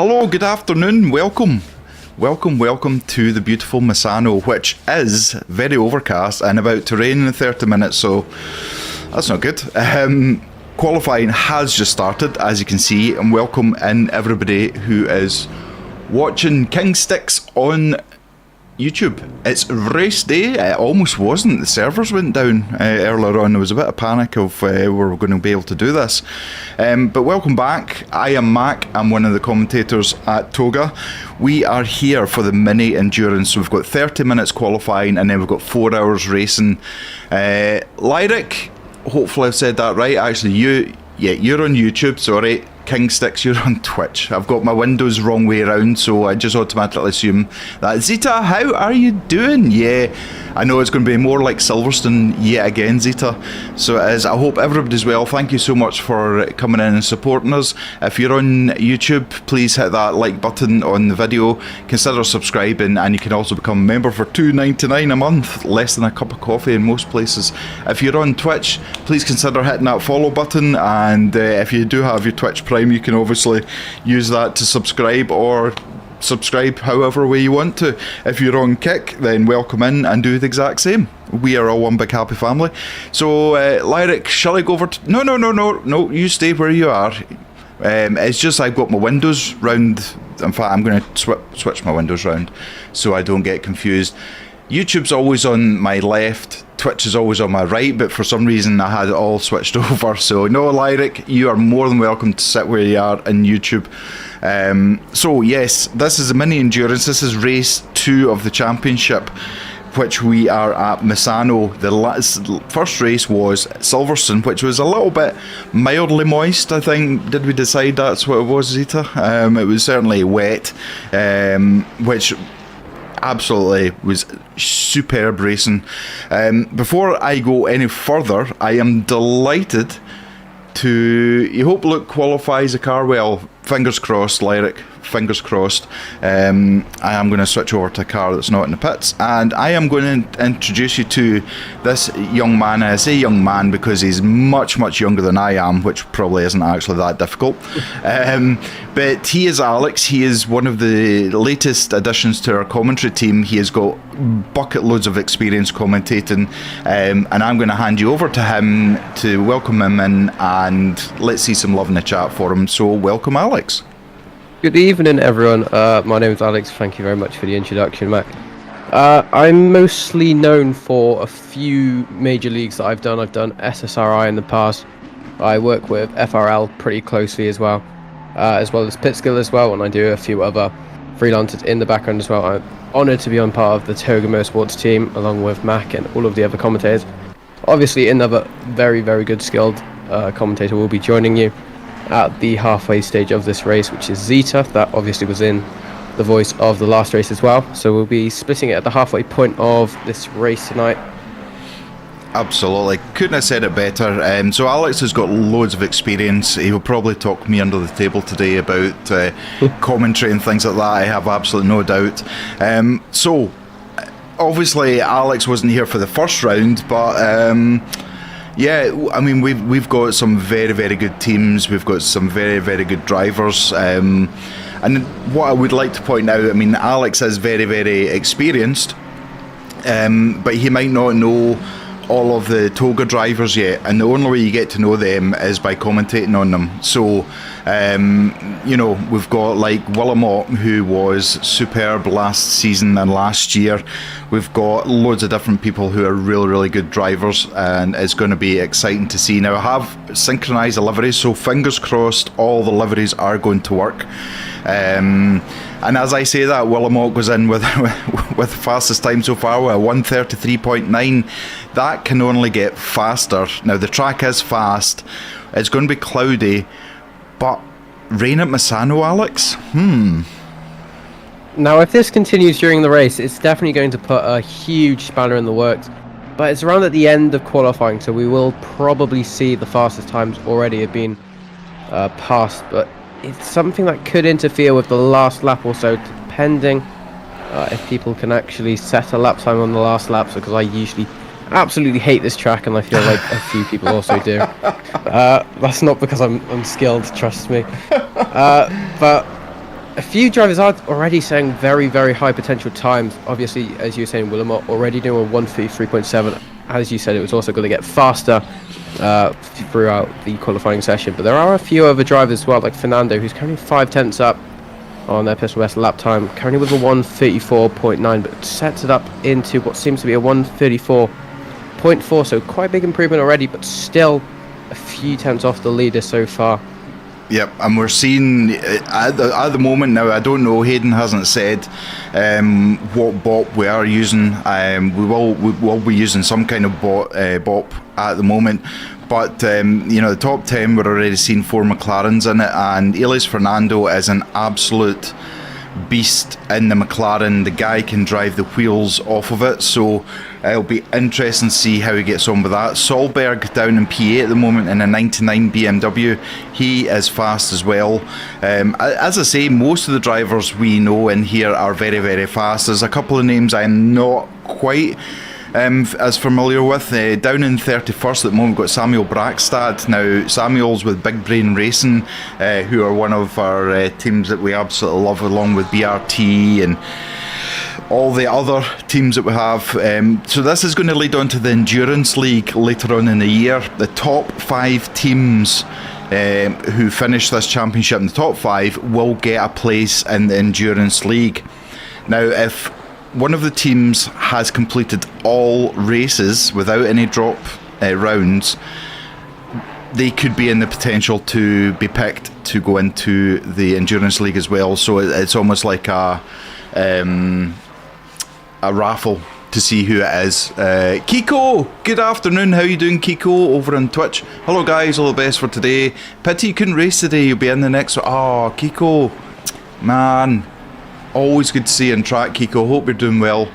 Hello, good afternoon, welcome to the beautiful Misano, which is very overcast and about to rain in 30 minutes, so that's not good. Qualifying has just started, as you can see, and welcome in everybody who is watching King Sticks on YouTube. It's race day. It almost wasn't. The servers went down earlier on. There was a bit of panic of we're going to be able to do this. But welcome back. I am Mac. I'm one of the commentators at Toga. We are here for the mini endurance. So we've got 30 minutes qualifying and then we've got 4 hours racing. Lyric, hopefully I've said that right. Actually, you're on YouTube, sorry. King Sticks, you're on Twitch. I've got my windows wrong way around, so I just automatically assume that. Zeta, how are you doing? Yeah, I know it's going to be more like Silverstone yet again, Zeta. So it is. I hope everybody's well. Thank you so much for coming in and supporting us. If you're on YouTube, please hit that like button on the video. Consider subscribing, and you can also become a member for $2.99 a month, less than a cup of coffee in most places. If you're on Twitch, please consider hitting that follow button, and if you do have your Twitch Prime, you can obviously use that to subscribe, or subscribe however way you want to. If you're on Kick, then welcome in and do the exact same. We are all one big happy family. So Lyric, shall I go over to... No, you stay where you are. It's just I've got my windows round. In fact, I'm going to switch my windows round so I don't get confused. YouTube's always on my left, Twitch is always on my right, but for some reason I had it all switched over. So no, Lyric, you are more than welcome to sit where you are in YouTube. So yes, this is a mini endurance. This is race 2 of the championship, which we are at Misano. The first race was Silverstone, which was a little bit mildly moist, I think. Did we decide that's what it was, Zeta? It was certainly wet, which absolutely was superb racing. Before I go any further, I am delighted to... You hope Luke qualifies a car well. Fingers crossed, Lyric. Fingers crossed. I am going to switch over to a car that's not in the pits, and I am going to introduce you to this young man. I say young man because he's much younger than I am, which probably isn't actually that difficult. But he is Alex. He is one of the latest additions to our commentary team. He has got bucket loads of experience commentating, and I'm going to hand you over to him to welcome him in, and let's see some love in the chat for him. So welcome, Alex. Good evening, everyone. My name is Alex. Thank you very much for the introduction, Mac. I'm mostly known for a few major leagues that I've done. I've done SSRI in the past. I work with FRL pretty closely as well as Pitskill as well, and I do a few other freelancers in the background as well. I'm honoured to be on part of the Toga Motorsport team, along with Mac and all of the other commentators. Obviously, another very good skilled commentator will be joining you at the halfway stage of this race, which is Zeta. That obviously was in the voice of the last race as well, so we'll be splitting it at the halfway point of this race tonight. Absolutely, couldn't have said it better. So Alex has got loads of experience. He will probably talk me under the table today about commentary and things like that, I have absolutely no doubt. So obviously Alex wasn't here for the first round, but yeah, I mean, we've got some very good teams. We've got some very good drivers. And what I would like to point out, I mean, Alex is very experienced, but he might not know all of the Toga drivers yet, and the only way you get to know them is by commentating on them. So, you know, we've got like Willamot, who was superb last season and last year. We've got loads of different people who are really good drivers, and it's going to be exciting to see. Now, I have synchronised the liveries, so fingers crossed all the liveries are going to work. And as I say that, Willamot goes in with with fastest time so far, with a 1:33.9. That can only get faster. Now, the track is fast. It's going to be cloudy, but rain at Misano, Alex? Now, if this continues during the race, it's definitely going to put a huge spanner in the works. But it's around at the end of qualifying, so we will probably see the fastest times already have been passed. But it's something that could interfere with the last lap or so, depending if people can actually set a lap time on the last lap, because I usually absolutely hate this track, and I feel like a few people also do. That's not because I'm skilled, trust me. But a few drivers are already saying very, very high potential times. Obviously, as you were saying, Willemot already doing a 1:33.7. As you said, it was also going to get faster throughout the qualifying session. But there are a few other drivers as well, like Fernando, who's currently 5/10 up on their personal best lap time, currently with a 1:34.9, but sets it up into what seems to be a 1:34.4. So quite a big improvement already, but still a few tenths off the leader so far. Yep, and we're seeing at the moment now, I don't know, Hayden hasn't said what bop we are using. We will be using some kind of bop at the moment, but the top 10 we're already seeing 4 McLarens in it, and Elias Fernando is an absolute beast in the McLaren. The guy can drive the wheels off of it, so it'll be interesting to see how he gets on with that. Solberg down in P8 at the moment in a 99 BMW. He is fast as well. As I say, most of the drivers we know in here are very, very fast. There's a couple of names I'm not quite as familiar with. Down in 31st at the moment, we've got Samuel Brackstad. Now, Samuel's with Big Brain Racing, who are one of our teams that we absolutely love, along with BRT and all the other teams that we have. So this is going to lead on to the Endurance League later on in the year. The top 5 teams who finish this championship in the top 5 will get a place in the Endurance League. Now, if one of the teams has completed all races without any drop rounds, they could be in the potential to be picked to go into the Endurance League as well. So it's almost like a raffle to see who it is. Kiko, good afternoon. How you doing, Kiko, over on Twitch? Hello guys, all the best for today. Pity you couldn't race today. You'll be in the next one. Oh, Kiko, man, always good to see you on track, Kiko. Hope you're doing well.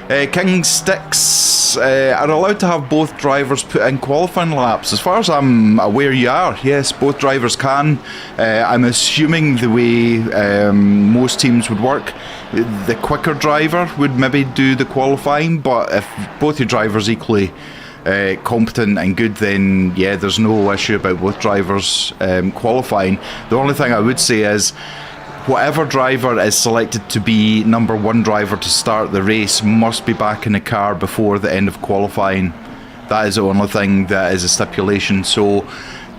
King Sticks are allowed to have both drivers put in qualifying laps. As far as I'm aware, you are. Yes, both drivers can. I'm assuming the way most teams would work, the quicker driver would maybe do the qualifying, but if both your drivers equally competent and good, then yeah, there's no issue about both drivers qualifying. The only thing I would say is, whatever driver is selected to be number 1 driver to start the race must be back in the car before the end of qualifying. That is the only thing that is a stipulation. So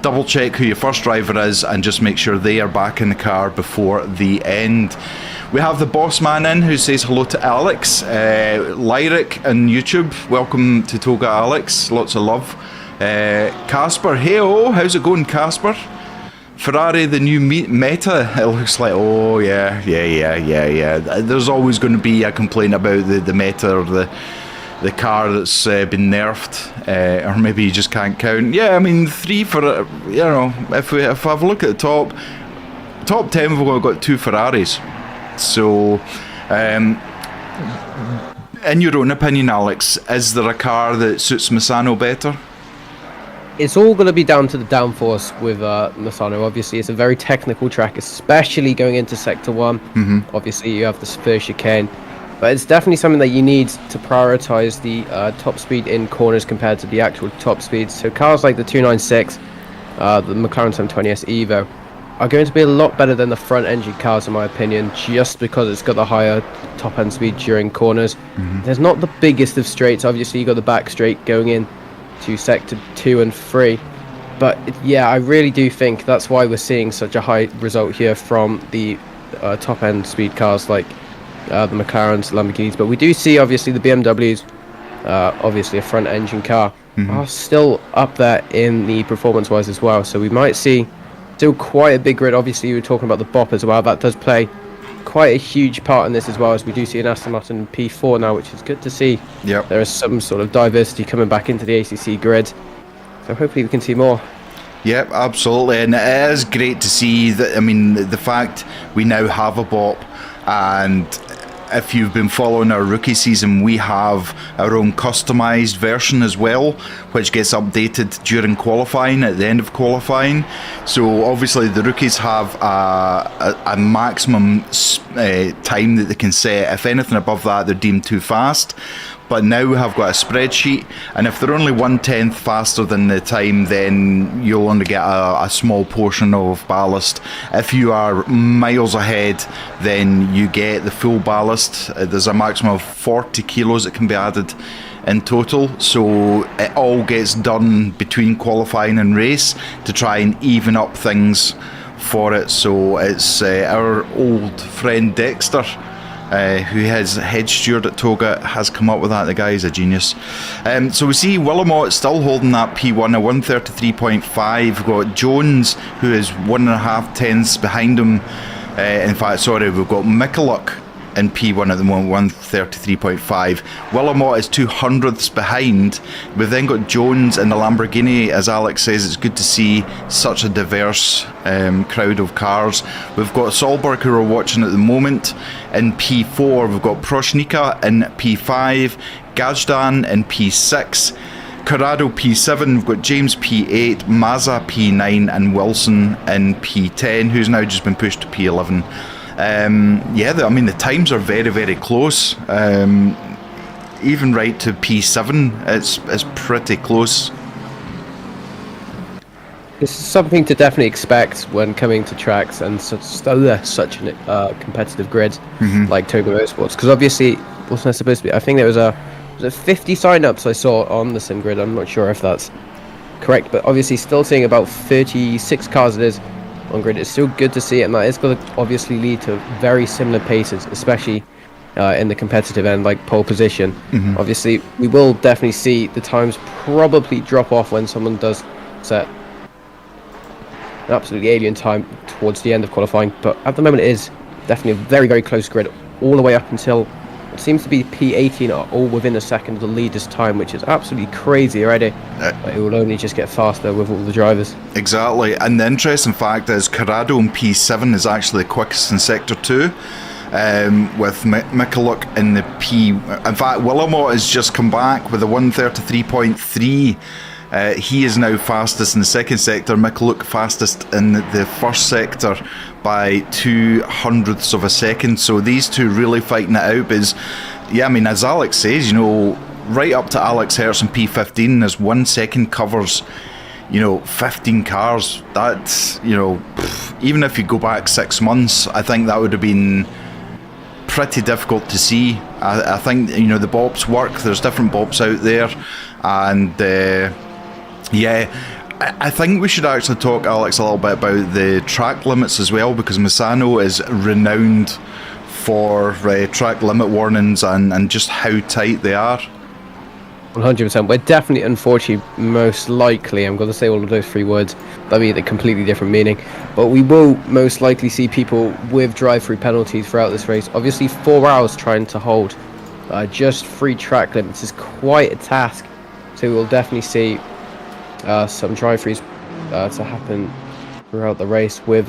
double check who your first driver is and just make sure they are back in the car before the end. We have the boss man in who says hello to Alex. Lyric on YouTube, welcome to Toga Alex, lots of love. Casper, hey-oh, how's it going, Casper? Ferrari, the new meta, it looks like. Oh yeah. There's always going to be a complaint about the meta, or the car that's been nerfed, or maybe you just can't count. Yeah, I mean 3 for if I have a look at the top 10, we've got 2 Ferraris. So, in your own opinion, Alex, is there a car that suits Misano better? It's all going to be down to the downforce with Misano. Obviously, it's a very technical track, especially going into Sector 1. Obviously, you have the first chicane. But it's definitely something that you need to prioritise the top speed in corners compared to the actual top speed. So cars like the 296, the McLaren 720S Evo, are going to be a lot better than the front engine cars in my opinion, just because it's got the higher top end speed during corners. There's not the biggest of straights. Obviously, you got the back straight going in to Sector 2 and 3. But yeah, I really do think that's why we're seeing such a high result here from the top end speed cars like the McLarens, Lamborghinis. But we do see obviously the BMWs, obviously a front engine car, are still up there in the performance wise as well. So we might see still quite a big grid. Obviously you were talking about the BOP as well, that does play quite a huge part in this as well, as we do see an Aston Martin P4 now, which is good to see. There is some sort of diversity coming back into the ACC grid, so hopefully we can see more. Yep, absolutely, and it is great to see that. I mean, the fact we now have a BOP, and if you've been following our rookie season, we have our own customised version as well, which gets updated during qualifying, at the end of qualifying. So obviously the rookies have a maximum time that they can set. If anything above that, they're deemed too fast. but now we have got a spreadsheet, and if they're only 1/10 faster than the time, then you'll only get a small portion of ballast. If you are miles ahead, then you get the full ballast. There's a maximum of 40 kilos that can be added in total, so it all gets done between qualifying and race to try and even up things for it. So it's our old friend Dexter, who is head steward at Toga, has come up with that. The guy is a genius. So we see Willamot still holding that P1 at 133.5. We've got Jones, who is 1.5 tenths behind him. In fact, sorry, we've got Michaluk in P1 at the moment, 133.5. Willamot is 200ths behind. We've then got Jones in the Lamborghini. As Alex says, it's good to see such a diverse crowd of cars. We've got Solberg, who we're watching at the moment, in P4. We've got Proshnika in P5, Gajdan in P6, Corrado P7, we've got James P8, Mazza P9, and Wilson in P10, who's now just been pushed to P11. The times are very, very close. Even right to P7, it's pretty close. This is something to definitely expect when coming to tracks and such a competitive grid like Toga Motorsports. Because obviously, wasn't there supposed to be? I think there was 50 sign-ups I saw on the sim grid. I'm not sure if that's correct, but obviously still seeing about 36 cars it is on grid. It's still good to see it, and that is going to obviously lead to very similar paces, especially in the competitive end, like pole position. Obviously, we will definitely see the times probably drop off when someone does set an absolutely alien time towards the end of qualifying, but at the moment it is definitely a very, very close grid all the way up until it seems to be P18 are all within a second of the leader's time, which is absolutely crazy already. But it will only just get faster with all the drivers. Exactly, and the interesting fact is Corrado in P7 is actually the quickest in Sector 2, with Michaluk in the P... In fact, Willamot has just come back with a 133.3. He is now fastest in the second sector, Michaluk fastest in the first sector by 200ths of a second. So these two really fighting it out. Because, as Alex says, right up to Alex Hertz in P15, as 1 second covers, 15 cars. That's, even if you go back 6 months, I think that would have been pretty difficult to see. I think, the bops work. There's different bops out there. And... I think we should actually talk, Alex, a little bit about the track limits as well, because Misano is renowned for track limit warnings and just how tight they are. 100%. We're definitely, unfortunately, most likely, I'm going to say all of those 3 words, that'll be a completely different meaning, but we will most likely see people with drive-through penalties throughout this race. Obviously, 4 hours trying to hold just 3 track limits is quite a task, so we'll definitely see some drive-throughs to happen throughout the race with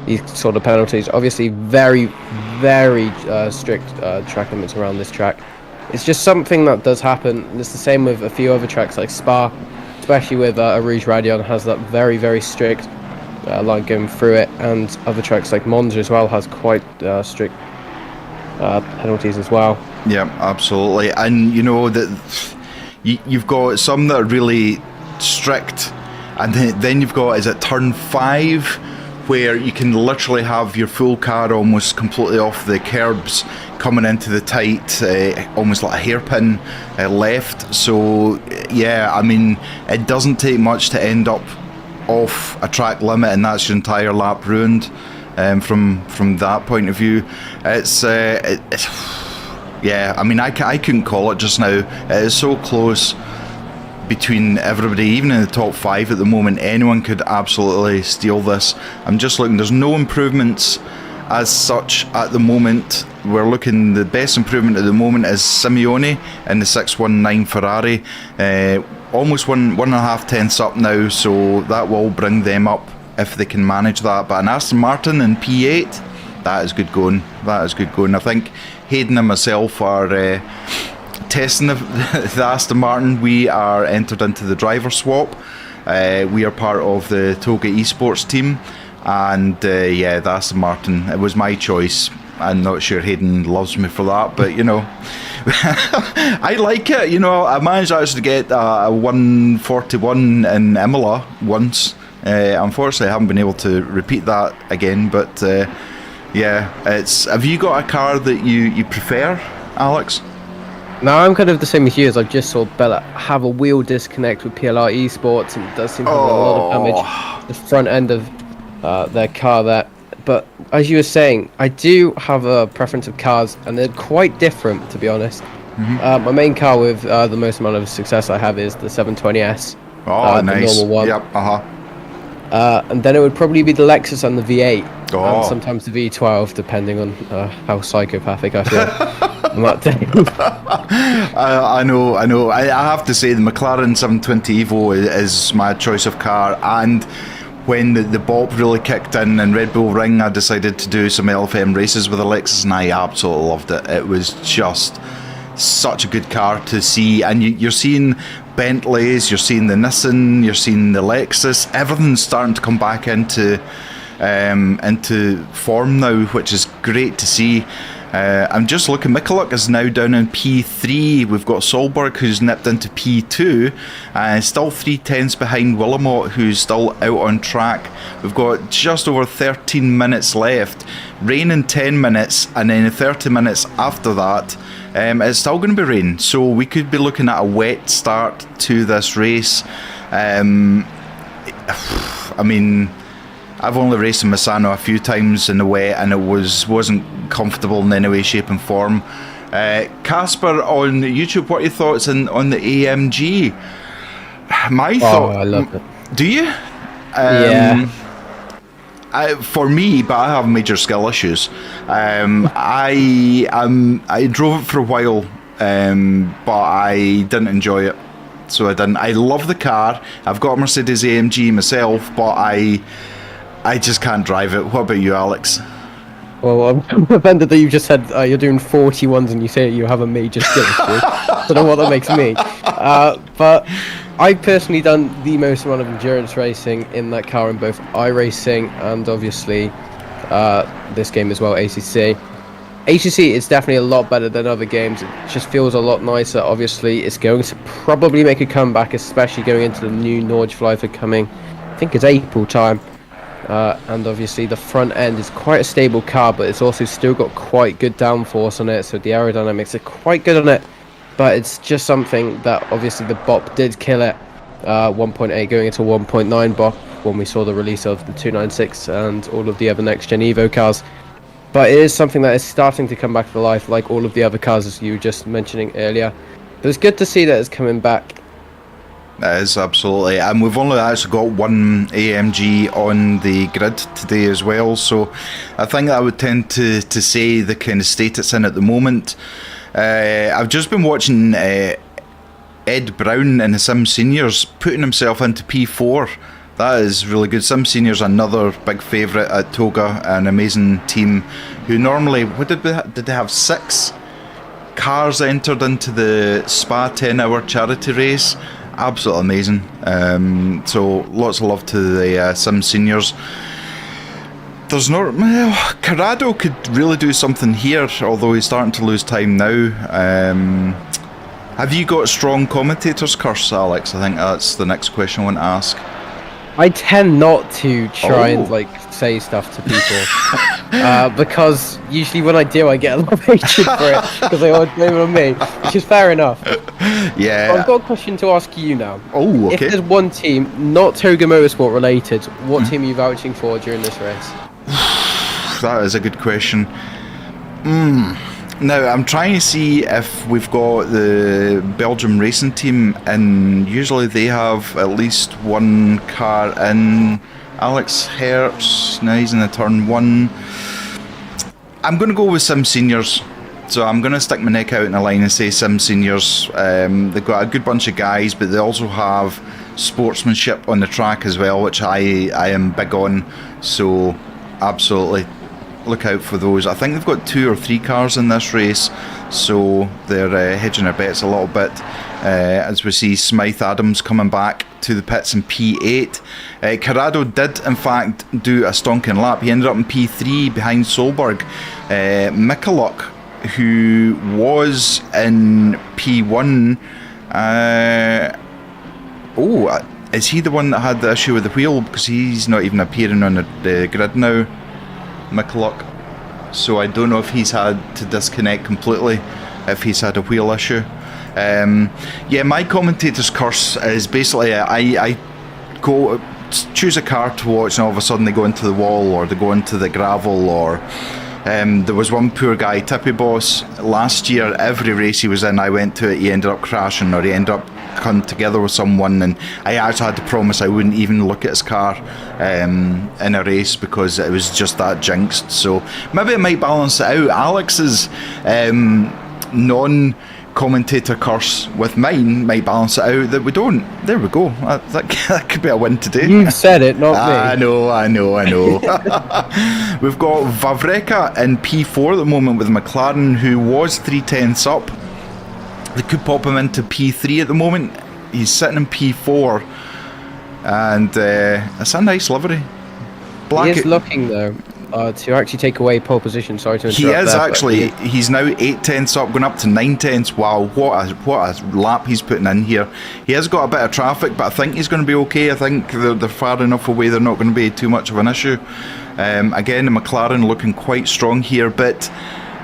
these sort of penalties. Obviously, very, very strict track limits around this track. It's just something that does happen. It's the same with a few other tracks like Spa, especially with Rouge Radion has that very, very strict line going through it, and other tracks like Monza as well has quite strict penalties as well. Yeah, absolutely. And that you've got some that are really strict, and then you've got, is it turn 5, where you can literally have your full car almost completely off the curbs coming into the tight, almost like a hairpin left. So it doesn't take much to end up off a track limit, and that's your entire lap ruined. From that point of view, I couldn't call it just now. It is so close between everybody, even in the top 5 at the moment. Anyone could absolutely steal this. I'm just looking, there's no improvements as such at the moment. We're looking, the best improvement at the moment is Simeone in the 619 Ferrari, almost 1.5 tenths up now, so that will bring them up if they can manage that. But an Aston Martin in P8, that is good going. I think Hayden and myself are testing the Aston Martin. We are entered into the driver swap. We are part of the Toga esports team, and the Aston Martin, it was my choice. I'm not sure Hayden loves me for that, but you know, I like it. You know, I managed actually to get a 141 in Imola once. Unfortunately, I haven't been able to repeat that again. But yeah, have you got a car that you prefer, Alex? No, I'm kind of the same as you. As I've just saw Bella have a wheel disconnect with PLR Esports, and it does seem to have a lot of damage the front end of their car there. But as you were saying, I do have a preference of cars, and they're quite different, to be honest. My main car with the most amount of success I have is the 720S. Oh, nice. The normal one. Yep. And then it would probably be the Lexus and the V8, Oh. and sometimes the V12, depending on how psychopathic I feel on that day. I know. I have to say the McLaren 720 Evo is my choice of car, and when the bop really kicked in Red Bull Ring, I decided to do some LFM races with the Lexus, and I absolutely loved it. It was just such a good car to see, and you're seeing Bentleys, you're seeing the Nissan, you're seeing the Lexus, everything's starting to come back into form now, which is great to see. I'm just looking, Mikuluk is now down in P3. We've got Solberg, who's nipped into P2, still 3/10 behind Willamot, who's still out on track. We've got just over 13 minutes left, rain in 10 minutes, and then 30 minutes after that it's still going to be rain, so we could be looking at a wet start to this race. I mean, I've only raced in Misano a few times in the wet, and it wasn't comfortable in any way, shape and form. Casper on YouTube, what are your thoughts on the AMG? My thought... I love it. Do you? Yeah. For me, but I have major skill issues. I drove it for a while, but I didn't enjoy it. So I didn't. I love the car. I've got a Mercedes AMG myself, but I just can't drive it. What about you, Alex? Well, I'm offended that you just said you're doing 41s and you say you have a major skill issue. Don't know what that makes me. But I've personally done the most amount of endurance racing in that car in both iRacing and obviously this game as well, ACC. ACC is definitely a lot better than other games. It just feels a lot nicer. Obviously, it's going to probably make a comeback, especially going into the new Nordschleife coming. I think it's April time. And obviously the front end is quite a stable car, but it's also still got quite good downforce on it, so the aerodynamics are quite good on it. But it's just something that obviously the bop did kill it. 1.8 going into 1.9 bop when we saw the release of the 296 and all of the other next gen Evo cars. But it is something that is starting to come back to life, like all of the other cars as you were just mentioning earlier. But it's good to see that it's coming back. It is, absolutely. And we've only actually got one AMG on the grid today as well, so I think that would tend to say the kind of state it's in at the moment. I've just been watching Ed Brown in the Sim Seniors putting himself into P4. That is really good. Sim Seniors, another big favourite at Toga, an amazing team who normally, did they have 6 cars entered into the Spa 10-hour charity race? Absolutely amazing. So lots of love to the Sim Seniors. There's no... Well, Corrado could really do something here, although he's starting to lose time now. Have you got strong commentators curse, Alex? I think that's the next question I want to ask. I tend not to try and say stuff to people because usually when I do, I get a lot of hatred for it because they always blame it on me, which is fair enough. Yeah. I've got a question to ask you now. Oh, okay. If there's one team, not Toga Motorsport related, what team are you vouching for during this race? That is a good question. Now, I'm trying to see if we've got the Belgium racing team, and usually they have at least one car in. Alex Hertz, now he's in the turn 1. I'm going to go with Sim Seniors. So I'm going to stick my neck out in the line and say Sim Seniors. They've got a good bunch of guys, but they also have sportsmanship on the track as well, which I am big on. So absolutely look out for those. I think they've got 2 or 3 cars in this race, so they're hedging their bets a little bit. as we see Smythe Adams coming back to the pits in P8. Corrado did in fact do a stonking lap. He ended up in P3 behind Solberg. Michaluk, who was in P1, is he the one that had the issue with the wheel? Because he's not even appearing on the grid now, Michaluk. So I don't know if he's had to disconnect completely, if he's had a wheel issue. My commentator's curse is basically I go choose a car to watch and all of a sudden they go into the wall or they go into the gravel, or there was one poor guy, Tippy Boss, last year every race he was in, I went to it, he ended up crashing or he ended up coming together with someone, and I actually had to promise I wouldn't even look at his car in a race because it was just that jinxed. So maybe it might balance it out. Alex's non-commentator curse with mine might balance it out that we don't. There we go. That could be a win today. You've said it, not me. I know. We've got Vavreka in P4 at the moment with McLaren, who was 3/10 up. They could pop him into P3 at the moment. He's sitting in P4, and it's a nice livery. He is looking though to actually take away pole position. Sorry to interrupt. He is actually. He's now 8/10 up, going up to 9/10. Wow, what a lap he's putting in here. He has got a bit of traffic, but I think he's going to be okay. I think they're far enough away. They're not going to be too much of an issue. Again, the McLaren looking quite strong here, but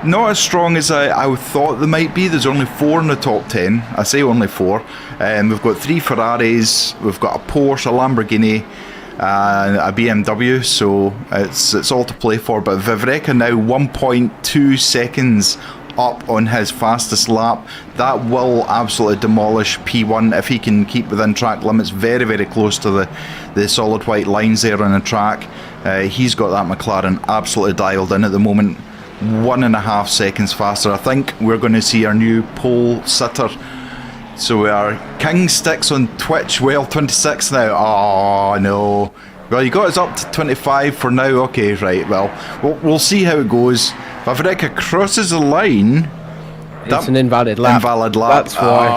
not as strong as I thought they might be. There's only 4 in the top 10. I say only 4. We've got 3 Ferraris, we've got a Porsche, a Lamborghini, and a BMW, so it's all to play for. But Vavreka now 1.2 seconds up on his fastest lap. That will absolutely demolish P1 if he can keep within track limits, very, very close to the solid white lines there on the track. He's got that McLaren absolutely dialed in at the moment. 1.5 seconds faster. I think we're going to see our new pole sitter. So we are King Sticks on Twitch. Well, 26 now. Oh no. Well, you got us up to 25 for now. Okay, right. Well, we'll see how it goes. Vavreka crosses the line. It's an invalid lap. Invalid lap. That's why.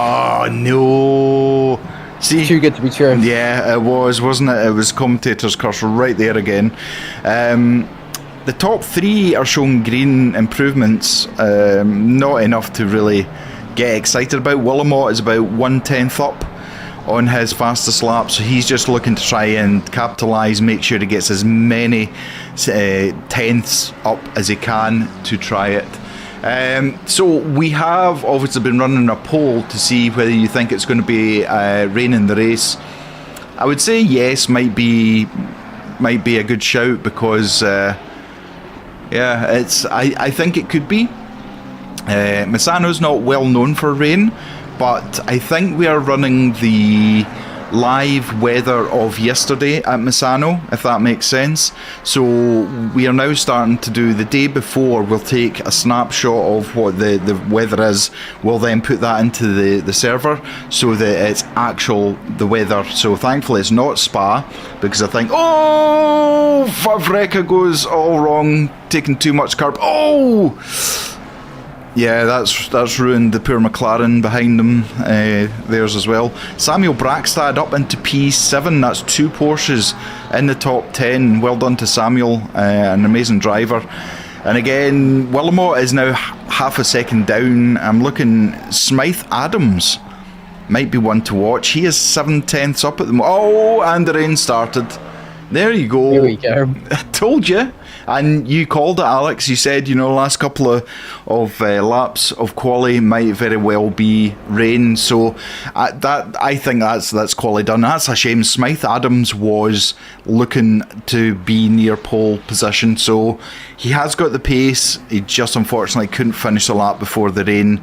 Oh no. See, too good to be true. Yeah, it was, wasn't it? It was commentator's curse right there again. The top 3 are showing green improvements, not enough to really get excited about. Willamot is about 1/10 up on his fastest lap, so he's just looking to try and capitalise, make sure he gets as many tenths up as he can to try it. So we have obviously been running a poll to see whether you think it's going to be rain in the race. I would say yes, might be a good shout because I think it could be. Misano's not well known for rain, but I think we are running the live weather of yesterday at Misano, if that makes sense. So we are now starting to do the day before. We'll take a snapshot of what the weather is. We'll then put that into the server so that it's the weather. So thankfully it's not Spa, because I think, Vavreka goes all wrong, taking too much carb. Yeah, that's ruined the poor McLaren behind them, theirs as well. Samuel Brackstad up into P7, that's 2 Porsches in the top 10. Well done to Samuel, an amazing driver. And again, Willamot is now half a second down. I'm looking, Smythe Adams might be one to watch. He is 7/10 up at the moment. Oh, and the rain started. There you go. There we go. I told you. And you called it, Alex. You said, last couple of laps of quali might very well be rain. So I think that's quali done. That's a shame. Smythe Adams was looking to be near pole position, so he has got the pace. He just unfortunately couldn't finish the lap before the rain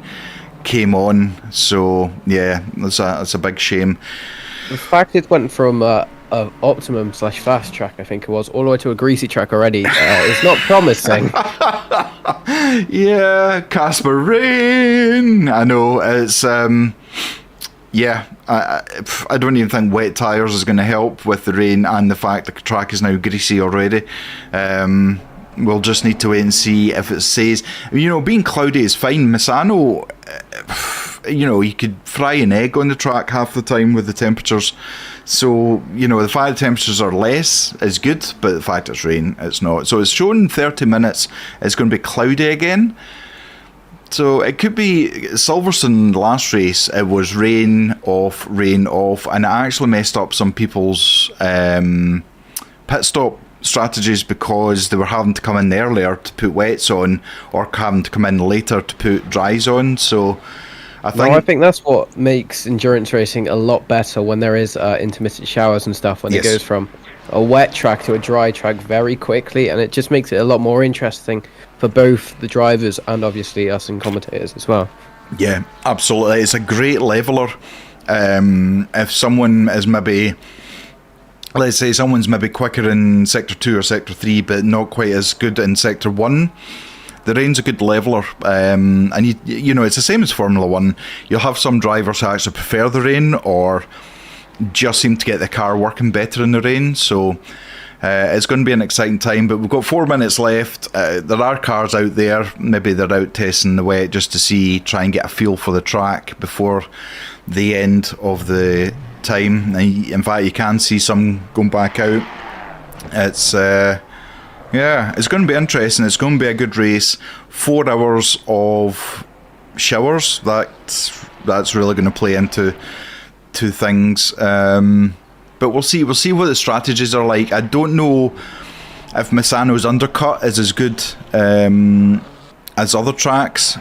came on. So yeah, that's a big shame. The fact it went from Optimum / fast track, I think it was, all the way to a greasy track already, it's not promising. Yeah, Casper Rain. I know, it's I don't even think wet tyres is going to help with the rain and the fact the track is now greasy already. We'll just need to wait and see if it stays. Being cloudy is fine. Misano, you could fry an egg on the track half the time with the temperatures. So, the fact the temperatures are less is good, but the fact it's rain, it's not. So it's shown 30 minutes, it's going to be cloudy again. So it could be Silverstone last race, it was rain off, and it actually messed up some people's pit stop strategies because they were having to come in earlier to put wets on or having to come in later to put dries on. So I think that's what makes endurance racing a lot better when there is intermittent showers and stuff, when it goes from a wet track to a dry track very quickly, and it just makes it a lot more interesting for both the drivers and obviously us and commentators as well. Yeah, absolutely. It's a great leveler. If someone is maybe, let's say someone's maybe quicker in Sector 2 or Sector 3 but not quite as good in Sector 1, the rain's a good leveler. And it's the same as Formula 1. You'll have some drivers who actually prefer the rain or just seem to get the car working better in the rain. So it's going to be an exciting time, but we've got 4 minutes left. There are cars out there, maybe they're out testing the wet just to try and get a feel for the track before the end of the time. In fact, you can see some going back out. It's it's going to be interesting. It's going to be a good race. 4 hours of showers, that's really going to play into things. But we'll see what the strategies are like. I don't know if Misano's undercut is as good as other tracks.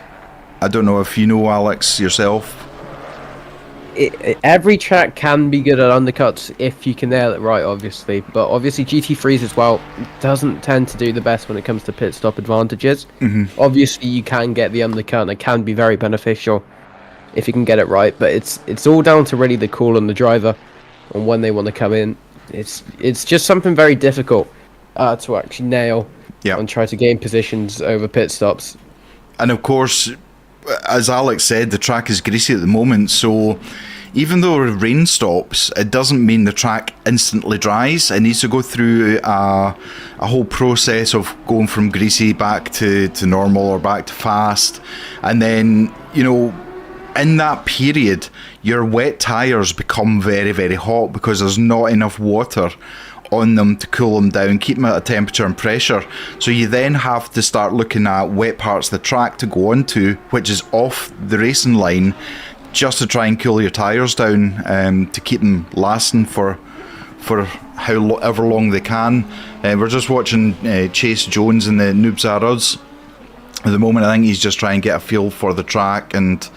I don't know if you know, Alex, yourself. Every track can be good at undercuts if you can nail it right, obviously. But obviously GT3s as well doesn't tend to do the best when it comes to pit stop advantages. Mm-hmm. Obviously you can get the undercut and it can be very beneficial if you can get it right. But it's all down to really the call on the driver and when they want to come in. It's just something very difficult to actually nail and try to gain positions over pit stops. And of course, as Alex said, the track is greasy at the moment, so even though rain stops, it doesn't mean the track instantly dries. It needs to go through a whole process of going from greasy back to normal or back to fast. And then, in that period, your wet tyres become very, very hot because there's not enough water on them to cool them down, keep them at a temperature and pressure. So you then have to start looking at wet parts of the track to go onto, which is off the racing line, just to try and cool your tyres down, to keep them lasting for however long they can. We're just watching Chase Jones in the Noobs Are Us at the moment. I think he's just trying to get a feel for the track, and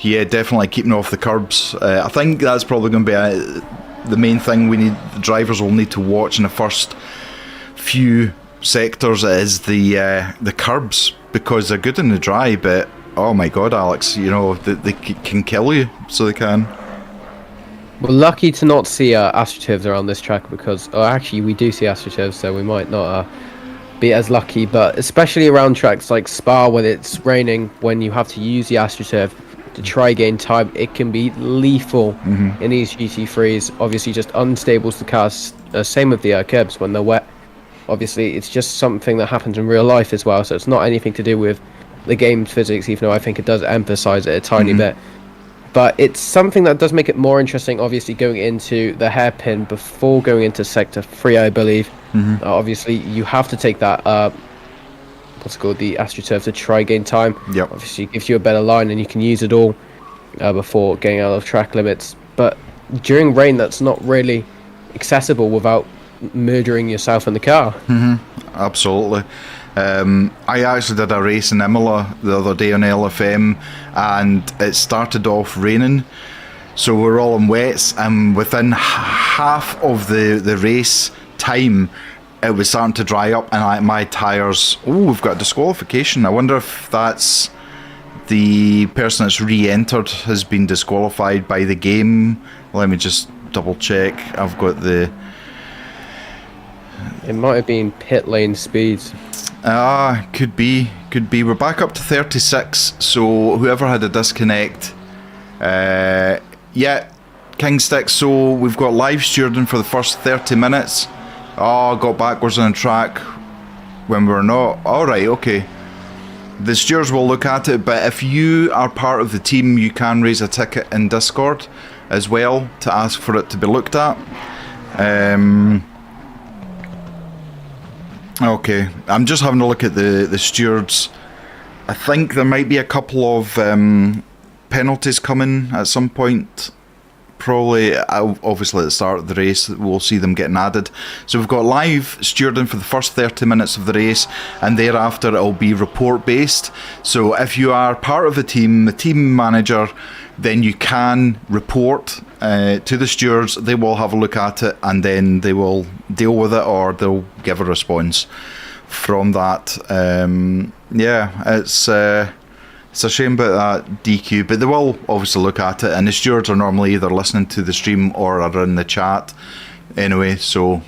definitely keeping off the curbs. I think that's probably going to be the main thing the drivers will need to watch in the first few sectors is the curbs, because they're good in the dry, but oh my god, Alex, they can kill you, so they can. We're lucky to not see AstroTurfs around this track because, actually we do see AstroTurfs, so we might not be as lucky, but especially around tracks like Spa when it's raining, when you have to use the AstroTurf to try gain time, it can be lethal in these GT3s. Obviously just unstables the cars, same with the curbs when they're wet. Obviously it's just something that happens in real life as well, so it's not anything to do with the game's physics, even though I think it does emphasize it a tiny bit. But it's something that does make it more interesting, obviously going into the hairpin before going into Sector 3, I believe. Obviously you have to take that the AstroTurf to try gain time. Obviously it gives you a better line and you can use it all before getting out of track limits, but during rain that's not really accessible without murdering yourself in the car. Absolutely. I actually did a race in Imola the other day on LFM, and it started off raining, so we're all in wets, and within half of the race time it was starting to dry up, and my tyres... we've got a disqualification. I wonder if that's the person that's re-entered has been disqualified by the game. Let me just double check. I've got the... It might have been pit lane speeds. Could be. We're back up to 36, so whoever had a disconnect... Kingstick, so we've got live stewarding for the first 30 minutes. Got backwards on the track when we're not. Alright, okay. The stewards will look at it, but if you are part of the team, you can raise a ticket in Discord as well to ask for it to be looked at. Okay, I'm just having a look at the stewards. I think there might be a couple of penalties coming at some point. Probably, obviously at the start of the race, we'll see them getting added. So we've got live stewarding for the first 30 minutes of the race, and thereafter it'll be report based. So if you are part of the team manager, then you can report to the stewards. They will have a look at it, and then they will deal with it, or they'll give a response from that. It's a shame about that DQ, but they will obviously look at it, and the stewards are normally either listening to the stream or are in the chat anyway, so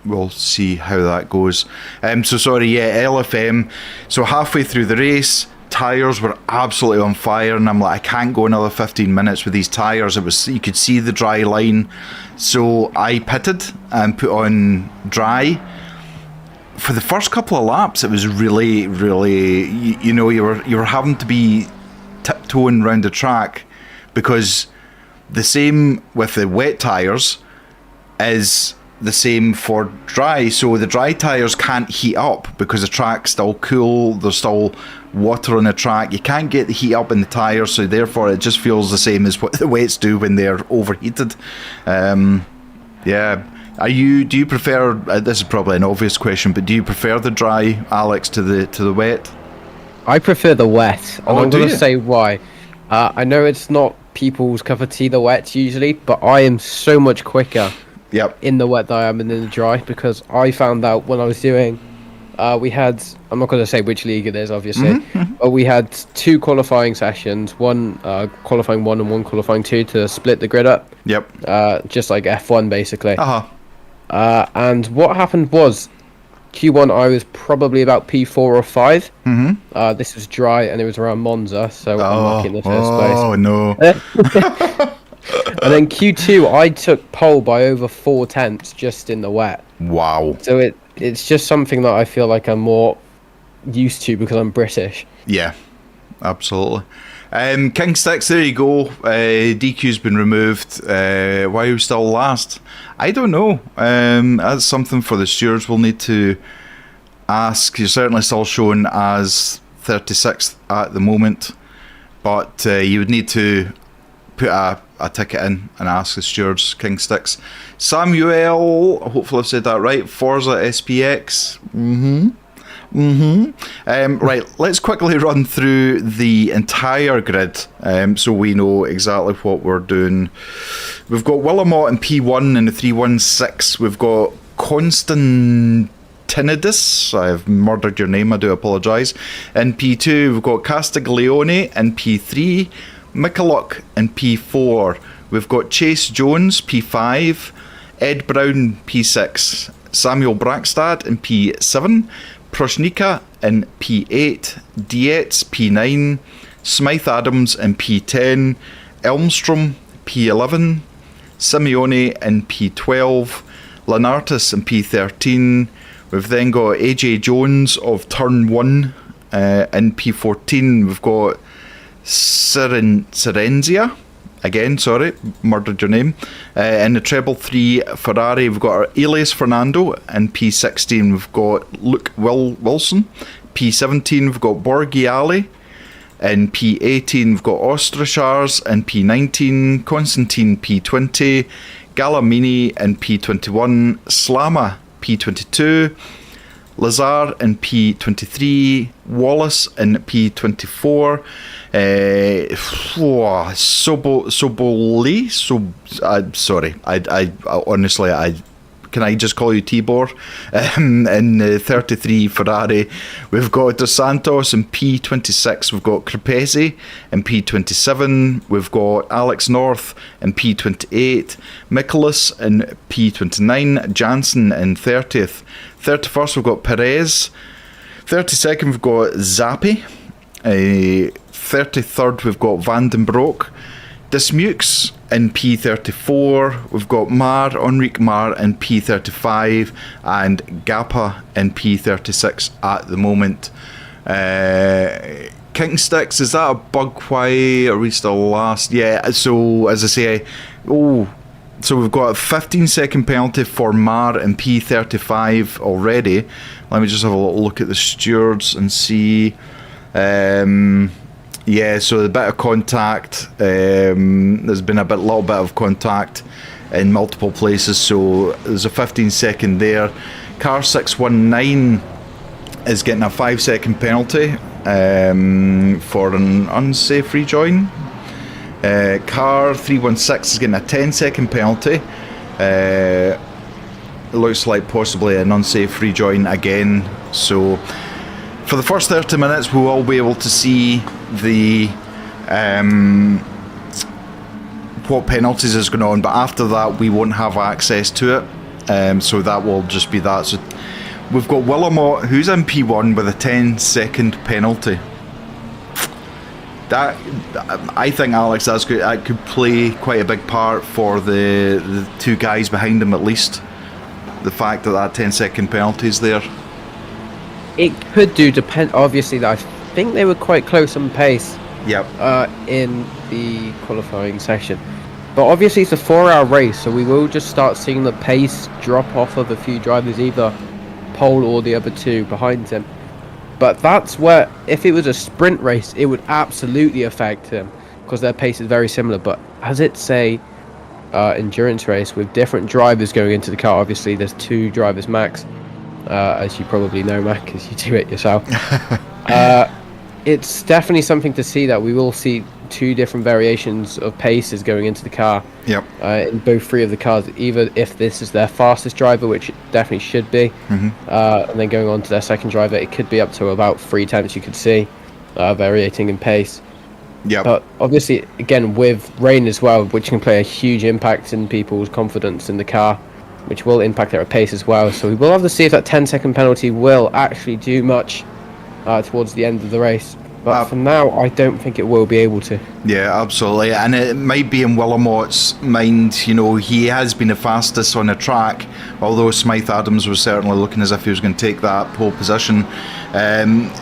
we'll see how that goes. LFM, so halfway through the race, tyres were absolutely on fire, and I'm like, I can't go another 15 minutes with these tyres. You could see the dry line, so I pitted and put on dry. For the first couple of laps, it was really, you were having to be tiptoeing around the track, because the same with the wet tyres is the same for dry. So the dry tyres can't heat up because the track's still cool, there's still water on the track. You can't get the heat up in the tyres, so therefore it just feels the same as what the wets do when they're overheated. Do you prefer? This is probably an obvious question, but do you prefer the dry, Alex, to the wet? I prefer the wet, and I'm going to say why. I know it's not people's cup of tea, the wet usually, but I am so much quicker in the wet than I am in the dry, because I found out when I was doing. We had, I'm not going to say which league it is, obviously, but we had 2 qualifying sessions, one qualifying 1 and one qualifying 2, to split the grid up. Just like F1 basically. And what happened was, Q1 I was probably about P4 or 5. This was dry, and it was around Monza, so unlucky in the first place. Oh no. And then Q2 I took pole by over 4 tenths just in the wet. Wow. So it's just something that I feel like I'm more used to because I'm British. Yeah, absolutely. King Sticks, there you go. DQ's been removed. Why are you still last? I don't know. That's something for the stewards we'll need to ask. You're certainly still shown as 36th at the moment, but you would need to put a ticket in and ask the stewards. King Sticks. Samuel, hopefully I've said that right. Forza SPX. Right, let's quickly run through the entire grid so we know exactly what we're doing. We've got Willamot in P1 in the 316. We've got Constantinidis, I've murdered your name, I do apologise, in P2. We've got Castiglione in P3, Michaluk in P4. We've got Chase Jones P5, Ed Brown P6, Samuel Brackstad in P7, Proshnika in P8, Dietz P9, Smythe Adams in P10, Elmstrom P11, Simeone in P12, Lenartis in P13. We've then got AJ Jones of Turn 1 in P14. We've got Serenzia. Again, sorry, murdered your name. In the treble 3 Ferrari, we've got Elias Fernando in P16. We've got Luke Wilson. P17, we've got Borghiali. In P18, we've got Ostrachars. In P19, Constantine P20. Galamini in P21. Slama P22. Lazar in P23, Wallace in P24, Soboli. Sorry, I honestly, can I just call you Tibor? In the 33 Ferrari, we've got Dos Santos in P26. We've got Crepesi in P27. We've got Alex North in P28. Nicholas in P29. Jansen in 30th. 31st, we've got Perez. 32nd, we've got Zappi. 33rd, we've got Vandenbroek. Dismukes in P34. We've got Enrique Mar in P35 and Gappa in P36 at the moment. Kicking sticks, is that a bug? Why are we still last? Yeah, so as I say, so we've got a 15-second penalty for Mar and P35 already. Let me just have a little look at the stewards and see. Yeah, so a bit of contact. There's been a little bit of contact in multiple places, so there's a 15-second there. Car 619 is getting a 5-second penalty for an unsafe rejoin. Car 316 is getting a 10-second penalty. It looks like possibly an unsafe rejoin again. So for the first 30 minutes we'll all be able to see the what penalties is going on, but after that we won't have access to it. So that will just be that. So we've got Willamot, who's in P1 with a 10-second penalty. That, I think, Alex, that's good. That could play quite a big part for the two guys behind him, at least. The fact that 10-second penalty is there. It could do, depend. Obviously, I think they were quite close on pace. Yep. In the qualifying session, but obviously it's a 4-hour race, so we will just start seeing the pace drop off of a few drivers, either pole or the other two behind him. But that's where, if it was a sprint race, it would absolutely affect him, because their pace is very similar. But as it's a endurance race with different drivers going into the car, obviously there's 2 drivers max, as you probably know, Mac, because you do it yourself. It's definitely something to see, that we will see 2 different variations of paces going into the car. Yep. In both 3 of the cars, either if this is their fastest driver, which it definitely should be, and then going on to their second driver, it could be up to about 3 tenths you could see, variating in pace. Yep. But obviously, again, with rain as well, which can play a huge impact in people's confidence in the car, which will impact their pace as well. So we will have to see if that 10-second penalty will actually do much towards the end of the race. But for now, I don't think it will be able to. Yeah, absolutely. And it might be in Willamot's mind, you know, he has been the fastest on the track, although Smythe Adams was certainly looking as if he was going to take that pole position.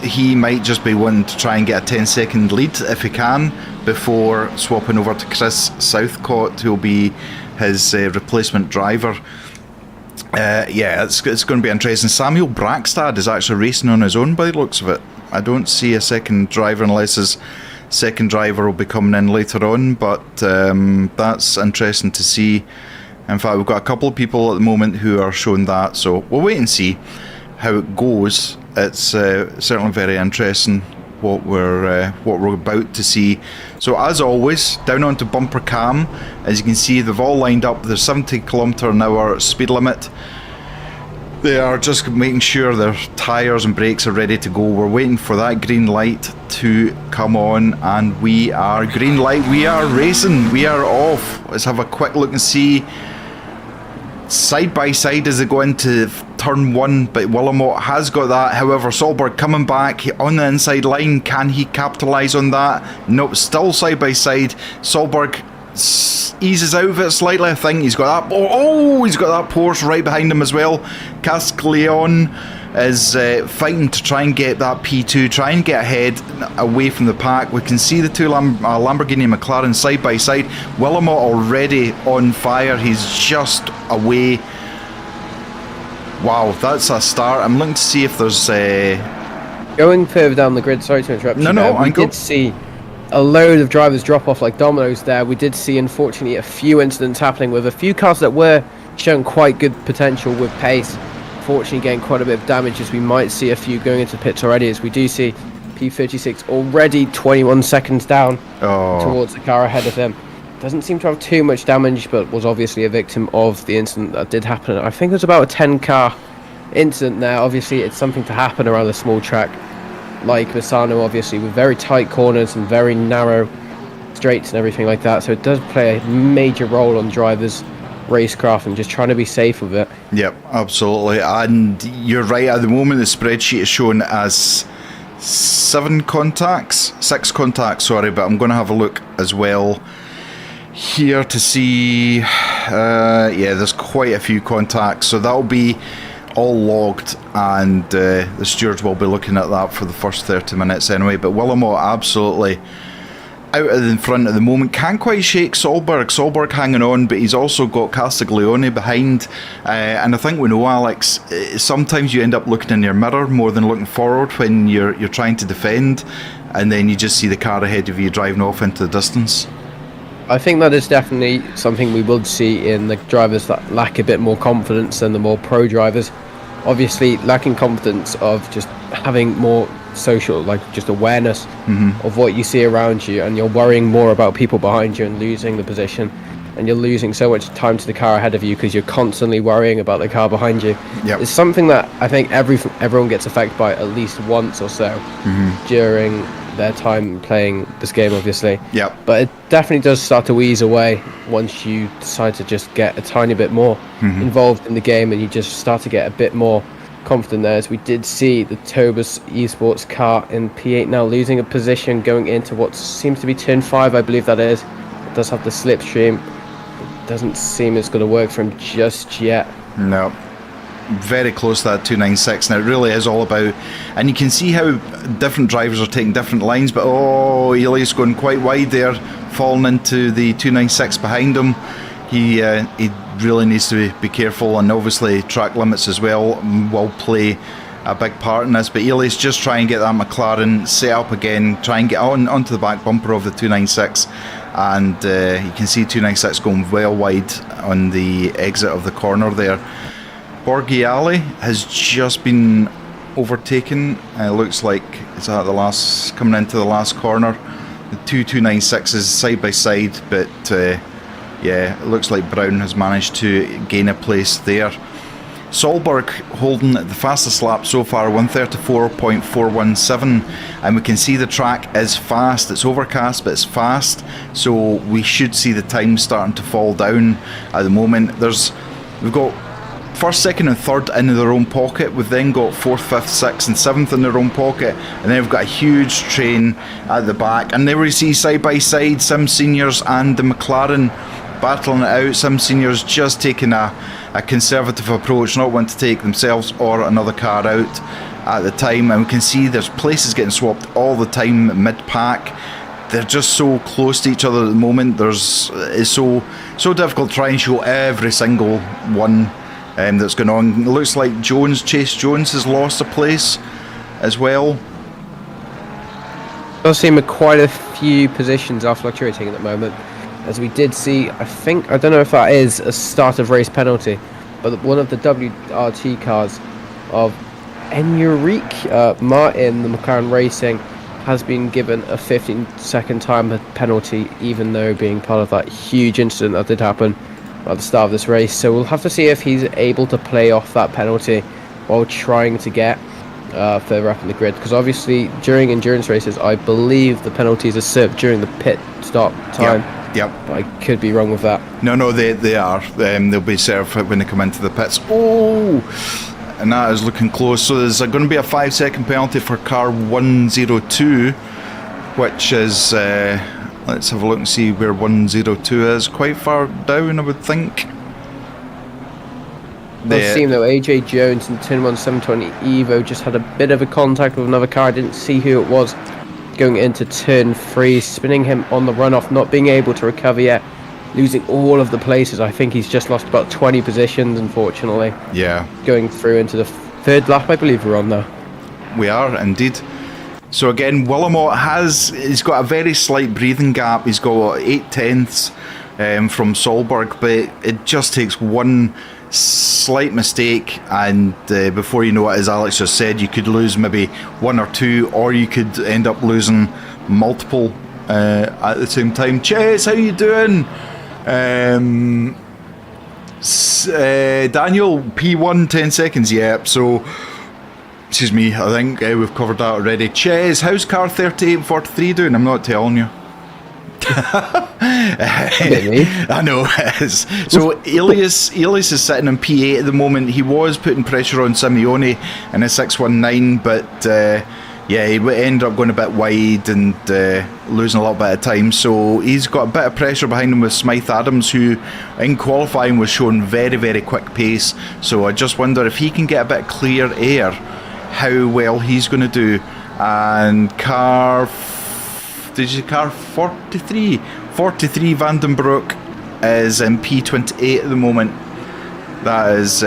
He might just be wanting to try and get a 10-second lead if he can, before swapping over to Chris Southcott, who will be his replacement driver. Yeah, it's going to be interesting. Samuel Brackstad is actually racing on his own by the looks of it. I don't see a second driver unless his second driver will be coming in later on, but that's interesting to see. In fact, we've got a couple of people at the moment who are showing that, so we'll wait and see how it goes. It's certainly very interesting what we're about to see. So as always, down onto bumper cam, as you can see, they've all lined up. There's 70 km/h speed limit. They are just making sure their tyres and brakes are ready to go. We're waiting for that green light to come on, and we are green light. We are racing. We are off. Let's have a quick look and see. Side by side as they go into turn 1, but Willamot has got that. However, Solberg coming back on the inside line. Can he capitalise on that? Nope, still side by side. Solberg eases out of it slightly. I think he's got that. He's got that Porsche right behind him as well. Castiglione is fighting to try and get that P2, try and get ahead away from the pack. We can see the 2 Lamborghini and McLaren side by side. Willamot already on fire. He's just away. Wow, that's a start. I'm looking to see if there's going further down the grid. Sorry to interrupt you. No, we did see a load of drivers drop off like dominoes there. We did see, unfortunately, a few incidents happening with a few cars that were showing quite good potential with pace, fortunately getting quite a bit of damage, as we might see a few going into pits already, as we do see P36 already 21 seconds down towards the car ahead of him. Doesn't seem to have too much damage, but was obviously a victim of the incident that did happen. I think it was about a 10-car incident there. Obviously, it's something to happen around a small track like Misano, obviously, with very tight corners and very narrow straights and everything like that. So it does play a major role on drivers' racecraft and just trying to be safe with it. Yep, absolutely. And you're right, at the moment the spreadsheet is showing as 6 contacts, sorry, but I'm going to have a look as well here to see. Yeah, there's quite a few contacts, so that'll be all logged, and the stewards will be looking at that for the first 30 minutes anyway. But Willamot absolutely out in front at the moment. Can't quite shake Solberg. Solberg hanging on, but he's also got Castiglione behind. And I think we know, Alex, sometimes you end up looking in your mirror more than looking forward when you're trying to defend, and then you just see the car ahead of you driving off into the distance. I think that is definitely something we would see in the drivers that lack a bit more confidence than the more pro drivers. Obviously, lacking confidence of just having more social, like just awareness of what you see around you, and you're worrying more about people behind you and losing the position, and you're losing so much time to the car ahead of you because you're constantly worrying about the car behind you. Yep. It's something that I think everyone gets affected by at least once or so during their time playing this game, obviously. Yep. But it definitely does start to ease away once you decide to just get a tiny bit more involved in the game, and you just start to get a bit more confident there. As we did see the Tobas Esports car in P8 now losing a position going into what seems to be turn 5, I believe that is. It does have the slipstream. It doesn't seem it's going to work for him just yet. No. Very close to that 296, and it really is all about, and you can see how different drivers are taking different lines, but Elias going quite wide there, falling into the 296 behind him. He really needs to be careful, and obviously track limits as well will play a big part in this, but Elias just try and get that McLaren set up again, try and get onto the back bumper of the 296, and you can see 296 going well wide on the exit of the corner there. Borghiali has just been overtaken. Looks like it's at the last, coming into the last corner. The two 296s side by side, but yeah, it looks like Brown has managed to gain a place there. Solberg holding the fastest lap so far, 134.417, and we can see the track is fast. It's overcast, but it's fast, so we should see the time starting to fall down at the moment. We've got first, second and third in their own pocket. We've then got fourth, fifth, sixth and seventh in their own pocket, and then we've got a huge train at the back, and there we see side by side Sim Seniors and the McLaren battling it out. Sim Seniors just taking a conservative approach, not wanting to take themselves or another car out at the time, and we can see there's places getting swapped all the time mid-pack. They're just so close to each other at the moment. It's so difficult to try and show every single one that's going on. It looks like Chase Jones has lost a place as well. It does seem quite a few positions are fluctuating at the moment, as we did see, I don't know if that is a start of race penalty, but one of the WRT cars of Enrique Martin, the McLaren Racing, has been given a 15-second time penalty, even though being part of that huge incident that did happen at the start of this race. So we'll have to see if he's able to play off that penalty while trying to get further up in the grid, because obviously during endurance races I believe the penalties are served during the pit stop time. Yep. But I could be wrong with that. No, they are. They'll be served when they come into the pits. And that is looking close. So there's going to be a 5-second penalty for car 102, which is let's have a look and see where 102 is. Quite far down, I would think. It does seem though AJ Jones in turn 1 720 Evo just had a bit of a contact with another car. I didn't see who it was going into turn 3, spinning him on the runoff, not being able to recover yet, losing all of the places. I think he's just lost about 20 positions, unfortunately. Yeah. Going through into the third lap, I believe we're on there. We are indeed. So again, Willamot he's got a very slight breathing gap. He's got 8 tenths from Solberg, but it just takes one slight mistake, and before you know it, as Alex just said, you could lose maybe 1 or 2, or you could end up losing multiple at the same time. Chess, how you doing? Daniel, P1, 10 seconds, yep. So, excuse me, I think we've covered that already. Chess, how's car 3843 doing? I'm not telling you. I know. So Elias is sitting on P8 at the moment. He was putting pressure on Simeone in a 619, but Yeah, he ended up going a bit wide and losing a little bit of time. So he's got a bit of pressure behind him with Smythe Adams, who in qualifying was showing very, very quick pace. So I just wonder if he can get a bit clear air, how well he's going to do. And car 43? 43 Vandenbroek is in P28 at the moment. That is,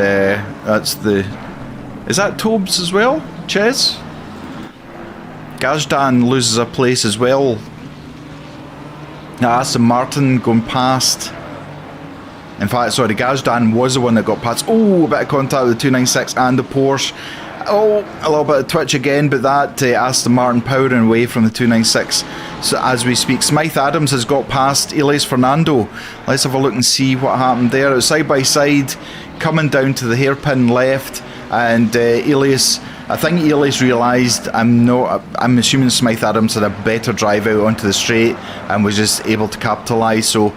is that Tobes as well, Ches? Gazdan loses a place as well. Aston Martin going past. In fact, sorry, Gazdan was the one that got past. Oh, a bit of contact with the 296 and the Porsche. Oh, a little bit of twitch again, but that Aston Martin powering away from the 296. So as we speak, Smythe Adams has got past Elias Fernando. Let's have a look and see what happened there. It was side by side, coming down to the hairpin left, and Elias. I think Elias realised I'm assuming Smythe Adams had a better drive out onto the straight and was just able to capitalise. So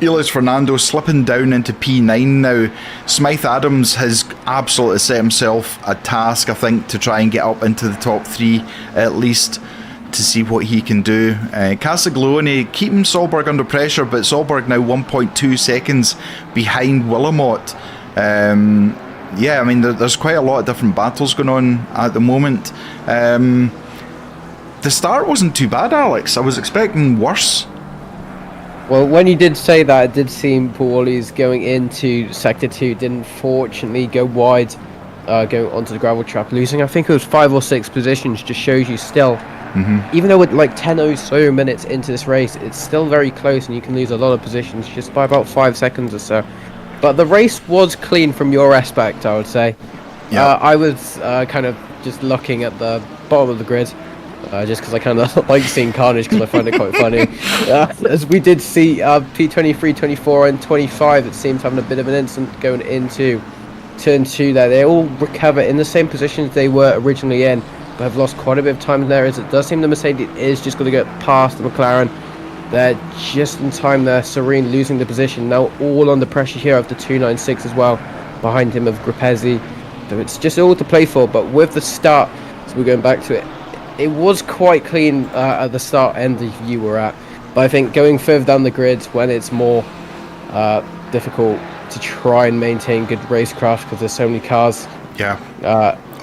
Elias Fernando slipping down into P9 now. Smythe Adams has absolutely set himself a task, I think, to try and get up into the top 3 at least, to see what he can do. Castiglione keeping Solberg under pressure, but Solberg now 1.2 seconds behind Willamot. Yeah, I mean, there's quite a lot of different battles going on at the moment. The start wasn't too bad, Alex. I was expecting worse. Well, when you did say that, it did seem Pauli's going into Sector 2 didn't fortunately go wide, going onto the gravel trap, losing, I think it was 5 or 6 positions. Just shows you still, even though we're like 10 or so minutes into this race, it's still very close and you can lose a lot of positions just by about 5 seconds or so. But the race was clean from your aspect, I would say. Yeah. I was kind of just looking at the bottom of the grid, just because I kind of like seeing carnage, because I find it quite funny. As we did see P23, 24 and 25, it seems having a bit of an incident going into turn 2 there. They all recover in the same positions they were originally in, but have lost quite a bit of time in there, as it does seem the Mercedes is just going to get past the McLaren. They're just in time there. Serene losing the position. Now all under pressure here of the 296 as well. Behind him of Grappesi. So it's just all to play for. But with the start, so we're going back to it, it was quite clean at the start end if you were at. But I think going further down the grid when it's more difficult to try and maintain good racecraft because there's so many cars. Yeah.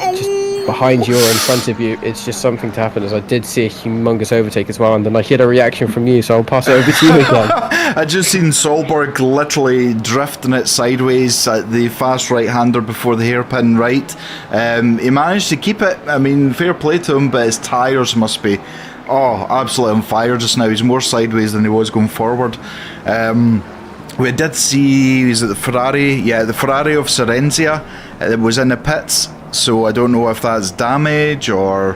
Just behind you or in front of you, it's just something to happen, as I did see a humongous overtake as well, and then I heard a reaction from you, so I'll pass it over to you again. I just seen Solberg literally drifting it sideways at the fast right-hander before the hairpin right. He managed to keep it. I mean, fair play to him, but his tyres must be absolutely on fire just now. He's more sideways than he was going forward. We did see, is it the Ferrari? Yeah, the Ferrari of Cerenzia. It was in the pits. So I don't know if that's damage or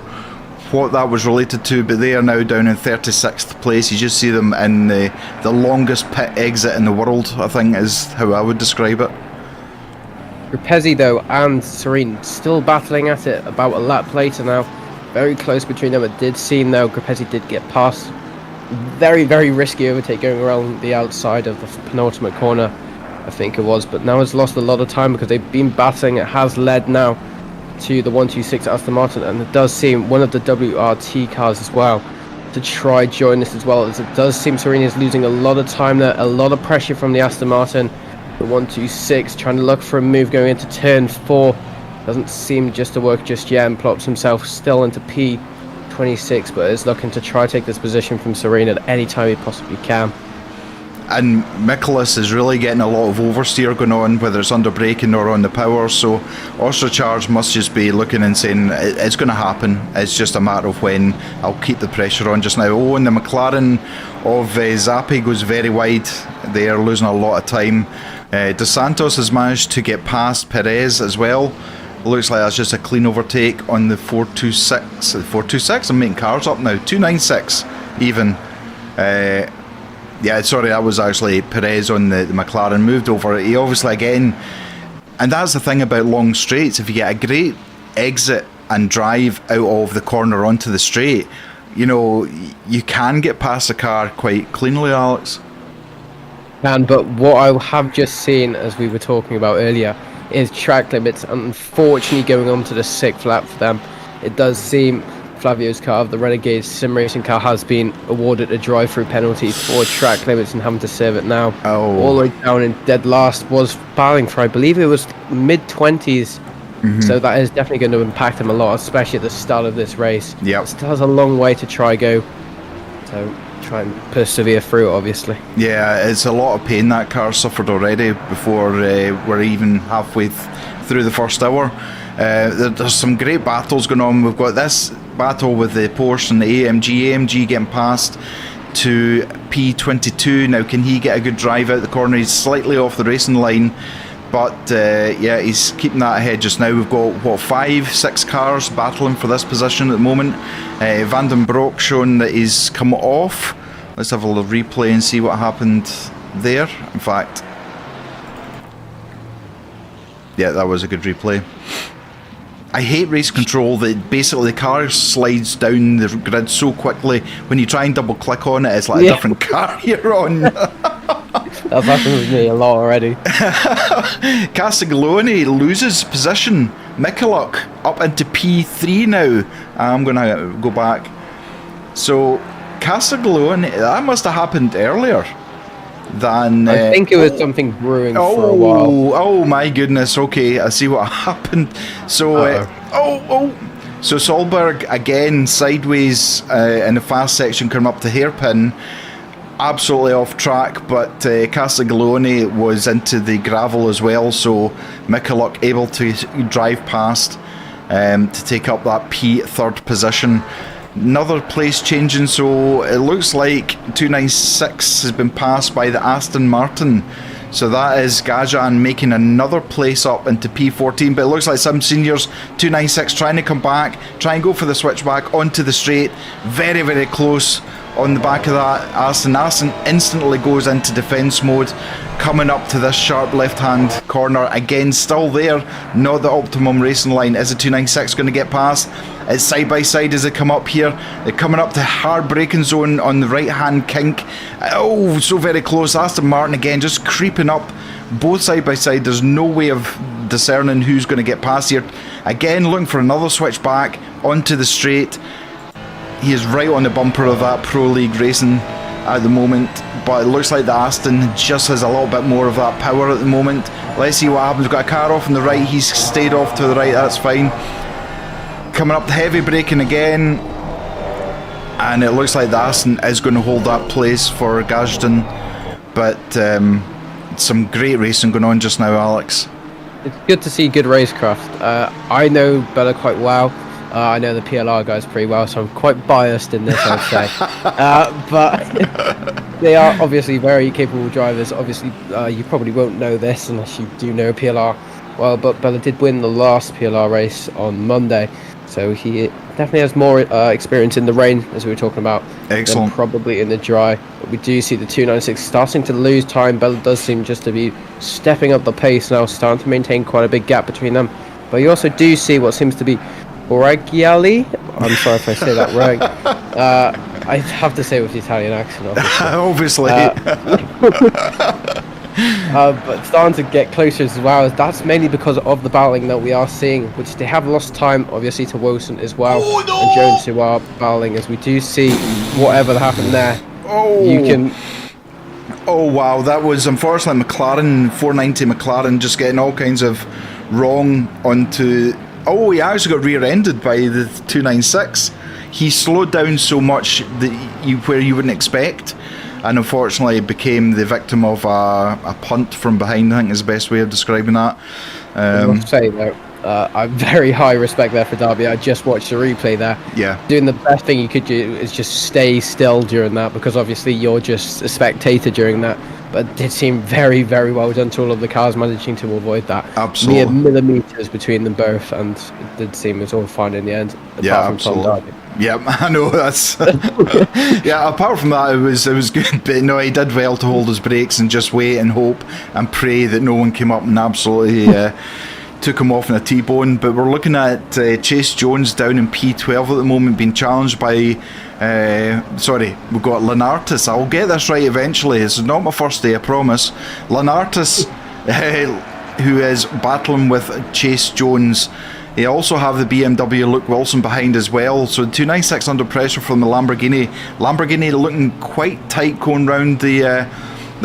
what that was related to, but they are now down in 36th place. You just see them in the longest pit exit in the world, I think is how I would describe it. Grappesi though and Serene still battling at it about a lap later now. Very close between them. It did seem though Grappesi did get past. Very, very risky overtake going around the outside of the penultimate corner, I think it was, but now it's lost a lot of time because they've been battling. It has led now to the 126 Aston Martin, and it does seem one of the WRT cars as well to try join this as well, as it does seem Serene is losing a lot of time there, a lot of pressure from the Aston Martin. The 126 trying to look for a move going into turn 4, doesn't seem just to work just yet, and plops himself still into P26, but is looking to try take this position from Serene at any time he possibly can. And Nicholas is really getting a lot of oversteer going on, whether it's under braking or on the power, so Ostracharge must just be looking and saying it's going to happen, it's just a matter of when. I'll keep the pressure on just now. And the McLaren of Zappi goes very wide, they are losing a lot of time. Dos Santos has managed to get past Perez as well. Looks like that's just a clean overtake on the 426. The 426, I'm making cars up now, 296 even. Yeah, sorry, that was actually Perez on the McLaren, moved over. He obviously, again, and that's the thing about long straights, if you get a great exit and drive out of the corner onto the straight, you know, you can get past the car quite cleanly, Alex. But what I have just seen, as we were talking about earlier, is track limits, unfortunately going on to the 6th lap for them. It does seem Flavio's car, the Renegade sim racing car, has been awarded a drive-through penalty for track limits and having to serve it now. All the way down in dead last was battling for, I believe it was mid-20s. So that is definitely going to impact him a lot, especially at the start of this race. Yep. Still has a long way to go. So try and persevere through it, obviously. Yeah, it's a lot of pain that car suffered already before we're even halfway through the first hour. There's some great battles going on. We've got this battle with the Porsche and the AMG getting past to P22. Now, can he get a good drive out the corner? He's slightly off the racing line, but yeah, he's keeping that ahead just now. We've got, what, 5-6 cars battling for this position at the moment. Van den Broek showing that he's come off. Let's have a little replay and see what happened there. In fact, yeah, that was a good replay. I hate race control that basically the car slides down the grid so quickly. When you try and double click on it, it's like a different car you're on. That's happened with me a lot already. Castiglione loses position. Mikuluk up into P3 now. I'm going to go back. So Castiglione, that must have happened earlier than... I think it was something brewing for a while. Oh my goodness, okay, I see what happened. So, so Solberg again sideways in the fast section coming up to hairpin. Absolutely off track, but Castiglione was into the gravel as well, so Mikuluk able to drive past to take up that P3rd position. Another place changing, so it looks like 296 has been passed by the Aston Martin. So that is Gajan making another place up into P14, but it looks like some seniors, 296 trying to come back, try and go for the switchback onto the straight. Very, very close on the back of that Aston. Aston instantly goes into defence mode, coming up to this sharp left-hand corner. Again, still there, not the optimum racing line. Is the 296 going to get past? It's side by side as they come up here. They're coming up to hard braking zone on the right-hand kink. Oh, so very close. Aston Martin again just creeping up, both side by side. There's no way of discerning who's going to get past here. Again, looking for another switch back onto the straight. He is right on the bumper of that Pro League racing at the moment, but it looks like the Aston just has a little bit more of that power at the moment. Let's see what happens. We've got a car off on the right. He's stayed off to the right. That's fine. Coming up, heavy braking again, and it looks like the Aston is going to hold that place for Gajdon. But some great racing going on just now, Alex. It's good to see good racecraft. I know Bella quite well. I know the PLR guys pretty well, so I'm quite biased in this, I'd say. But they are obviously very capable drivers. Obviously, you probably won't know this unless you do know PLR well, but Bella did win the last PLR race on Monday, so he definitely has more experience in the rain, as we were talking about. Excellent. Than probably in the dry. But we do see the 296 starting to lose time. Bella does seem just to be stepping up the pace now, starting to maintain quite a big gap between them. But you also do see what seems to be Boraghiali. I'm sorry if I say that wrong. I have to say it with the Italian accent, obviously. But starting to get closer as well. That's mainly because of the battling that we are seeing, which they have lost time, obviously, to Wilson as well, and Jones, who are battling, as we do see whatever happened there. You can. Oh wow, that was unfortunately McLaren, 490 McLaren, just getting all kinds of wrong onto. Oh, he actually got rear-ended by the 296. He slowed down so much that where you wouldn't expect, and unfortunately became the victim of a punt from behind, I think is the best way of describing that. I must say though, I'm very high respect there for Derby. I just watched the replay there. Yeah. Doing the best thing you could do is just stay still during that, because obviously you're just a spectator during that. But it did seem very, very well done to all of the cars managing to avoid that. Absolutely. Mere millimetres between them both, and it did seem it was all fine in the end. Yeah, absolutely. Yeah, I know that's. Yeah, apart from that, it was good. But no, he did well to hold his brakes and just wait and hope and pray that no one came up and absolutely took him off in a T-bone. But we're looking at Chase Jones down in P12 at the moment, being challenged by. Sorry, we've got Lenartis. I'll get this right eventually. This is not my first day, I promise. Lenartis, who is battling with Chase Jones. You also have the BMW Luke Wilson behind as well. So 296 under pressure from the Lamborghini. Lamborghini looking quite tight going round the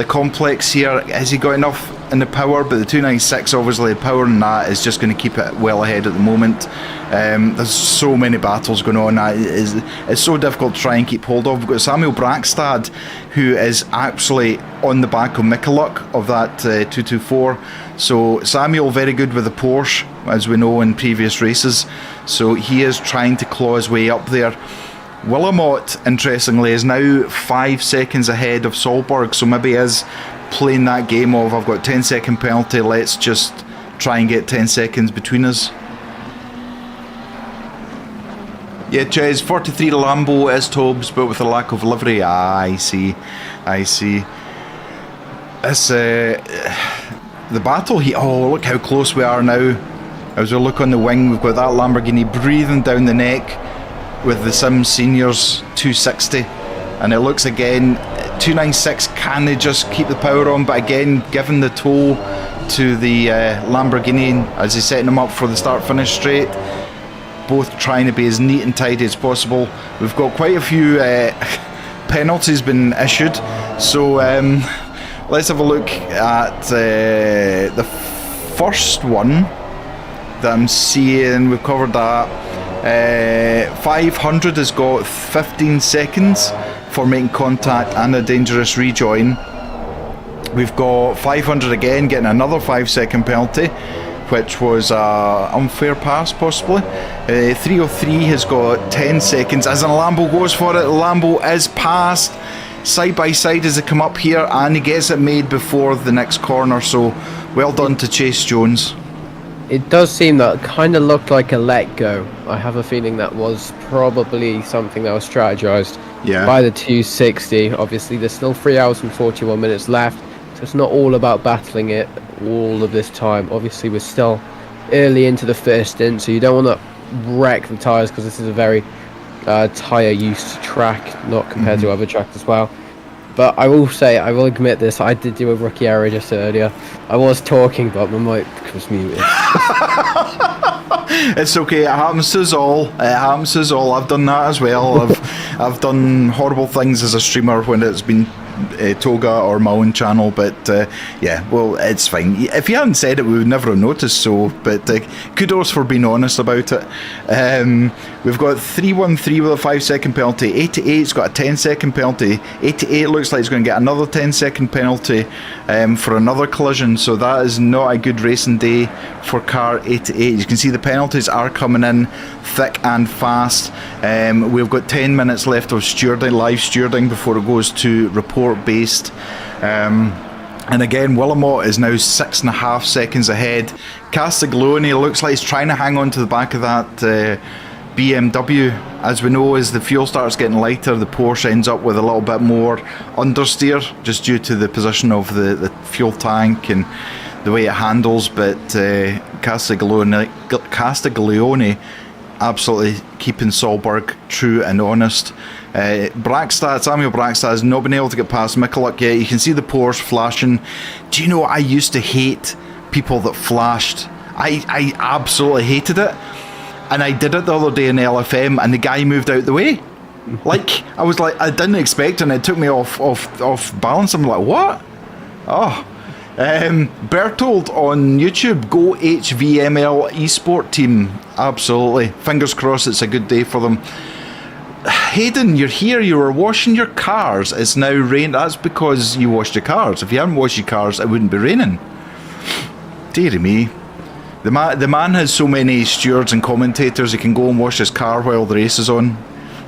complex here. Has he got enough in the power? But the 296, obviously, the power in that is just going to keep it well ahead at the moment. There's so many battles going on. It's so difficult to try and keep hold of. We've got Samuel Brackstad, who is actually on the back of Mikuluk of that 224. So Samuel very good with the Porsche, as we know in previous races. So he is trying to claw his way up there. Willamot, interestingly, is now 5 seconds ahead of Solberg, so maybe is playing that game of, I've got 10-second penalty, let's just try and get 10 seconds between us. Yeah, Ches, 43 Lambo is Tobes, but with a lack of livery. I see. It's the battle here. Oh, look how close we are now. As we look on the wing, we've got that Lamborghini breathing down the neck with the Sim Seniors 260, and it looks again 296, can they just keep the power on? But again, given the tow to the Lamborghini as he's setting them up for the start finish straight, both trying to be as neat and tidy as possible. We've got quite a few penalties been issued, so let's have a look at the first one that I'm seeing. We've covered that. 500 has got 15 seconds for making contact and a dangerous rejoin. We've got 500 again getting another 5-second penalty, which was unfair pass possibly. 303 has got 10 seconds as a Lambo goes for it. Lambo is passed side by side as they come up here, and he gets it made before the next corner, so well done to Chase Jones. It does seem that kind of looked like a let go. I have a feeling that was probably something that was strategized by the 260. Obviously, there's still 3 hours and 41 minutes left, so it's not all about battling it all of this time. Obviously, we're still early into the first stint, so you don't want to wreck the tyres, because this is a very tyre-used track, not compared to other tracks as well. But I will say, I will admit this, I did do a rookie error just earlier. I was talking, but my mic was muted. It's okay, it happens to us all. I've done that as well. I've done horrible things as a streamer when it's been Toga or my own channel, but yeah, well, it's fine. If you hadn't said it, we would never have noticed, so, but kudos for being honest about it. We've got 313 with a 5-second penalty. 88's got a 10-second penalty. 88 looks like he's going to get another 10-second penalty for another collision, so that is not a good racing day for car 88. You can see the penalties are coming in thick and fast. We've got 10 minutes left of stewarding, live stewarding, before it goes to report based. And again, Willamot is now 6.5 seconds ahead. Castiglione looks like he's trying to hang on to the back of that BMW. As we know, as the fuel starts getting lighter, the Porsche ends up with a little bit more understeer, just due to the position of the fuel tank and the way it handles. But Castiglione absolutely keeping Solberg true and honest. Samuel Brackstad has not been able to get past Mikuluk yet. You can see the Porsche flashing. Do you know, I used to hate people that flashed. I absolutely hated it. And I did it the other day in LFM, and the guy moved out the way. Like, I was like, I didn't expect it, and it took me off balance. I'm like, what? Oh. Bertold on YouTube, go HVML eSport team. Absolutely. Fingers crossed it's a good day for them. Hayden, you're here, you were washing your cars. It's now rain. That's because you washed your cars. If you hadn't washed your cars, it wouldn't be raining. Dear me. The man has so many stewards and commentators, he can go and wash his car while the race is on.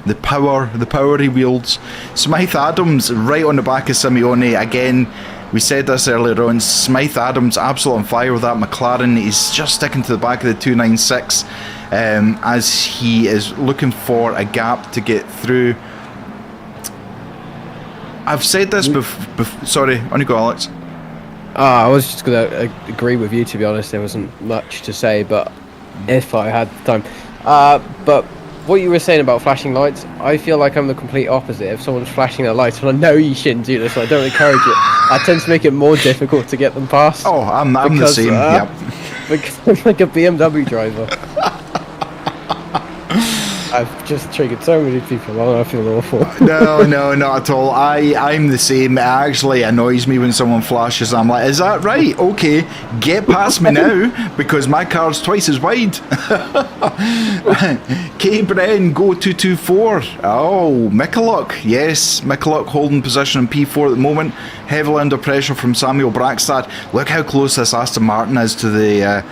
The power he wields. Smythe Adams right on the back of Simeone. Again, we said this earlier on, Smythe Adams absolutely on fire with that McLaren. He's just sticking to the back of the 296 as he is looking for a gap to get through. I've said this before. Sorry, on you go, Alex. I was just going to agree with you, to be honest. There wasn't much to say, but if I had the time. But what you were saying about flashing lights, I feel like I'm the complete opposite. If someone's flashing their lights, and I know you shouldn't do this, so I don't encourage it, I tend to make it more difficult to get them past. Oh, I'm the same, yep. Because I'm like a BMW driver. I've just triggered so many people on. I feel awful. No, not at all. I'm the same. It actually annoys me when someone flashes. I'm like, is that right? Okay, get past me now because my car's twice as wide. K. Bren, go 224. Oh, Michaluk. Yes, Michaluk holding position in P4 at the moment. Heavily under pressure from Samuel Brackstad. Look how close this Aston Martin is to the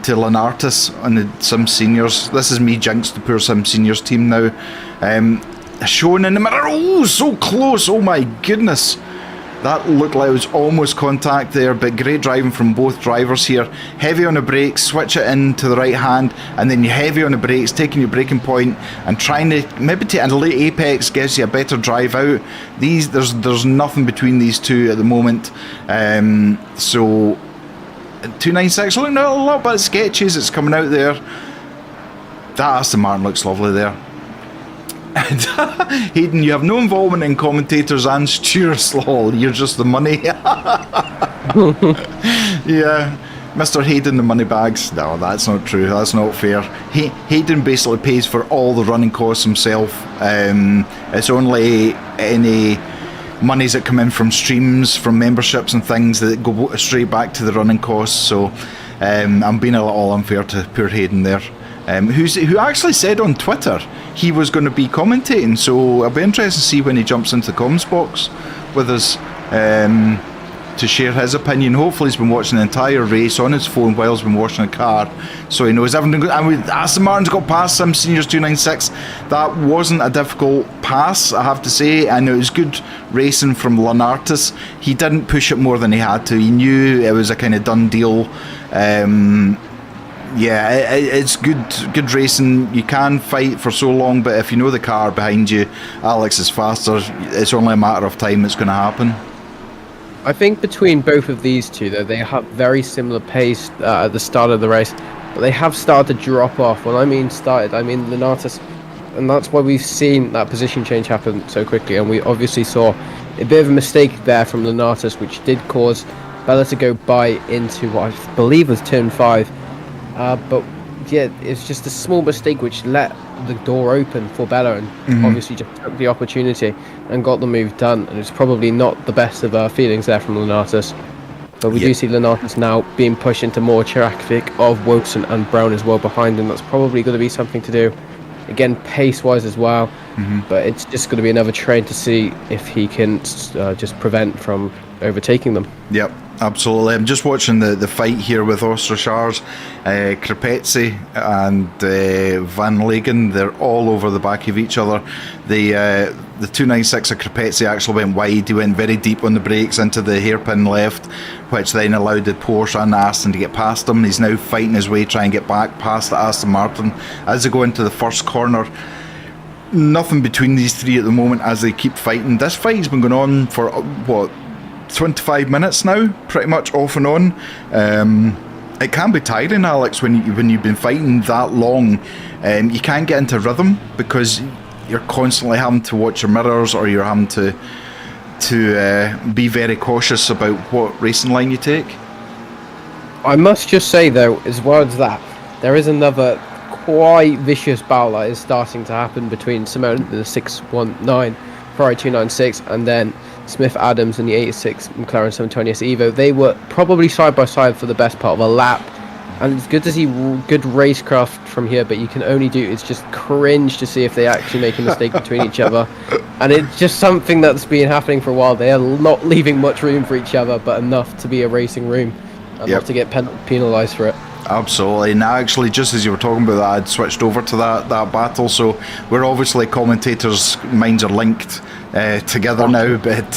to Lenartis on the Sim Seniors. This is me jinxed the poor Sim Seniors team now. Shown in the mirror. Oh, so close. Oh my goodness. That looked like it was almost contact there, but great driving from both drivers here. Heavy on the brakes, switch it in to the right hand, and then you're heavy on the brakes, taking your braking point and trying to maybe take a late apex gives you a better drive out. There's nothing between these two at the moment. So 296 looking a little bit sketchy as it's coming out there. That Aston Martin looks lovely there. And Hayden, you have no involvement in commentators and stewards. Lol, you're just the money. Yeah, Mr. Hayden, the money bags. No, that's not true. That's not fair. Hayden basically pays for all the running costs himself. It's only any monies that come in from streams, from memberships and things that go straight back to the running costs. So I'm being a little unfair to poor Hayden there. Who actually said on Twitter he was going to be commentating, so I'll be interested to see when he jumps into the comms box with us to share his opinion. Hopefully he's been watching the entire race on his phone while he's been washing the car, so he knows everything. And Aston Martin's got past Sim Seniors 296. That wasn't a difficult pass, I have to say, and it was good racing from Lenartis. He didn't push it more than he had to. He knew it was a kind of done deal. Yeah, it's good racing. You can fight for so long, but if you know the car behind you, Alex is faster, it's only a matter of time it's going to happen. I think between both of these two, though, they have very similar pace at the start of the race, but they have started to drop off. When I mean started, I mean Lenartis, and that's why we've seen that position change happen so quickly, and we obviously saw a bit of a mistake there from Lenartis, which did cause Bella to go by into what I believe was turn 5. But yeah, it's just a small mistake which let the door open for Bella, and obviously just took the opportunity and got the move done. And it's probably not the best of feelings there from Lenartis. But we do see Lenartis now being pushed into more traffic of Wilson and Brown as well behind him. That's probably going to be something to do. Again, pace-wise as well. But it's just going to be another train to see if he can just prevent from overtaking them. Yep, absolutely. I'm just watching the fight here with Ostrachars, Krepetzi and Van Legen. They're all over the back of each other. The 296 of Krepetzi actually went wide. He went very deep on the brakes into the hairpin left, which then allowed the Porsche and Aston to get past him. He's now fighting his way trying to get back past the Aston Martin as they go into the first corner. Nothing between these three at the moment as they keep fighting. This fight's been going on for what, 25 minutes now, pretty much off and on. It can be tiring, Alex, when you've been fighting that long. You can't get into rhythm because you're constantly having to watch your mirrors, or you're having to be very cautious about what racing line you take. I must just say though, as well as that, there is another quite vicious battle that is starting to happen between Simone the 619 Ferrari 296 and then Smith Adams and the 86 McLaren 720S Evo. They were probably side by side for the best part of a lap, and it's good to see good racecraft from here, but you can only do it's just cringe to see if they actually make a mistake between each other, and it's just something that's been happening for a while. They are not leaving much room for each other, but enough to be a racing room and not to get penalised for it. Absolutely. Now, actually, just as you were talking about that, I'd switched over to that battle, so we're obviously commentators' minds are linked together now, but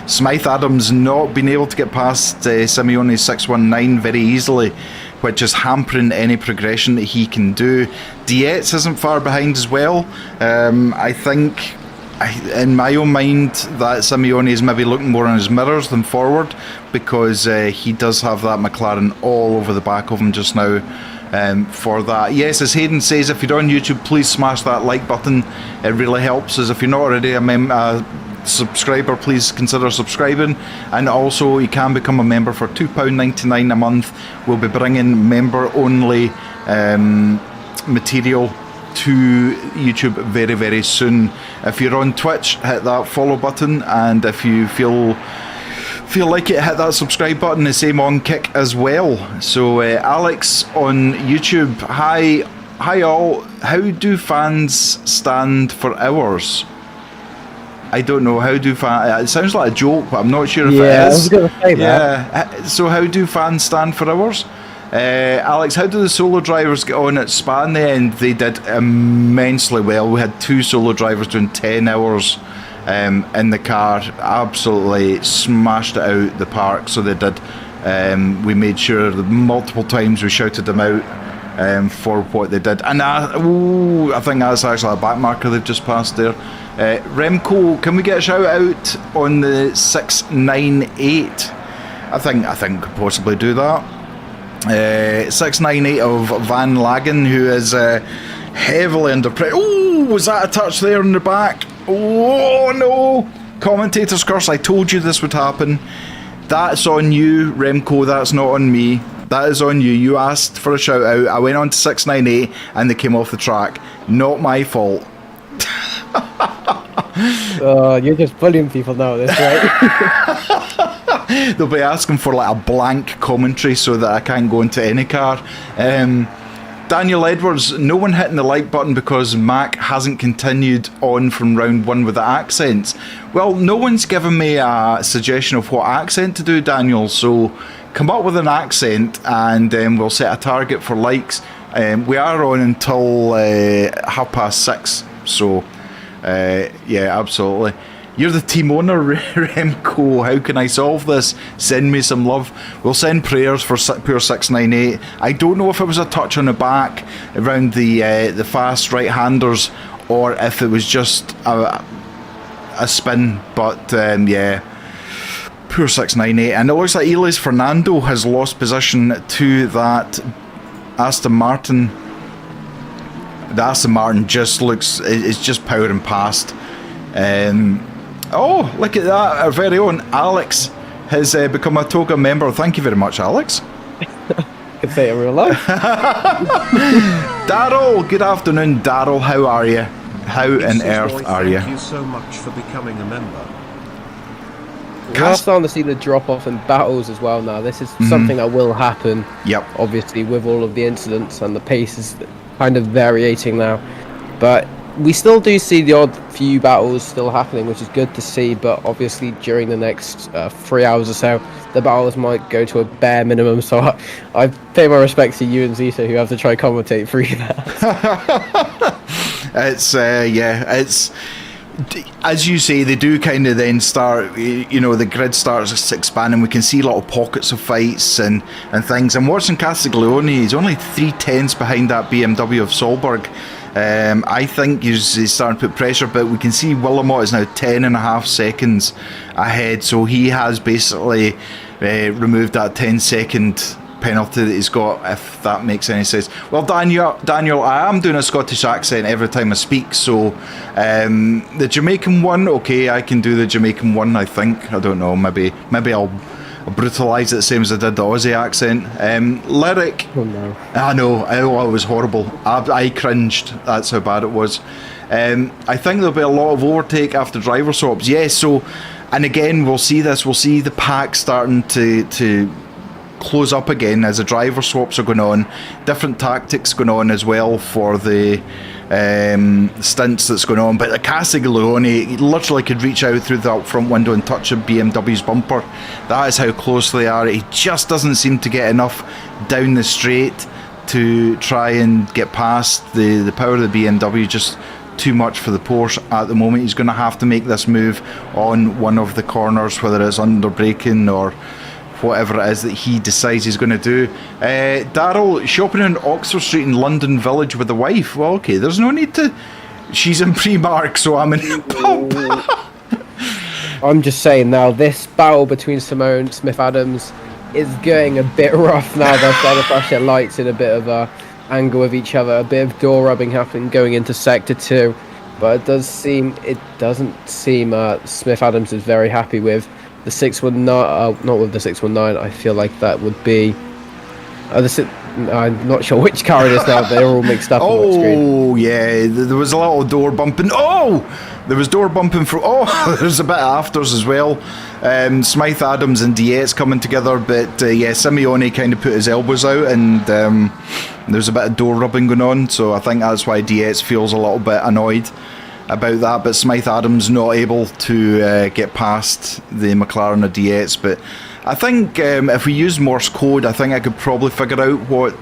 Smythe Adams not being able to get past Simeone's 619 very easily, which is hampering any progression that he can do. Dietz isn't far behind as well. I think, in my own mind, that Simeone is maybe looking more on his mirrors than forward, because he does have that McLaren all over the back of him just now. For that, yes, as Hayden says, if you're on YouTube, please smash that like button. It really helps us. If you're not already a subscriber, please consider subscribing, and also you can become a member for £2.99 a month. We'll be bringing member only material to YouTube very, very soon. If you're on Twitch, hit that follow button, and if you feel like it, hit that subscribe button. The same on Kick as well. So Alex on YouTube, hi all. How do fans stand for hours? I don't know. How do fans? It sounds like a joke, but I'm not sure if it is. I was going to say that. Yeah. So how do fans stand for hours? Alex, how do the solo drivers get on at Spa in the end? They did immensely well. We had 2 solo drivers doing 10 hours in the car. Absolutely smashed it out the park. So they did. We made sure that multiple times we shouted them out for what they did. And I think that's actually a back marker they've just passed there. Remco, can we get a shout out on the 698? I think we could possibly do that. 698 of Van Lagen, who is heavily under pressure. Oh, was that a touch there in the back? Oh no! Commentator's curse, I told you this would happen. That's on you, Remco, that's not on me. That is on you. You asked for a shout out. I went on to 698 and they came off the track. Not my fault. You're just bullying people now, that's right. They'll be asking for like a blank commentary so that I can't go into any car. Daniel Edwards, no one hitting the like button because Mac hasn't continued on from round 1 with the accents. Well, no one's given me a suggestion of what accent to do, Daniel, so come up with an accent and we'll set a target for likes. We are on until 6:30, so yeah, absolutely. You're the team owner, Remco. How can I solve this? Send me some love. We'll send prayers for poor 698. I don't know if it was a touch on the back around the fast right-handers or if it was just a spin. But yeah, poor 698. And it looks like Elias Fernando has lost position to that Aston Martin. The Aston Martin just looks, it's just powering past. Oh, look at that. Our very own Alex has become a Toga member. Thank you very much, Alex. Could say it in real life. Daryl, good afternoon, Daryl. How are you? How on earth are you? Thank you so much for becoming a member. We are starting to see the drop off in battles as well now. This is something that will happen. Yep. Obviously, with all of the incidents and the pace is kind of variating now. But we still do see the odd few battles still happening, which is good to see, but obviously during the next 3 hours or so, the battles might go to a bare minimum, so I pay my respects to you and Zita, who have to try commentate through that. It's, yeah, it's, as you say, they do kind of then start, you know, the grid starts expanding. We can see little pockets of fights and things. I'm watching Castiglione, he's only 3/10 behind that BMW of Solberg. I think he's starting to put pressure, but we can see Willamot is now 10.5 seconds ahead, so he has basically removed that 10-second penalty that he's got, if that makes any sense. Well, Daniel, I am doing a Scottish accent every time I speak, so the Jamaican one, okay, I can do the Jamaican one, I think. I don't know, maybe I'll brutalise it the same as I did the Aussie accent. Lyric. Oh no. I know, it was horrible. I cringed, that's how bad it was. I think there'll be a lot of overtake after driver swaps. Yes, so, and again, we'll see the pack starting to close up again as the driver swaps are going on. Different tactics going on as well for the stints that's going on, but the Castiglione literally could reach out through the up front window and touch a BMW's bumper. That is how close they are. He just doesn't seem to get enough down the straight to try and get past the power of the BMW. Just too much for the Porsche at the moment. He's going to have to make this move on one of the corners, whether it's under braking or whatever it is that he decides he's going to do. Daryl, shopping on Oxford Street in London Village with the wife. Well, okay, there's no need to. She's in Primark, so I'm in the pub. I'm just saying now, this battle between Simone Smith-Adams is going a bit rough now. They're starting to flash their lights in a bit of a angle with each other. A bit of door rubbing happening going into Sector 2. But it doesn't seem Smith-Adams is very happy with the 619, not with the 619. I feel like that would be I'm not sure which car it is now. They're all mixed up on my screen. Oh, yeah, there was a little door bumping. Oh! There was door bumping from... Oh, there's a bit of afters as well. Smythe Adams and Dietz coming together, but yeah, Simeone kind of put his elbows out, and there's a bit of door rubbing going on, so I think that's why Dietz feels a little bit annoyed about that, but Smythe Adams not able to get past the McLaren of Dietz. But I think if we use Morse code, I think I could probably figure out what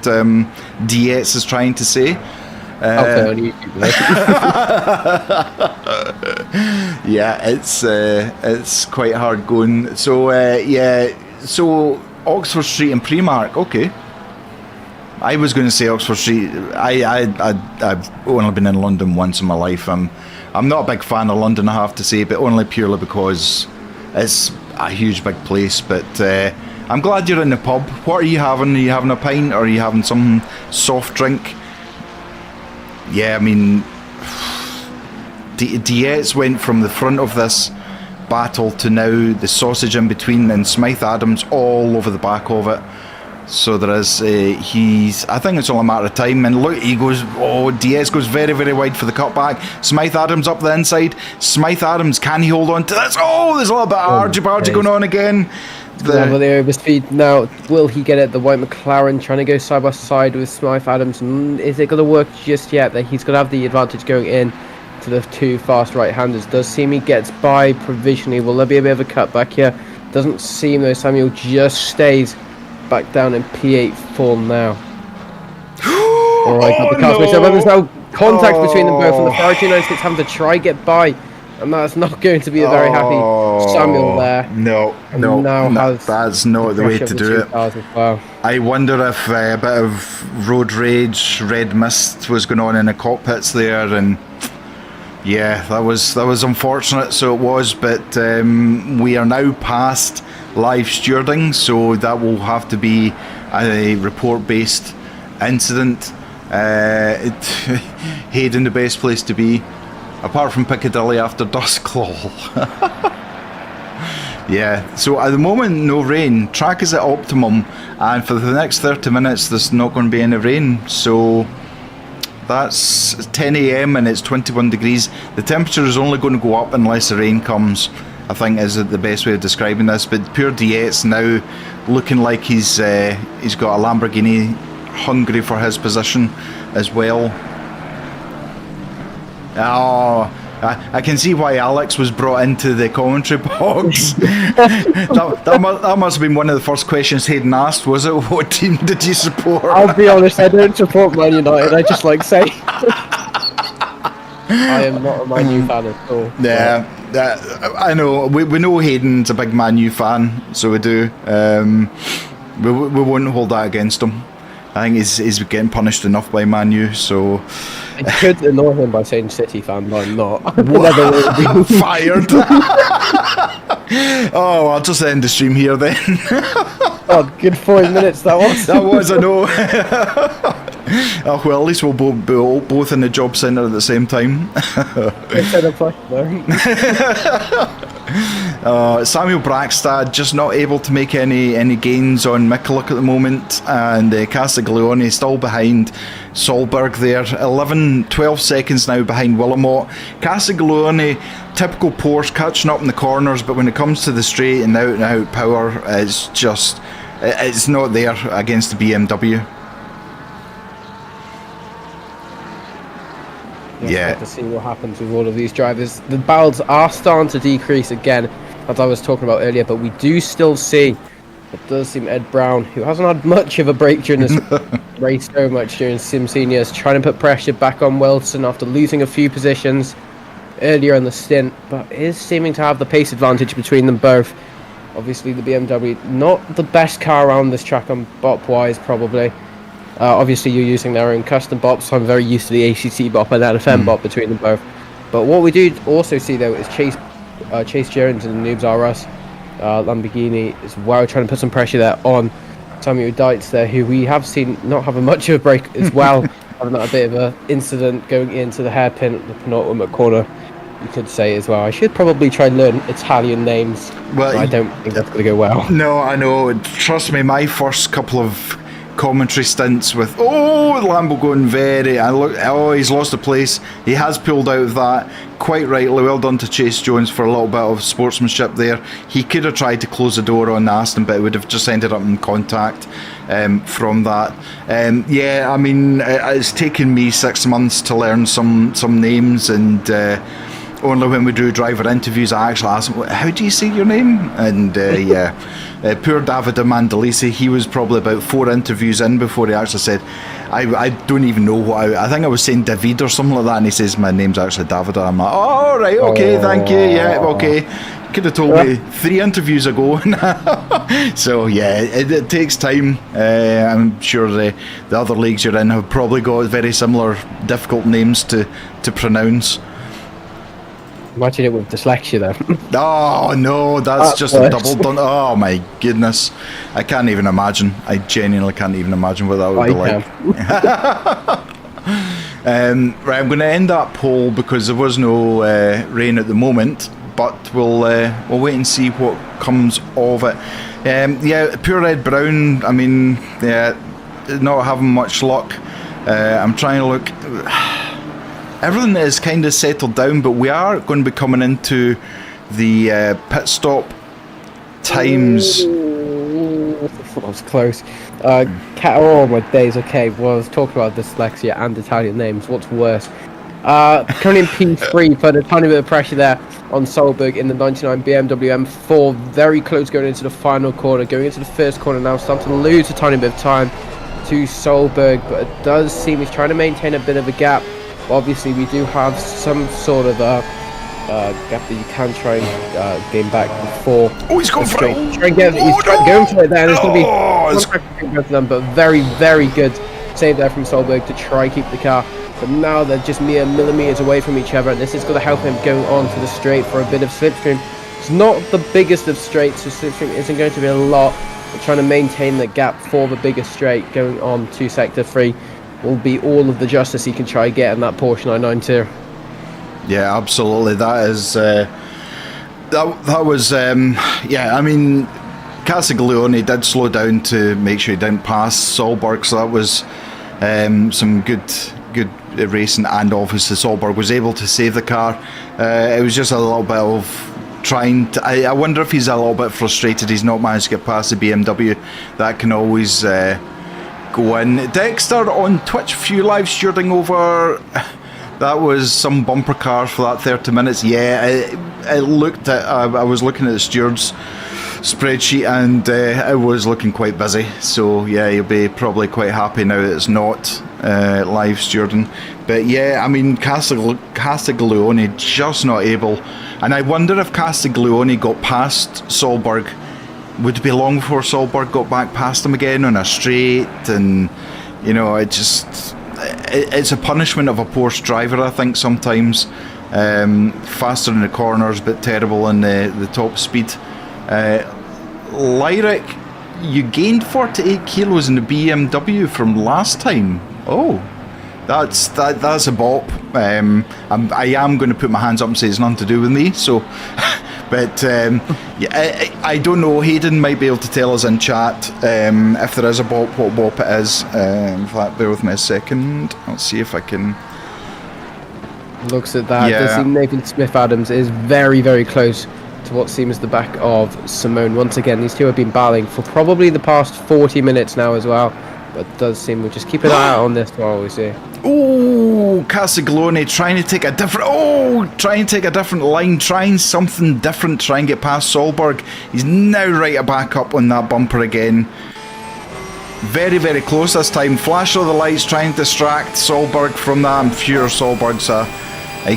Dietz is trying to say. Yeah, it's quite hard going. So so Oxford Street and Primark, okay. I was going to say Oxford Street. I've only been in London once in my life. I'm not a big fan of London, I have to say, but only purely because it's a huge big place. But I'm glad you're in the pub. What are you having? Are you having a pint, or are you having some soft drink? Yeah, I mean, Dietz went from the front of this battle to now the sausage in between, and Smythe Adams all over the back of it. So there is, I think it's all a matter of time, and look, Dietz goes very, very wide for the cutback. Smythe Adams up the inside. Smythe Adams, can he hold on to this? Oh, there's a little bit of argy-bargy going on again. The overspeed now, will he get it? The white McLaren trying to go side by side with Smythe Adams. Is it going to work just yet? That he's going to have the advantage going in to the two fast right-handers. Does seem he gets by provisionally. Will there be a bit of a cutback here? Doesn't seem though. Samuel just stays back down in P8 form now. Alright, got the car switch up, and there's now contact between them both, and the Ferrari 296 having to try get by, and that's not going to be a very happy Samuel there. No, that's not the way to do it. Well. I wonder if a bit of road rage, red mist was going on in the cockpits there, and yeah, that was unfortunate, so it was, but we are now past live stewarding, so that will have to be a report-based incident. Hayden, the best place to be, apart from Piccadilly after dusk, lol. Yeah, so at the moment, no rain. Track is at optimum, and for the next 30 minutes, there's not going to be any rain, so that's 10 AM and it's 21 degrees. The temperature is only going to go up unless the rain comes, I think is the best way of describing this. But Pure Dietz now looking like he's got a Lamborghini hungry for his position as well. Oh, I can see why Alex was brought into the commentary box. that must have been one of the first questions Hayden asked, was it? What team did you support? I'll be honest, I don't support Man United, I just like saying. I am not a Man U fan at all. Yeah, I know. We know Hayden's a big Man U fan, so we do. We won't hold that against him. I think he's getting punished enough by Man U, so... I could annoy him by saying City fan, but I'm not. Fired! Oh, I'll just end the stream here then. Oh, good 40 minutes that was. That was, I know. Oh, well, at least we'll be both in the job centre at the same time. Samuel Brackstad just not able to make any gains on Mikulak at the moment, and Castiglione still behind Solberg there, 12 seconds now behind Willamot. Castiglione, typical Porsche, catching up in the corners, but when it comes to the straight and out power, it's not there against the BMW. Yeah, to see what happens with all of these drivers. The battles are starting to decrease again, as I was talking about earlier, but we do still see, it does seem Ed Brown, who hasn't had much of a break during this race so much during Sim Seniors, trying to put pressure back on Wilson after losing a few positions earlier in the stint, but is seeming to have the pace advantage between them both. Obviously the BMW, not the best car around this track on bop wise probably. Obviously you're using their own custom bops, so I'm very used to the ACC bop and LFM bop between them both. But what we do also see though is Chase Jones and Noobs R Us, Lamborghini as well, trying to put some pressure there on Samuel Dietz there, who we have seen not having much of a break as well, having that a bit of an incident going into the hairpin at the penultimate corner, you could say as well. I should probably try and learn Italian names, but I don't think that's going to go well. No, I know. Trust me, my first couple of commentary stints with, Lambo going very, and look, he's lost a place. He has pulled out of that, quite rightly. Well done to Chase Jones for a little bit of sportsmanship there. He could have tried to close the door on Aston, but it would have just ended up in contact from that. Yeah, I mean, it's taken me 6 months to learn some names, and only when we do driver interviews I actually ask him, how do you say your name? And yeah, poor Davide Mandalisi, he was probably about 4 interviews in before he actually said, I don't even know what I think I was saying David or something like that, and he says my name's actually Davide. I'm like, oh right, okay, thank you, yeah, okay. Could have told me 3 interviews ago. So yeah, it takes time. I'm sure the other leagues you're in have probably got very similar difficult names to pronounce. Imagine it with dyslexia then. Oh no, that's just a double done. Oh my goodness, I can't even imagine. I genuinely can't even imagine what that would be like. Right, I'm going to end that poll because there was no rain at the moment, but we'll wait and see what comes of it. Yeah, poor Ed Brown. I mean, yeah, not having much luck. I'm trying to look. Everything is kind of settled down, but we are going to be coming into the pit stop times. That was close. Pateron, my days, okay, well, I was talking about dyslexia and Italian names. What's worse? Currently in P3, put a tiny bit of pressure there on Solberg in the 99 BMW M4. Very close going into the final corner. Going into the first corner now, starting to lose a tiny bit of time to Solberg, but it does seem he's trying to maintain a bit of a gap. Obviously, we do have some sort of gap that you can try and gain back before. Oh, he's going for it! He's trying to go for it there, and it's going to be both of them, but very, very good save there from Solberg to try and keep the car. But now they're just mere millimetres away from each other, and this is going to help him going on to the straight for a bit of slipstream. It's not the biggest of straights, so slipstream isn't going to be a lot, but trying to maintain the gap for the bigger straight going on to sector 3 will be all of the justice he can try and get in that Porsche 992. Yeah, absolutely. That is that was yeah. I mean, Castiglione did slow down to make sure he didn't pass Solberg, so that was some good racing, and obviously Solberg was able to save the car. It was just a little bit of trying to. I wonder if he's a little bit frustrated he's not managed to get past the BMW. That can always go in. Dexter on Twitch, few live stewarding over. That was some bumper cars for that 30 minutes. Yeah, it looked at. I was looking at the stewards spreadsheet, and it was looking quite busy. So yeah, you'll be probably quite happy now that it's not live stewarding. But yeah, I mean, Castiglione just not able. And I wonder if Castiglione got past Solberg, would it be long before Solberg got back past him again on a straight? And you know, it's a punishment of a Porsche driver, I think, sometimes. Faster in the corners, but terrible in the top speed. Lyric, you gained 48 kilos in the BMW from last time. Oh, that's a bop. I am going to put my hands up and say it's nothing to do with me. So, but yeah, I don't know. Hayden might be able to tell us in chat if there is a bop, what bop it is. In fact, bear with me a second. I'll see if I can. Looks at that. Yeah. Does seem Nathan Smith-Adams is very, very close to what seems the back of Simone. Once again, these two have been battling for probably the past 40 minutes now as well. But it does seem we'll just keep an eye out on this while we see. Oh, Castiglione trying to take a different line, trying something different, try and get past Solberg. He's now right back up on that bumper again. Very, very close this time. Flash of the lights, trying to distract Solberg from that. I'm sure Solberg's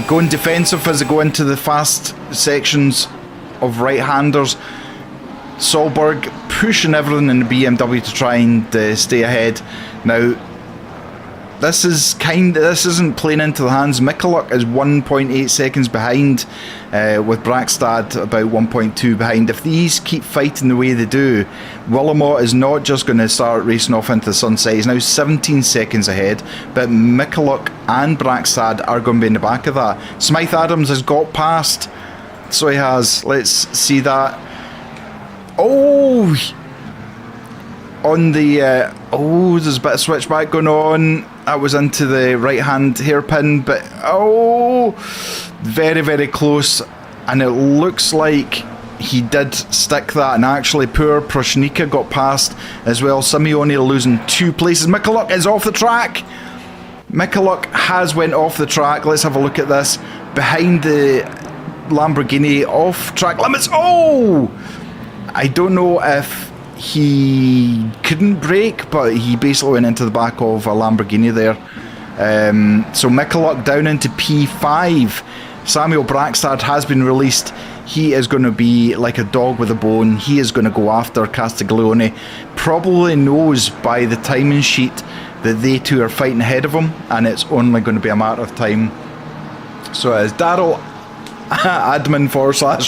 going defensive as they go into the fast sections of right-handers. Solberg pushing everything in the BMW to try and stay ahead. Now, this isn't playing into the hands. Mikuluk is 1.8 seconds behind, with Brakstad about 1.2 behind. If these keep fighting the way they do, Willamot is not just going to start racing off into the sunset. He's now 17 seconds ahead, but Mikuluk and Brakstad are going to be in the back of that. Smith-Adams has got past, so he has. Let's see that. Oh! on the... there's a bit of switchback going on. That was into the right-hand hairpin, but... very, very close. And it looks like he did stick that, and actually poor Proshnika got past as well. Simeone losing 2 places. Mikuluk is off the track. Mikuluk has went off the track. Let's have a look at this. Behind the Lamborghini, off track limits. I don't know if he couldn't brake, but he basically went into the back of a Lamborghini there. So Mikuluk down into P5. Samuel Brackstad has been released. He is going to be like a dog with a bone. He is going to go after Castiglione. Probably knows by the timing sheet that they two are fighting ahead of him, and it's only going to be a matter of time. So it is Daryl admin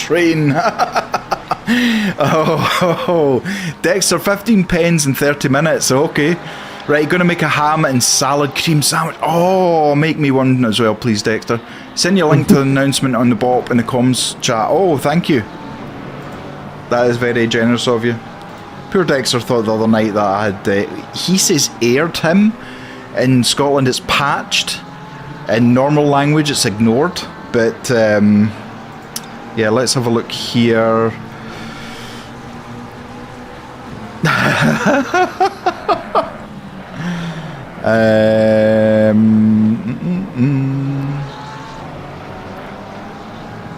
/rain. Dexter, 15 pens in 30 minutes. Okay. Right, going to make a ham and salad cream sandwich. Make me one as well, please, Dexter. Send your link to the announcement on the bop in the comms chat. Thank you. That is very generous of you. Poor Dexter thought the other night that I had... he says aired him. In Scotland it's patched. In normal language it's ignored. But, yeah, let's have a look here.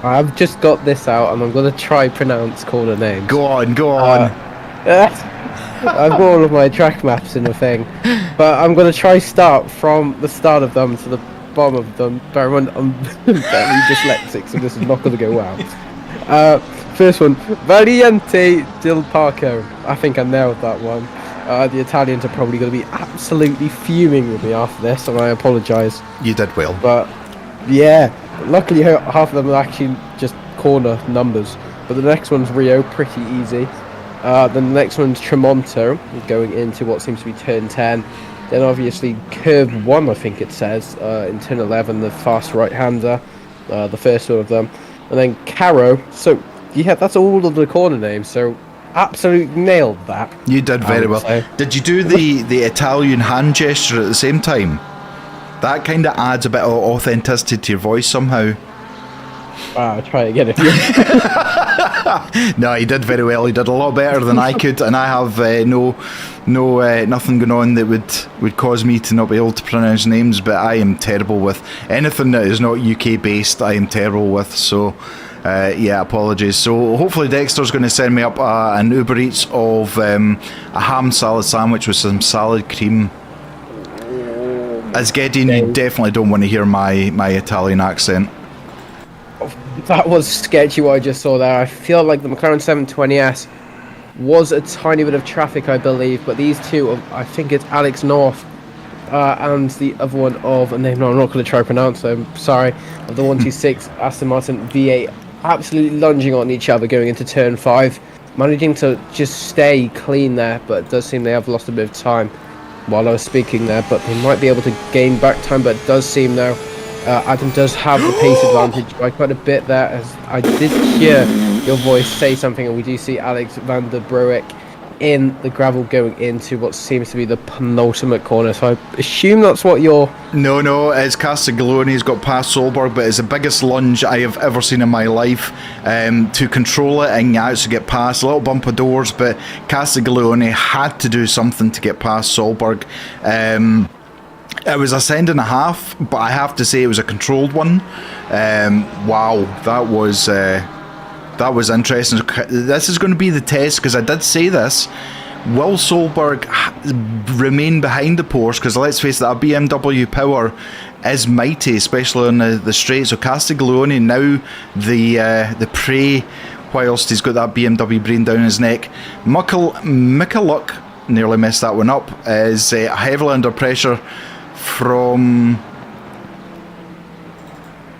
I've just got this out and I'm going to try pronounce corner names. Go on. I've got all of my track maps in the thing, but I'm going to try start from the start of them to the bottom of them. Bear in mind, I'm very dyslexic, so this is not going to go well. First one, Variante del Parco. I think I nailed that one. The Italians are probably going to be absolutely fuming with me after this, and I apologise. You did well. But, yeah, luckily half of them are actually just corner numbers. But the next one's Rio, pretty easy. Then the next one's Tremonto, going into what seems to be turn 10. Then obviously Curve 1, I think it says, in turn 11, the fast right-hander, the first one of them. And then Caro. So, yeah, that's all of the corner names, so... absolutely nailed that. You did very well. Did you do the Italian hand gesture at the same time? That kind of adds a bit of authenticity to your voice somehow. I'll try it again. No, he did very well. He did a lot better than I could, and I have nothing going on that would cause me to not be able to pronounce names. But I am terrible with anything that is not UK based. I am terrible with so. Yeah, apologies. So hopefully Dexter's going to send me up an Uber Eats of a ham salad sandwich with some salad cream. As Gideon, you definitely don't want to hear my Italian accent. That was sketchy what I just saw there. I feel like the McLaren 720S was a tiny bit of traffic, I believe, but these two, I think it's Alex North and the other one of a name I'm not going to try to pronounce, I'm sorry, of the 126 Aston Martin V8, absolutely lunging on each other going into turn 5, managing to just stay clean there, but it does seem they have lost a bit of time while I was speaking there, but they might be able to gain back time, but it does seem now Adam does have the pace advantage by quite a bit there, as I did hear your voice say something, and we do see Alex van der Broek in the gravel going into what seems to be the penultimate corner, so I assume that's what you're... No, it's Castiglione. He's got past Solberg, but it's the biggest lunge I have ever seen in my life. To control it and actually get past, a little bump of doors, but Castiglione had to do something to get past Solberg. It was a send and a half, but I have to say it was a controlled one. Wow, that was interesting. This is going to be the test, because I did say this. Will Solberg remain behind the Porsche? Because let's face it, that BMW power is mighty, especially on the straight. So Castiglione now the prey, whilst he's got that BMW brain down his neck. Mikuluk, nearly messed that one up, is heavily under pressure from...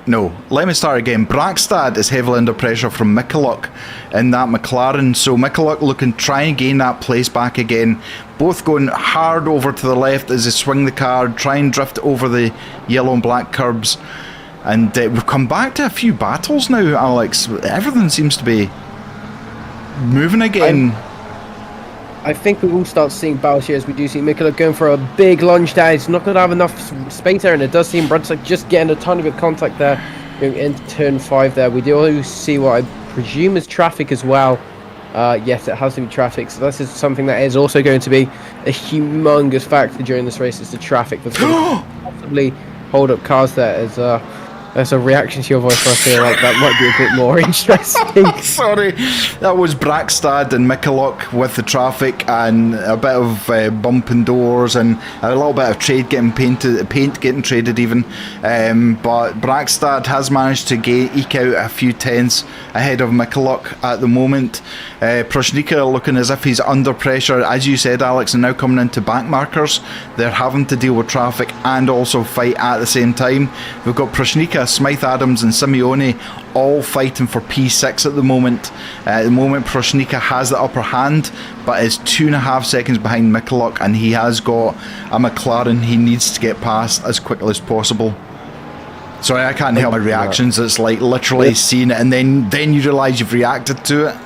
No, let me start again. Brackstad is heavily under pressure from Mikuluk in that McLaren. So Mikuluk looking to try and gain that place back again. Both going hard over to the left as they swing the car, try and drift over the yellow and black curbs. And we've come back to a few battles now, Alex. Everything seems to be moving again. I think we will start seeing battles here as we do see Mikola going for a big lunge down. He's not going to have enough space there, and it does seem Brunswick just getting a tiny bit of contact there going into turn 5 there. We do see what I presume is traffic as well. Yes, it has to be traffic, so this is something that is also going to be a humongous factor during this race. It's the traffic that's going to possibly hold up cars there as a reaction to your voice. I feel like that might be a bit more interesting. Sorry, that was Brackstad and Mikulok with the traffic and a bit of bumping doors and a little bit of paint getting traded even. But Brackstad has managed to eke out a few tenths ahead of Mikulok at the moment. Proshnika looking as if he's under pressure, as you said, Alex, and now coming into back markers. They're having to deal with traffic and also fight at the same time. We've got Proshnika, Smythe Adams and Simeone all fighting for P6 at the moment. At the moment Proshnika has the upper hand, but is 2.5 seconds behind Mikulok, and he has got a McLaren he needs to get past as quickly as possible. Sorry, I can't help my reactions. It's like literally seeing it and then you realise you've reacted to it.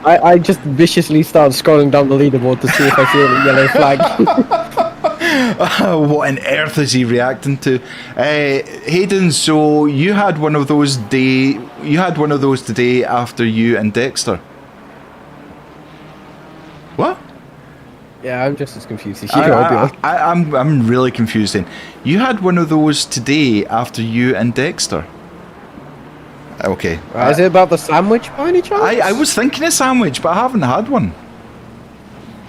I just viciously started scrolling down the leaderboard to see if I see any yellow flag. What on earth is he reacting to? Hayden, so you had one of those today after you and Dexter. What? Yeah, I'm just as confused as you are. I'm really confused then. You had one of those today after you and Dexter. Okay. Is it about the sandwich by any chance? I was thinking a sandwich, but I haven't had one.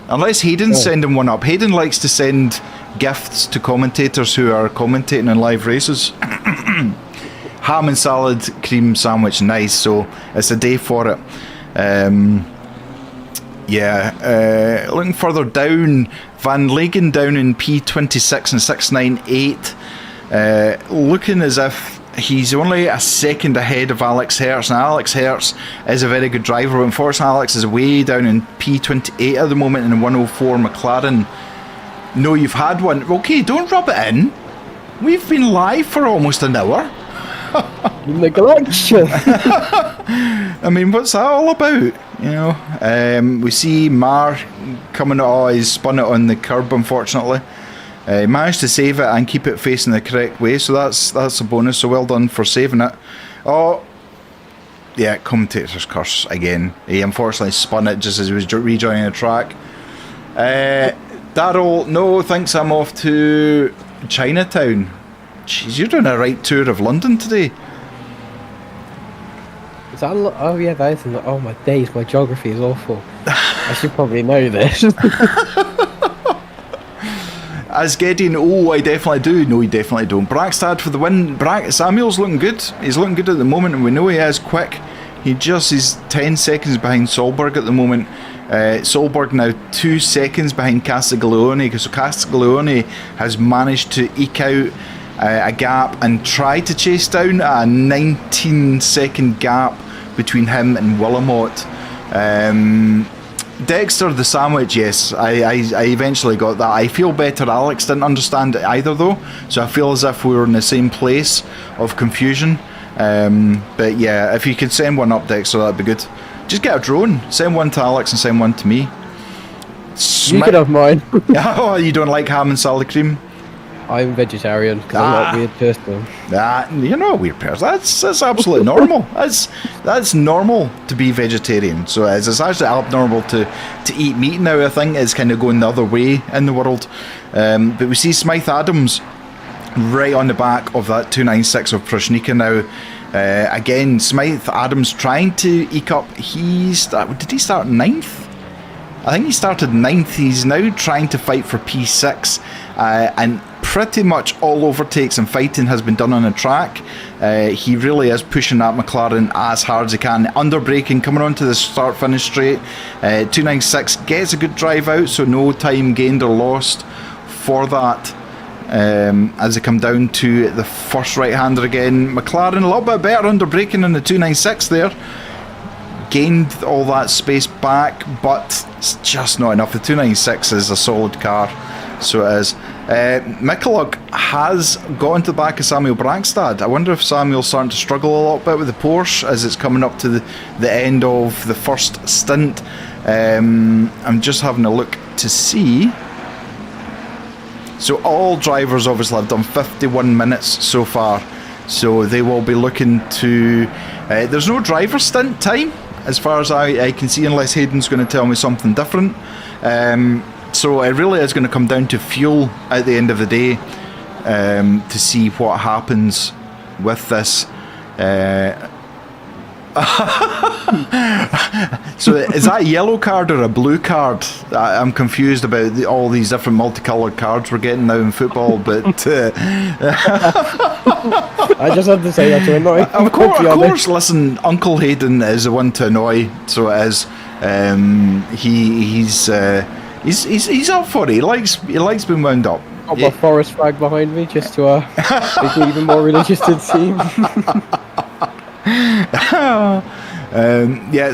Unless Hayden's sending one up. Hayden likes to send gifts to commentators who are commentating in live races. Ham and salad cream sandwich, nice. So it's a day for it. Looking further down, Van Legen down in P26 and 698. Looking as if he's only a second ahead of Alex Hertz, and Alex Hertz is a very good driver, but unfortunately Alex is way down in P28 at the moment in a 104 McLaren. No, you've had one. Okay, don't rub it in. We've been live for almost an hour. Neglection. I mean, what's that all about? You know, we see Mar coming. Oh, he's spun it on the curb, unfortunately. Managed to save it and keep it facing the correct way, so that's a bonus. So well done for saving it. Oh, yeah, commentator's curse again. He unfortunately spun it just as he was rejoining the track. Darryl, no, thinks I'm off to Chinatown. Jeez, you're doing a right tour of London today. Is that oh yeah, that is. Oh my days, my geography is awful. I should probably know this. As Gideon, oh, I definitely do. No, you definitely don't. Brackstad for the win. Samuel's looking good. He's looking good at the moment, and we know he is quick. He just is 10 seconds behind Solberg at the moment. Solberg now 2 seconds behind Castiglione, so Castiglione has managed to eke out a gap and try to chase down a 19-second gap between him and Willamot. Dexter the sandwich, yes, I eventually got that. I feel better. Alex didn't understand it either though, so I feel as if we were in the same place of confusion. But yeah, if you could send one up, Dexter, that'd be good. Just get a drone, send one to Alex and send one to me. You can have mine. Oh, you don't like ham and salad cream? I'm vegetarian because I'm not a weird person. You're not a weird person. That's absolutely normal. That's normal to be vegetarian. So it's actually abnormal to eat meat now. I think it's kind of going the other way in the world. But we see Smythe Adams right on the back of that 296 of Proshnika now. Again, Smythe Adams trying to eke up. Did he start 9th? I think he started 9th. He's now trying to fight for P6, and pretty much all overtakes and fighting has been done on the track. He really is pushing that McLaren as hard as he can. Underbraking, coming onto the start-finish straight. 296 gets a good drive out, so no time gained or lost for that. As they come down to the first right-hander again. McLaren a little bit better underbraking in the 296 there. Gained all that space back, but it's just not enough. The 296 is a solid car. So it is. Mikuluk has got into the back of Samuel Brackstad. I wonder if Samuel's starting to struggle a little bit with the Porsche as it's coming up to the end of the first stint. I'm just having a look to see. So all drivers obviously have done 51 minutes so far. So they will be looking to... there's no driver stint time, as far as I can see, unless Hayden's going to tell me something different. So it really is going to come down to fuel at the end of the day, to see what happens with this. So is that a yellow card or a blue card? I'm confused about all these different multicoloured cards we're getting now in football, but I just had to say that to annoy. of course, listen, Uncle Hayden is the one to annoy, so it is. He's up for it. He likes being wound up. Got my forest flag behind me just to make me even more religious to the team.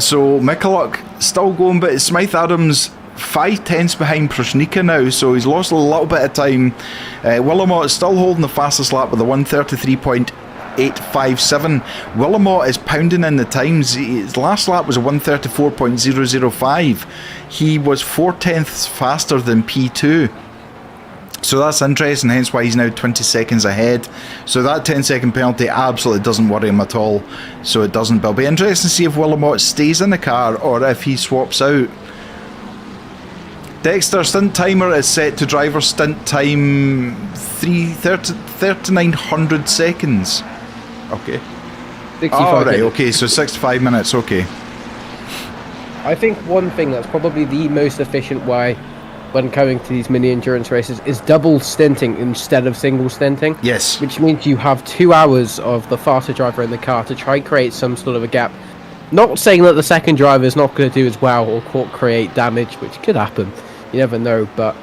So Mikuluk still going, but Smythe Adams 5/10 behind Prushnika now, so he's lost a little bit of time. Willamot is still holding the fastest lap with a 1:33.857. Willamot is pounding in the times. His last lap was a 1:34.005. He was 4/10 faster than P2. So that's interesting, hence why he's now 20 seconds ahead. So that 10-second penalty absolutely doesn't worry him at all. So it doesn't. But it'll be interesting to see if Willamot stays in the car or if he swaps out. Dexter, stint timer is set to driver stint time 3,900 seconds. Okay. 65 right, okay, so 65 minutes, okay. I think one thing that's probably the most efficient way when coming to these mini endurance races is double stinting instead of single stinting. Yes. Which means you have 2 hours of the faster driver in the car to try and create some sort of a gap. Not saying that the second driver is not going to do as well or create damage, which could happen. You never know, but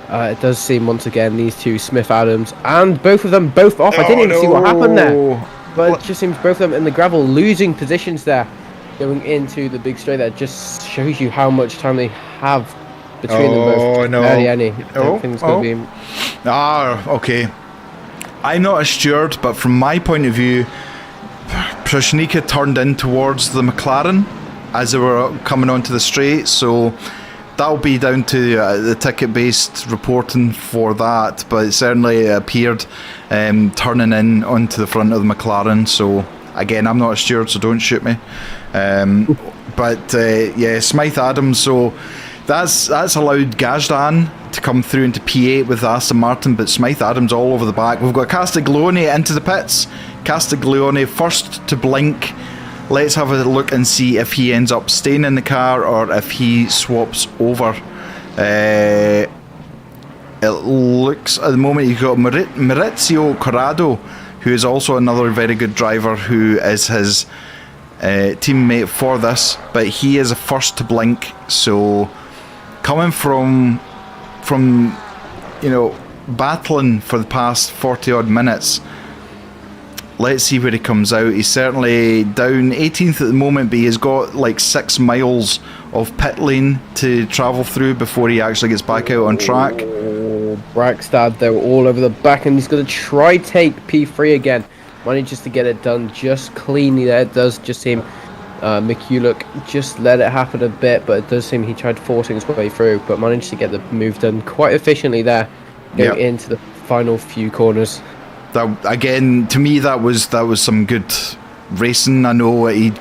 it does seem once again these two, Smith Adams, and both of them both off. I didn't even see what happened there. But it just seems both of them in the gravel losing positions there going into the big straight. That just shows you how much time they have between them both. Barely any. Okay. I'm not a steward, but from my point of view, Prushnika turned in towards the McLaren as they were coming onto the straight, so that'll be down to the ticket-based reporting for that, but it certainly appeared turning in onto the front of the McLaren. So again, I'm not a steward, so don't shoot me. Smythe Adams, so that's allowed Gazdan to come through into P8 with Aston Martin, but Smythe Adams all over the back. We've got Castiglione into the pits. Castiglione first to blink. Let's have a look and see if he ends up staying in the car or if he swaps over. It looks at the moment you've got Maurizio Corrado, who is also another very good driver, who is his teammate for this, but he is the first to blink. So coming from battling for the past 40 odd minutes, let's see where he comes out. He's certainly down 18th at the moment, but he's got like 6 miles of pit lane to travel through before he actually gets back out on track. Brackstad, they're all over the back, and he's going to try take P3 again. Manages to get it done just cleanly there. It does just seem Mikuluk just let it happen a bit, but it does seem he tried forcing his way through, but managed to get the move done quite efficiently there, going into the final few corners. That, again, to me, that was some good racing. I know it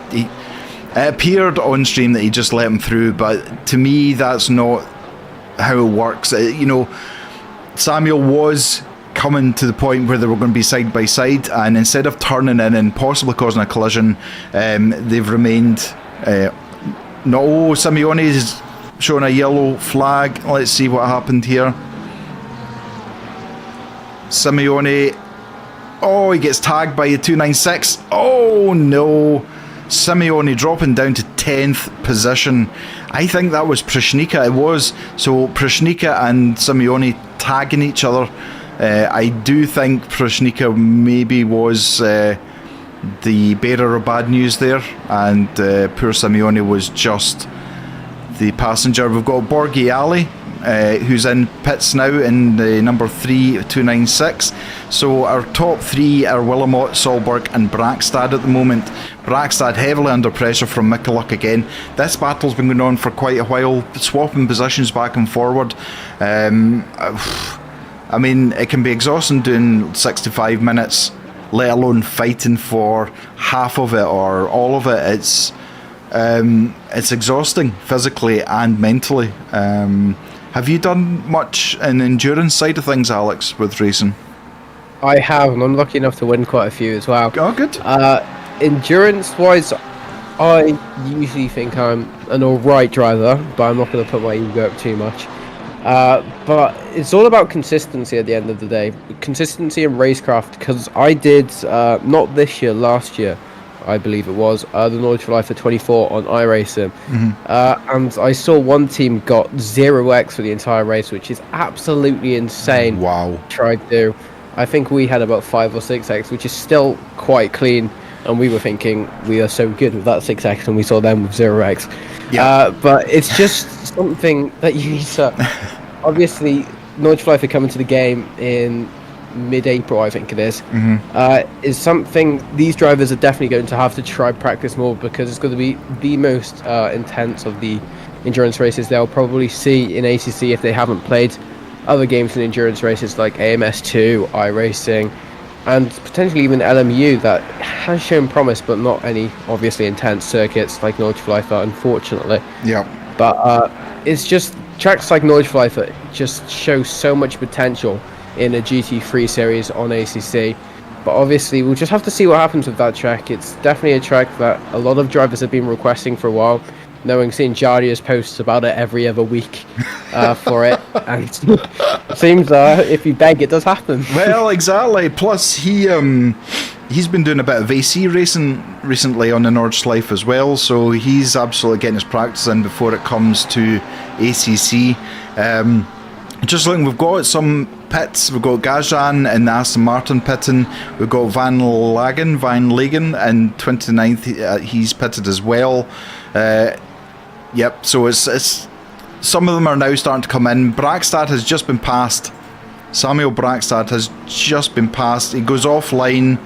appeared on stream that he just let him through, but to me, that's not how it works. Samuel was coming to the point where they were going to be side by side, and instead of turning in and possibly causing a collision, they've remained. Simeone is showing a yellow flag. Let's see what happened here. Simeone. Oh, he gets tagged by a 296. Oh no. Simeone dropping down to 10th position. I think that was Prushnika. It was. So Prushnika and Simeone tagging each other. I do think Prushnika maybe was the bearer of bad news there, and poor Simeone was just the passenger. We've got Borghiali who's in pits now in the number 3296. So our top three are Willamette, Solberg and Brakstad at the moment. Brakstad heavily under pressure from Michaluk again. This battle's been going on for quite a while, swapping positions back and forward. I mean, it can be exhausting doing 65 minutes, let alone fighting for half of it or all of it. It's exhausting physically and mentally. Have you done much in the endurance side of things, Alex, with racing? I have, and I'm lucky enough to win quite a few as well. Oh, good. Endurance-wise, I usually think I'm an alright driver, but I'm not going to put my ego up too much. But it's all about consistency at the end of the day. Consistency and racecraft, because I did, not this year, last year, I believe it was, the Nordschleife 24 on iRacing. And I saw one team got 0x for the entire race, which is absolutely insane. Wow. Tried to. I think we had about 5 or 6x, which is still quite clean. And we were thinking we are so good with that 6x, and we saw them with 0x. Yeah. But it's just something that you need to... Obviously, Nordschleife coming to the game in mid-April, I think it is something these drivers are definitely going to have to try practice more, because it's going to be the most intense of the endurance races they'll probably see in ACC if they haven't played other games in endurance races like AMS2, iRacing, and potentially even LMU that has shown promise, but not any obviously intense circuits like Nordschleife, unfortunately. Yeah. But it's just tracks like Nordschleife just show so much potential in a GT3 series on ACC, but obviously we'll just have to see what happens with that track. It's definitely a track that a lot of drivers have been requesting for a while, seeing Jaria's posts about it every other week for it, and it seems if you beg, it does happen. Well, exactly. Plus he's been doing a bit of AC racing recently on the Nordschleife as well, so he's absolutely getting his practice in before it comes to ACC. Just looking, we've got some pits. We've got Gajan and Aston Martin pitting. We've got Van Lagen and 29th. He's pitted as well. Yep. So it's some of them are now starting to come in. Brakstad has just been passed. Samuel Brakstad has just been passed. He goes offline,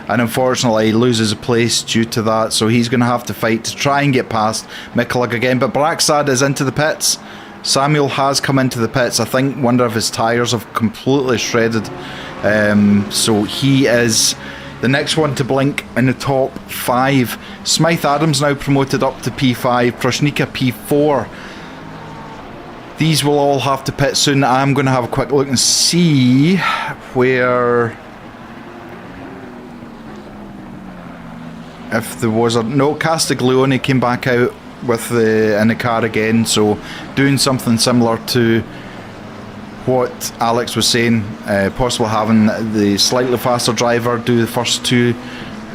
and unfortunately loses a place due to that. So he's going to have to fight to try and get past Michaluk again. But Brakstad is into the pits. Samuel has come into the pits. I think one of his tyres have completely shredded. So he is the next one to blink in the top 5. Smythe Adams now promoted up to P5. Proshnika P4. These will all have to pit soon. I'm going to have a quick look and see where... if there was a... No, Castiglione came back out with in the car again, so doing something similar to what Alex was saying, possibly having the slightly faster driver do the first 2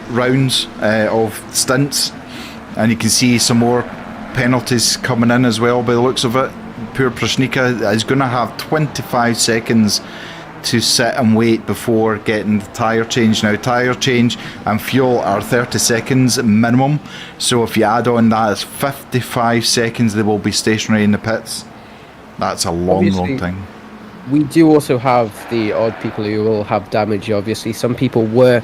rounds of stints, and you can see some more penalties coming in as well by the looks of it. Poor Proshnika is going to have 25 seconds to sit and wait before getting the tyre change. Now, tyre change and fuel are 30 seconds minimum, so if you add on that, it's 55 seconds they will be stationary in the pits. That's a long time. We do also have the odd people who will have damage. Obviously, some people were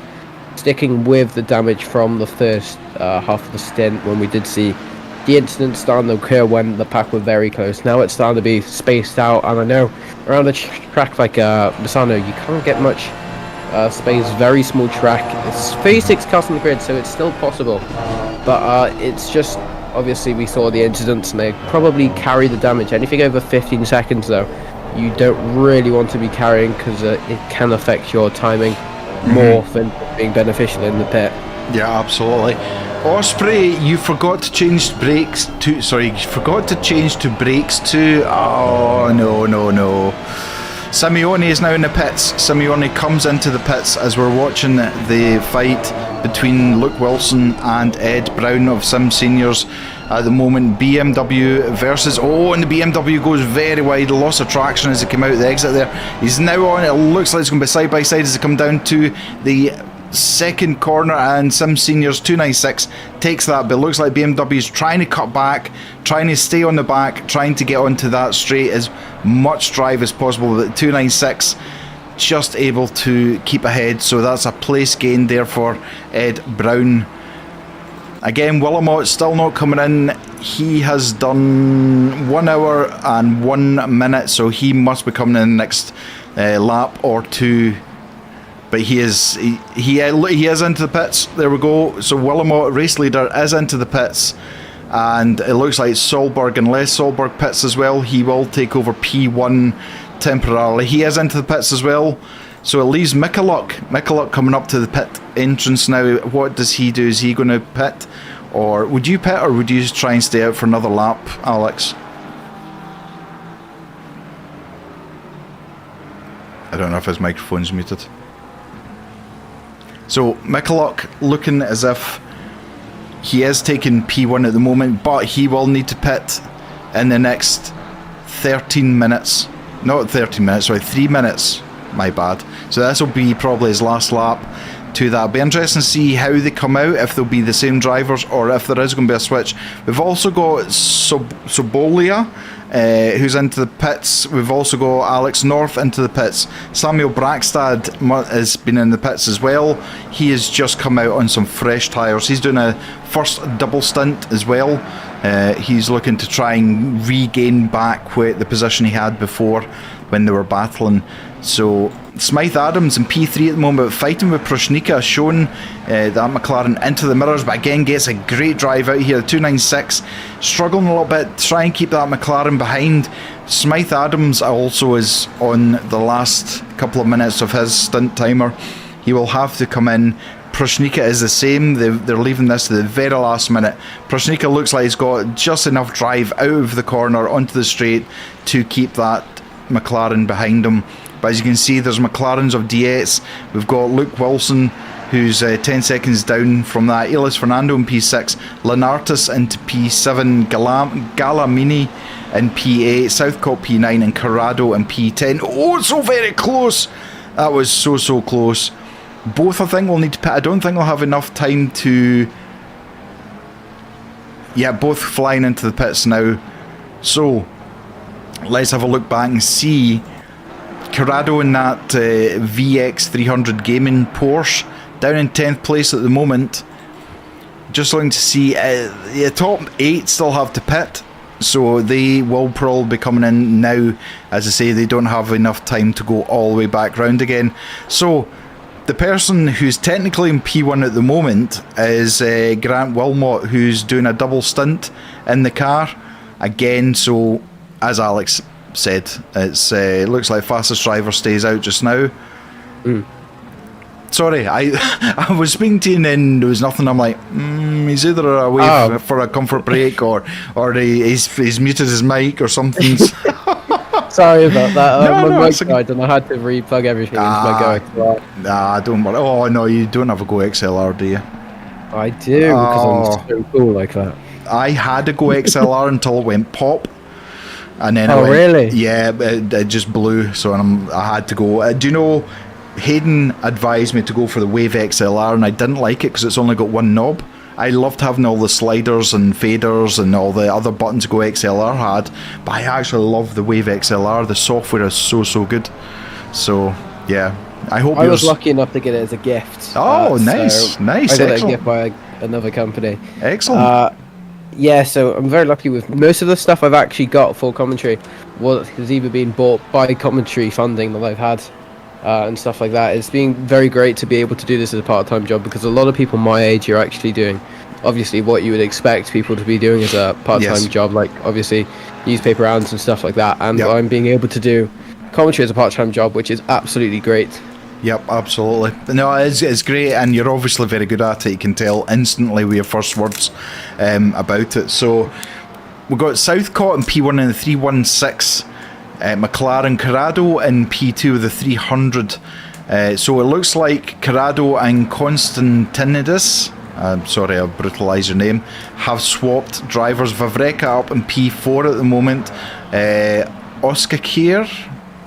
sticking with the damage from the first half of the stint, when we did see the incident starting to occur when the pack were very close. Now it's starting to be spaced out, and I know around a track like Misano, you can't get much space. Very small track. It's 36 cars on the grid, so it's still possible. But it's just, obviously we saw the incidents, and they probably carry the damage. Anything over 15 seconds, though, you don't really want to be carrying, because it can affect your timing more than being beneficial in the pit. Yeah, absolutely. Osprey, you forgot to change brakes to... Sorry, you forgot to change to brakes to... Oh, no. Simeone is now in the pits. Simeone comes into the pits as we're watching the fight between Luke Wilson and Ed Brown of Sim Seniors. At the moment, BMW versus... Oh, and the BMW goes very wide. Loss of traction as he came out the exit there. He's now on. It looks like it's going to be side by side as they come down to the second corner, and Sim Seniors 296 takes that, but it looks like BMW's trying to cut back, trying to stay on the back, trying to get onto that straight as much drive as possible, but 296 just able to keep ahead, so that's a place gain there for Ed Brown. Again, Willamot still not coming in. He has done 1 hour and 1 minute, so he must be coming in the next lap or two. But he is into the pits. There we go. So Willamot, race leader, is into the pits, and it looks like Solberg, unless Solberg pits as well, he will take over P1 temporarily. He is into the pits as well. So it leaves Michaluk coming up to the pit entrance now. What does he do? Is he going to pit? Or would you pit, or would you try and stay out for another lap, Alex? I don't know if his microphone's muted. So Michaluk looking as if he is taking P1 at the moment, but he will need to pit in the next 13 minutes. Not 13 minutes, sorry, 3 minutes. My bad. So this will be probably his last lap to that. Be interesting to see how they come out, if they'll be the same drivers or if there is going to be a switch. We've also got Sobolia, who's into the pits. We've also got Alex North into the pits. Samuel Brackstad has been in the pits as well. He has just come out on some fresh tyres. He's doing a first double stint as well. He's looking to try and regain back the position he had before when they were battling. So Smythe Adams in P3 at the moment, fighting with Proshnika, showing that McLaren into the mirrors, but again gets a great drive out here. 296, struggling a little bit, try and keep that McLaren behind. Smythe Adams also is on the last couple of minutes of his stint timer. He will have to come in. Proshnika is the same. They're leaving this to the very last minute. Proshnika looks like he's got just enough drive out of the corner onto the straight to keep that McLaren behind him. But as you can see, there's McLarens of DS. We've got Luke Wilson, who's 10 seconds down from that. Elis Fernando in P6. Lenartis into P7. Galamini in P8. Southcott P9. And Corrado in P10. Oh, so very close. That was so close. Both, I think, will need to pit. I don't think they'll have enough time to... Yeah, both flying into the pits now. So, let's have a look back and see... Corrado in that VX300 gaming Porsche, down in 10th place at the moment. Just looking to see, the top 8 still have to pit, so they will probably be coming in now. As I say, they don't have enough time to go all the way back round again. So the person who's technically in P1 at the moment is Grant Wilmot, who's doing a double stint in the car again. So as Alex said, it's looks like fastest driver stays out just now. Sorry, I was speaking to you and then there was nothing. I'm like, he's either away for a comfort break or he's muted his mic or something. Sorry about that. My mic died and I had to re-plug everything into my Go XLR. Don't worry. Oh no, you don't have a Go XLR, do you? I do, because I'm so cool like that. I had a Go XLR until it went pop. And then really? Yeah, it just blew, so I had to go. Do you know, Hayden advised me to go for the Wave XLR, and I didn't like it because it's only got one knob. I loved having all the sliders and faders and all the other buttons Go XLR had, but I actually love the Wave XLR. The software is so good. So, yeah. I was lucky enough to get it as a gift. Oh, nice. I got it a gift by another company. Excellent. Yeah, so I'm very lucky with most of the stuff I've actually got for commentary has either been bought by commentary funding that I've had and stuff like that. It's been very great to be able to do this as a part-time job, because a lot of people my age are actually doing obviously what you would expect people to be doing as a part-time job, like obviously newspaper rounds and stuff like that, and I'm being able to do commentary as a part-time job, which is absolutely great. Yep, absolutely. No, it's great, and you're obviously very good at it. You can tell instantly with your first words about it. So we've got Southcott in P1 in the 316, McLaren Corrado in P2 with the 300. So it looks like Corrado and Constantinidis, sorry, I'll brutalise your name, have swapped drivers. Vavreka up in P4 at the moment. Oscar Kier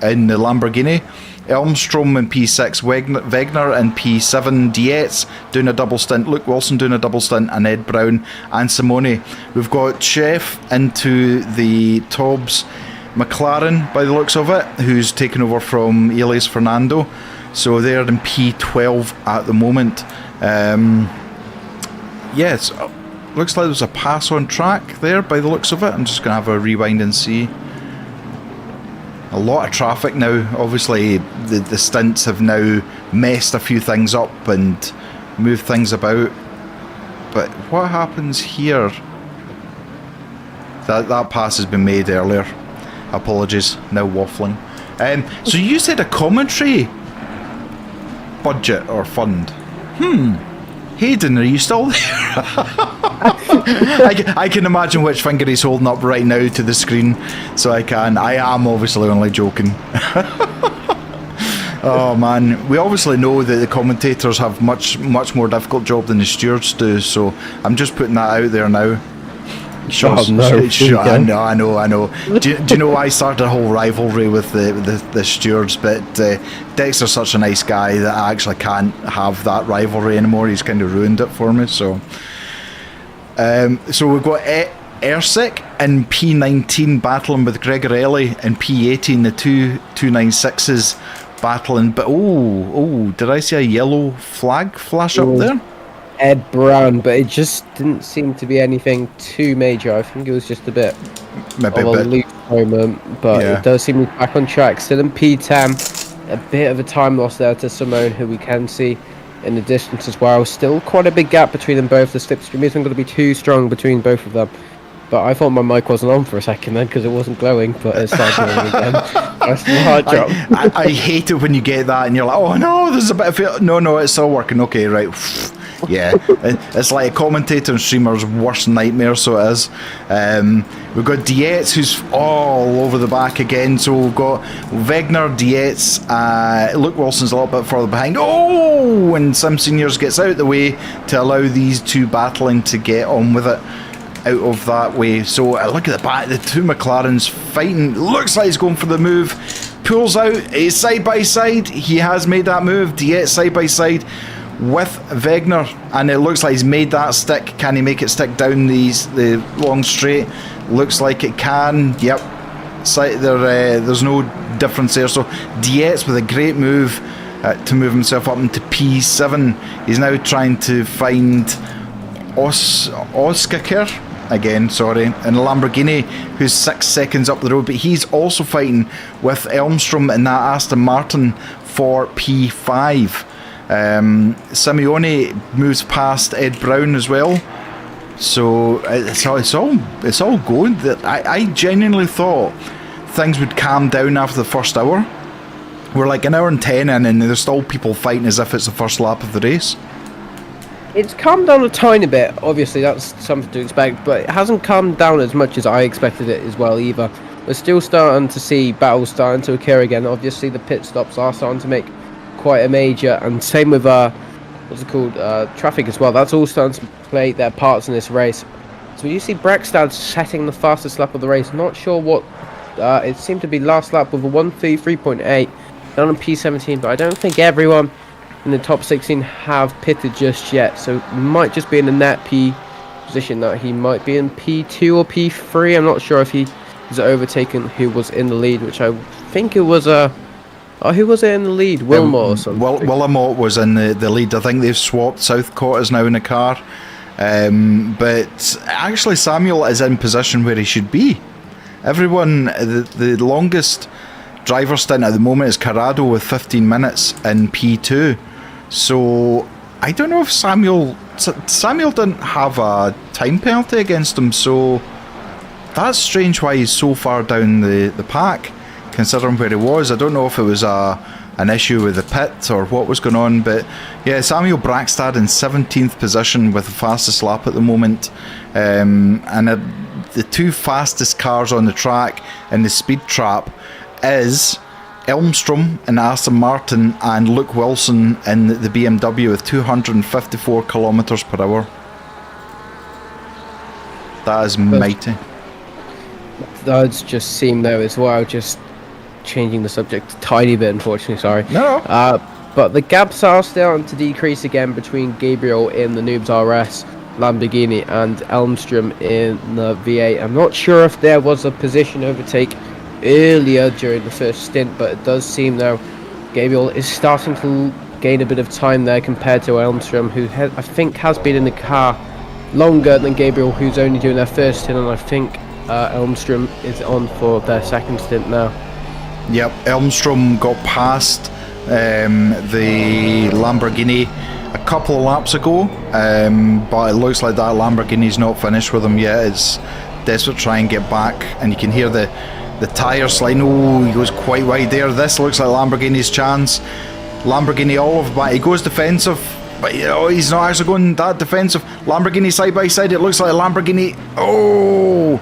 in the Lamborghini Elmstrom in P6, Wegner in P7, Dietz doing a double stint, Luke Wilson doing a double stint, and Ed Brown and Simone. We've got Chef into the Tobbs McLaren by the looks of it, who's taken over from Elias Fernando. So they're in P12 at the moment. Yes, looks like there's a pass on track there by the looks of it. I'm just going to have a rewind and see. A lot of traffic now. Obviously, the stints have now messed a few things up and moved things about. But what happens here? That pass has been made earlier. Apologies, now waffling. So you said a commentary budget or fund. Hayden, are you still there? I can imagine which finger he's holding up right now to the screen, so I am obviously only joking. Oh man, we obviously know that the commentators have much more difficult job than the stewards do, so I'm just putting that out there now. Oh, no. I know. Do you know I started a whole rivalry with the stewards, but Dexter's such a nice guy that I actually can't have that rivalry anymore. He's kind of ruined it for me. So we've got Ersic in P19 battling with Gregorelli in P18, the two 296s battling. But did I see a yellow flag flash up there? Ed Brown, but it just didn't seem to be anything too major. I think it was just a bit of a loose moment, but it does seem to be back on track. Still in P10, a bit of a time loss there to Simone, who we can see in the distance as well. Still quite a big gap between them both. The slipstream isn't going to be too strong between both of them. But I thought my mic wasn't on for a second then because it wasn't glowing, but it started glowing again. That's the hard job. I hate it when you get that and you're like, oh no, there's a bit of it. No, it's still working. Okay, right. Yeah, it's like a commentator and streamer's worst nightmare, so it is. We've got Dietz, who's all over the back again, so we've got Wegner, Dietz, Luke Wilson's a little bit further behind. And Sim Seniors gets out of the way to allow these two battling to get on with it out of that way. So look at the back, the two McLarens fighting. Looks like he's going for the move, pulls out, he's side by side, he has made that move. Dietz side by side with Wegner, and it looks like he's made that stick. Can he make it stick down the long straight? Looks like it can. Yep. There's no difference there. So Dietz with a great move to move himself up into P7. He's now trying to find Oskaker again, sorry, in a Lamborghini, who's 6 seconds up the road, but he's also fighting with Elmstrom in that Aston Martin for P5. Simeone moves past Ed Brown as well, so it's all going. That I genuinely thought things would calm down after the first hour. We're like an hour and 10 in, and there's still people fighting as if it's the first lap of the race. It's calmed down a tiny bit. Obviously, that's something to expect, but it hasn't calmed down as much as I expected it as well either. We're still starting to see battles starting to occur again. Obviously, the pit stops are starting to make quite a major, and same with traffic as well. That's all starting to play their parts in this race. So you see Brekstad setting the fastest lap of the race. Not sure what it seemed to be last lap with a 1:33.8 down on P17, but I don't think everyone in the top 16 have pitted just yet, so might just be in the net P position that he might be in P2 or P3. I'm not sure if he has overtaken who was in the lead, which I think it was who was it in the lead? Wilmot or something? Wilmot was in the lead. I think they've swapped. Southcott is now in the car. But actually Samuel is in position where he should be. Everyone, the longest driver stint at the moment is Corrado with 15 minutes in P2. So I don't know if Samuel didn't have a time penalty against him, so that's strange why he's so far down the pack, considering where he was. I don't know if it was an issue with the pit or what was going on, but yeah, Samuel Brekstad in 17th position with the fastest lap at the moment, and the two fastest cars on the track in the speed trap is Elmstrom in Aston Martin and Luke Wilson in the BMW with 254 kilometers per hour. That is mighty. Those just seem though as well, just changing the subject a tiny bit, unfortunately, sorry. No. But the gaps are starting to decrease again between Gabriel in the Noobs RS Lamborghini and Elmstrom in the V8. I'm not sure if there was a position overtake earlier during the first stint, but it does seem now Gabriel is starting to gain a bit of time there compared to Elmstrom, who I think has been in the car longer than Gabriel, who's only doing their first stint, and I think Elmstrom is on for their second stint now. Yep, Elmstrom got past the Lamborghini a couple of laps ago, but it looks like that Lamborghini's not finished with him yet. It's desperate to try and get back, and you can hear the tyre sliding. Oh, he goes quite wide there. This looks like Lamborghini's chance. Lamborghini Olive, but he goes defensive, but he's not actually going that defensive. Lamborghini side by side, it looks like Lamborghini. Oh,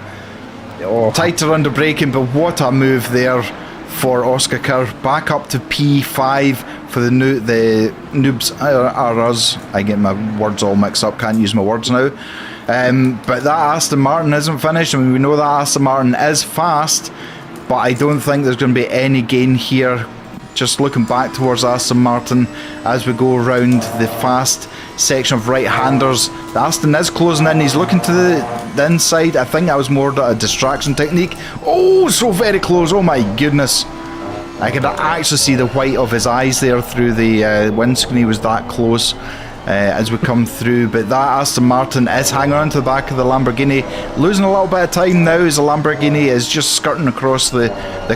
tighter under braking, but what a move there for Oscar Kerr. Back up to P5 for the Noobs RS. I get my words all mixed up, can't use my words now. But that Aston Martin isn't finished. I mean, we know that Aston Martin is fast, but I don't think there's going to be any gain here. Just looking back towards Aston Martin as we go around the fast section of right-handers. The Aston is closing in. He's looking to the inside. I think that was more a distraction technique. Oh, so very close. Oh my goodness. I could actually see the white of his eyes there through the windscreen. He was that close as we come through. But that Aston Martin is hanging on to the back of the Lamborghini. Losing a little bit of time now as the Lamborghini is just skirting across the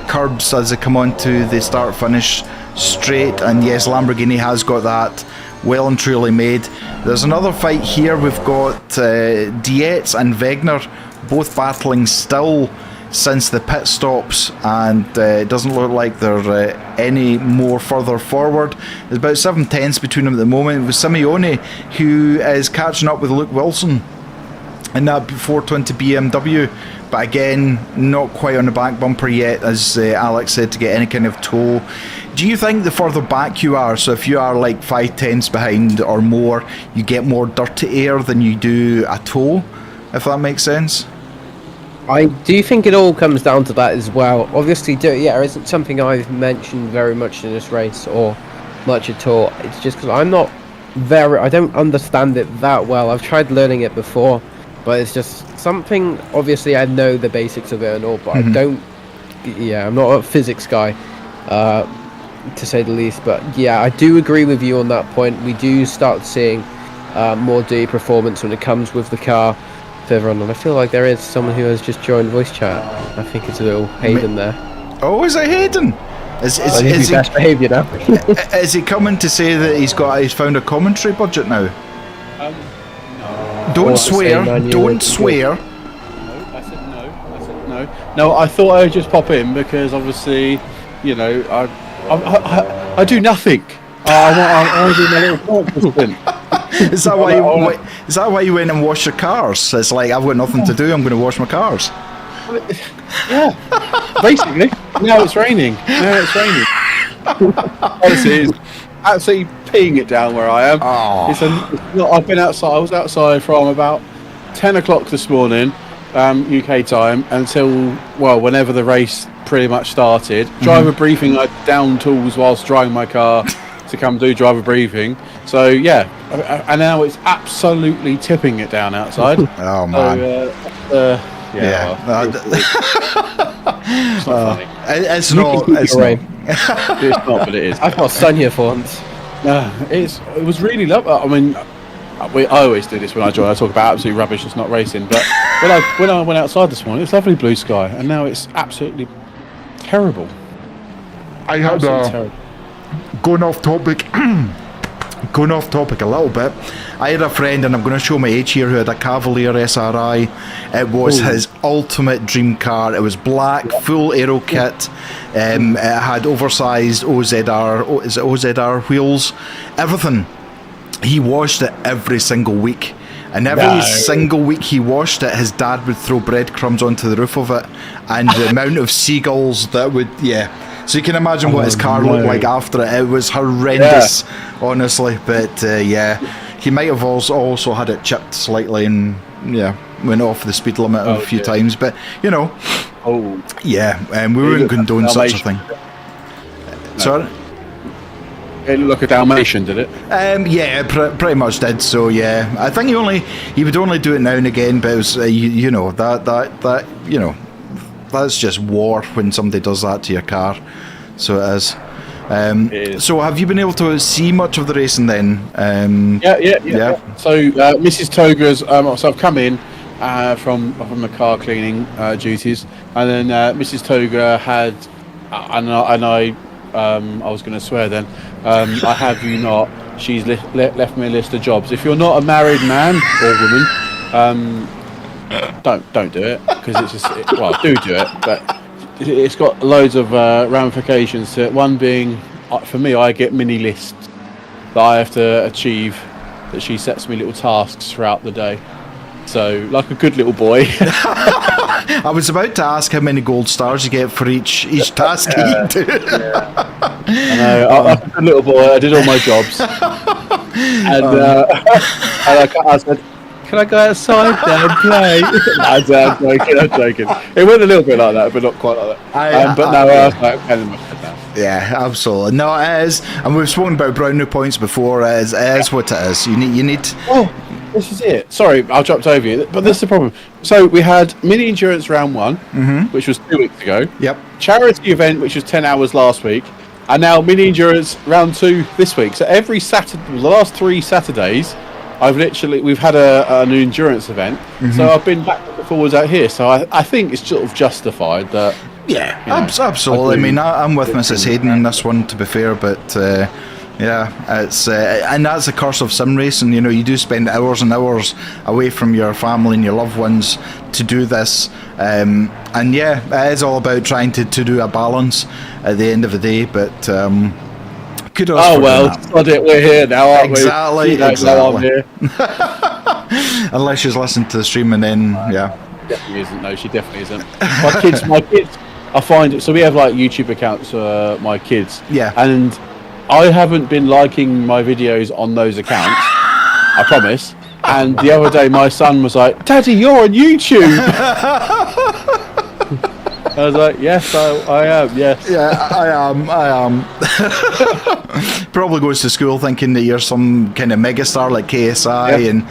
curbs as they come onto the start-finish straight. And yes, Lamborghini has got that well and truly made. There's another fight here. We've got Dietz and Wegner both battling still since the pit stops, and it doesn't look like they're any more further forward. There's about 7/10 between them at the moment, with Simeone who is catching up with Luke Wilson in that 420 BMW, but again not quite on the back bumper yet, as Alex said, to get any kind of tow. Do you think the further back you are, so if you are like 5/10 behind or more, you get more dirty air than you do a tow, if that makes sense? I do think it all comes down to that as well. Obviously, it isn't something I've mentioned very much in this race or much at all. It's just because I don't understand it that well. I've tried learning it before, but it's just something. Obviously, I know the basics of it and all, but I don't. Yeah, I'm not a physics guy, to say the least. But yeah, I do agree with you on that point. We do start seeing more dirty performance when it comes with the car. And I feel like there is someone who has just joined voice chat. I think it's a little Hayden there. Oh, is it Hayden? Is he best behaviour now? Is he coming to say that he's found a commentary budget now? No. Don't swear. Don't swear. No, I said no. No, I thought I would just pop in because obviously, I do nothing. I want to do my little participant. Is that why you went and washed your cars? It's like, I've got nothing to do, I'm going to wash my cars. Yeah, basically. Now it's raining. Honestly, it's absolutely peeing it down where I am. Oh. I've been outside. I was outside from about 10 o'clock this morning, UK time, until whenever the race pretty much started. Driver briefing. I downed tools whilst driving my car to come do driver briefing. So yeah, and now it's absolutely tipping it down outside. Oh man. It's not funny. It's not. It's not, but it is. I've got sun here for once. It was really lovely. I mean, I always do this when I join. I talk about absolute rubbish that's not racing. But when I went outside this morning, it's lovely blue sky, and now it's absolutely terrible. I had going off topic a little bit. I had a friend, and I'm going to show my age here, who had a Cavalier SRI. It was his ultimate dream car. It was black, full aero kit. It had oversized OZR wheels, everything. He washed it every single week, and every single week he washed it, his dad would throw breadcrumbs onto the roof of it, and the amount of seagulls that would, so you can imagine what his car looked like after it. It was horrendous, honestly. But he might have also had it chipped slightly and went off the speed limit a few times. But Oh, Yeah, we wouldn't condone such a thing. Sorry? it looked like a Dalmatian, did it? Yeah, pretty much did. So yeah, I think he would only do it now and again, but it was you know that you know that's just war when somebody does that to your car. So it is. It is. So have you been able to see much of the racing then? Yeah. So Mrs. Toga's. So I've come in from the car cleaning duties, and then Mrs. Toga had, and I was going to swear then. I have you not. She's left me a list of jobs. If you're not a married man or woman, don't do it, because it's just do it, but it's got loads of ramifications to it. One being, for me, I get mini lists that I have to achieve. That she sets me little tasks throughout the day. So, like a good little boy. I was about to ask how many gold stars you get for each task you do. I know. Like a good little boy, I did all my jobs, and I said, "Can I go outside now and play?" I'm joking. It went a little bit like that, but not quite like that. But no, I was like, yeah, absolutely. No, it is, and we've spoken about brownie points before. It is what it is. You need. Oh, this is it. Sorry, I jumped over you, but this is the problem. So we had mini endurance round 1, which was 2 weeks ago. Yep. Charity event, which was 10 hours last week, and now mini endurance round 2 this week. So every Saturday, the last 3 Saturdays, we've had a new endurance event. So I've been back and forwards out here. So I think it's sort of justified that. Yeah, absolutely. I mean, I'm with Mrs. Hayden in this one, to be fair, but yeah, it's and that's the curse of sim racing. You know, you do spend hours and hours away from your family and your loved ones to do this, and yeah, it is all about trying to do a balance at the end of the day. But kudos. Oh well, sod it, we're here now, aren't exactly, we? Exactly. Here. Unless she's listened to the stream and then yeah. Definitely isn't. No, she definitely isn't. My kids. I find it. So we have like YouTube accounts for my kids. Yeah. And I haven't been liking my videos on those accounts. I promise. And the other day, my son was like, "Daddy, you're on YouTube." I was like, "Yes, I am. Yes." Yeah, I am. Probably goes to school thinking that you're some kind of megastar like KSI and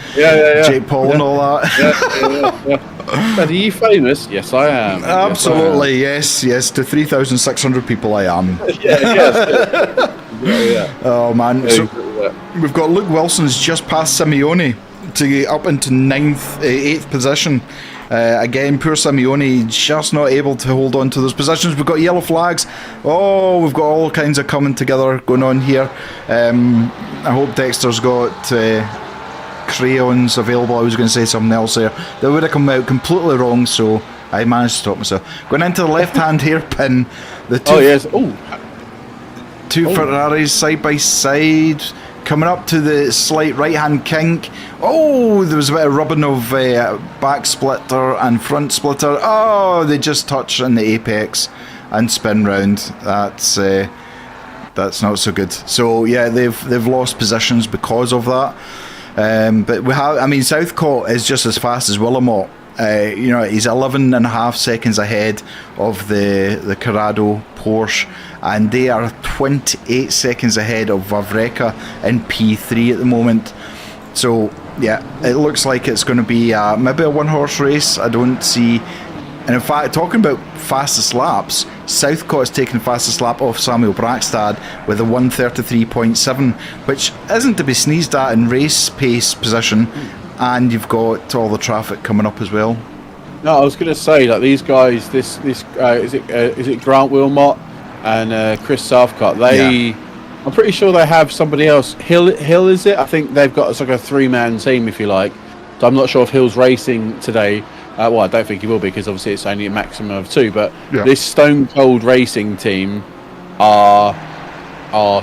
Jake Paul and all that. Yeah. But are you famous? Yes, I am. Absolutely, yes. To 3,600 people, I am. Yeah. Oh man, so we've got Luke Wilson's just past Simeone to get up into 8th position. Again, poor Simeone just not able to hold on to those positions. We've got yellow flags. Oh, we've got all kinds of coming together going on here. I hope Dexter's got crayons available. I was going to say something else there. That would have come out completely wrong, so I managed to stop myself. Going into the left-hand hairpin, the two Ferraris side by side, coming up to the slight right-hand kink. Oh, there was a bit of rubbing of back splitter and front splitter. Oh, they just touch on the apex and spin round. That's not so good. So yeah, they've lost positions because of that. But we have, I mean, Southcott is just as fast as Willamette. You know, he's 11.5 seconds ahead of the Corrado Porsche, and they are 28 seconds ahead of Vavreka in P3 at the moment. So yeah, it looks like it's going to be maybe a one-horse race. I don't see. And in fact, talking about fastest laps, Southcott's taken fastest lap off Samuel Brackstad with a 1:33.7, which isn't to be sneezed at in race pace position. And you've got all the traffic coming up as well. No, I was going to say that these guys, is it Grant Wilmot and Chris Southcott? I'm pretty sure they have somebody else. Hill is it? I think they've got it's like a 3-man team, if you like. So I'm not sure if Hill's racing today. Well, I don't think he will be, because obviously it's only a maximum of 2. But this Stone Cold Racing team are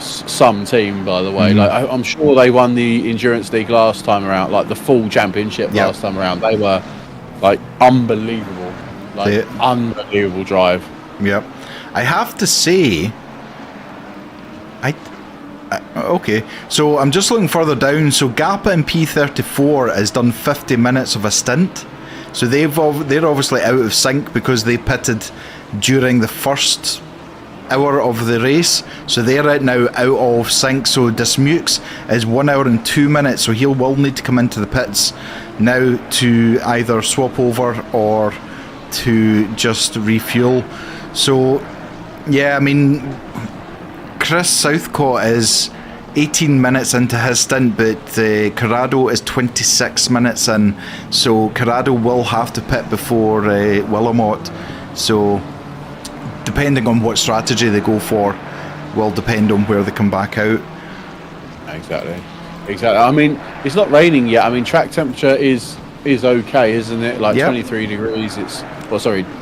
some team, by the way. Like I'm sure they won the Endurance League last time around, like the full championship last time around. They were like unbelievable, unbelievable drive. Yep. I have to say, okay, so I'm just looking further down. So Gappa in P34 has done 50 minutes of a stint. So they're obviously out of sync because they pitted during the first hour of the race, so they're now out of sync. So Dismukes is 1 hour and 2 minutes, so he will need to come into the pits now to either swap over or to just refuel. So yeah, I mean, Chris Southcott is 18 minutes into his stint, but Corrado is 26 minutes in, so Corrado will have to pit before Willamot. So depending on what strategy they go for will depend on where they come back out. Exactly. I mean, it's not raining yet. I mean, track temperature is okay, isn't it? Like 23 degrees.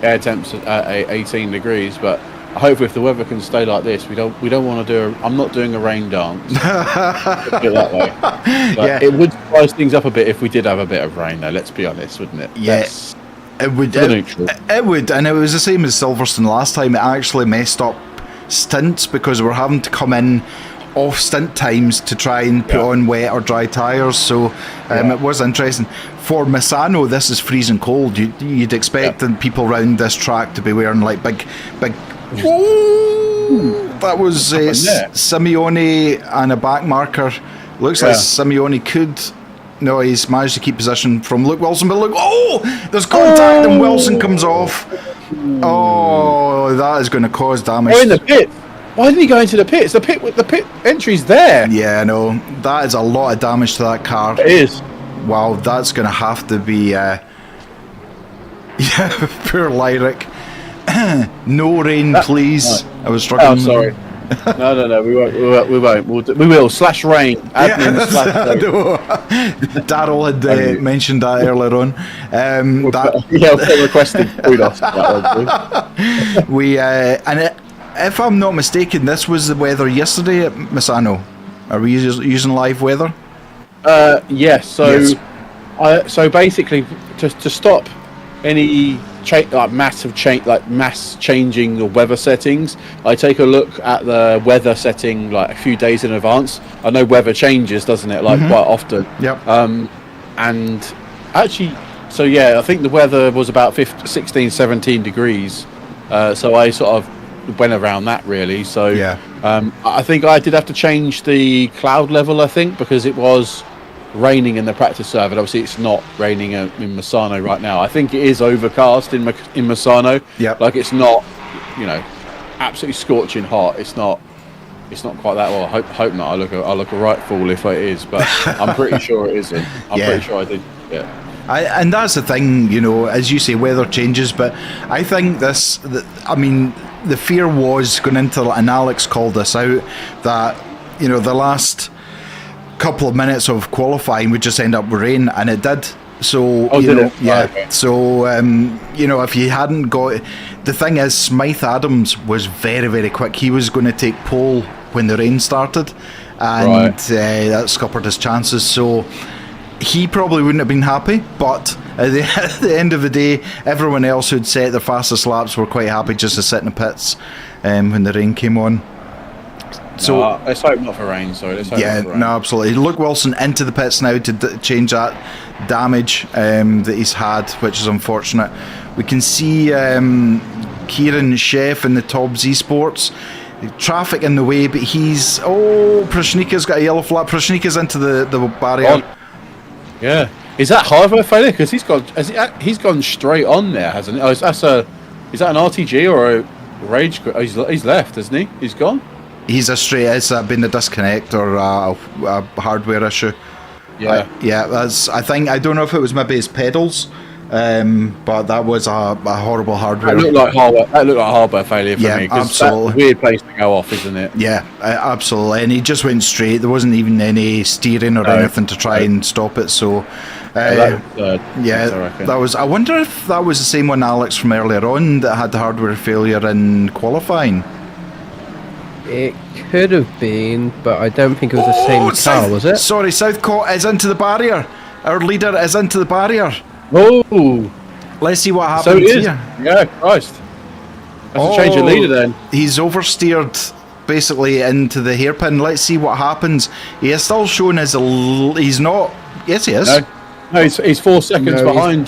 Air temps at 18 degrees. But I hope if the weather can stay like this, we don't want to do. I'm not doing a rain dance. Put it that way. But it would spice things up a bit if we did have a bit of rain, though. Let's be honest, wouldn't it? Yes. It would, and it was the same as Silverstone last time. It actually messed up stints because we were having to come in off stint times to try and put on wet or dry tyres. So it was interesting. For Misano, this is freezing cold. You'd expect the people around this track to be wearing like big. Whoa! That was Simeone and a back marker. Looks like Simeone could. No, he's managed to keep position from Luke Wilson, but look, there's contact and Wilson comes off. Oh, that is going to cause damage. We're in the pit. Why didn't he go into the pits? The pit entry's there. Yeah, no, that is a lot of damage to that car. It is. Wow, that's going to have to be, poor Lyric. No rain, please. I was struggling. Oh, sorry. No, we won't. We will. Slash rain. Admin slash rain. Daryl had mentioned that earlier on. We're requesting kudos. If I'm not mistaken, this was the weather yesterday at Misano. Are we using live weather? Yes. So basically, to stop any mass changing the weather settings, I take a look at the weather setting like a few days in advance. I know weather changes, doesn't it? Quite often. Yep. And actually, I think the weather was about 16, 17 degrees. So I sort of went around that really. So I think I did have to change the cloud level. I think because it was raining in the practice server. Obviously, it's not raining in Misano right now. I think it is overcast in Misano. Yeah, like it's not, absolutely scorching hot. It's not quite that. Well, I hope not. I look a right fool if it is, but I'm pretty sure it isn't. I'm pretty sure I did. Yeah. And that's the thing, as you say, weather changes. But I think the fear was going into, and Alex called this out, that the last couple of minutes of qualifying would just end up with rain, and it did. So Okay. So if you hadn't got, the thing is, Smythe Adams was very, very quick. He was going to take pole when the rain started, and that scuppered his chances. So he probably wouldn't have been happy, but at the end of the day, everyone else who'd set their fastest laps were quite happy just to sit in the pits when the rain came on. So let's hope not for rain. Sorry, let's hope not for rain. No, absolutely. Luke Wilson into the pits now to change that damage that he's had, which is unfortunate. We can see Kieran Chef in the Tobbs Esports. Traffic in the way, but Prashnika's got a yellow flag. Prashnika's into the barrier. Yeah, is that hardware failure? Because he's gone straight on there, hasn't he? Is that an RTG or a rage? He's left, hasn't he? He's gone. He's a straight. It's been a disconnect or a hardware issue. Yeah, That's. I don't know if it was maybe his pedals, but that was a horrible hardware. That looked like hardware failure for me. Absolutely. That's a weird place to go off, isn't it? Yeah, absolutely. And he just went straight. There wasn't even any steering or anything to try and stop it. So, that was. I wonder if that was the same one, Alex, from earlier on that had the hardware failure in qualifying. It could have been, but I don't think it was the same car, was it? Sorry, Southcott is into the barrier. Our leader is into the barrier. Oh! Let's see what happens here. Yeah, Christ. That's a change of leader then. He's oversteered basically into the hairpin. Let's see what happens. He is still shown as he's not. Yes, he is. No, he's 4 seconds No, behind.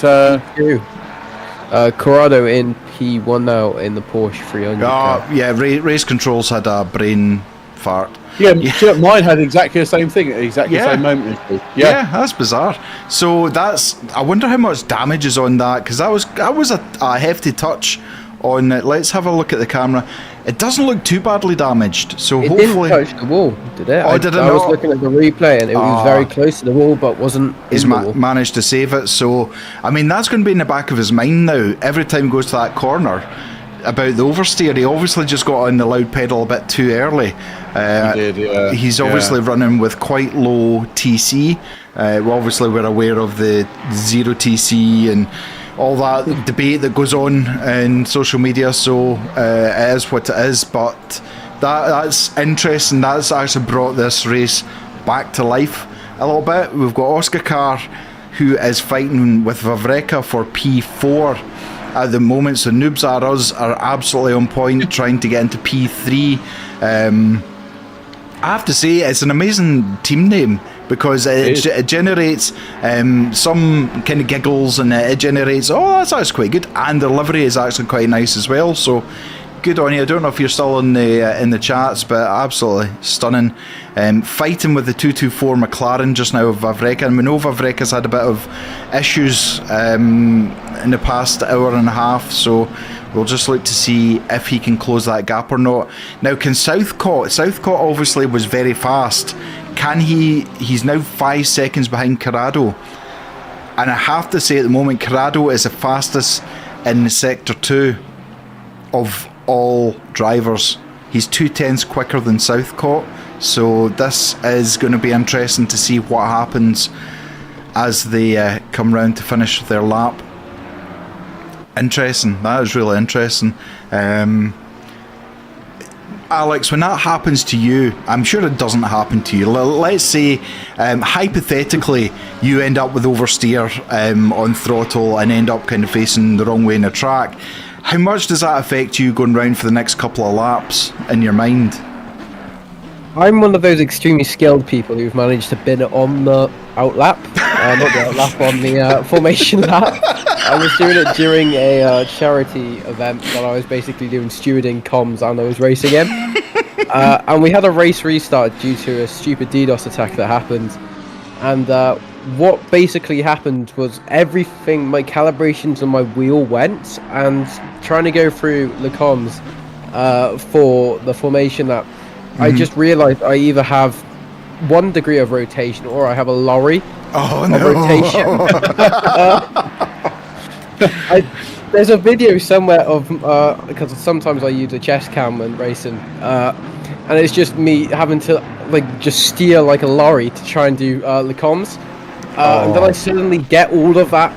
Corrado in P1 now in the Porsche 300 car. Yeah, race controls had a brain fart. Yeah, mine had exactly the same thing at exactly the same moment. Yeah, that's bizarre. So I wonder how much damage is on that, because that was a hefty touch on it. Let's have a look at the camera. It doesn't look too badly damaged, so It hopefully... didn't touch the wall, did it? Oh, did it I was not? looking at the replay and it was very close to the wall, but wasn't He's in the wall. managed to save it, so I mean that's going to be in the back of his mind now. Every time he goes to that corner about the oversteer, he obviously just got on the loud pedal a bit too early. He did, yeah. He's obviously running with quite low TC. We're aware of the zero TC and all that debate that goes on in social media, so it is what it is, but that's interesting. That's actually brought this race back to life a little bit. We've got Oscar Carr, who is fighting with Vavreka for P4 at the moment, so Noobs Are Us are absolutely on point, trying to get into P3. I have to say, it's an amazing team name, because it generates some kind of giggles, and it generates, that's actually quite good, and the livery is actually quite nice as well, so good on you. I don't know if you're still in the chats, but absolutely stunning. Fighting with the 224 McLaren just now of Vavreka, and we know Vavreka's had a bit of issues in the past hour and a half, so we'll just look to see if he can close that gap or not. Now, can Southcott obviously was very fast. Can he's now 5 seconds behind Corrado, and I have to say at the moment Corrado is the fastest in sector 2 of all drivers. He's 2/10 quicker than Southcott, so this is going to be interesting to see what happens as they come round to finish their lap. Interesting. That is really interesting. Alex, when that happens to you, I'm sure it doesn't happen to you. Let's say, hypothetically, you end up with oversteer on throttle and end up kind of facing the wrong way in the track. How much does that affect you going round for the next couple of laps in your mind? I'm one of those extremely skilled people who've managed to bin it on the outlap, not the outlap, on the formation lap. I was doing it during a charity event that I was basically doing stewarding comms and I was racing him. And we had a race restart due to a stupid DDoS attack that happened. And what basically happened was everything, my calibrations on my wheel went, and trying to go through the comms for the formation lap, I just realised I either have 1 degree of rotation or I have a lorry of rotation. There's a video somewhere of because sometimes I use a chest cam when racing, and it's just me having to just steer like a lorry to try and do the comms, and then I suddenly get all of that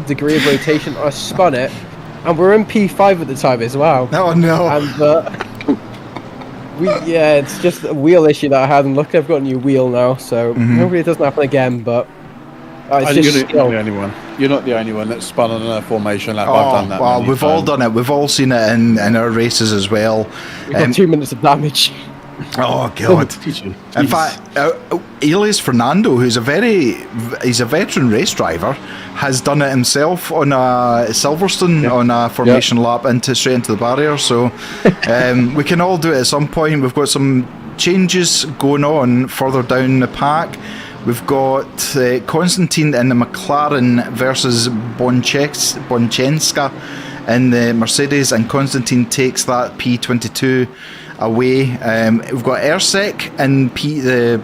degree of rotation. I spun it, and we're in P5 at the time as well. Oh no! And it's just a wheel issue that I had, and look, I've got a new wheel now, so hopefully it doesn't happen again. But it's just you're not the only one. You're not the only one that's spun on a formation lap. I've done that. Well, we've all done it. We've all seen it in our races as well. We've got 2 minutes of damage. Oh God! In fact, Elias Fernando, who's a veteran race driver, has done it himself on a Silverstone on a formation lap straight into the barrier. So we can all do it at some point. We've got some changes going on further down the pack. We've got Konstantin in the McLaren versus Bonchenska in the Mercedes, and Konstantin takes that P22 away. We've got Ersek in the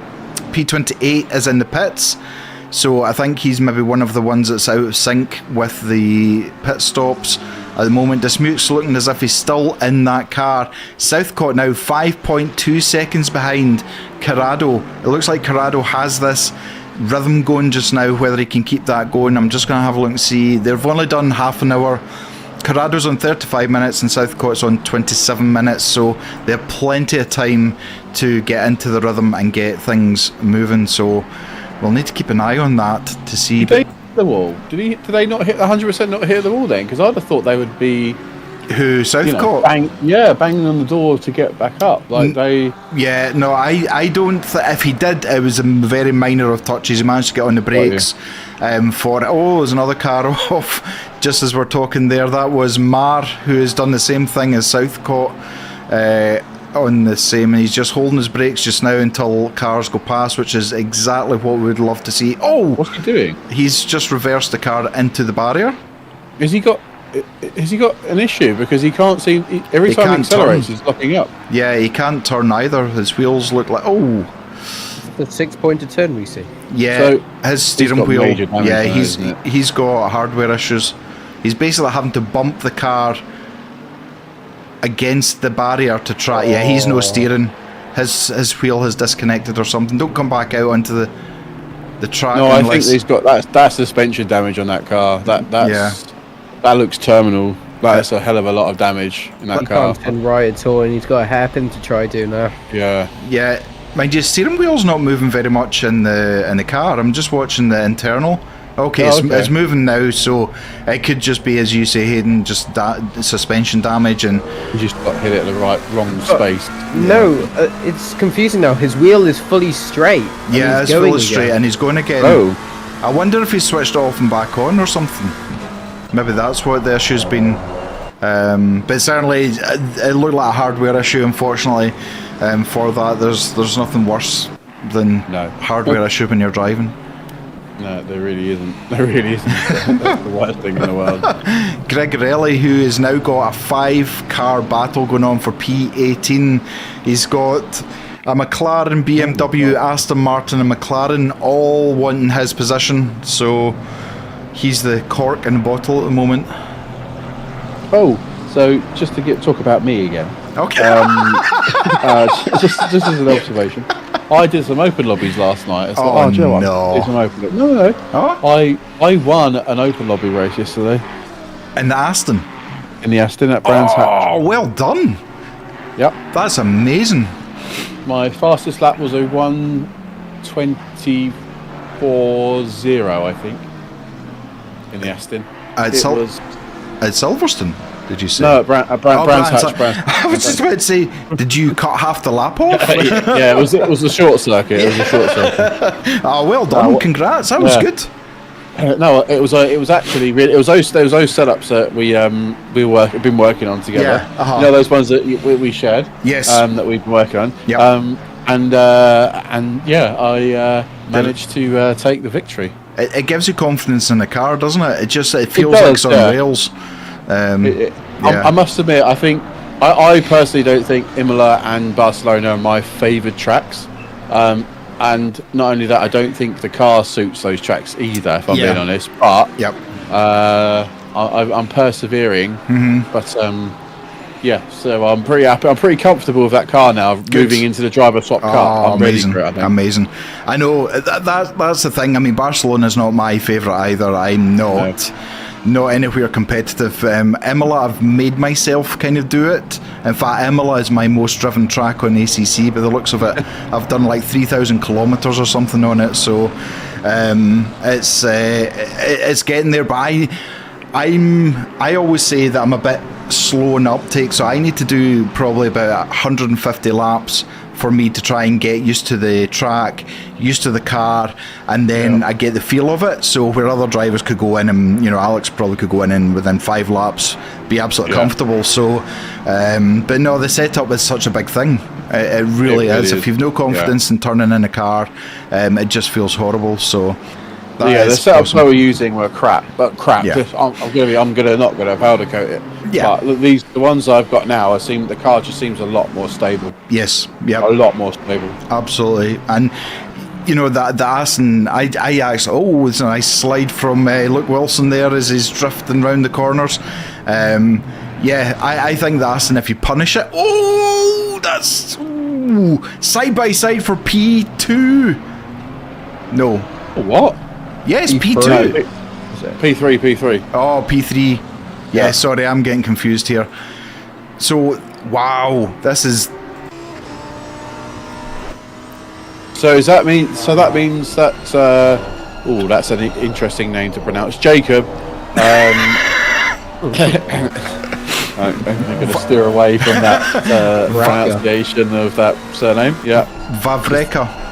P28 is in the pits, so I think he's maybe one of the ones that's out of sync with the pit stops at the moment. Dismuke's looking as if he's still in that car. Southcott now 5.2 seconds behind Corrado. It looks like Corrado has this rhythm going just now. Whether he can keep that going, I'm just going to have a look and see. They've only done half an hour. Corrado's on 35 minutes and Southcott's on 27 minutes, so they have plenty of time to get into the rhythm and get things moving, so we'll need to keep an eye on that to see. Did they hit the wall? Did they not hit 100% not hit the wall then? Because I'd have thought they would be Who, Southcote? Banging on the door to get back up. Like they. Yeah, no, I don't. If he did, it was a very minor of touches. He managed to get on the brakes for it. Oh, there's another car off. Just as we're talking there, that was Mar, who has done the same thing as Southcote on the same, and he's just holding his brakes just now until cars go past, which is exactly what we would love to see. Oh, what's he doing? He's just reversed the car into the barrier. Has he got an issue because he can't see every time he accelerates he's locking up? Yeah, he can't turn either. His wheels look like the 6-pointer turn we see. Yeah, so his steering wheel. Yeah, now, he's got hardware issues. He's basically having to bump the car against the barrier to try. Yeah, he's no steering. His wheel has disconnected or something. Don't come back out onto the track. No, I think he's got that's suspension damage on that car. That looks terminal. That's a hell of a lot of damage in that car. He can't turn right at all, and he's got a hairpin to try do now. Yeah. Mind you, steering wheel's not moving very much in the car. I'm just watching the internal. Okay, it's moving now, so it could just be, as you say, Hayden, just suspension damage, and you just got hit it at the wrong space. No, it's confusing now. His wheel is fully straight. Yeah, it's fully straight, and he's going again. Oh, I wonder if he switched off and back on or something. Maybe that's what the issue's been. But certainly, it looked like a hardware issue. Unfortunately, for that, there's nothing worse than hardware issue when you're driving. No, there really isn't. There really isn't. That's the worst thing in the world. Greg Relly, who has now got a 5-car battle going on for P18. He's got a McLaren, BMW, Aston Martin and McLaren all wanting his position. So he's the cork in the bottle at the moment. Oh, so just to talk about me again. Okay. Just as an observation. I did some open lobbies last night. No. Did some open no. Oh? I won an open lobby race yesterday. In the Aston? In the Aston at Brands Hatch. Oh, well done. Yep. That's amazing. My fastest lap was a 1:24.0, I think. In the Aston. At Silverstone? Did you say? No, at Brands Hatch. I was just about to say, did you cut half the lap off? Yeah, it was a short circuit. Oh, well done! Congrats. That was good. No, it was actually really. It was those setups that we've been working on together. Yeah, You know those ones that we shared. Yes. That we've been working on. Yeah. I managed to take the victory. It gives you confidence in the car, doesn't it? It feels like it's on rails. I must admit, I think I personally don't think Imola and Barcelona are my favoured tracks, and not only that, I don't think the car suits those tracks either, if I'm being honest. But I'm persevering. Mm-hmm. But so I'm pretty happy. I'm pretty comfortable with that car now. Moving into the driver swap car, I'm amazing, ready for it. I think. Amazing. I know that's the thing. I mean, Barcelona's not my favourite either. I'm not. No. Not anywhere competitive. Imola, I've made myself kind of do it. In fact, Imola is my most driven track on ACC. By the looks of it, I've done like 3,000 kilometres or something on it. So it's getting there. But I always say that I'm a bit slow in uptake. So I need to do probably about 150 laps for me to try and get used to the track, used to the car, and then I get the feel of it. So where other drivers could go in and, Alex probably could go in within 5 laps, be absolutely comfortable. So, but no, the setup is such a big thing. It really is. If you've no confidence in turning in a car, it just feels horrible. So. The setups I were using were crap. Yeah. I'm not gonna powder coat it. Yeah. But the ones I've got now, the car just seems a lot more stable. Yes. Yeah. A lot more stable. Absolutely. And the Aston, I actually, it's a nice slide from Luke Wilson there as he's drifting round the corners. I think the Aston, if you punish it, that's side by side for P2. No. What? Yes, P2. P3. Oh, P3. Yeah, sorry, I'm getting confused here. So, wow, this is... So that means that... that's an interesting name to pronounce. Jacob. I'm going to steer away from that pronunciation of that surname. Yeah. Vavreka.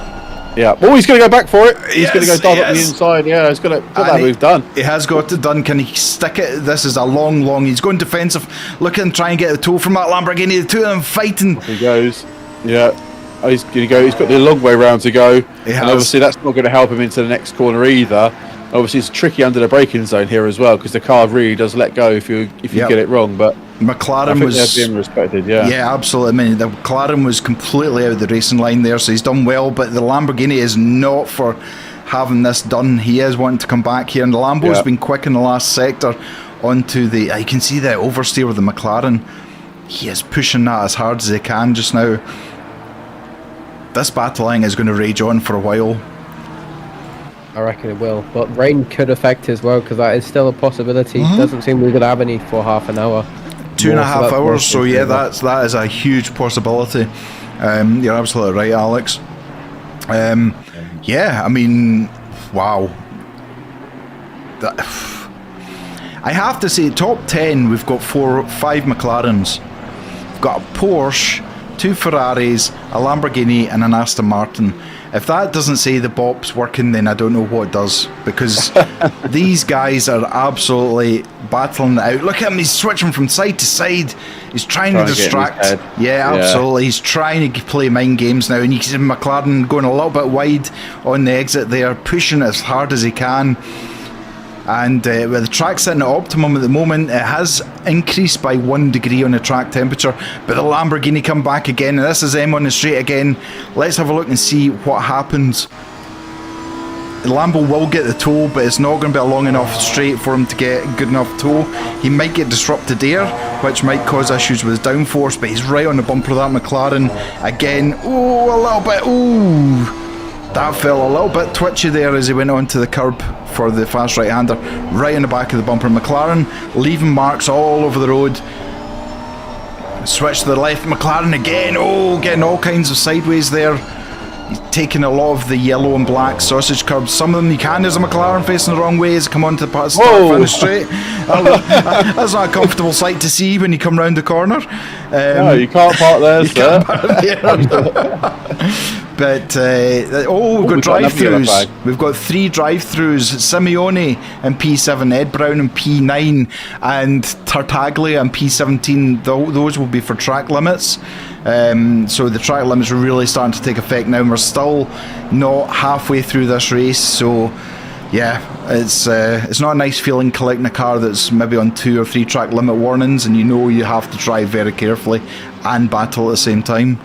Yeah. Oh, he's going to go back for it. He's going to go Yes, dive up the inside. Yeah, he's going to put that move done. He has got it done. Can he stick it? This is a long. He's going defensive. Look at him try and get the toe from that Lamborghini. The two of them fighting. He goes. Yeah. Oh, he's going to go. He's got the long way round to go. And obviously that's not going to help him into the next corner either. Obviously it's tricky under the braking zone here as well because the car really does let go if you get it wrong. But McLaren was they're being respected. Yeah, absolutely. I mean, the McLaren was completely out of the racing line there, so he's done well. But the Lamborghini is not for having this done. He is wanting to come back here, and the Lambo's been quick in the last sector onto the. You can see the oversteer with the McLaren. He is pushing that as hard as he can just now. This battling is going to rage on for a while. I reckon it will, but rain could affect as well because that is still a possibility. Doesn't seem we're going to have any for half an hour. 2.5 hours, so yeah, that is a huge possibility. You're absolutely right, Alex. Yeah, I mean, wow. I have to say, top 10, we've got 5 McLarens. We've got a Porsche, 2 Ferraris, a Lamborghini, and an Aston Martin. If that doesn't say the bop's working, then I don't know what does, because these guys are absolutely battling it out. Look at him, he's switching from side to side. He's trying to distract. Yeah, absolutely. He's trying to play mind games now, and you can see McLaren going a little bit wide on the exit there, pushing as hard as he can. And with the track sitting at optimum at the moment, it has increased by 1 degree on the track temperature, but the Lamborghini come back again, and this is them on the straight again. Let's have a look and see what happens. The Lambo will get the toe, but it's not going to be a long enough straight for him to get good enough toe. He might get disrupted there, which might cause issues with his downforce, but he's right on the bumper of that McLaren again. Oh, a little bit. Ooh. That felt a little bit twitchy there as he went onto the curb for the fast right-hander, right in the back of the bumper. McLaren leaving marks all over the road. Switch to the left, McLaren again. Oh, getting all kinds of sideways there. He's taking a lot of the yellow and black sausage curbs. Some of them you can. There's a McLaren facing the wrong way as he come onto the start finish straight. That's not a comfortable sight to see when you come round the corner. No, you can't park there, sir. But we've got drive-throughs. We've got 3 drive-throughs: Simeone and P7, Ed Brown and P9, and Tartaglia and P17. Those will be for track limits. So the track limits are really starting to take effect now. We're still not halfway through this race, so yeah, it's not a nice feeling collecting a car that's maybe on 2 or 3 track limit warnings, and you know you have to drive very carefully and battle at the same time.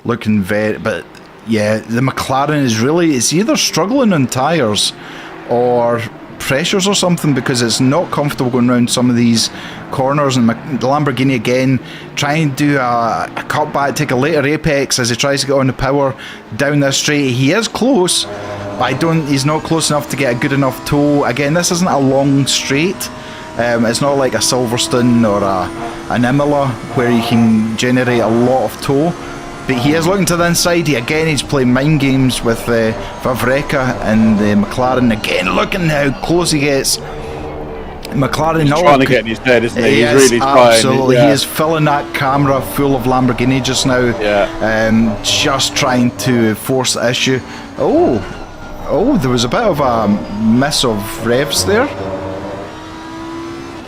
Looking but yeah, the McLaren is really, it's either struggling on tyres or pressures or something, because it's not comfortable going around some of these corners. And the Lamborghini again trying to do a cutback, take a later apex as he tries to get on the power down this straight. He is close, but he's not close enough to get a good enough toe. Again, this isn't a long straight. It's not like a Silverstone or an Imola where you can generate a lot of toe. But he is looking to the inside. He's playing mind games with Vavreka and the McLaren. Again, looking how close he gets. McLaren he's trying to get in his head, isn't he? He's really absolutely trying. He is filling that camera full of Lamborghini just now. Just trying to force the issue. Oh, there was a bit of a miss of revs there.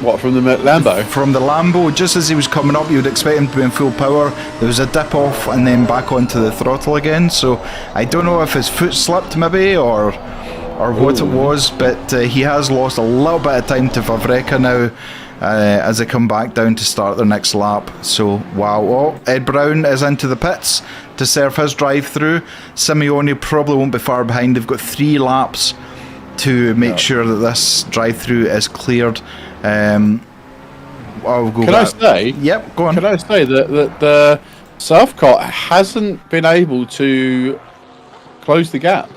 What, from the Lambo? From the Lambo, just as he was coming up, you would expect him to be in full power. There was a dip off and then back onto the throttle again. So I don't know if his foot slipped maybe or what it was, but he has lost a little bit of time to Vavreka now as they come back down to start their next lap. So wow. Oh, Ed Brown is into the pits to serve his drive-through. Simeone probably won't be far behind. They've got 3 laps to make sure that this drive-through is cleared. Can I say? Yep, go on. Can I say that the Southcott hasn't been able to close the gap?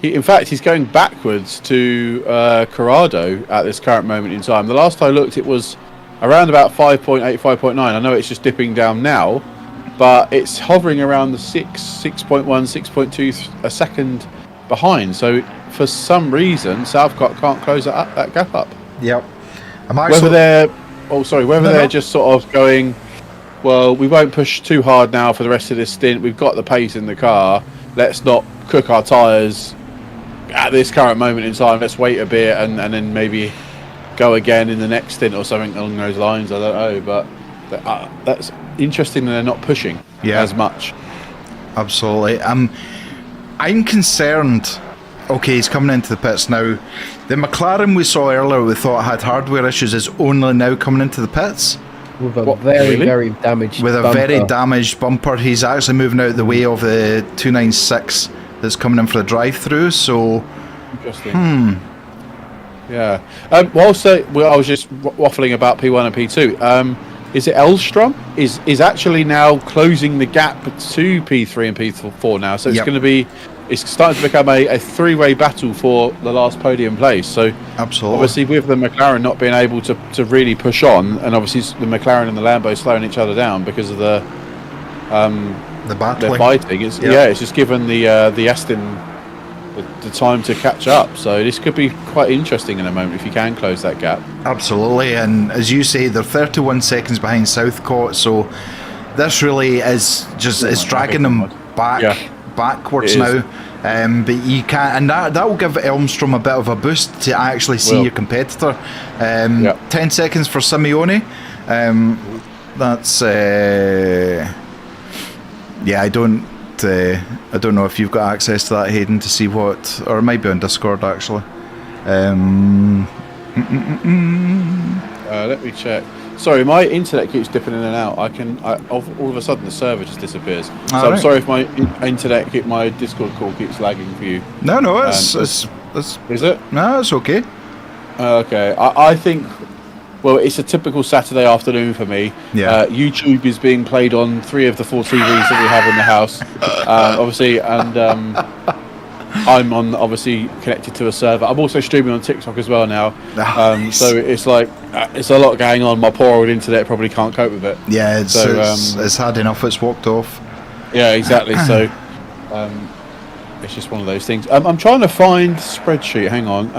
In fact, he's going backwards to Corrado at this current moment in time. The last I looked, it was around about 5.8, 5.9. I know it's just dipping down now, but it's hovering around the 6.1, 6.2 a second behind. So for some reason, Southcott can't close that gap up. Yep. Whether they're just sort of going, well, we won't push too hard now for the rest of this stint. We've got the pace in the car. Let's not cook our tyres at this current moment in time. Let's wait a bit and then maybe go again in the next stint or something along those lines. I don't know, but that's interesting that they're not pushing as much. Absolutely. I'm concerned. Okay, he's coming into the pits now. The McLaren we saw earlier, we thought had hardware issues, is only now coming into the pits with a very damaged with bumper. a very damaged bumper. He's actually moving out of the way of the 296 that's coming in for the drive-through. So, interesting. Yeah. I was just waffling about P1 and P2. Is it Elstrom is actually now closing the gap to P3 and P4 now? So it's going to be. It's starting to become a three-way battle for the last podium place. So absolutely, obviously with the McLaren not being able to really push on, and obviously the McLaren and the Lambo slowing each other down because of the battling. They're fighting. It's just given the Aston the time to catch up. So this could be quite interesting in a moment if you can close that gap. Absolutely, and as you say, they're 31 seconds behind Southcott. So this really is just dragging them backwards now, but you can't, and that will give Elmstrom a bit of a boost to actually see your competitor. 10 seconds for Simeone. That's I don't know if you've got access to that, Hayden, to see what, or it might be on Discord actually. Let me check. Sorry, my internet keeps dipping in and out. All of a sudden the server just disappears. So I'm sorry if my internet, my Discord call keeps lagging for you. No, it's is it? No, it's okay. Okay, I think. Well, it's a typical Saturday afternoon for me. Yeah. YouTube is being played on 3 of the 4 TVs that we have in the house, obviously, and I'm obviously connected to a server. I'm also streaming on TikTok as well now. Nice. So it's like it's a lot going on. My poor old internet probably can't cope with it. Yeah, it's hard enough. It's walked off. Yeah, exactly. So it's just one of those things. I'm trying to find the spreadsheet. Hang on.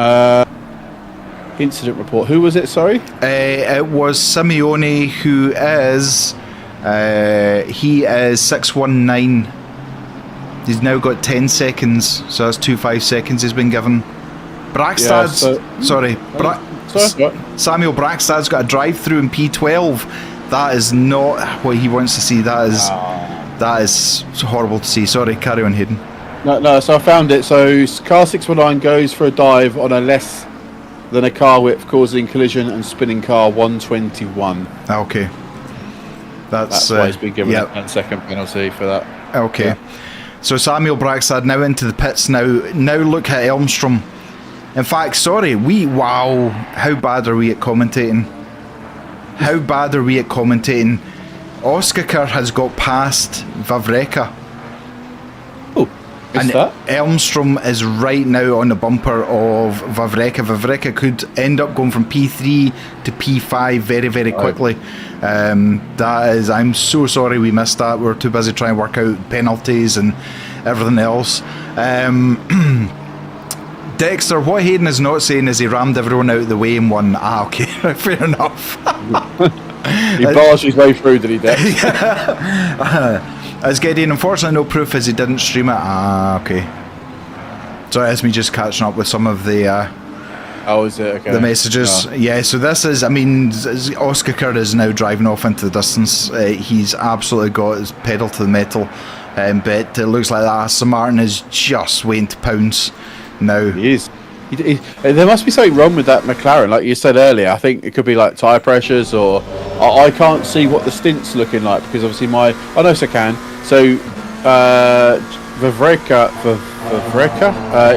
Incident report. Who was it? Sorry. It was Simeone, who is he is 619. He's now got 10 seconds, so that's 25 seconds he's been given. Brackstad's Samuel Brackstad's got a drive-through in P12. That is not what he wants to see. That is horrible to see. Sorry, carry on, Hayden. No. So I found it. So car 619 goes for a dive on a less than a car width, causing collision and spinning car 121. Okay. That's why he's been given a 10-second penalty for that. Okay. Yeah. So Samuel Brackstad now into the pits now. Now look at Elmstrom. In fact, sorry, how bad are we at commentating? Oskar has got past Vavreka. And Elmstrom is right now on the bumper of Vavreka. Vavreka could end up going from P3 to P5 very, very quickly. I'm so sorry we missed that. We were too busy trying to work out penalties and everything else. Dexter, what Hayden is not saying is he rammed everyone out of the way and won. Okay, fair enough. He bars his way through, did he, Dex? As Gideon, unfortunately no proof as he didn't stream it. Okay. So that's me just catching up with some of the is it? Okay. The messages. Yeah, so this is, Oskar is now driving off into the distance. He's absolutely got his pedal to the metal. But it looks like that Aston Martin is just waiting to pounce now. He is. There must be something wrong with that McLaren, like you said earlier. I think it could be like tyre pressures, or I can't see what the stint's looking like because obviously I can. So Vavreka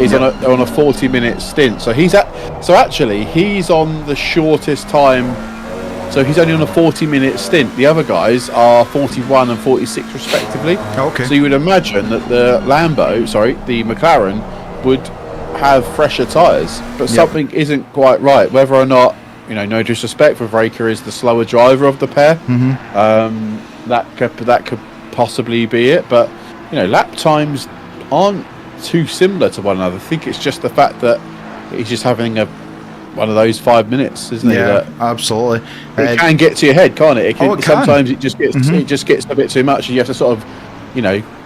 is on a 40-minute stint. So he's on the shortest time. So he's only on a 40-minute stint. The other guys are 41 and 46 respectively. Okay. So you would imagine that the McLaren would have fresher tyres, but something isn't quite right. Whether or not, no disrespect, Vavreka is the slower driver of the pair. That could possibly be it. But lap times aren't too similar to one another. I think it's just the fact that he's just having one of those 5 minutes, isn't he? Yeah, absolutely. It can get to your head, can't it? It can. Sometimes it just gets a bit too much, and you have to sort of,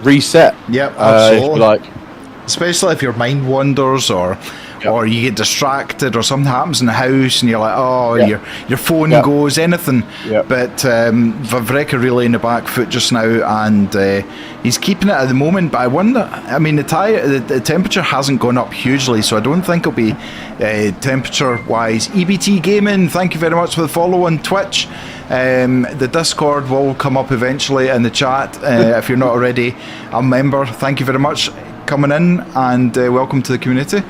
reset. Yep, if absolutely. you like. Especially if your mind wanders or you get distracted or something happens in the house and you're like, your phone goes, anything. Yep. But Vavreka really in the back foot just now, and he's keeping it at the moment. But I wonder, I mean, the temperature hasn't gone up hugely, so I don't think it'll be temperature-wise. EBT Gaming, thank you very much for the follow on Twitch. The Discord will come up eventually in the chat if you're not already a member. Thank you very much coming in, and welcome to the community.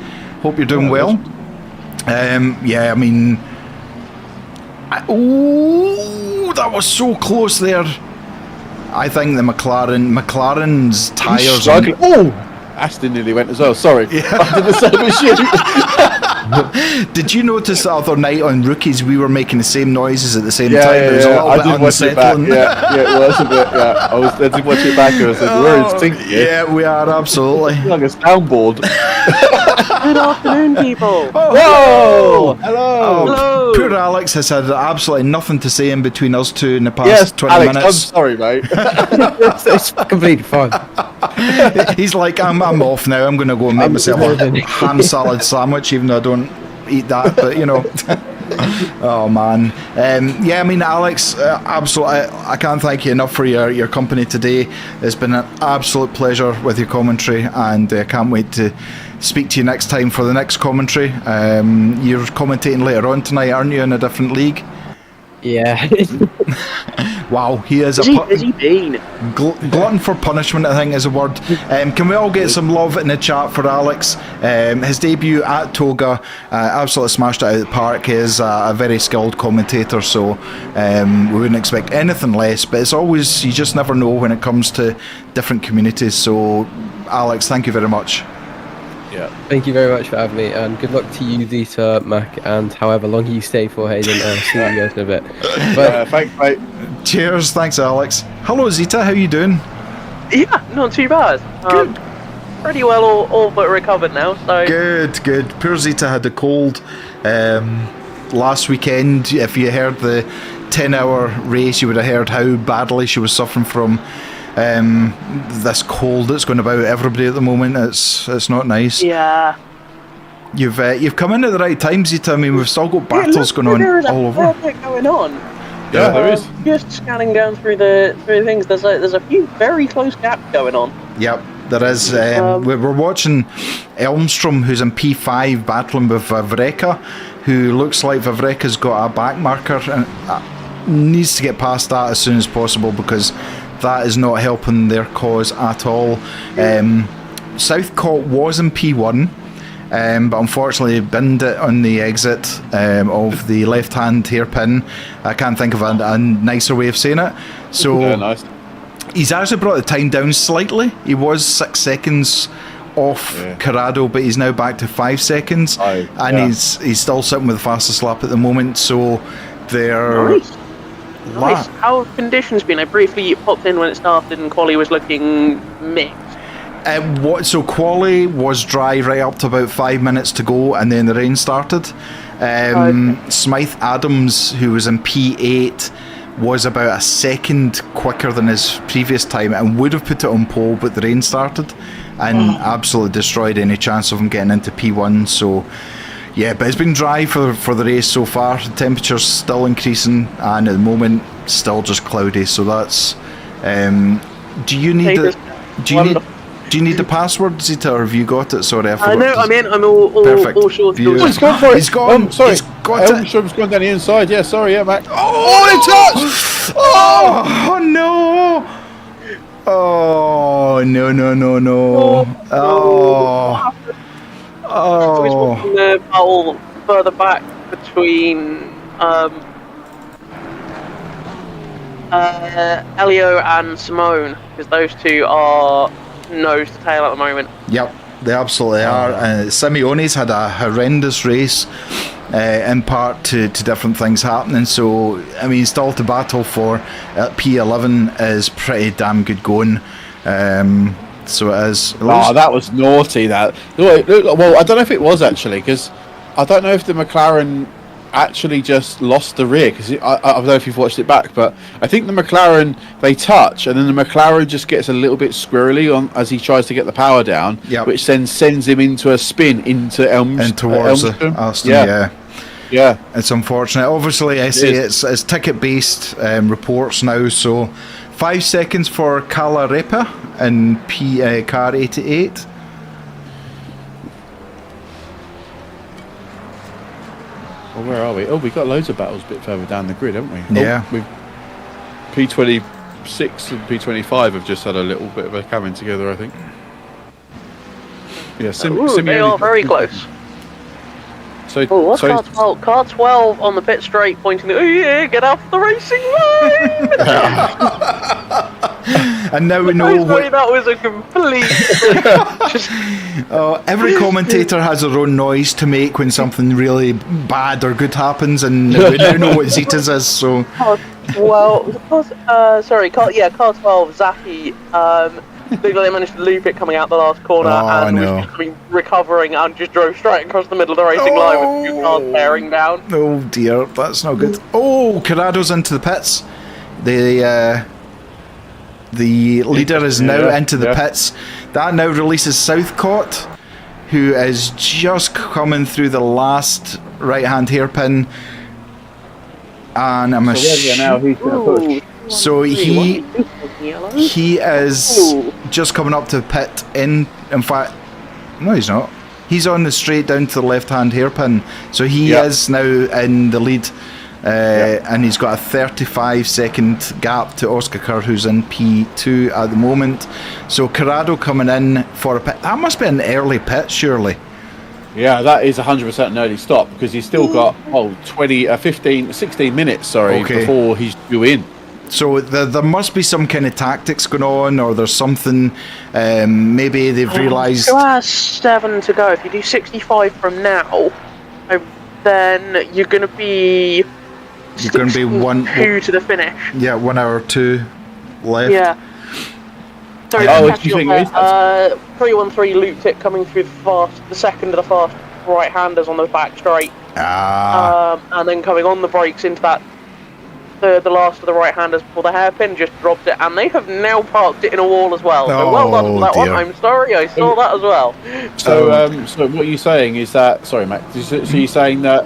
Hope you're doing well. I mean, that was so close there. I think the McLaren's tyres. Aston nearly went as well. Sorry, I did the same as you. Did you notice the other night on Rookies we were making the same noises at the same time? It was a little bit I did watch it back. Yeah, it was a bit. Yeah, I did watch it back and I was like, "We're in sync here." Yeah, we are absolutely like a soundboard. Good afternoon, people. Whoa! Hello. Poor Alex has had absolutely nothing to say in between us two in the past 20 Alex, minutes. I'm sorry, mate. It's completely fine. He's like, I'm off now. I'm going to go and make myself a ham salad sandwich, even though I don't eat that. But oh man. I mean, Alex, absolutely. I can't thank you enough for your company today. It's been an absolute pleasure with your commentary, and I can't wait to speak to you next time for the next commentary. You're commentating later on tonight, aren't you, in a different league? Yeah. Wow, he is Has he been? Glutton for punishment, I think, is a word. Can we all get some love in the chat for Alex? His debut at Toga, absolutely smashed it out of the park. He is a very skilled commentator, so we wouldn't expect anything less. But it's always, you just never know when it comes to different communities. So, Alex, thank you very much. Yeah. Thank you very much for having me, and good luck to you, Zeta, Mac, and however long you stay for, Hayden. I'll see you guys in a bit. But thanks, mate. Cheers, thanks, Alex. Hello, Zeta, how you doing? Yeah, not too bad. Good. Pretty well all but recovered now, so... Good. Poor Zeta had a cold last weekend. If you heard the 10-hour race, you would have heard how badly she was suffering from this cold that's going about everybody at the moment. It's not nice. Yeah. You've come in at the right time, Zita. I mean, we've still got battles going on all over. Going on. Yeah, there is. Just scanning down through the things. There's a few very close gaps going on. Yep, there is. We're watching Elmstrom, who's in P5, battling with Vavreka, who looks like Vavreka's got a back marker and needs to get past that as soon as possible, because that is not helping their cause at all. Southcott was in P1, but unfortunately binned it on the exit of the left-hand hairpin. I can't think of a nicer way of saying it. So Nice. He's actually brought the time down slightly. He was 6 seconds off Corrado, but he's now back to 5 seconds, he's still sitting with the fastest lap at the moment. So they're Nice. How have conditions been? I briefly popped in when it started and quali was looking mixed. So quali was dry right up to about 5 minutes to go, and then the rain started. Smythe Adams, who was in P8, was about a second quicker than his previous time and would have put it on pole, but the rain started and absolutely destroyed any chance of him getting into P1. So yeah, but it's been dry for the race so far. The temperature's still increasing, and at the moment still just cloudy. So that's do you need the password, Zita, or have you got it? Sorry, I forgot. No, I'm all sure. He's gone for it. He's gone. Sorry. He's got it. Elmstrom's gone down the inside. Yeah, sorry, Mac. Oh, it's oh no! Oh no! So he's watching the battle further back between Elio and Simone, because those two are nose to tail at the moment. Yep, they absolutely are. Simeone's had a horrendous race, in part to different things happening. So, I mean, still to battle for P11 is pretty damn good going. So it is. Oh, that was naughty. That. Well, I don't know if it was actually, because I don't know if the McLaren actually just lost the rear, because I don't know if you've watched it back, but I think the McLaren, they touch and then the McLaren just gets a little bit squirrely on as he tries to get the power down, which then sends him into a spin into towards Aston. Yeah, it's unfortunate. Obviously, I say it's ticket based reports now. So 5 seconds for Calarepa in car 88. Well, where are we? Oh, we've got loads of battles a bit further down the grid, haven't we? Yeah. We've P26 and P25 have just had a little bit of a coming together, I think. Yeah, they are very close. So, what's car 12? Car 12 on the pit straight, pointing. Oh yeah, get off the racing line! And now we know that was a complete. every commentator has their own noise to make when something really bad or good happens, and we now know what Zeta's is. So. Car 12, Zaki. They managed to loop it coming out the last corner, and was just recovering and just drove straight across the middle of the racing line with two cars bearing down. Oh dear, that's not good. Oh, Corrado's into the pits. The leader is now into the pits. That now releases Southcott, who is just coming through the last right-hand hairpin. And I'm So he is just coming up to the pit in fact, no he's not. He's on the straight down to the left-hand hairpin. So he is now in the lead. And he's got a 35-second gap to Oskar, who's in P2 at the moment. So Corrado coming in for a pit. That must be an early pit, surely. Yeah, that is 100% an early stop, because he's still got 16 minutes before he's due in. So there must be some kind of tactics going on, or there's something. Maybe they've realised. 2 hours 7 to go. If you do 65 from now, then you're going to be. You're going to be 2 to the finish. Yeah, 1 hour 2 left. Yeah. Sorry, what do you think? 313 looped it coming through the second of the fast right-handers on the back straight. And then coming on the brakes into that the last of the right-handers before the hairpin, just dropped it, and they have now parked it in a wall as well. So well done for that one. I'm sorry, I saw that as well. So what you're saying is that, sorry, Mac. So you're saying that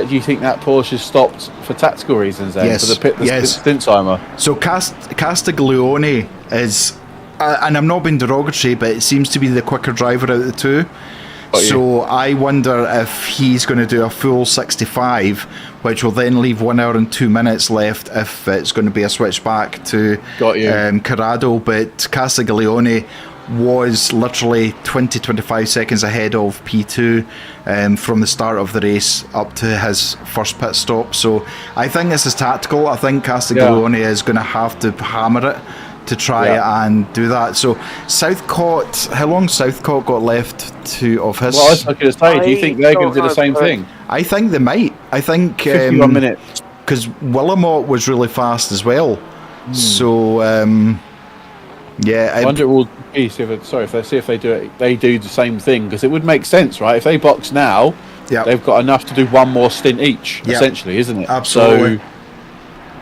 you think that Porsche is stopped for tactical reasons then, for the stint timer? So Castiglione is, and I'm not being derogatory, but it seems to be the quicker driver out of the two. So I wonder if he's going to do a full 65, which will then leave 1 hour and 2 minutes left if it's going to be a switch back to Corrado. But Castiglione was literally 20-25 seconds ahead of P2 from the start of the race up to his first pit stop. So I think this is tactical. I think Castiglione is going to have to hammer it to try and do that. So Southcott, how long Southcott got left of his? Well, I was going to say, do you think they're going to do the same thing? I think they might. I think 51 minutes, because Willamot was really fast as well. So I wonder will be see if they do it. They do the same thing, because it would make sense, right? If they box now, they've got enough to do one more stint each, essentially, isn't it? Absolutely.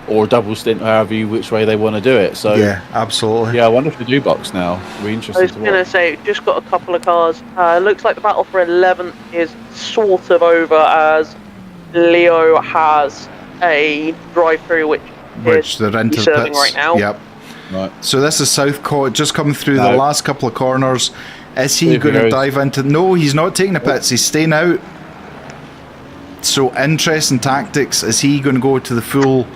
Or a double stint, which way they want to do it. So yeah, absolutely. Yeah, I wonder if they do box now. We're interested. I was going to say, just got a couple of cars. Looks like the battle for 11th is sort of over, as Leo has a drive-through which they're into the pits right now. Yep. Right. So this is Southcott just coming through the last couple of corners. Is he going to dive into? No, he's not taking the pits. He's staying out. So interesting tactics. Is he going to go to the full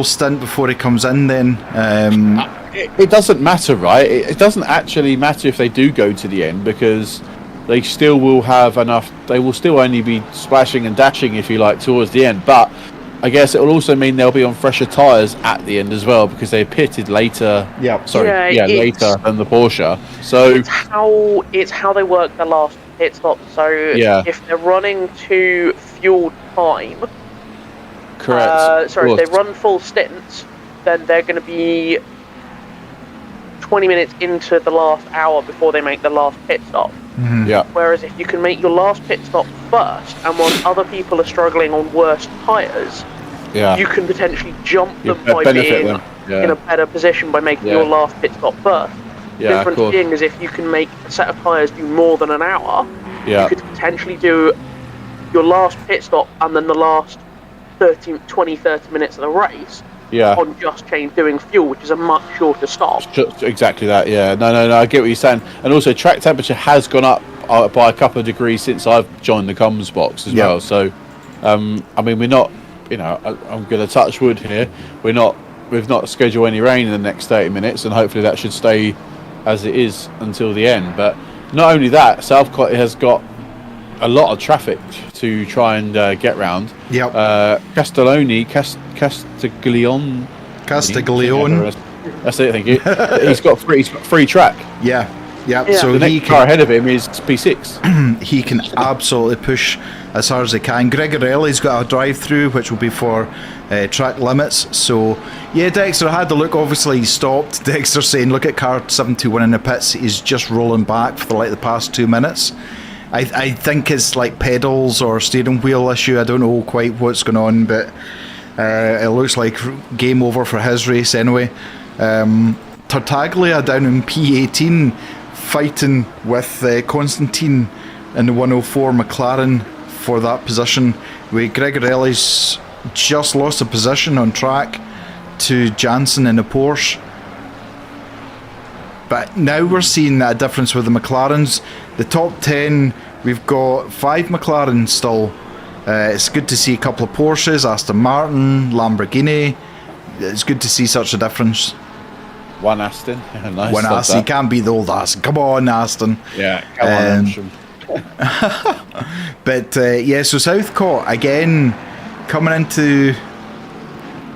stint before he comes in then? It doesn't matter, right? It doesn't actually matter if they do go to the end, because they still will have enough. They will still only be splashing and dashing, if you like, towards the end. But I guess it will also mean they'll be on fresher tyres at the end as well, because they pitted later. Later than the Porsche. So it's how they work the last pit stop. So if they're running to fuel time. Correct. If they run full stints, then they're going to be 20 minutes into the last hour before they make the last pit stop. Yeah. Whereas if you can make your last pit stop first, and while other people are struggling on worse tyres, you can potentially jump them by being in a better position by making your last pit stop first. The difference being is if you can make a set of tyres do more than an hour, you could potentially do your last pit stop and then the last 30 minutes of the race on just doing fuel, which is a much shorter stop. Exactly that, No, I get what you're saying. And also, track temperature has gone up by a couple of degrees since I've joined the comms box as well. So, I mean, we're not, I'm going to touch wood here. We've not scheduled any rain in the next 30 minutes, and hopefully that should stay as it is until the end. But not only that, Southcott has got a lot of traffic to try and get round. Castiglione. That's it. Thank you. He's got free track. So the next car ahead of him is P6. He can absolutely push as hard as he can. Gregorelli's got a drive-through, which will be for track limits. So, Dexter had the look. Obviously, he stopped. Dexter saying, look at car 721 in the pits. He's just rolling back for the past 2 minutes. I think it's like pedals or steering wheel issue. I don't know quite what's going on, but it looks like game over for his race anyway. Tartaglia down in P18 fighting with Constantine in the 104 McLaren for that position, with Gregorelli's just lost a position on track to Janssen in the Porsche. But now we're seeing that difference with the McLarens. The top 10, we've got 5 McLarens still. It's good to see a couple of Porsches, Aston Martin, Lamborghini. It's good to see such a difference. One Aston. Nice. One Aston. You can't be the old Aston. Come on, Aston. Come on, But so Southcott again coming into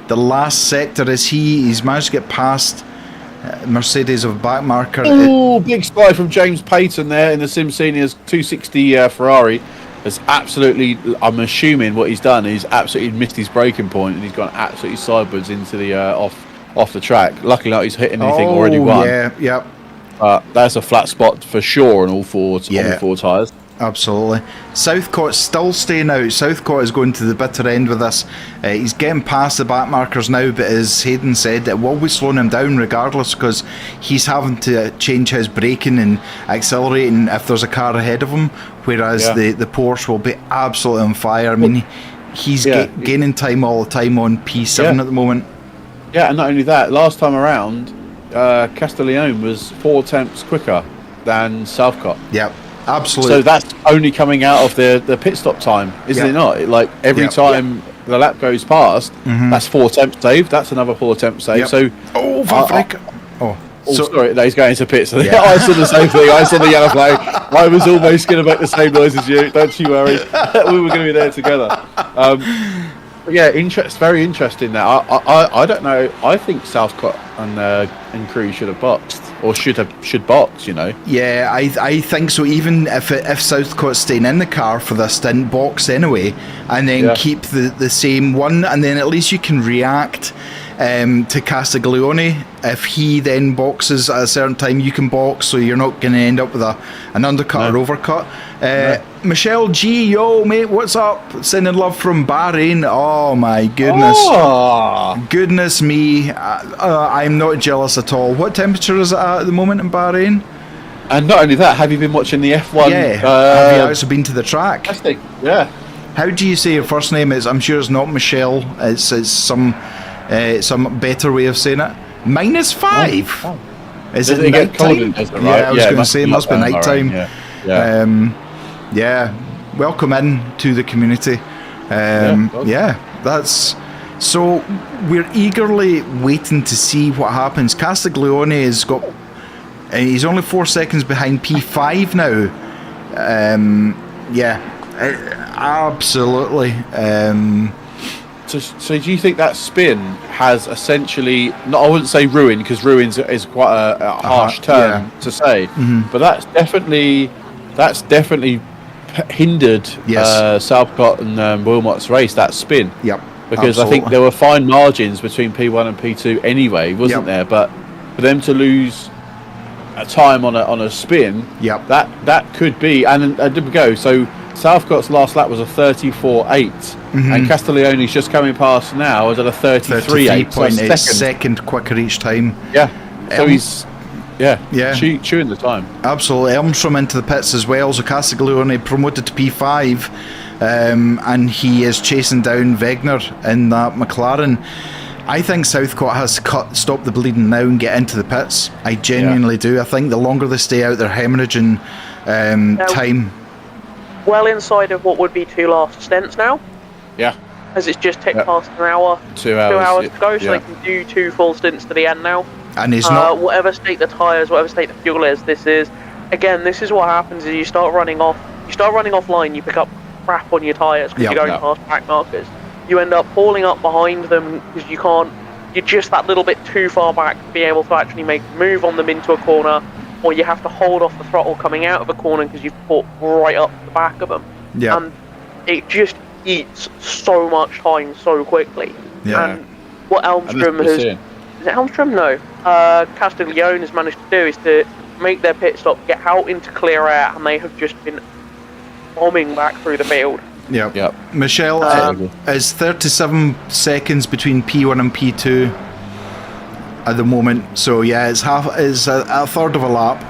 the last sector. He's managed to get past Mercedes of back marker. Oh, big slide from James Pateron there in the Sim Seniors 260 Ferrari. Has absolutely, I'm assuming what he's done is absolutely missed his braking point and he's gone absolutely sideways into the off the track. Luckily not he's hit anything already won. That's a flat spot for sure on all four tyres. Absolutely. Southcott's still staying out. Southcott is going to the bitter end with this. He's getting past the back markers now, but as Hayden said, it will be slowing him down regardless, because he's having to change his braking and accelerating if there's a car ahead of him, whereas the Porsche will be absolutely on fire. I mean, he's gaining time all the time on P7 at the moment. Yeah, and not only that, last time around, Castiglione was 4 tenths quicker than Southcott. Yeah. Absolutely. So that's only coming out of the pit stop time, isn't it not? Like every time the lap goes past, that's 4 attempts saved. That's another 4 attempts saved. So sorry, he's going into pits. I saw the same thing. I saw the yellow flag. I was almost going to make the same noise as you. Don't you worry. We were going to be there together. Very interesting. That I don't know. I think Southcott and Crew should have boxed, or should box. Yeah, I think so. Even if Southcott's staying in the car for this stint, box anyway, and then keep the same one, and then at least you can react to Castiglione. If he then boxes at a certain time, you can box, so you're not going to end up with an undercut or overcut. Michelle G, yo mate, what's up? Sending love from Bahrain. Oh my goodness, goodness me, I'm not jealous at all. What temperature is it at the moment in Bahrain? And not only that, have you been watching the F1? Have you also been to the track? Yeah. How do you say your first name? I'm sure it's not Michelle. It's some better way of saying it. -5. Is it night time? I was going to say it must be night time. Welcome in to the community. That's so. We're eagerly waiting to see what happens. Castiglione has got. He's only 4 seconds behind P5 now. Absolutely. So do you think that spin has essentially, I wouldn't say ruined, because ruined is quite a harsh term to say, but that's definitely hindered Southcott and Wilmot's race, that spin. Yep. Because absolutely. I think there were fine margins between P1 and P2 anyway, wasn't there? But for them to lose time on a spin, Yep. that could be. And did we go? So Southcott's last lap was a 34.8, and Castiglione's just coming past now is at a 33.8. So a second quicker each time. Yeah. So he's Yeah. chewing the time. Absolutely. Elmstrom into the pits as well. So Castiglione promoted to P5, and he is chasing down Wegner in that McLaren. I think Southcott has stop the bleeding now and get into the pits. I genuinely do. I think the longer they stay out, they're hemorrhaging time. Well inside of what would be 2 last stints now. Yeah. As it's just ticked past an hour. 2 hours. To go, so they can do 2 full stints to the end now. And he's not... Whatever state the tyres, whatever state the fuel is, this is what happens is you start running offline, you pick up crap on your tyres because you're going past track markers. You end up falling up behind them because you're just that little bit too far back to be able to actually make a move on them into a corner, or you have to hold off the throttle coming out of a corner because you've caught right up the back of them. Yeah. And it just eats so much time so quickly. Yeah. And what Elmstrom has... Is it Elmstrom? No. Castiglione has managed to do is to make their pit stop, get out into clear air, and they have just been bombing back through the field. Yep. Michelle, is 37 seconds between P1 and P2 at the moment. So yeah, it's a third of a lap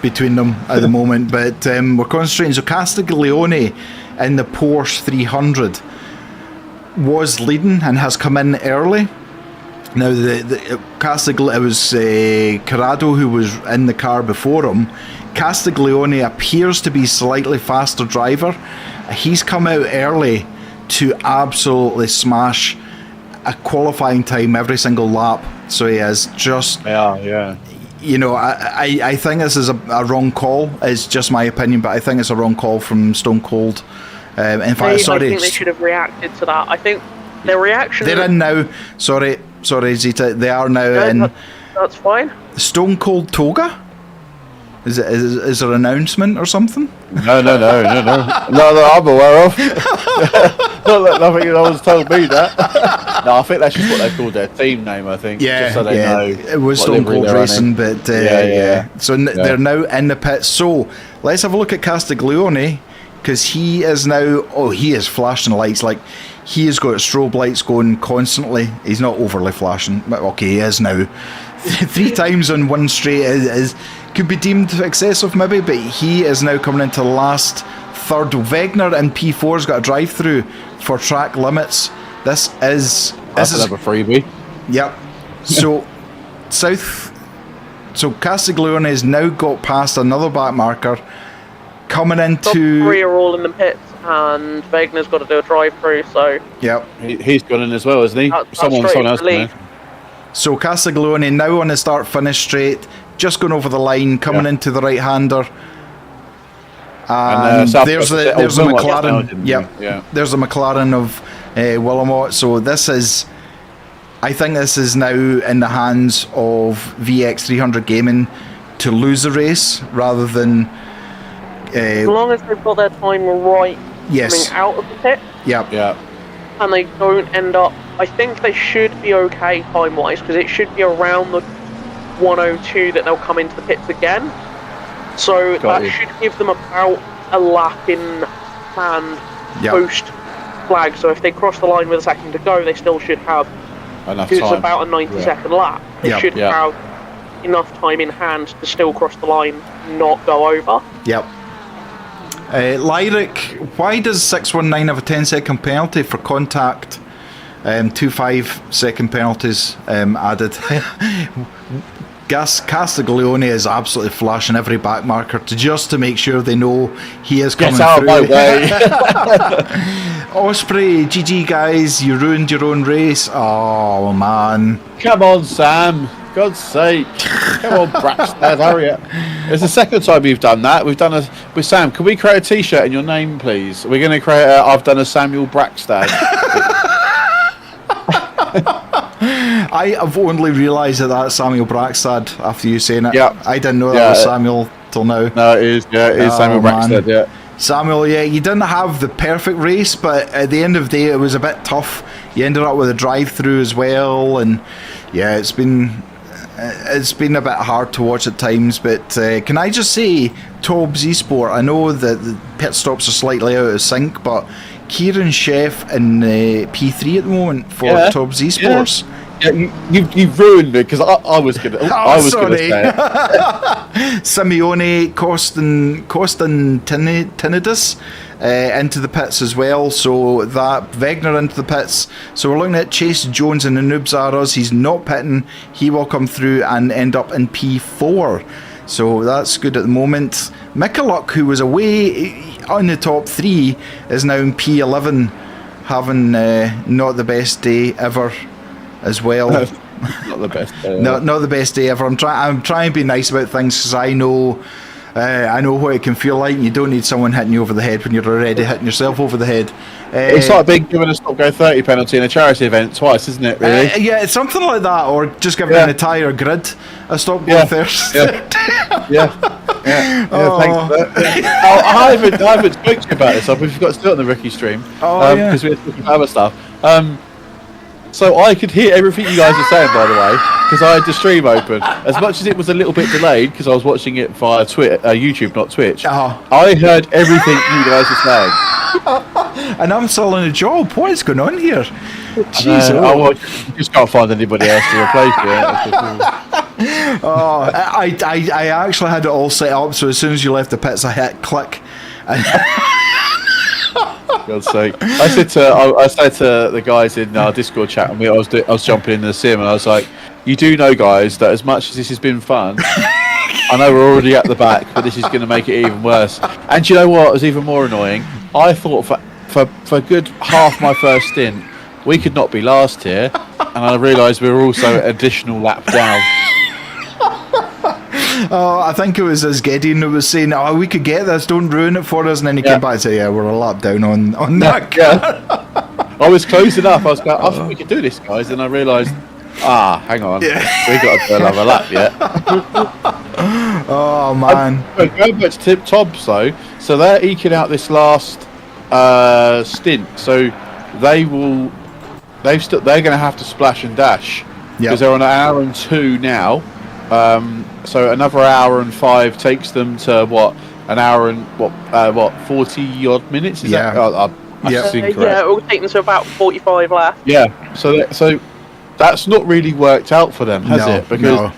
between them at the moment. But we're concentrating. So Castiglione in the Porsche 300 was leading and has come in early. Now it was Corrado who was in the car before him. Castiglione appears to be slightly faster driver. He's come out early to absolutely smash a qualifying time every single lap. So he has just... Yeah. You know, I think this is a wrong call. It's just my opinion, but I think it's a wrong call from Stone Cold. In fact, I think they should have reacted to that. I think their reaction... They're in now. Sorry, Zita. They are now in... That's fine. Stone Cold Toga? Is there an announcement or something? No. Not that I'm aware of. Nothing no one's told me that. No, I think that's just what they called their team name, I think. Yeah, just so they know it was Stone Cold Racing, but So they're now in the pits. So let's have a look at Castiglione, because he is now... Oh, he is flashing lights. Like, he has got strobe lights going constantly. He's not overly flashing, but okay, he is now. 3 times on one straight is could be deemed excessive maybe, but he is now coming into the last third. Wegner in P4's got a drive through for track limits. This is another freebie. Yep. So Castiglione has now got past another back marker, coming into... Top 3 are all in the pits, and Wegner's got to do a drive through, so... Yep. He's gone in as well, isn't he? Someone else can. So Castiglione now on the start-finish straight, just going over the line, coming into the right-hander. And there's a McLaren. There's a McLaren of Willamot. So I think this is now in the hands of VX300 Gaming to lose the race rather than... as long as they've got their time right coming out of the pit. Yeah. And they don't end up... I think they should be okay time-wise, because it should be around the 102 that they'll come into the pits again. So that should give them about a lap in hand post-flag. So if they cross the line with a second to go, they still should have... enough time. It's about a 90-second lap. They should have enough time in hand to still cross the line, not go over. Yep. Lyric, why does 619 have a 10-second penalty for contact? 2 5-second penalties added. Castiglione is absolutely flashing every back marker just to make sure they know he is coming through. My way. Osprey, GG guys, you ruined your own race. Oh man. Come on, Sam. God's sake. Come on, Braxton, hurry up. It's the second time you've done that. We've done with Sam. Can we create a t-shirt in your name, please? We're going to create I've done a Samuel Braxton. I have only realised that that's Samuel Braxton after you saying it. Yeah. I didn't know that was Samuel till now. No, it is Samuel Braxton, yeah. Samuel, you didn't have the perfect race, but at the end of the day, it was a bit tough. You ended up with a drive-through as well, and it's been it's been a bit hard to watch at times, but can I just say, Tobbs Esport, I know that the pit stops are slightly out of sync, but Kieran Chef in P3 at the moment for Tobbs Esports. Yeah, you've ruined me because I was gonna. I was gonna say it. Simeone Costin Tinidis into the pits as well. So that Wegner into the pits. So we're looking at Chase Jones and the Noobs Are Us. He's not pitting. He will come through and end up in P4. So that's good at the moment. Mikuluk, who was away on the top 3, is now in P11, having not the best day ever. As well, not the best day. Not the best day ever. I'm trying to be nice about things because I know what it can feel like. You don't need someone hitting you over the head when you're already hitting yourself over the head. It's like being given a stop go 30 penalty in a charity event twice, isn't it? Really? Yeah, it's something like that, or just giving an entire grid a stop go 30. Yeah. Thanks for that. I haven't spoken to you about this. We forgot to do it on the rookie stream because we were talking about other stuff. So I could hear everything you guys were saying, by the way, because I had the stream open. As much as it was a little bit delayed, because I was watching it via YouTube, not Twitch, I heard everything you guys were saying. And I'm still in a job. What is going on here? Jeez, well, you just can't find anybody else to replace you. I actually had it all set up, so as soon as you left the pits, I hit click. God's sake! I said to the guys in our Discord chat, and I was jumping in the sim, and I was like, "You do know, guys, that as much as this has been fun, I know we're already at the back, but this is going to make it even worse." And do you know what was even more annoying? I thought for a good half my first stint, we could not be last here, and I realised we were also an additional lap down. I think it was as Gideon who was saying, we could get this, don't ruin it for us, and then he came back and said, we're a lap down on that car. I was close enough, I thought we could do this, guys, and I realised, hang on, we got to do another lap yet. Oh man. Going back to Tobbs though, so they're eking out this last stint, so they're going to have to splash and dash because they're on 1 hour and 2 now. So another hour and 5 takes them to an hour and 40 odd minutes? Is that? That's incorrect. Yeah, it will take them to about 45 left. Yeah, so that's not really worked out for them, has it? Because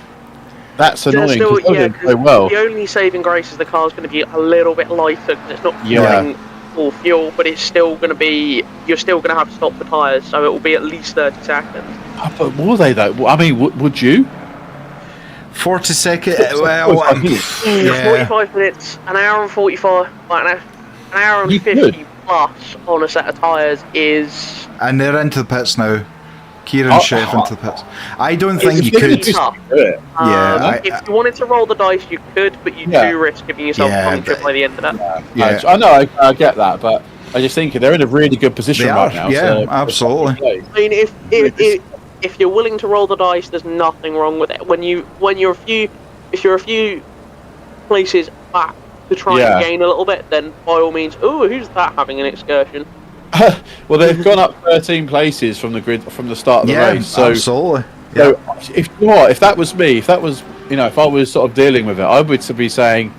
that's annoying. The only saving grace is the car's going to be a little bit lighter because it's not using full fuel, but it's still going to be. You're still going to have to stop the tyres, so it will be at least 30 seconds. But will they though? I mean, would you? 40 seconds. Well, 45 minutes, an hour and 45, an hour and 50 plus on a set of tyres is. And they're into the pits now. Kieran Chef into the pits. I don't think you could. If you wanted to roll the dice, you could, but you do risk giving yourself puncture by the end of that. I know, I get that, but I just think they're in a really good position right now. Yeah, so absolutely. I mean, if you're willing to roll the dice, there's nothing wrong with it. If you're a few places back to try and gain a little bit, then by all means, who's that having an excursion? Well, they've gone up 13 places from the grid from the start of the race. So, absolutely. So if that was me, if I was sort of dealing with it, I would be saying,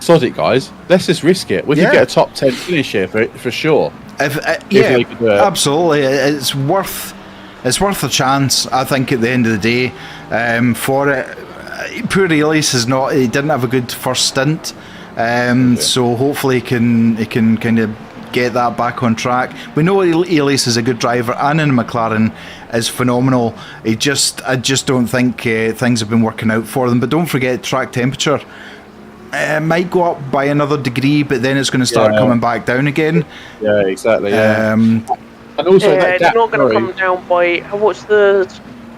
"Sod it, guys. Let's just risk it. We could get a top 10 finish here for sure." If they could do it. Absolutely, it's worth a chance. I think at the end of the day, for it. Poor Elias he didn't have a good first stint, so hopefully he can kind of get that back on track. We know Elias is a good driver, and in McLaren is phenomenal. I just don't think things have been working out for them. But don't forget, track temperature might go up by another degree, but then it's going to start coming back down again. Yeah, exactly. And also, it's not going to come down by what's the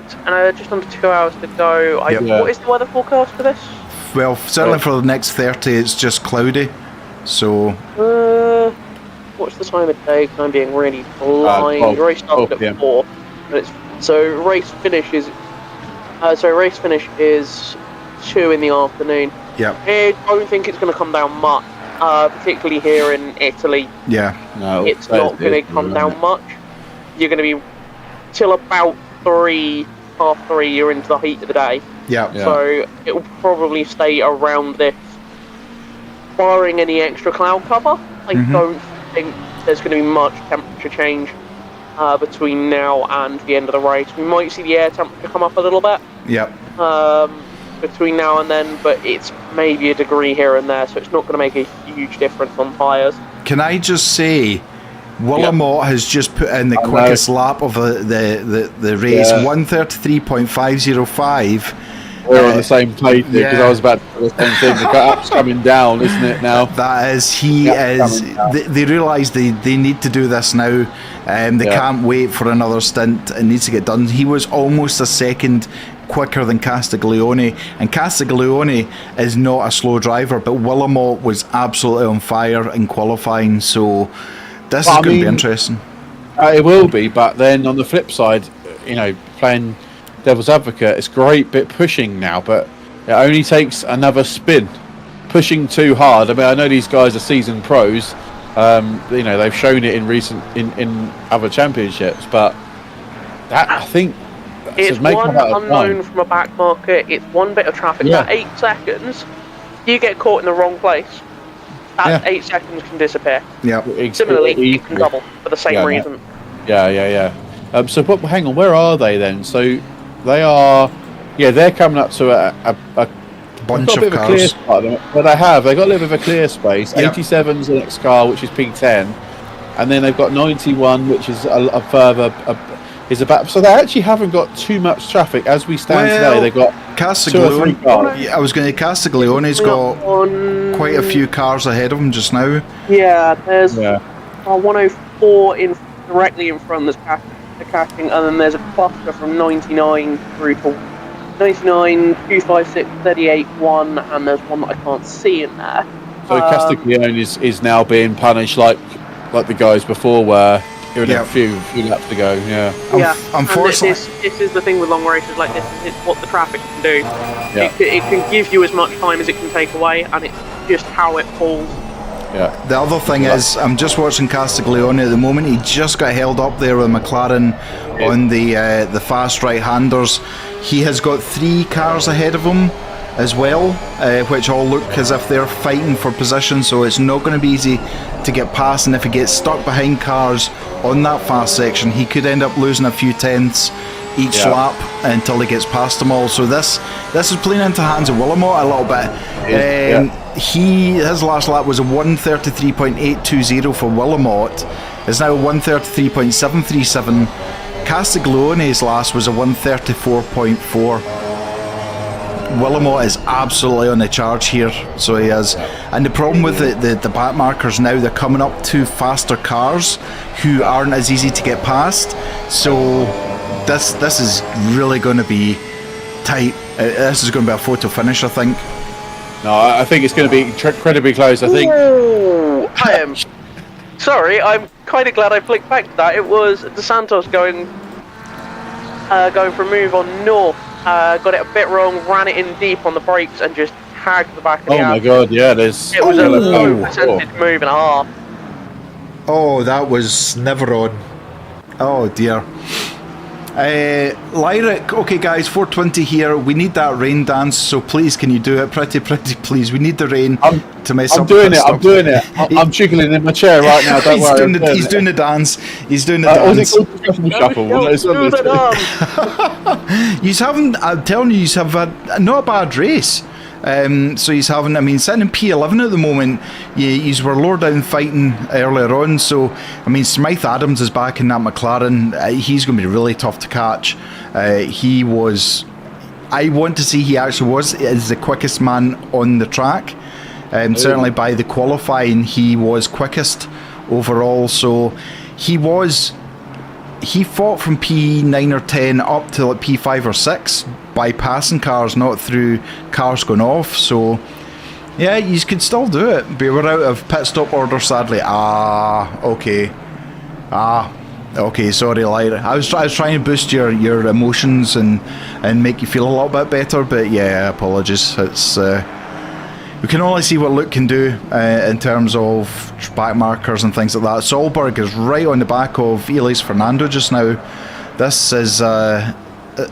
just under 2 hours to go. What is the weather forecast for this? Well, certainly for the next 30, it's just cloudy. So. What's the time of day? Because I'm being really blind. Race started at 4. So race finish is 2 in the afternoon. Yeah. I don't think it's going to come down much, particularly here in Italy. Yeah. No, it's not going to come down much. You're going to be till about 3, half 3. You're into the heat of the day. Yeah. So it will probably stay around this, barring any extra cloud cover. I don't think there's going to be much temperature change between now and the end of the race. We might see the air temperature come up a little bit. Yep. Between now and then, but it's maybe a degree here and there, so it's not going to make a huge difference on tyres. Can I just say, Willamot has just put in the quickest lap of the race, 1:33.505. We're on the same page because I was about to do the same thing. The app's coming down, isn't it now? That is, he is. They realise they need to do this now. They can't wait for another stint. It needs to get done. He was almost a second quicker than Castiglione, and Castiglione is not a slow driver, but Willamot was absolutely on fire in qualifying. So this is going to be interesting. It will be, but then on the flip side, playing devil's advocate, it's great bit pushing now, but it only takes another spin. Pushing too hard. I mean, I know these guys are seasoned pros. They've shown it in other championships, but that, I think, it's one unknown from a back market. It's one bit of traffic. That 8 seconds, you get caught in the wrong place, that 8 seconds can disappear. Yeah. Similarly, you can double for the same reason. Yeah. So, hang on, where are they then? So, they are, they're coming up to a bunch of cars. Clear spot, but they've got a little bit of a clear space. 87's the next car, which is P10, and then they've got 91, which is a further. Is about, so they actually haven't got too much traffic as we stand today. They've got Castiglione. I was going to Castiglione's got quite a few cars ahead of them just now. Yeah, there's 104 directly in front that's catching, and then there's a cluster from 99 through to 99, 256, 38, 1, and there's one that I can't see in there. So Castiglione is now being punished like the guys before were. A few laps to go. Unfortunately, this is the thing with long races like this. It's what the traffic can do. It can give you as much time as it can take away, and it's just how it falls. The other thing is, I'm just watching Castiglione at the moment. He just got held up there with McLaren on the fast right-handers. He has got 3 cars ahead of him as well, which all look as if they're fighting for position, so it's not going to be easy to get past, and if he gets stuck behind cars on that fast section, he could end up losing a few tenths each lap until he gets past them all. So this is playing into hands of Willamot a little bit. His last lap was a 1:33.820 for Willamot. It's now 1:33.737. Castiglione's last was a 1:34.4. Willamot is absolutely on the charge here, so he is. And the problem with the back markers now, they're coming up to faster cars who aren't as easy to get past. So this is really going to be tight. This is going to be a photo finish, I think. No, I think it's going to be incredibly close. I think. Ooh, I am sorry. I'm kind of glad I flicked back to that. It was DeSantos going for a move on North. Got it a bit wrong, ran it in deep on the brakes, and just tagged the back of the Oh my god, there's... It was a low percentage move and a half. Oh, that was never on. Oh dear. Lyric, okay guys, 420 here. We need that rain dance, so please can you do it? Pretty please. We need the rain to mess up. I'm doing it. I'm jiggling in my chair right now, don't worry. He's doing the dance. He's doing the dance. He's having, I'm telling you, he's having not a bad race. So he's having, I mean, sitting in P11 at the moment. He's were lower down fighting earlier on. So, I mean, Smythe Adams is back in that McLaren. He's going to be really tough to catch. He was, I want to see he actually is the quickest man on the track. Certainly by the qualifying, he was quickest overall. So he fought from P9 or 10 up to like P5 or 6 by passing cars, not through cars going off. So yeah, you could still do it, but we're out of pit stop order sadly. Okay, sorry Lyra. I was trying to boost your emotions and make you feel a little bit better, but yeah, apologies. It's we can only see what Luke can do in terms of back markers and things like that. Solberg is right on the back of Elias Fernando just now. This is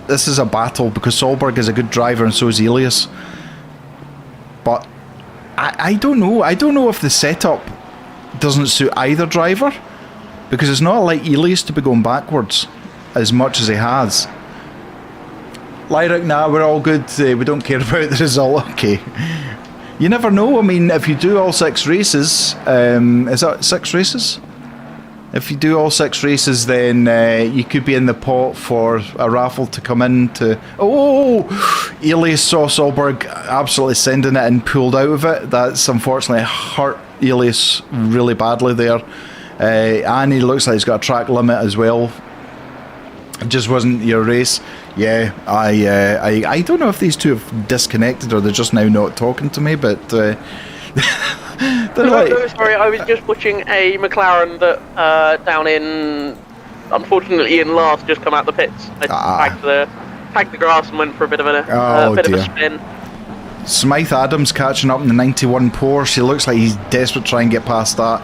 this is a battle because Solberg is a good driver and so is Elias. But I don't know. I don't know if the setup doesn't suit either driver, because it's not like Elias to be going backwards as much as he has. Lyric, nah, we're all good. We don't care about the result. Okay. You never know. I mean, if you do all 6 races, is that 6 races? If you do all 6 races, then you could be in the pot for a raffle to come in to... Oh! Elias saw Solberg absolutely sending it and pulled out of it. That's unfortunately hurt Elias really badly there. And he looks like he's got a track limit as well. It just wasn't your race. Yeah, I don't know if these two have disconnected or they're just now not talking to me, but they're like... No, sorry, I was just watching a McLaren that down in, unfortunately in last, just come out the pits. I tagged the grass and went for a bit of a bit of a spin. Smythe Adams catching up in the 91 Porsche. He looks like he's desperate to try and get past that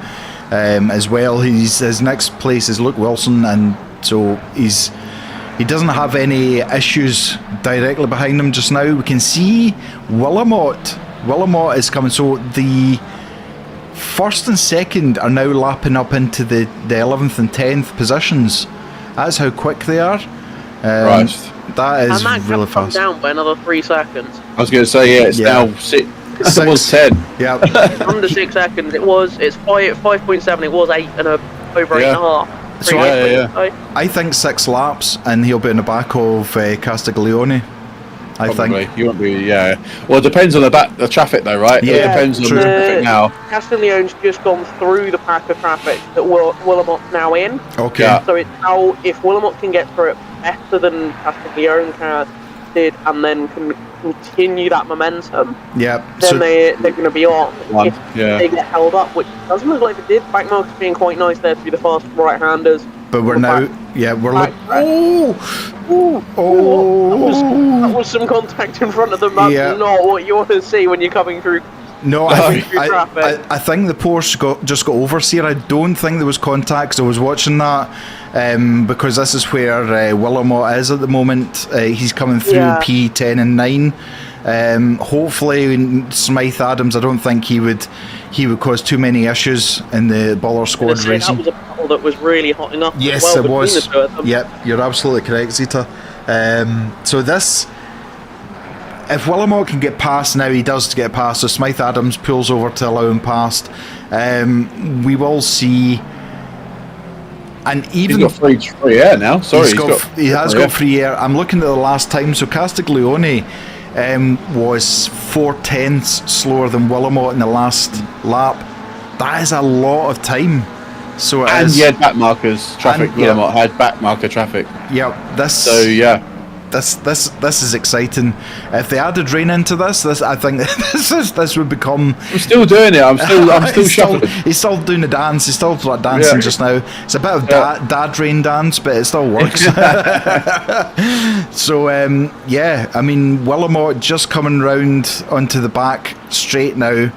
as well. His next place is Luke Wilson, and so he doesn't have any issues directly behind him just now. We can see Willamot is coming, so the first and second are now lapping up into the 11th and 10th positions. That's how quick they are. Right. That is and that really come fast. down by another 3 seconds. I was going to say, it's now 6. It was 10. Yeah. Under 6 seconds. It's 5.7. It was 8 and over 8.5. So I think 6 laps and he'll be in the back of Castiglione. I think he won't be. Yeah. Well, it depends on the traffic, though, right? Yeah, it depends on the traffic now. Castiglione's just gone through the pack of traffic that Willamot's now in. Okay. Yeah. So it's now, if Willamot can get through it better than Castiglione did, and then can continue that momentum, then they're going to be on. If they get held up, which doesn't look like they did. Backmark's being quite nice there to be the fast right-handers. But we're now, we're looking. That was some contact in front of them. That's not what you want to see when you're coming through. No, I think the Porsche just got oversteer. I don't think there was contact. I was watching that because this is where Willamot is at the moment. He's coming through P10 and 9. Hopefully, Smythe Adams, I don't think he would cause too many issues in the Baller Squad racing. That was a battle that was really hot enough. Yes, as well, it was. The two of them. Yep, you're absolutely correct, Zita. So this, if Willamot can get past now, he does get past. So Smythe Adams pulls over to allow him past. We will see. And even he's got free air now. Sorry, he has got free air. I'm looking at the last time. So Castiglione was 4/10 slower than Willamot in the last lap. That is a lot of time. So it is. He had back markers traffic. Willamot had back marker traffic. Yeah. This is exciting. If they added rain into this, I think this would become. I'm still doing it. I'm still shuffling. He's still doing the dance. He's still dancing just now. It's a bit of dad rain dance, but it still works. So I mean, Willamot just coming round onto the back straight now,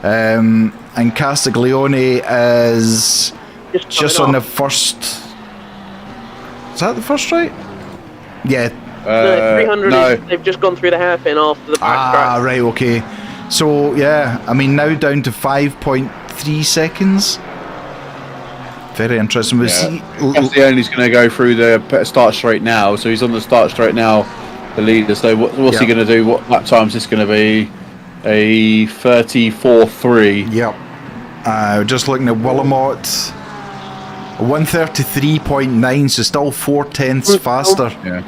and Castiglione is just on the first. Is that the first straight? Yeah. No, 300 they've just gone through the hairpin after the backtrack. Right, okay. So, I mean, now down to 5.3 seconds. Very interesting. Castiglione's going to go through the start straight now, so he's on the start straight now, the leader. So what's he going to do? What lap time is this going to be? A 34.3. Yep. Just looking at Willamot, 133.9, so still 4/10 faster. Yeah.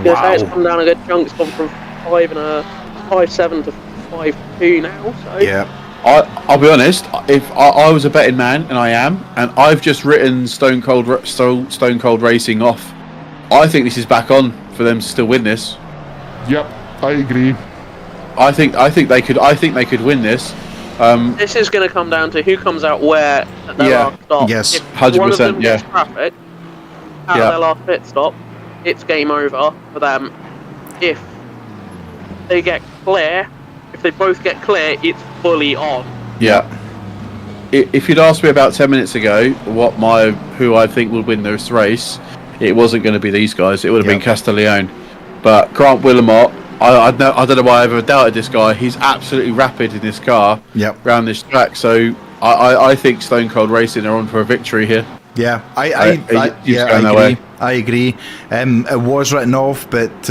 Wow. It's come down a good chunk. It's gone from 5.7 to 5.2 now. So. Yeah. I'll be honest. If I was a betting man, and I am, and I've just written Stone Cold Racing off, I think this is back on for them to still win this. Yep, I agree. I think they could win this. This is going to come down to who comes out where at their last stop. Yes, 100%. One of them gets traffic out of their last pit stop, it's game over for them. If they get clear, if they both get clear, it's fully on. Yeah. If you'd asked me about 10 minutes ago who I think will win this race, it wasn't going to be these guys. It would have Yep. been Castiglione. But Grant Willamot, I don't know why I ever doubted this guy. He's absolutely rapid in this car Yep. around this track. So I think Stone Cold Racing are on for a victory here. Yeah, I agree. It was written off, but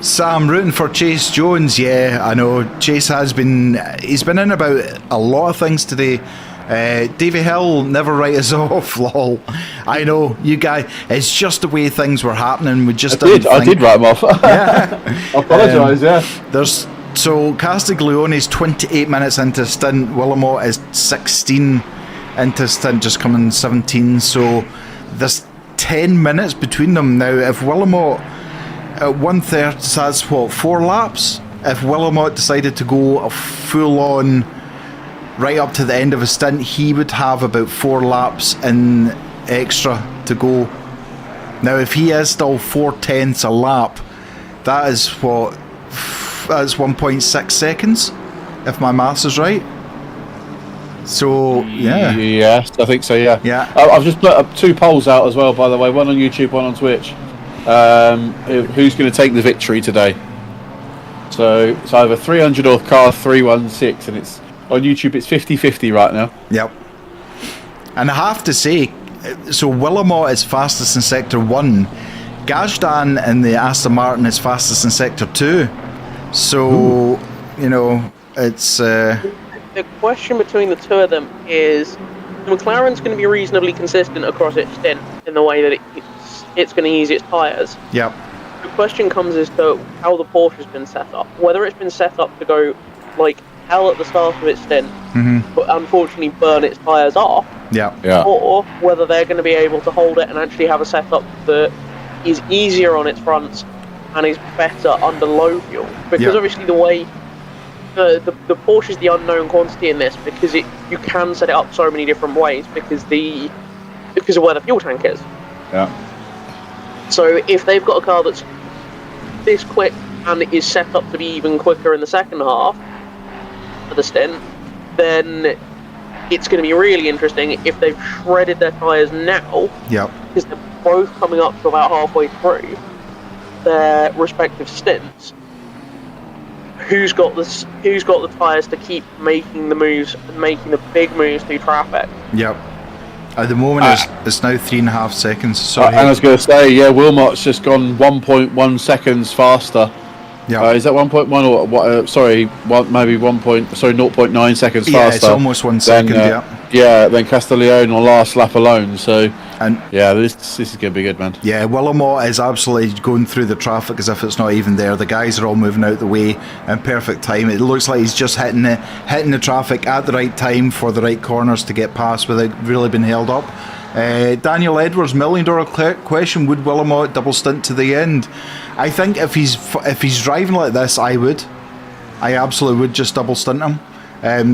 Sam, rooting for Chase Jones. Yeah, I know Chase he's been in about a lot of things today. Davy Hill never write us off. Lol. I know you guys. It's just the way things were happening. We just I did write him off. Yeah. I apologise. There's Castiglione's 28 minutes into stint. Willamot is 16 into stint, just coming 17. So there's 10 minutes between them now. If Willamot at 1:30, so that's what, 4 laps. If Willamot decided to go a full on right up to the end of a stint, he would have about 4 laps in extra to go. Now, if he is still 4/10 a lap, that is what, that's 1.6 seconds, if my maths is right. So yeah, yes, I think so. Yeah, yeah. I've just put up 2 polls out as well, by the way. One on YouTube, one on Twitch. Who's going to take the victory today? So it's either 300 or car 316, and it's on YouTube. It's 50-50 right now. Yep. And I have to say, so Willamot is fastest in Sector 1. Gajdan in the Aston Martin is fastest in Sector 2. So, you know, it's... The question between the two of them is, McLaren's going to be reasonably consistent across its stint in the way that it's going to use its tyres. Yep. The question comes as to how the Porsche has been set up. Whether it's been set up to go like hell at the start of its stint, but unfortunately burn its tyres off, yeah, or whether they're going to be able to hold it and actually have a setup that is easier on its fronts and is better under low fuel. Because obviously the way the Porsche is the unknown quantity in this, because you can set it up so many different ways because of where the fuel tank is. Yeah. So if they've got a car that's this quick and is set up to be even quicker in the second half of the stint, then it's going to be really interesting if they've shredded their tyres now, because they're both coming up to about halfway through their respective stints. Who's got the tyres to keep making the moves and making the big moves through traffic? Yep. At the moment, it's now 3.5 seconds. Sorry. And I was going to say, yeah, Wilmot's just gone 1.1 seconds faster. Yeah. Is that 1.1 or what? Maybe 0.9 seconds faster. Yeah, it's almost 1 second. Yeah, then Castiglione on last lap alone. So, and yeah, this is going to be good, man. Yeah, Willamot is absolutely going through the traffic as if it's not even there. The guys are all moving out the way in perfect time. It looks like he's just hitting the traffic at the right time for the right corners to get past without really being held up. Daniel Edwards, $1 million question: would Willamot double stint to the end? I think if he's driving like this, I absolutely would just double stint him.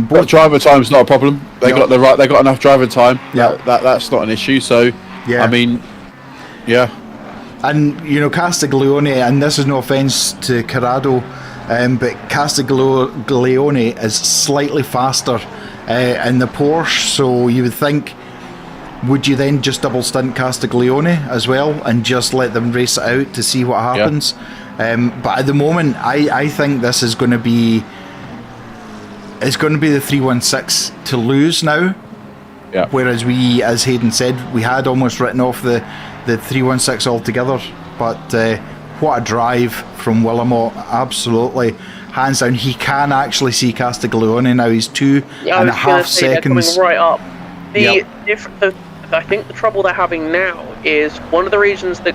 But driver time's not a problem. They got enough driver time. Yeah, that's not an issue. So yeah, I mean, yeah. And you know, Castiglione, and this is no offence to Corrado, but Castiglione is slightly faster in the Porsche. So you would think, would you then just double stint Castiglione as well and just let them race it out to see what happens? Yeah. But at the moment, I think this is going to be. It's going to be the 316 to lose now. Yeah. Whereas we, as Hayden said, we had almost written off the 316 altogether. But what a drive from Willamot. Absolutely. Hands down. He can actually see Castiglione now. He's 2.5 seconds. They're coming right up. I think the trouble they're having now is one of the reasons that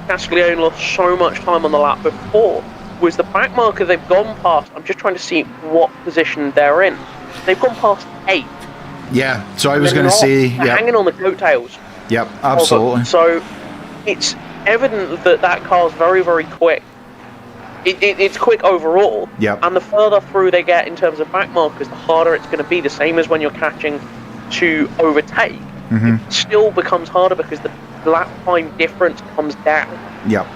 Castiglione lost so much time on the lap before was the back marker they've gone past. I'm just trying to see what position they're in. They've gone past 8. Yeah, so I was going to say... They're hanging on the coattails. Yep, absolutely. So it's evident that car's very, very quick. It's quick overall. Yep. And the further through they get in terms of back markers, the harder it's going to be. The same as when you're catching to overtake. Mm-hmm. It still becomes harder because the lap time difference comes down. Yep.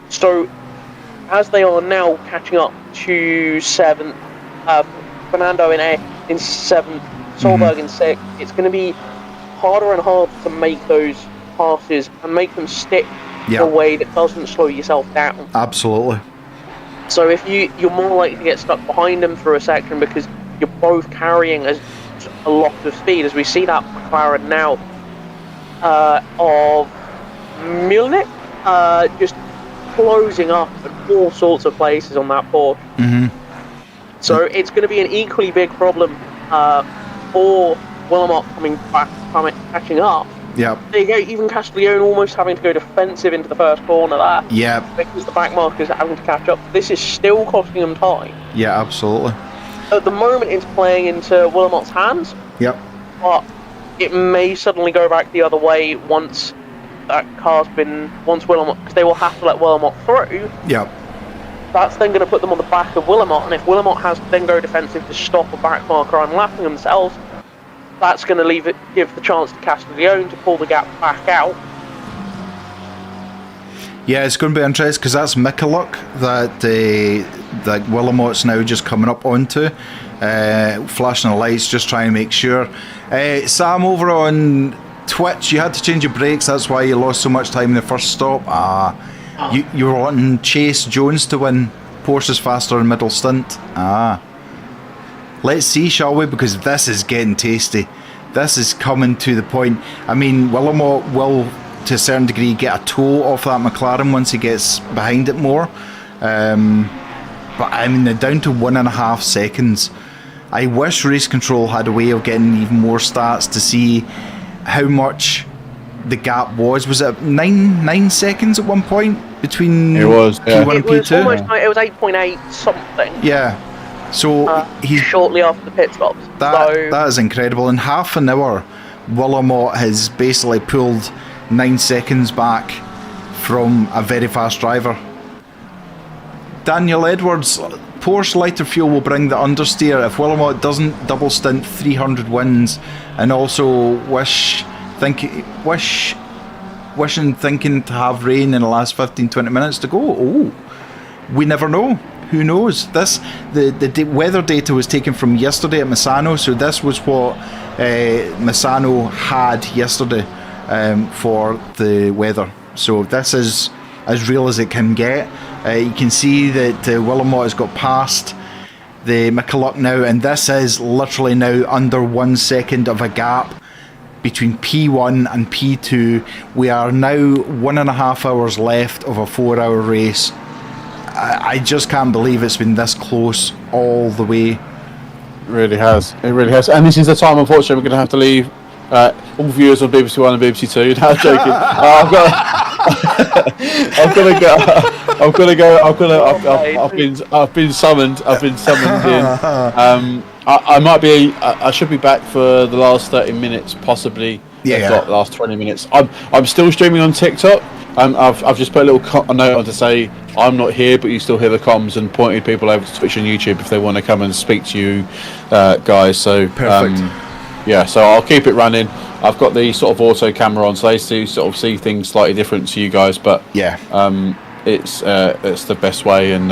So as they are now catching up to 7th, Fernando in 7th, Solberg in 6th, it's going to be harder and harder to make those passes and make them stick in Yeah. a way that doesn't slow yourself down. Absolutely. So if you're more likely to get stuck behind them through a section because you're both carrying a lot of speed, as we see that McLaren now of Milnik just closing up at all sorts of places on that Porsche. Mm-hmm. So it's going to be an equally big problem for Wilmot catching up. Yep. There you go, even Castiglione almost having to go defensive into the first corner there. Yep. Because the back markers are having to catch up. This is still costing them time. Yeah, absolutely. At the moment, it's playing into Wilmot's hands. Yep. But it may suddenly go back the other way once that car's been... Once Wilmot... Because they will have to let Wilmot through. Yep. That's then going to put them on the back of Wilmot. And if Wilmot has to then go defensive to stop a back marker unlapping themselves, that's going to give the chance to Castiglione to pull the gap back out. Yeah, it's going to be interesting because that's Mikuluk that Wilmot's now just coming up onto, flashing the lights, just trying to make sure. Sam, over on Twitch, you had to change your brakes, that's why you lost so much time in the first stop. You were wanting Chase Jones to win Porsche's faster in middle stint. Let's see, shall we? Because this is getting tasty. This is coming to the point. I mean, Wilmot will, to a certain degree, get a toe off that McLaren once he gets behind it more. But I mean, they're down to 1.5 seconds. I wish Race Control had a way of getting even more stats to see how much the gap was. Was it 9 seconds at one point between It was, yeah. P1 and It was P2? almost... It was 8.8 something. Yeah. So he's shortly after the pit stops. that is incredible. In half an hour, Wilmot has basically pulled 9 seconds back from a very fast driver. Daniel Edwards, Porsche lighter fuel will bring the understeer if Wilmot doesn't double stint 300 wins, and also thinking to have rain in the last 15-20 minutes to go. Oh, we never know. Who knows? The weather data was taken from yesterday at Misano, so this was what Misano had yesterday for the weather. So this is as real as it can get. You can see that Wilmot has got past the Mikuluk now, and this is literally now under 1 second of a gap between P1 and P2. We are now 1.5 hours left of a 4-hour race. I just can't believe it's been this close all the way. It really has. It really has. And this is the time, unfortunately, we're going to have to leave all viewers on BBC One and BBC Two. No, I'm joking. I've been summoned. I've been summoned in. I might be. I should be back for the last 30 minutes, possibly. Yeah. Not the last 20 minutes. I'm still streaming on TikTok. I've just put a little note on to say I'm not here, but you still hear the comms, and pointed people over to Twitch and YouTube if they want to come and speak to you guys. So perfect. Yeah, so I'll keep it running. I've got the sort of auto camera on, so they do sort of see things slightly different to you guys, but yeah, it's the best way. And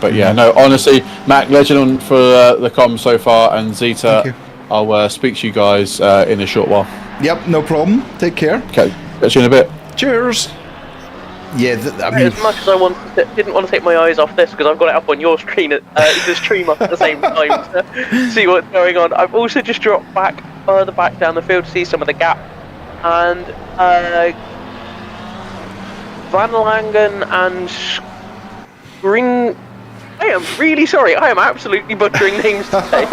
but yeah, no, honestly, Mac, legend on for the comms so far, and Zeta, I'll speak to you guys in a short while. Yep, no problem. Take care. Okay, catch you in a bit. Cheers. Yeah, I mean, as much as I didn't want to take my eyes off this because I've got it up on your screen, the stream up at the same time to see what's going on. I've also just dropped further back down the field to see some of the gap, and Van Langen and Green. I am really sorry. I am absolutely butchering names today.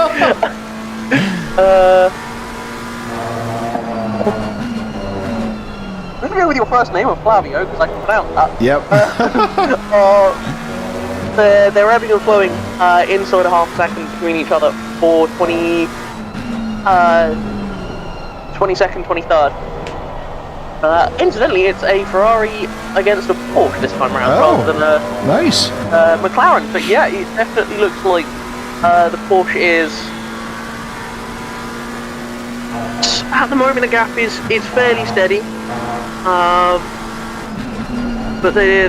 I'm going to go with your first name of Flavio because I can pronounce that. Yep. They're ebbing and flowing inside a half second between each other for 22nd, 23rd. Incidentally, it's a Ferrari against a Porsche this time around rather than a nice McLaren. But yeah, it definitely looks like the Porsche is... At the moment, the gap is fairly steady. But they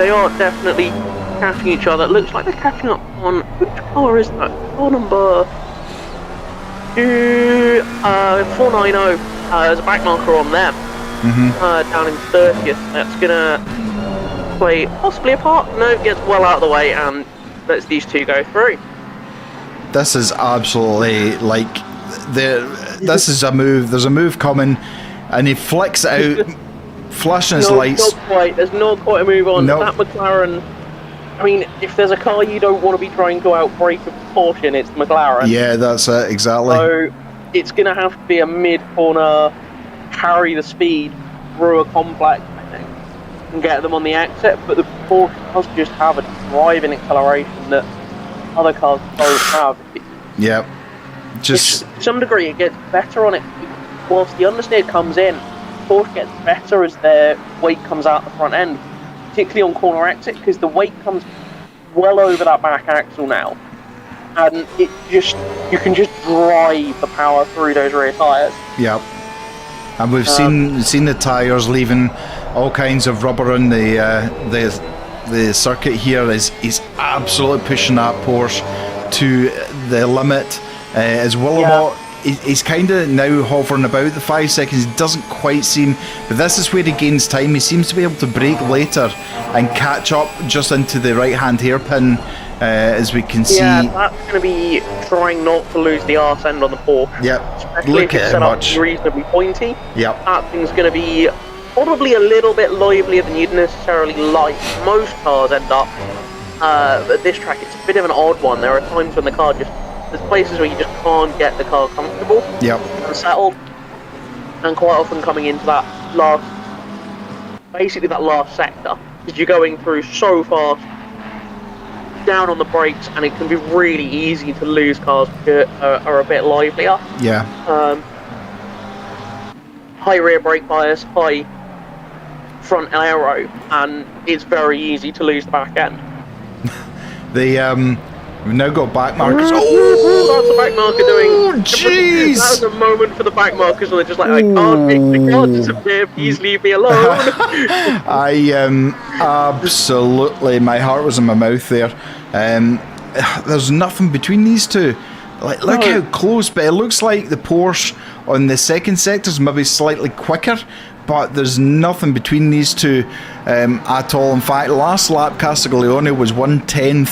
are definitely catching each other. It looks like they're catching up on... Which car is that? Car number... 490. there's a back marker on them down in 30th. That's gonna play possibly a part. No, gets well out of the way and lets these two go through. This is absolutely like this is a move. There's a move coming, and he flicks it out, flashing his lights. Not quite. There's not quite a move on. Nope. That McLaren. I mean, if there's a car you don't want to be trying to outbrake a proportion, it's the McLaren. Yeah, that's it exactly. So it's going to have to be a mid-corner, carry the speed through a complex, I think, and get them on the exit. But the Porsche does just have a driving acceleration that other cars don't have. Yep. Just to some degree, it gets better on it. Whilst the understeer comes in, Porsche gets better as their weight comes out the front end, particularly on corner exit, because the weight comes well over that back axle now, and you can just drive the power through those rear tyres. Yep. And we've seen the tyres leaving all kinds of rubber on the circuit here. Is absolutely pushing that Porsche to the limit. As Willamot, he's kind of now hovering about the 5 seconds. He doesn't quite seem, but this is where he gains time. He seems to be able to brake later and catch up just into the right-hand hairpin, as we can see. Yeah, that's going to be trying not to lose the arse end on the Porsche. Yep. Especially Look if it's at set how up much. reasonably pointy. Yep. That thing's going to be probably a little bit livelier than you'd necessarily like. Most cars end up. But this track, it's a bit of an odd one. There are times when the car there's places where you just can't get the car comfortable and settled. And quite often coming into that last sector, because you're going through so fast, down on the brakes, and it can be really easy to lose cars that are a bit livelier. Yeah. High rear brake bias, high front aero, and it's very easy to lose the back end. We've now got back markers. Oh, that's the back marker doing. Jeez! That was a moment for the back markers where they're just like, I can't disappear, please leave me alone. I absolutely, my heart was in my mouth there. There's nothing between these two. Like, look how close, but it looks like the Porsche on the second sector is maybe slightly quicker, but there's nothing between these two at all. In fact, last lap Castiglione was 1/10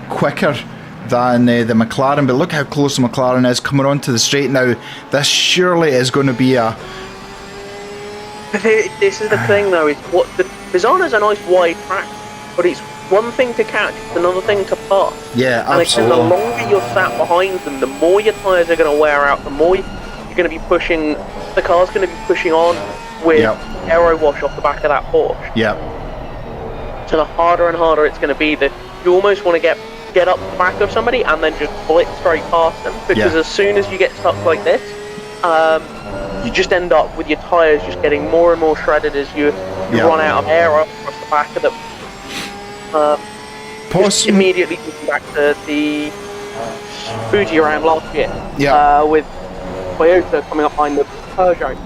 quicker than the McLaren, but look how close the McLaren is coming onto the straight now. This surely is going to be a... This is the thing though, is what the Misano's a nice wide track, but it's one thing to catch, it's another thing to pass. Yeah, and absolutely. And the longer you're sat behind them, the more your tyres are going to wear out, the more you're going to be pushing, the car's going to be pushing on with aero wash off the back of that Porsche. Yeah. So the harder and harder it's going to be, that you almost want to get up the back of somebody and then just blitz straight past them, because as soon as you get stuck like this, you just end up with your tyres just getting more and more shredded as you run out of air across the back of them. Just immediately thinking back to the Fuji round last year, with Toyota coming up behind the Peugeot.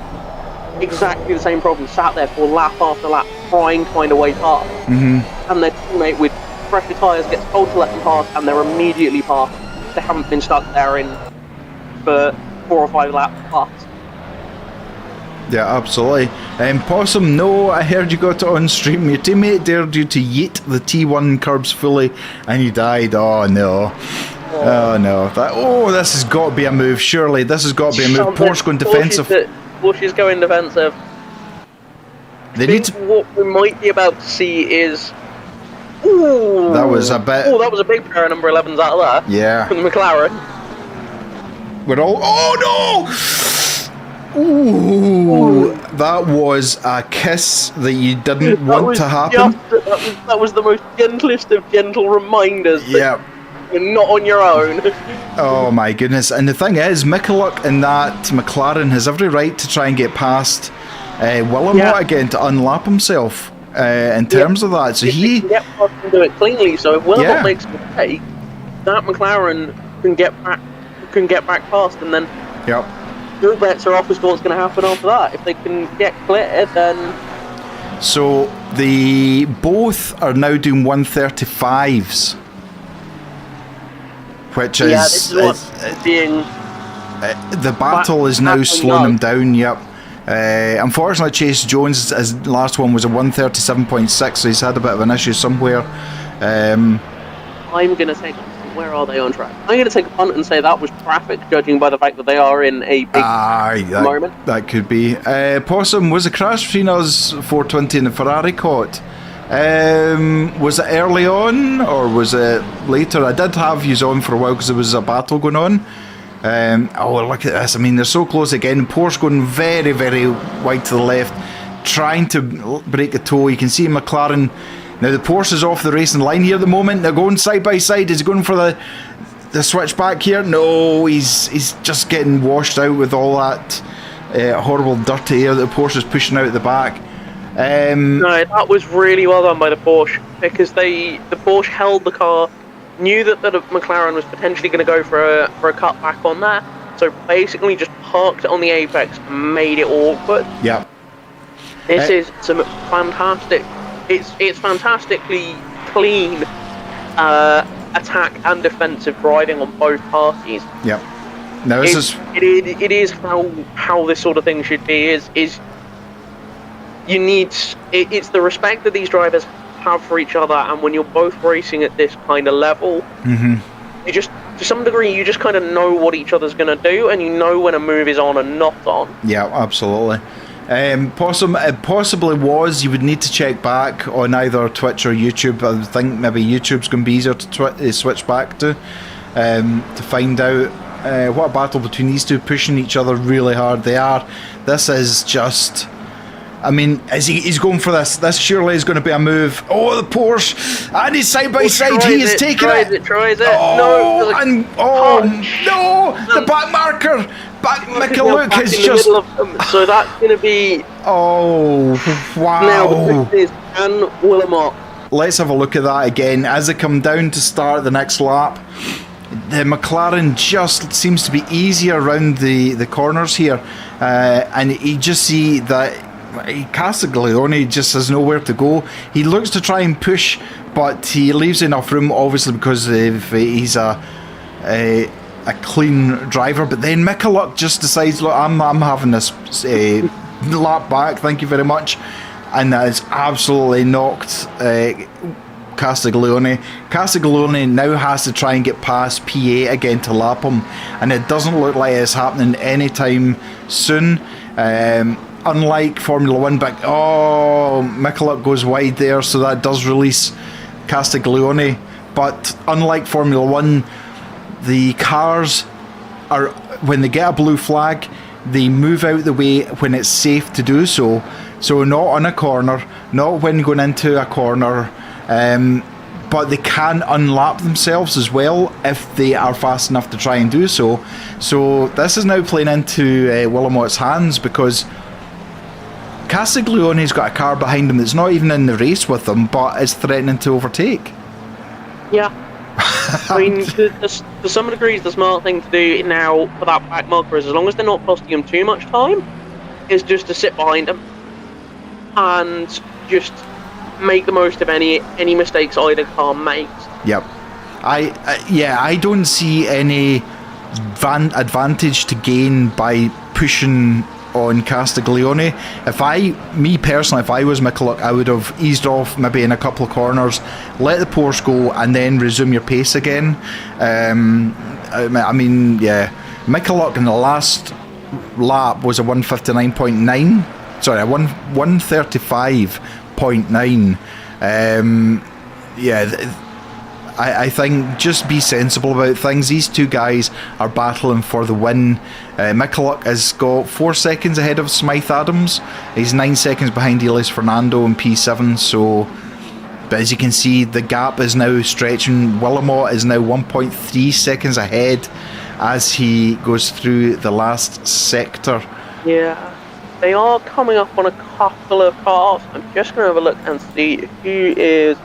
Exactly the same problem, sat there for lap after lap trying to find a way past, and their teammate with fresher tyres gets told to let them pass, and they're immediately past. They haven't been stuck there for 4 or 5 laps past. Yeah, absolutely. Possum, no, I heard you got it on stream. Your teammate dared you to yeet the T1 curbs fully, and you died. Oh no. Oh no. This has got to be a move, surely. This has got to be a move. Porsche going defensive. Porsche's going defensive. What we might be about to see is... Ooh, that was a bit... Oh, that was a big pair of number 11s out of there. Yeah. From the McLaren. We're all... Oh no! Ooh, that was a kiss that you didn't want to happen. That was the most gentlest of gentle reminders. Yeah. You're not on your own. Oh my goodness. And the thing is, Michaluk in that McLaren has every right to try and get past Willamot again to unlap himself in terms of that. So he can get past and do it cleanly. So if Willamot makes a mistake, that McLaren can get back past, and then your bets are off as to what's going to happen after that. If they can get clear, then... So the both are now doing 135s. Which is... this is what's being... the battle is now slowing them down, Unfortunately, Chase Jones, his last one was a 137.6, so he's had a bit of an issue somewhere. I'm going to take... Where are they on track? I'm going to take a punt and say that was traffic, judging by the fact that they are in a big moment. That could be. Possum, was the crash between us 420 and the Ferrari caught? Was it early on or was it later? I did have you on for a while because there was a battle going on. Oh, look at this. I mean, they're so close again. Porsche going very, very wide to the left, trying to break the toe. You can see McLaren. Now, the Porsche is off the racing line here at the moment. They're going side by side. Is he going for the switch back here? No, he's just getting washed out with all that horrible dirty air that the Porsche is pushing out at the back. No, that was really well done by the Porsche, because the Porsche held the car, knew that the McLaren was potentially going to go for a cutback on there, so basically just parked it on the apex and made it awkward. Yeah. This is some fantastic... It's fantastically clean attack and defensive driving on both parties. Yeah. Now this it is how this sort of thing should be. Is you need it's the respect that these drivers have for each other, and when you're both racing at this kind of level, you just, to some degree, you just kind of know what each other's going to do, and you know when a move is on and not on. Yeah, absolutely. It possibly was. You would need to check back on either Twitch or YouTube. I think maybe YouTube's going to be easier to switch back to find out what a battle between these two, pushing each other really hard. They are. This is just... I mean, he's going for this. This surely is going to be a move. Oh, the Porsche, and he's side by side. He is taking it. Tries it. Oh, no, and no, the back marker. Michael Luke is just. So that's going to be. Oh, wow. Now the question is, can Willamot? Let's have a look at that again as they come down to start the next lap. The McLaren just seems to be easier around the corners here, and you just see that. Castiglione just has nowhere to go. He looks to try and push, but he leaves enough room, obviously, because he's a clean driver. But then Michaluk just decides, look, I'm having this lap back, thank you very much, and that has absolutely knocked Castiglione. Castiglione now has to try and get past P8 again to lap him, and it doesn't look like it's happening anytime soon. Unlike Formula 1, but Michaluk goes wide there, so that does release Castiglione. But unlike Formula 1, the cars are, when they get a blue flag, they move out the way when it's safe to do so. So not on a corner, not when going into a corner, but they can unlap themselves as well if they are fast enough to try and do so. So this is now playing into Willamot's hands, because Castiglione's got a car behind him that's not even in the race with him, but is threatening to overtake. Yeah. I mean, to some degrees, the smart thing to do now for that back marker is, as long as they're not costing him too much time, is just to sit behind him and just make the most of any mistakes either car makes. Yep. I don't see any advantage to gain by pushing on Castiglione. If I was Michaluk, I would have eased off maybe in a couple of corners, let the Porsche go, and then resume your pace again. I mean, yeah, Michaluk in the last lap was a 159.9. Sorry, a 135.9. Yeah. I think just be sensible about things. These two guys are battling for the win. Michaluk has got 4 seconds ahead of Smythe Adams. He's 9 seconds behind Elias Fernando in P7. So, but as you can see, the gap is now stretching. Willamot is now 1.3 seconds ahead as he goes through the last sector. Yeah, they are coming up on a couple of cars. I'm just going to have a look and see who is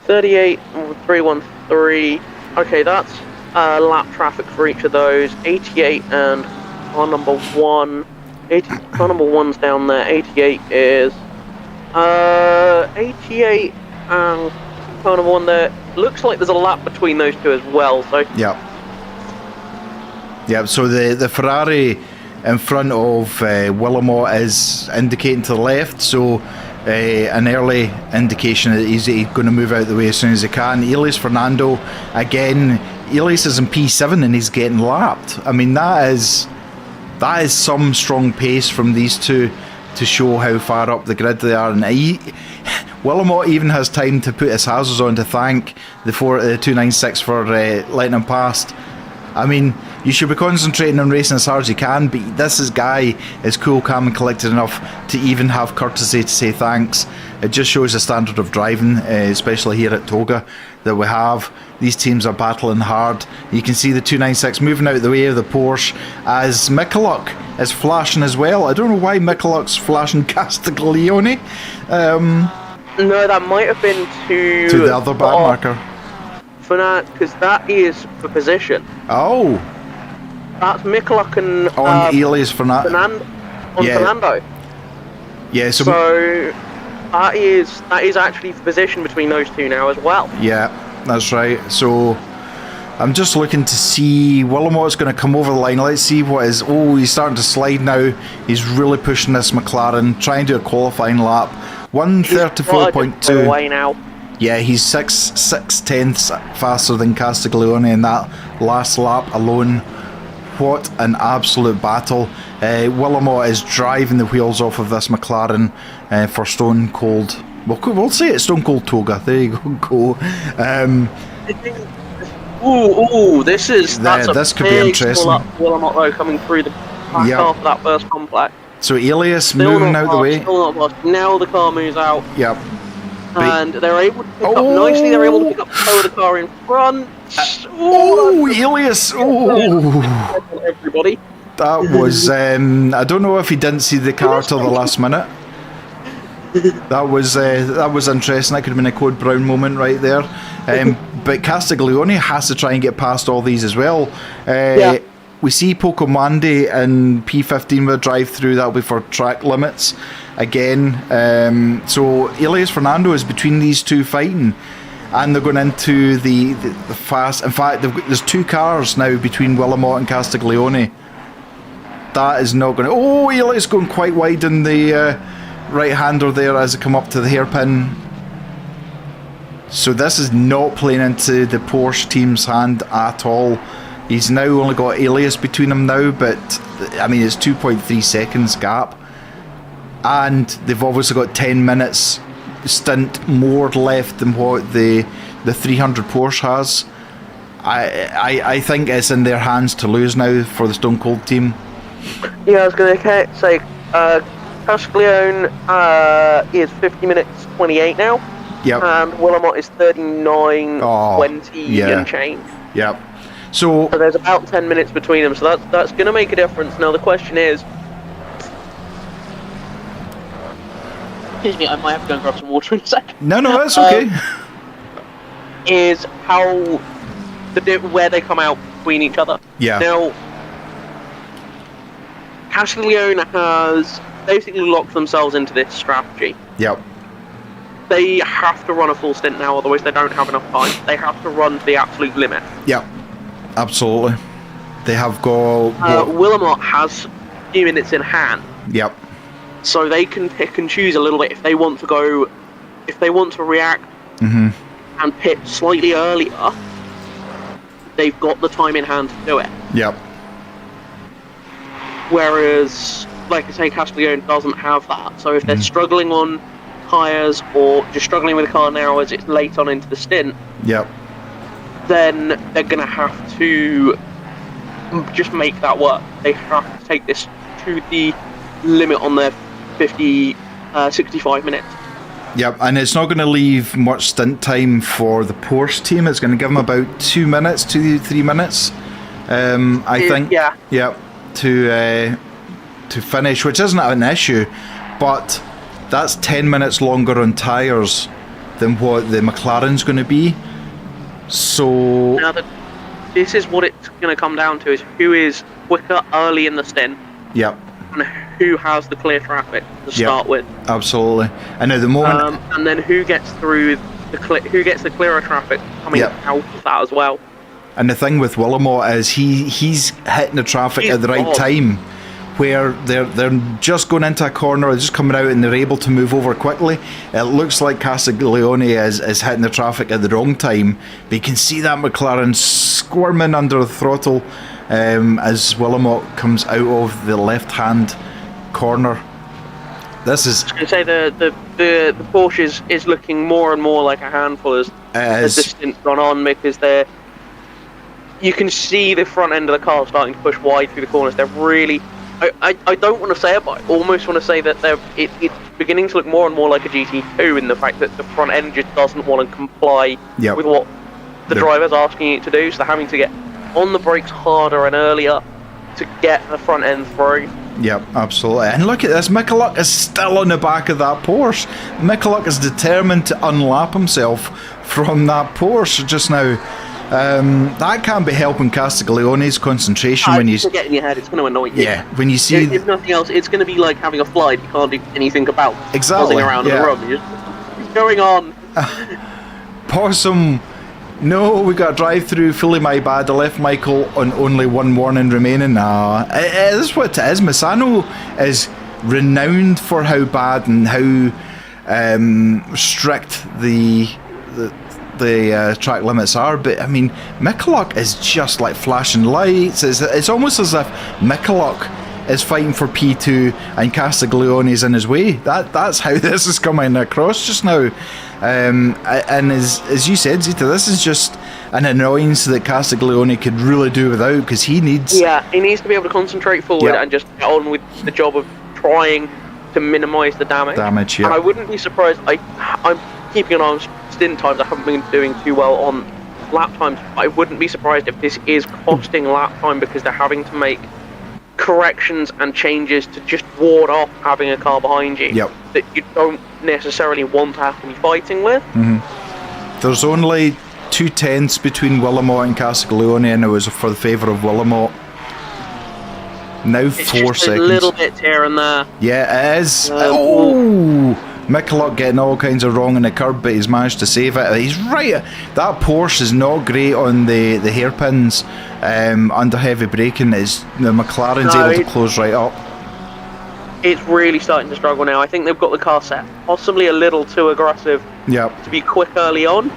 38 and 313. Okay, that's lap traffic for each of those. 88 and car number 1. Car number 1's down there. 88 is 88 and car number 1 there. Looks like there's a lap between those two as well. So yeah. So the Ferrari in front of Willamot is indicating to the left, so an early indication that he's going to move out of the way as soon as he can. Elias Fernando, again, Elias is in P7 and he's getting lapped. I mean, that is some strong pace from these two to show how far up the grid they are. And Willamot even has time to put his hazards on to thank the 296 for letting him past. I mean, you should be concentrating on racing as hard as you can, but this guy is cool, calm and collected enough to even have courtesy to say thanks. It just shows the standard of driving, especially here at Toga, that we have. These teams are battling hard. You can see the 296 moving out of the way of the Porsche as Mikulak is flashing as well. I don't know why Mikulak's flashing Castiglione. No, that might have been to the other back marker. For that, because that is for position. Oh. That's Mikulak and on Elias Fernando. Fernando. Yeah, so that is actually for position between those two now as well. Yeah, that's right. So I'm just looking to see Willamot's going to come over the line. Let's see what is. Oh, he's starting to slide now. He's really pushing this McLaren, trying to do a qualifying lap. 134.2 away now. Yeah, he's 6/10ths faster than Castiglione in that last lap alone. What an absolute battle. Willamot is driving the wheels off of this McLaren for Stone Cold. We'll say it's Stone Cold Toga. There you go. This could be interesting. Willamot though coming through the back half of that first complex. So Elias moving out the way. Now the car moves out. Yep. And they're able to pick up nicely. They're able to pick up the car in front. Elias! Oh, everybody. That was. I don't know if he didn't see the car till the last minute. That was interesting. That could have been a Code Brown moment right there. But Castiglione has to try and get past all these as well. We see Pocomande and P15 will drive through. That'll be for track limits again. So Elias Fernando is between these two fighting, and they're going into the fast. In fact, there's two cars now between Willamot and Castiglione. That is not going to. Oh, Elias going quite wide in the right-hander there as they come up to the hairpin. So this is not playing into the Porsche team's hand at all. He's now only got Elias between them now, but I mean it's 2.3 seconds gap, and they've obviously got 10 minutes stint more left than what the 300 Porsche has. I think it's in their hands to lose now for the Stone Cold team. Yeah, I was going to say Castiglione is 50 minutes 28 now. Yep. And Willamot is 39:20 and change. Yep. So there's about 10 minutes between them, so that's going to make a difference. Now the question is, excuse me, I might have to go and grab some water in a sec. No, that's okay. Is how where they come out between each other. Yeah. Now, Castiglione has basically locked themselves into this strategy. Yep. They have to run a full stint now, otherwise they don't have enough time. They have to run to the absolute limit. Yep. Absolutely. They have got... Willamot has a few minutes in hand. Yep. So they can pick and choose a little bit if they want to go... If they want to react and pit slightly earlier, they've got the time in hand to do it. Yep. Whereas, like I say, Castiglione doesn't have that. So if they're struggling on tyres or just struggling with the car now as it's late on into the stint... Yep. Then they're going to have to just make that work. They have to take this to the limit on their 65 minutes. Yep, and it's not going to leave much stint time for the Porsche team. It's going to give them about 2 minutes, 2 to 3 minutes, I think. Yeah. Yep, to finish, which isn't an issue, but that's 10 minutes longer on tyres than what the McLaren's going to be. So now this is what it's going to come down to: is who is quicker early in the stint. Yep. And who has the clear traffic to start with. Absolutely. And at the moment, and then who gets through who gets the clearer traffic coming out of that as well. And the thing with Willamot is he's hitting the traffic at the right time, where they're just going into a corner, they're just coming out and they're able to move over quickly. It looks like Castiglione is hitting the traffic at the wrong time, but you can see that McLaren squirming under the throttle as Willamot comes out of the left-hand corner. This is... I was going to say the Porsche is looking more and more like a handful as the stint's gone on, because you can see the front end of the car starting to push wide through the corners. They're really... I don't want to say it, but I almost want to say that it's beginning to look more and more like a GT2 in the fact that the front end just doesn't want to comply with what the driver's asking it to do, so they're having to get on the brakes harder and earlier to get the front end through. Yep, absolutely. And look at this, Michaluk is still on the back of that Porsche. Michaluk is determined to unlap himself from that Porsche just now. That can't be helping Castiglione's concentration when you get in your head. It's going to annoy you. Yeah, when you see. If nothing else, it's going to be like having a fly you can't do anything about. Exactly. Buzzing around in the room. What's going on? Possum. No, we got a drive-through. Fully my bad. I left Michael on only one warning remaining. Nah, it is what it is. Misano is renowned for how bad and how strict the track limits are, but I mean, Michaluk is just like flashing lights. It's almost as if Michaluk is fighting for P2 and Castiglione's in his way. That's how this is coming across just now. And as you said, Zita, this is just an annoyance that Castiglione could really do without, because he needs... Yeah, he needs to be able to concentrate forward and just get on with the job of trying to minimise the damage. And I wouldn't be surprised, I'm keeping an eye on stint times. I haven't been doing too well on lap times. I wouldn't be surprised if this is costing lap time, because they're having to make corrections and changes to just ward off having a car behind you that you don't necessarily want to have to be fighting with. There's only 2/10 between Willamot and Castiglione, and it was for the favour of Willamot. Now it's 4 just seconds. A little bit here and there. Yeah, it is. Michaluk getting all kinds of wrong in the curb, but he's managed to save it. He's right. That Porsche is not great on the hairpins under heavy braking. The McLaren's able to close right up. It's really starting to struggle now. I think they've got the car set possibly a little too aggressive to be quick early on.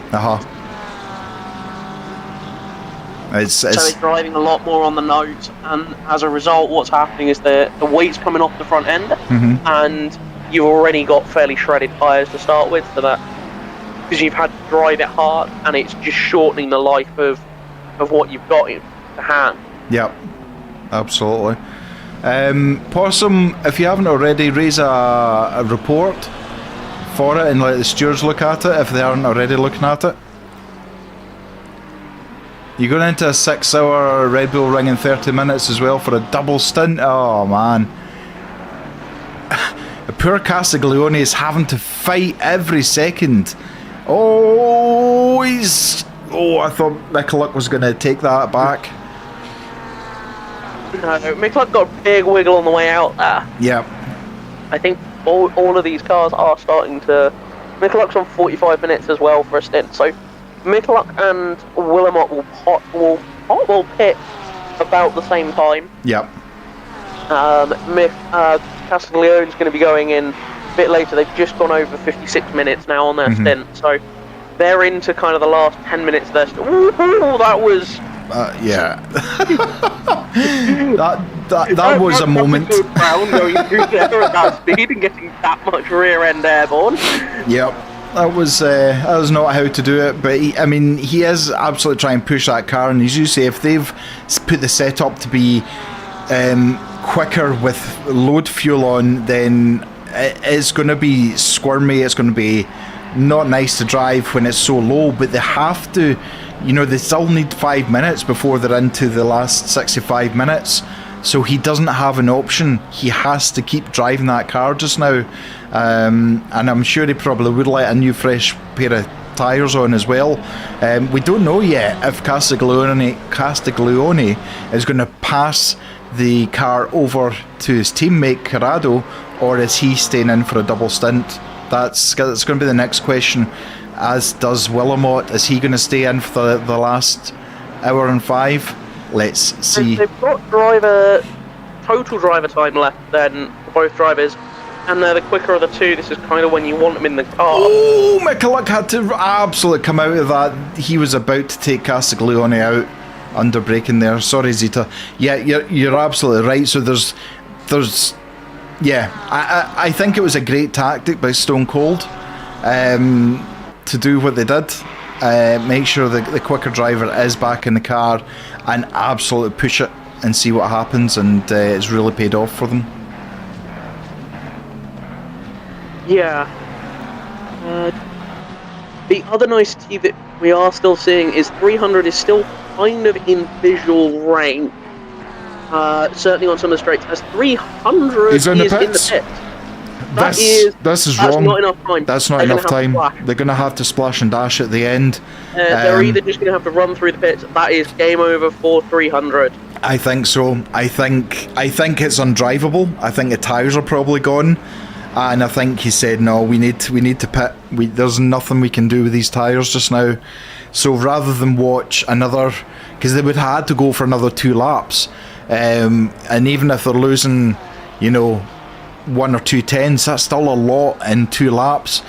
So they're driving a lot more on the nose, and as a result what's happening is the weight's coming off the front end, and you've already got fairly shredded tyres to start with for that, because you've had to drive it hard, and it's just shortening the life of what you've got in the hand. Yep, absolutely. Possum, if you haven't already, raise a report for it and let the stewards look at it if they aren't already looking at it. You're going into a 6-hour Red Bull Ring in 30 minutes as well for a double stint. Oh man. Poor Castiglione is having to fight every second. Oh, I thought Michaluk was going to take that back. No, Michaluk got a big wiggle on the way out there. Yeah. I think all of these cars are starting to... Michaluk's on 45 minutes as well for a stint, so Michaluk and Willamot will pit about the same time. Yep. Castiglione's going to be going in a bit later. They've just gone over 56 minutes now on their stint, so they're into kind of the last 10 minutes of their stint. Ooh, that was... yeah. that was a moment. Going through there at that speed and getting that much rear end airborne. Yep. That was not how to do it, but he is absolutely trying to push that car, and as you say, if they've put the setup to be quicker with load fuel on, then it's going to be squirmy, it's going to be not nice to drive when it's so low, but they have to, they still need 5 minutes before they're into the last 65 minutes, so he doesn't have an option. He has to keep driving that car just now, and I'm sure he probably would like a new fresh pair of tyres on as well. We don't know yet if Castiglione is going to pass the car over to his teammate Corrado, or is he staying in for a double stint? That's going to be the next question, as does Willamot. Is he going to stay in for the last hour and 5? Let's see. They've got driver total driver time left then for both drivers, and they're the quicker of the two. This is kind of when you want them in the car. Oh, McCulloch had to absolutely come out of that. He was about to take Castiglione out under braking there. Sorry, Zita. Yeah, you're absolutely right. So there's yeah, I think it was a great tactic by Stone Cold to do what they did. Make sure the quicker driver is back in the car and absolutely push it and see what happens, and it's really paid off for them. Yeah. The other nicety that we are still seeing is 300 is still kind of in visual range. Certainly on some of the straights, as 300 He's in the is in the pits. pit. This is That's wrong. not enough time. That's not They're enough gonna have time. to splash. They're going to have to splash and dash at the end. They're either just going to have to run through the pits. That is game over for 300. I think so. I think it's undrivable. I think the tyres are probably gone, and I think he said no. We need to pit. There's nothing we can do with these tyres just now. So rather than watch another, because they would have had to go for another 2 laps, and even if they're losing, 1 or 2 tenths, that's still a lot in 2 laps.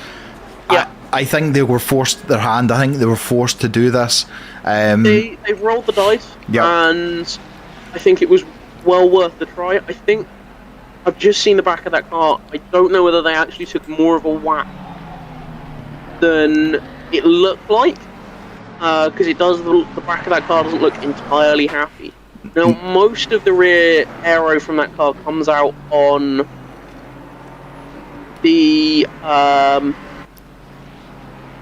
Yeah. I think they were forced their hand. I think they were forced to do this. They rolled the dice, Yeah. and I think it was well worth the try. I think I've just seen the back of that car. I don't know whether they actually took more of a whack than it looked like, because it does. The back of that car doesn't look entirely happy. Now, most of the rear aero from that car comes out on the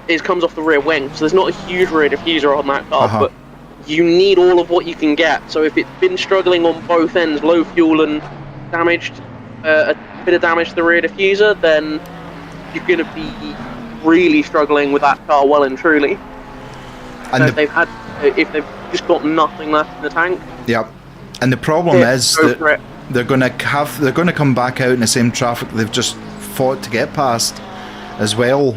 it comes off the rear wing, so there's not a huge rear diffuser on that car, but you need all of what you can get. So if it's been struggling on both ends, low fuel and damaged, a bit of damage to the rear diffuser, then you're going to be really struggling with that car well and truly. And if they've just got nothing left in the tank. Yeah, and the problem is go that for it. they're going to come back out in the same traffic they've just fought to get past as well.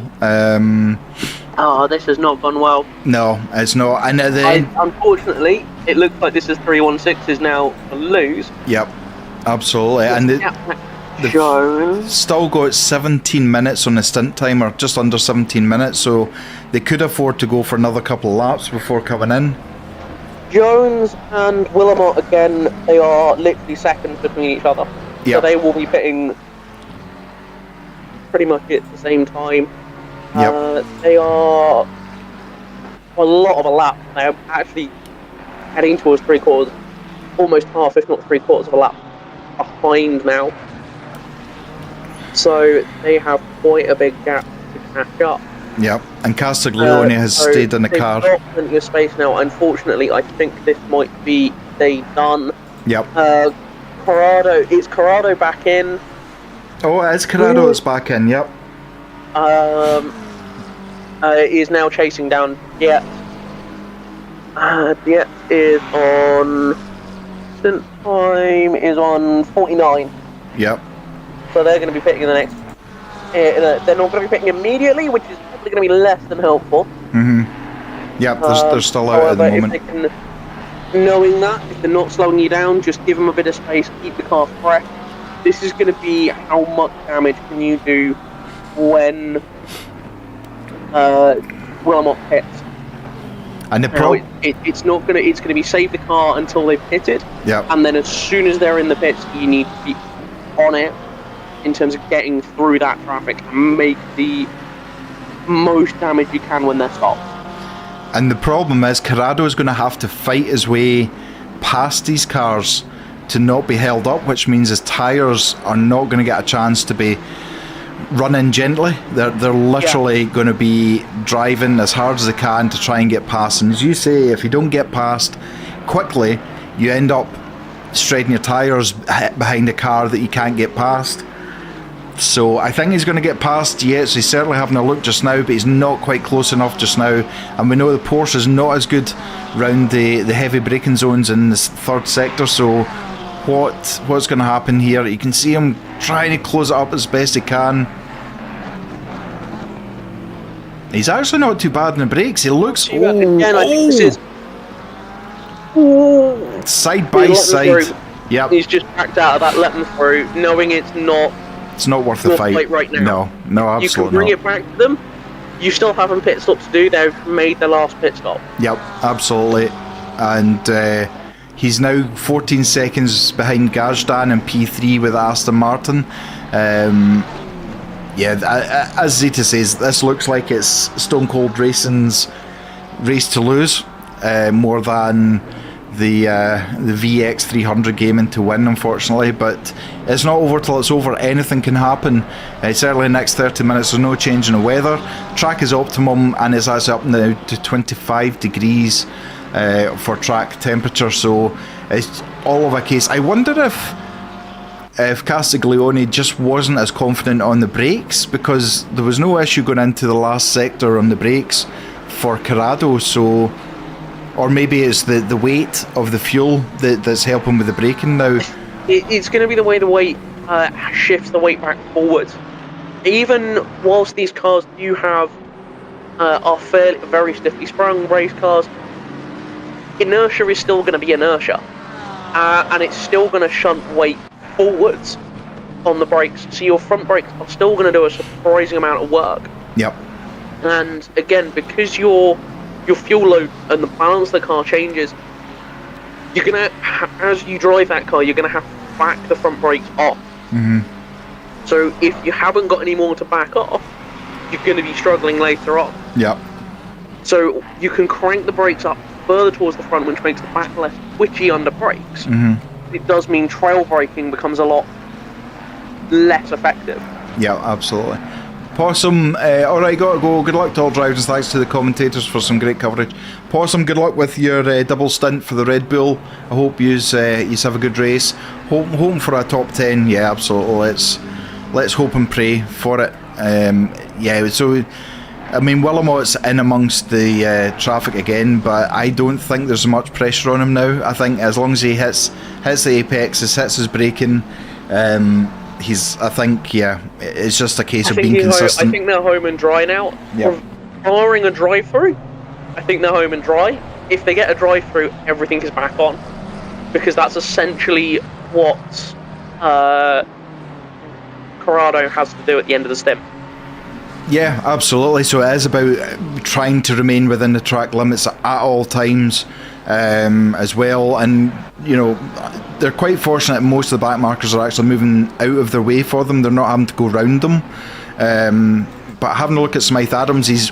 This has not gone well. No, it's not. And at the end, Unfortunately, it looks like this is 316 is now a lose. yep, absolutely. And they've Jones. still got 17 minutes on the stint timer, just under 17 minutes, so they could afford to go for another couple of laps before coming in. Jones and Willamette, again, they are literally seconds between each other. So Yep. they will be pitting pretty much at the same time. Yep. They are a lot of a lap. They're actually heading towards 3/4, almost half, if not 3/4 of a lap behind now. So they have quite a big gap to catch up. Yep, and Castiglione has So stayed in the they've car. got plenty of space now. Unfortunately, I think this might be day done. Yep. Is Corrado back in? Oh, it is Corrado that's back in, yep. Is now chasing down Diet. Diet is on. Stint time is on 49. Yep. So they're going to be pitting in the next. They're not going to be pitting immediately, which is probably going to be less than helpful. Yep, they're still out at the However, moment. if they can, knowing that, if they're not slowing you down, just give them a bit of space, keep the car fresh. This is going to be how much damage can you do when Willamette hits. And the Now, it's not going to. It's going to be save the car until they've pitted, Yep. and then as soon as they're in the pits, you need to be on it in terms of getting through that traffic and make the most damage you can when they're stopped. And the problem is Corrado is going to have to fight his way past these cars to not be held up, which means his tyres are not going to get a chance to be running gently. They're literally going to be driving as hard as they can to try and get past. And as you say, if you don't get past quickly, you end up straightening your tyres behind a car that you can't get past. So I think he's going to get past Yates. He's certainly having a look just now, but he's not quite close enough just now. And we know the Porsche is not as good round the heavy braking zones in this third sector. So what's going to happen here? You can see him trying to close it up as best he can. He's actually not too bad in the brakes. He looks Again, I think this is side by side. Yep. He's just backed out of that, let them through, knowing it's not worth the fight right now. No, absolutely You can bring it back to them. You still have them pit stops to do. They've made their last pit stop. Yep, absolutely. And he's now 14 seconds behind Gazdan in P3 with Aston Martin. As Zeta says, this looks like it's Stone Cold Racing's race to lose, more than the VX 300 gaming to win, unfortunately. But it's not over till it's over. Anything can happen. Certainly the next 30 minutes, there's no change in the weather. Track is optimum, and it's actually up now to 25 degrees for track temperature, so it's all of a case. I wonder if Castiglione just wasn't as confident on the brakes, because there was no issue going into the last sector on the brakes for Corrado, so, or maybe it's the weight of the fuel that's helping with the braking now. It's going to be the way the weight shifts the weight back forward. Even whilst these cars you have are very stiffly sprung race cars, inertia is still going to be inertia, and it's still going to shunt weight forwards on the brakes, so your front brakes are still going to do a surprising amount of work. Yep. And again, because your fuel load and the balance of the car changes, you're gonna, as you drive that car, you're gonna have to back the front brakes off. Mm-hmm. So if you haven't got any more to back off, you're gonna be struggling later on. Yep. So you can crank the brakes up further towards the front, which makes the back less twitchy under brakes. Mm-hmm. It does mean trail braking becomes a lot less effective. Yeah, absolutely. Possum, alright, gotta go. Good luck to all drivers, thanks to the commentators for some great coverage. Possum, good luck with your double stint for the Red Bull. I hope you have a good race. Hoping for a top 10, yeah, absolutely. Let's hope and pray for it. So, I mean, Willamot's in amongst the traffic again, but I don't think there's much pressure on him now. I think as long as he hits the apex, hits his braking, it's just a case of being consistent. I think they're home and dry now. Yep. Barring a drive-through, I think they're home and dry. If they get a drive-through, everything is back on, because that's essentially what Corrado has to do at the end of the stint. Yeah, absolutely. So it is about trying to remain within the track limits at all times, as well. And you know, they're quite fortunate. Most of the back markers are actually moving out of their way for them. They're not having to go round them. But having a look at Smythe Adams, he's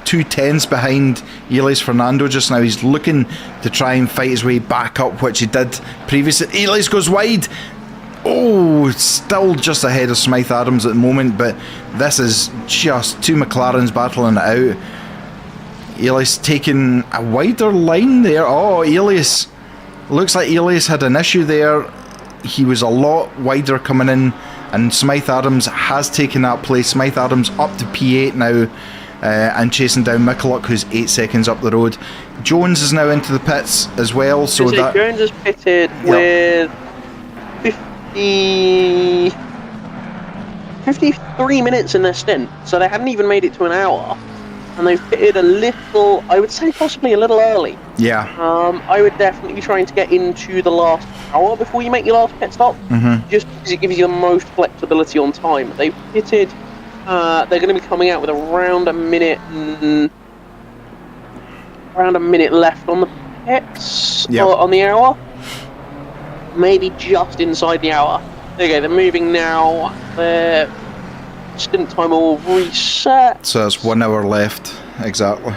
2 tenths behind Elias Fernando just now. He's looking to try and fight his way back up, which he did previously. Elias goes wide. Oh, still just ahead of Smythe Adams at the moment, but this is just two McLarens battling it out. Elias taking a wider line there. Oh, Elias. Looks like Elias had an issue there. He was a lot wider coming in, and Smythe Adams has taken that place. Smythe Adams up to P8 now, and chasing down Michaluk, who's 8 seconds up the road. Jones is now into the pits as well. So that Jones is pitted with 53 minutes in their stint, so they hadn't even made it to an hour, and they've pitted a little, I would say possibly a little early. Yeah. I would definitely be trying to get into the last hour before you make your last pit stop, just because it gives you the most flexibility on time. They've pitted, they're going to be coming out with around a minute left on the pits, or on the hour. Maybe just inside the hour. There you go, they're moving now. Their stint time will reset. So there's 1 hour left, exactly.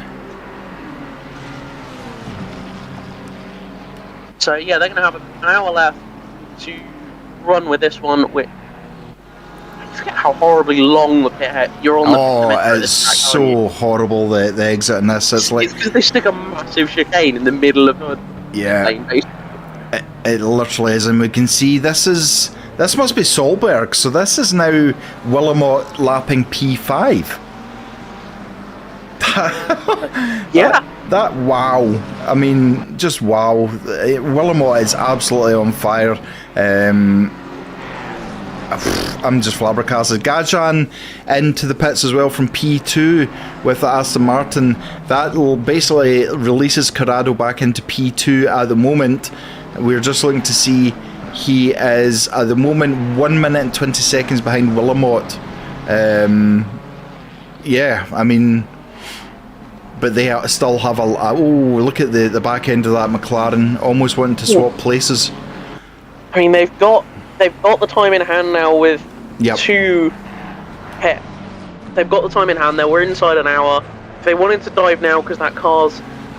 So yeah, they're going to have an hour left to run with this one. I forget how horribly long the pit. You're on the. Oh, it's so horrible, the exit in this. It's like, it's because they stick a massive chicane in the middle of the lane, basically. It literally is, and we can see this must be Solberg, so this is now Willamot lapping P5. That wow. I mean, just wow. Willamot is absolutely on fire. I'm just flabbergasted. Gajan into the pits as well from P2 with the Aston Martin. That will basically releases Corrado back into P2 at the moment. We're just looking to see He is at the moment 1 minute and 20 seconds behind Willamot. Yeah, I mean, but they still have look at the back end of that McLaren, almost wanting to swap places. I mean, they've got the time in hand now with two pits. They've got the time in hand. We're inside an hour. If they wanted to dive now because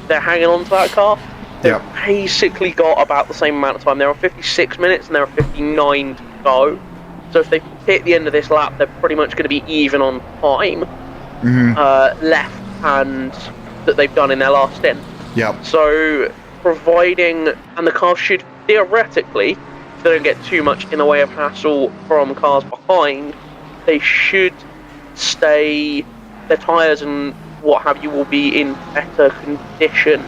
they're hanging on to that car, they've basically got about the same amount of time. There are 56 minutes and there are 59 to go. So if they hit the end of this lap, they're pretty much going to be even on time left hand that they've done in their last stint. Yep. So providing, and the car should theoretically, if they don't get too much in the way of hassle from cars behind, they should stay, their tyres and what have you will be in better condition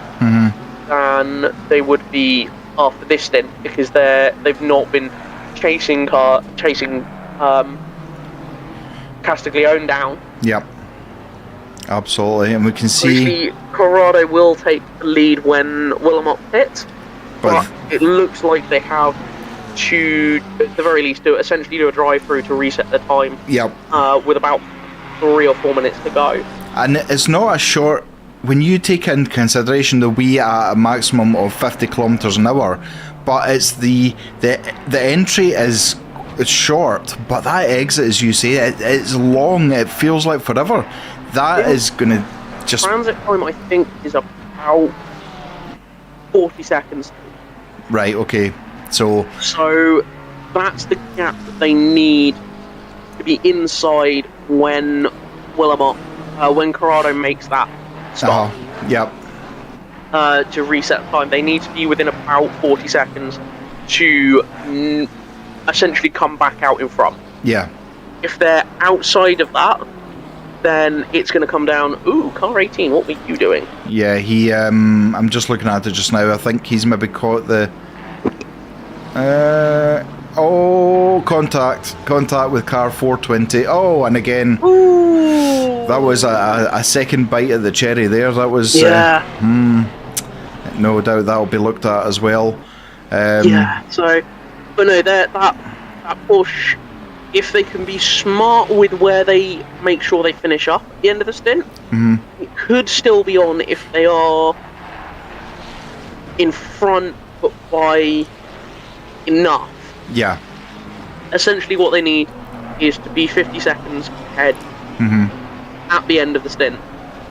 than they would be after this stint, because they've not been chasing Castiglione down. Yep. Absolutely, and we can see obviously Corrado will take the lead when Willamot pits, but it looks like they have to, at the very least, essentially do a drive-through to reset the time. Yep. With about 3 or 4 minutes to go. And it's not a short. When you take into consideration that we are at a maximum of 50 kilometers an hour, but it's the entry is short, but that exit, as you say, it's long. It feels like forever. That is going to just... Transit time, I think, is about 40 seconds. Right, okay. So that's the gap that they need to be inside when Willamot, when Corrado makes that stop. Yep. To reset time. They need to be within about 40 seconds to essentially come back out in front. Yeah. If they're outside of that, then it's going to come down, ooh, car 18, what were you doing? Yeah, he, I'm just looking at it just now. I think he's maybe caught the... contact with car 420. Oh, and again, that was a second bite of the cherry there. That was... no doubt that'll be looked at as well. But no, that push, if they can be smart with where they make sure they finish up at the end of the stint, it could still be on if they are in front, but by enough. Yeah. Essentially what they need is to be 50 seconds ahead at the end of the stint,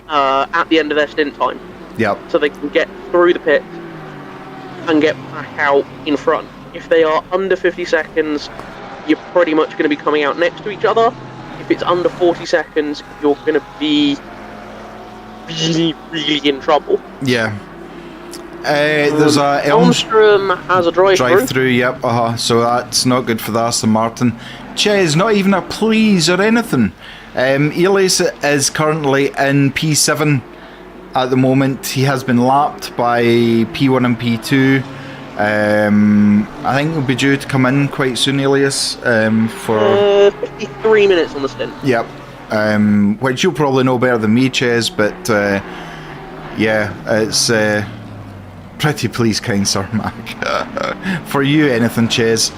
at the end of their stint time. Yep. So they can get through the pit and get back out in front. If they are under 50 seconds, you're pretty much going to be coming out next to each other. If it's under 40 seconds, you're going to be really, really in trouble. Yeah. There's a Elmstrom has a drive-through. Yep. So that's not good for the Aston Martin. Ches, not even a please or anything. Elias is currently in P7 at the moment. He has been lapped by P1 and P2. I think he'll be due to come in quite soon, Elias, for 53 minutes on the stint. Yep. Which you'll probably know better than me, Ches, but yeah, it's pretty please, kind Sir Mac. For you, anything, Ches.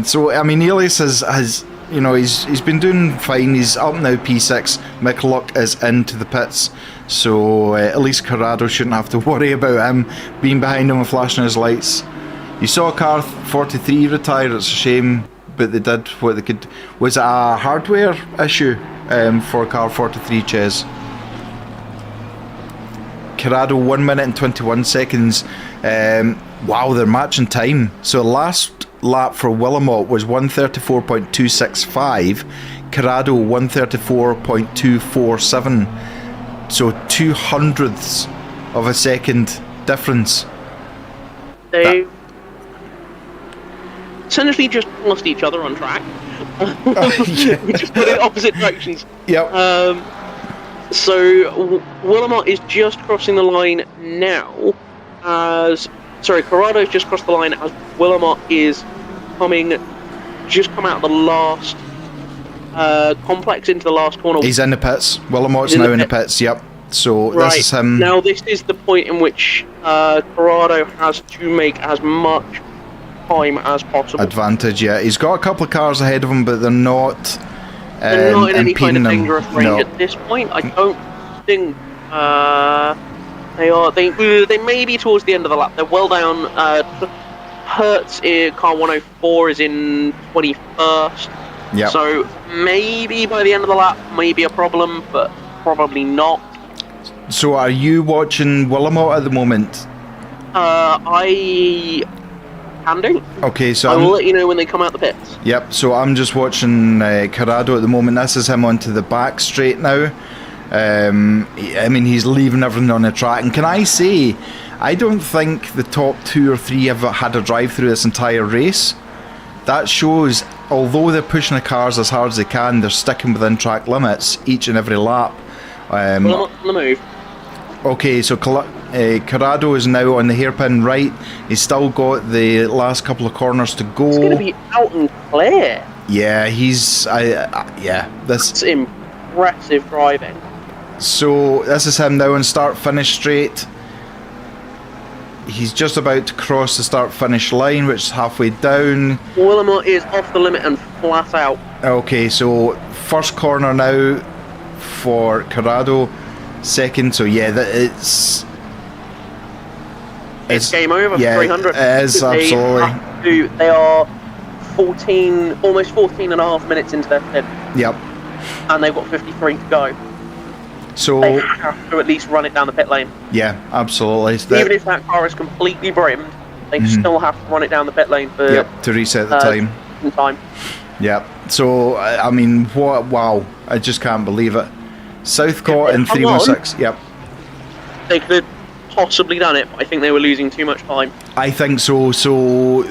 So I mean, Elias has you know, he's been doing fine. He's up now, P6. Mick is into the pits, so at least Corrado shouldn't have to worry about him being behind him and flashing his lights. You saw car 43 retire. It's a shame, but they did what they could. Was it a hardware issue for car 43, Ches? Corrado 1 minute and 21 seconds. Wow, they're matching time. So last lap for Willamot was 134.265. Corrado 134.247. So 200ths of a second difference. They essentially just lost each other on track. We just went in opposite directions. Yep. So Willamot is just crossing the line now. Corrado's just crossed the line as Willamot is just come out of the last complex into the last corner. He's in the pits. Willamot's now in the pits. Yep. So this is him. Now this is the point in which Corrado has to make as much time as possible. Advantage, yeah. He's got a couple of cars ahead of him, but they're not. They're not in any kind of impeding him. dangerous range at this point. I don't think they are. They may be towards the end of the lap. They're well down. Hertz car 104 is in 21st. Yeah. So maybe by the end of the lap, maybe a problem, but probably not. So are you watching Willamette at the moment? I can do. Okay, so I will let you know when they come out the pits. Yep, so I'm just watching Corrado at the moment. This is him onto the back straight now. I mean, he's leaving everything on the track. And can I say, I don't think the top 2 or 3 have had a drive through this entire race. That shows, although they're pushing the cars as hard as they can, they're sticking within track limits each and every lap. Well, I'm on the move. Okay, so Corrado is now on the hairpin right. He's still got the last couple of corners to go. It's going to be out and clear. Yeah, he's... That's impressive driving. So this is him now on start-finish straight. He's just about to cross the start-finish line, which is halfway down. Willamette is off the limit and flat out. Okay, so first corner now for Corrado. Second, so yeah, It's game over for 300. It is, absolutely. They are 14, almost 14 and a half minutes into their pit. Yep. And they've got 53 to go. So they have to at least run it down the pit lane. Yeah, absolutely. Even if that car is completely brimmed, they still have to run it down the pit lane for to reset the time. Yep. So I mean, what? Wow! I just can't believe it. Southcourt in 3:16. Yep. They could have possibly done it, but I think they were losing too much time. I think so. So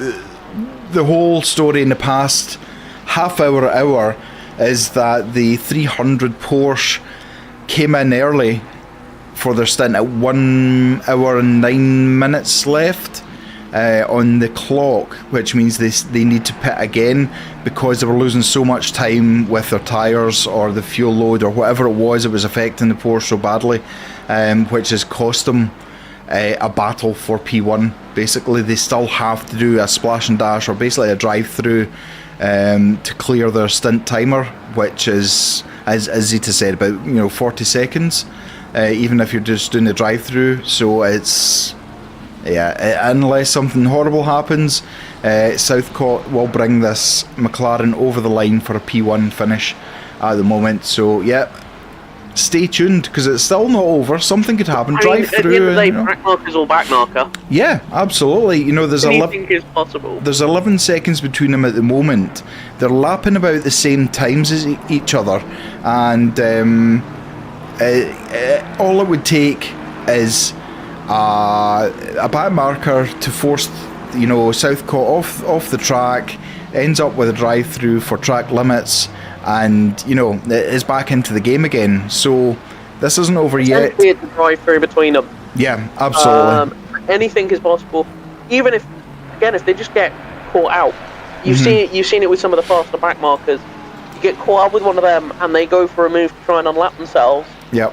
the whole story in the past half hour is that the 300 Porsche came in early for their stint at 1 hour and 9 minutes left on the clock, which means they need to pit again because they were losing so much time with their tyres or the fuel load or whatever it was affecting the Porsche so badly, which has cost them a battle for P1. Basically, they still have to do a splash and dash or basically a drive-through to clear their stint timer, which is, as Zita said, about 40 seconds, even if you're just doing the drive-through. So it's unless something horrible happens, Southcourt will bring this McLaren over the line for a P1 finish at the moment. So yeah, stay tuned because it's still not over. Something could happen. Drive through. At the end of the day, back marker's all back marker. Yeah, absolutely. There's anything is possible. There's 11 seconds between them at the moment. They're lapping about the same times as each other, and all it would take is a back marker to force Southcourt off the track, ends up with a drive through for track limits, and is back into the game again. So this isn't over yet. It's a drive through between them. Yeah, absolutely. Anything is possible. Even if they just get caught out, you've seen it with some of the faster back markers. You get caught up with one of them, and they go for a move to try and unlap themselves. Yep.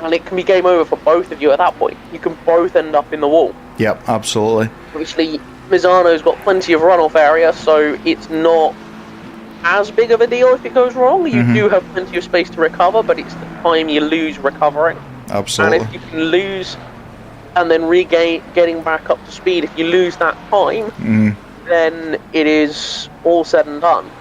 And it can be game over for both of you at that point. You can both end up in the wall. Yep, absolutely. Obviously, Misano's got plenty of runoff area, so it's not as big of a deal if it goes wrong. You do have plenty of space to recover, but it's the time you lose recovering. Absolutely. And if you can lose and then regain getting back up to speed, if you lose that time, then it is all said and done.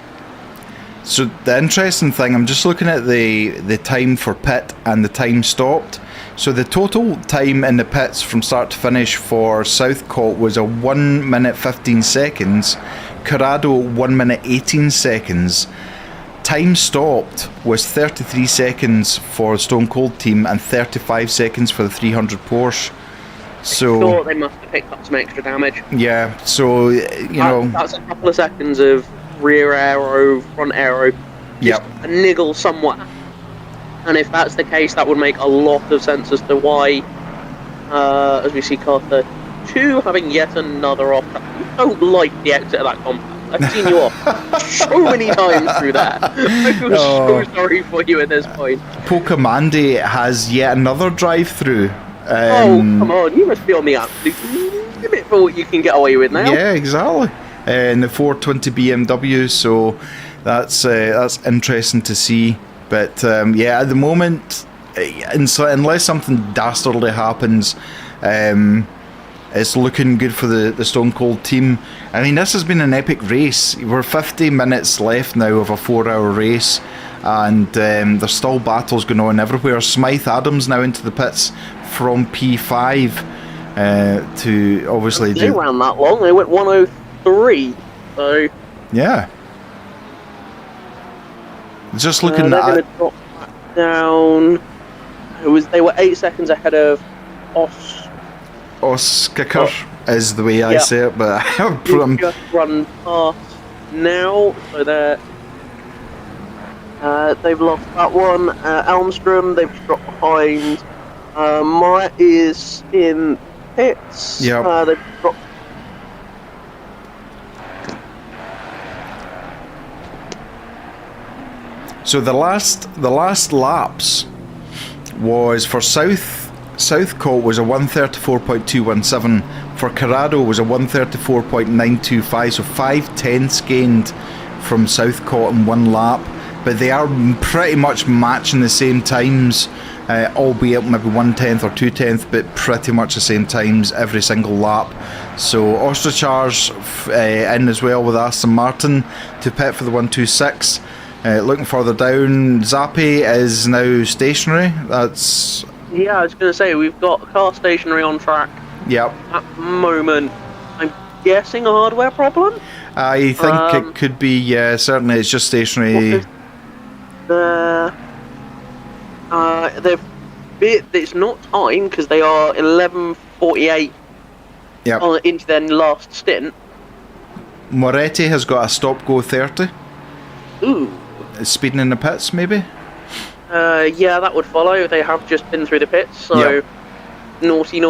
So the interesting thing, I'm just looking at the time for pit and the time stopped. So the total time in the pits from start to finish for Southcourt was a 1 minute 15 seconds. Corrado 1 minute 18 seconds. Time stopped was 33 seconds for the Stone Cold team and 35 seconds for the 300 Porsche. So I thought they must have picked up some extra damage. Yeah, so that's a couple of seconds of rear aero, front aero, just a niggle somewhere. And if that's the case, that would make a lot of sense as to why, as we see car 32 having yet another off. You don't like the exit of that compound. I've seen you off so many times through that. I feel so sorry for you at this point. Pocamandi has yet another drive-through. Come on, you must be on the absolute... limit for what you can get away with now. Yeah, exactly. In the 420 BMW, so that's interesting to see. But yeah, at the moment, unless something dastardly happens, it's looking good for the Stone Cold team. I mean, this has been an epic race. We're 50 minutes left now of a 4-hour race, and there's still battles going on everywhere. Smythe Adams now into the pits from P5 to obviously they ran that long. They went 103. So yeah. Just looking they're at going to drop back down. They were 8 seconds ahead of Oskar is the way I say it, but He's just run past now, so they've lost that one. Elmstrom, they've dropped behind. Morat is in pits. Yeah. They've dropped. So the last laps was for Southcote was a 134.217. For Corrado was a 134.925. So 5/10 gained from Southcote in one lap, but they are pretty much matching the same times, albeit maybe 1/10 or 2/10, but pretty much the same times every single lap. So Ostrachar's in as well with Aston Martin to pit for the 126. Looking further down, Zappi is now stationary. That's... Yeah, I was going to say, we've got a car stationary on track. Yep. At the moment, I'm guessing a hardware problem? I think it could be, yeah, certainly it's just stationary. It's not time, because they are 11:48 into their last stint. Moretti has got a stop-go 30. Ooh. Speeding in the pits, maybe? Yeah, that would follow. They have just been through the pits, so naughty.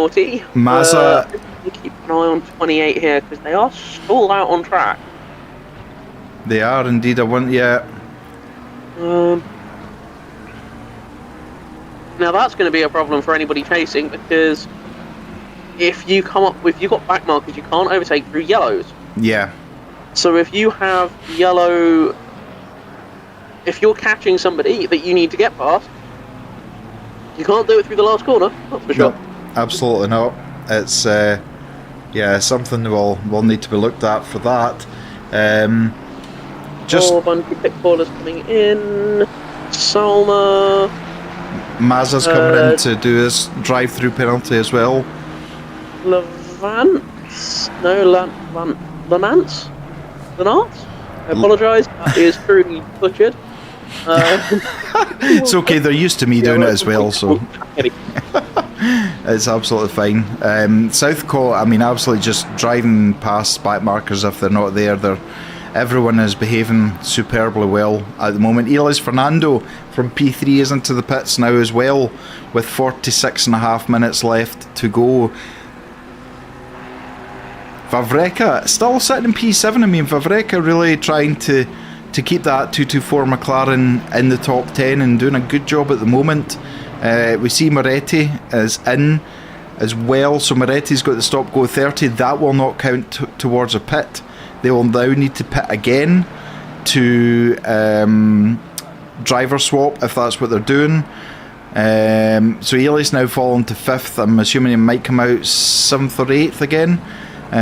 Mazza... keep an eye on 28 here, because they are stalled out on track. They are indeed. Now that's going to be a problem for anybody chasing, because if you've got back markers, you can't overtake through yellows. Yeah. So if you have yellow... If you're catching somebody that you need to get past, you can't do it through the last corner, that's for sure. No, absolutely not. It's something will need to be looked at for that. Just bunch of pit callers coming in. Salma. Mazza's coming in to do his drive-through penalty as well. Levance? No, Lanance? Lanance? I apologise. That is truly butchered. It's okay, they're used to me doing it as well, so it's absolutely fine. Southcote, I mean, absolutely just driving past back markers if they're not there. Everyone is behaving superbly well at the moment. Elias Fernando from P3 is into the pits now as well, with 46.5 minutes left to go. Vavreka still sitting in P7. I mean, Vavreka really trying to keep that 224 McLaren in the top 10 and doing a good job at the moment. We see Moretti is in as well, so Moretti's got the stop-go 30. That will not count towards a pit. They will now need to pit again to driver swap if that's what they're doing. So Elias now falling to 5th. I'm assuming he might come out 7th or 8th again.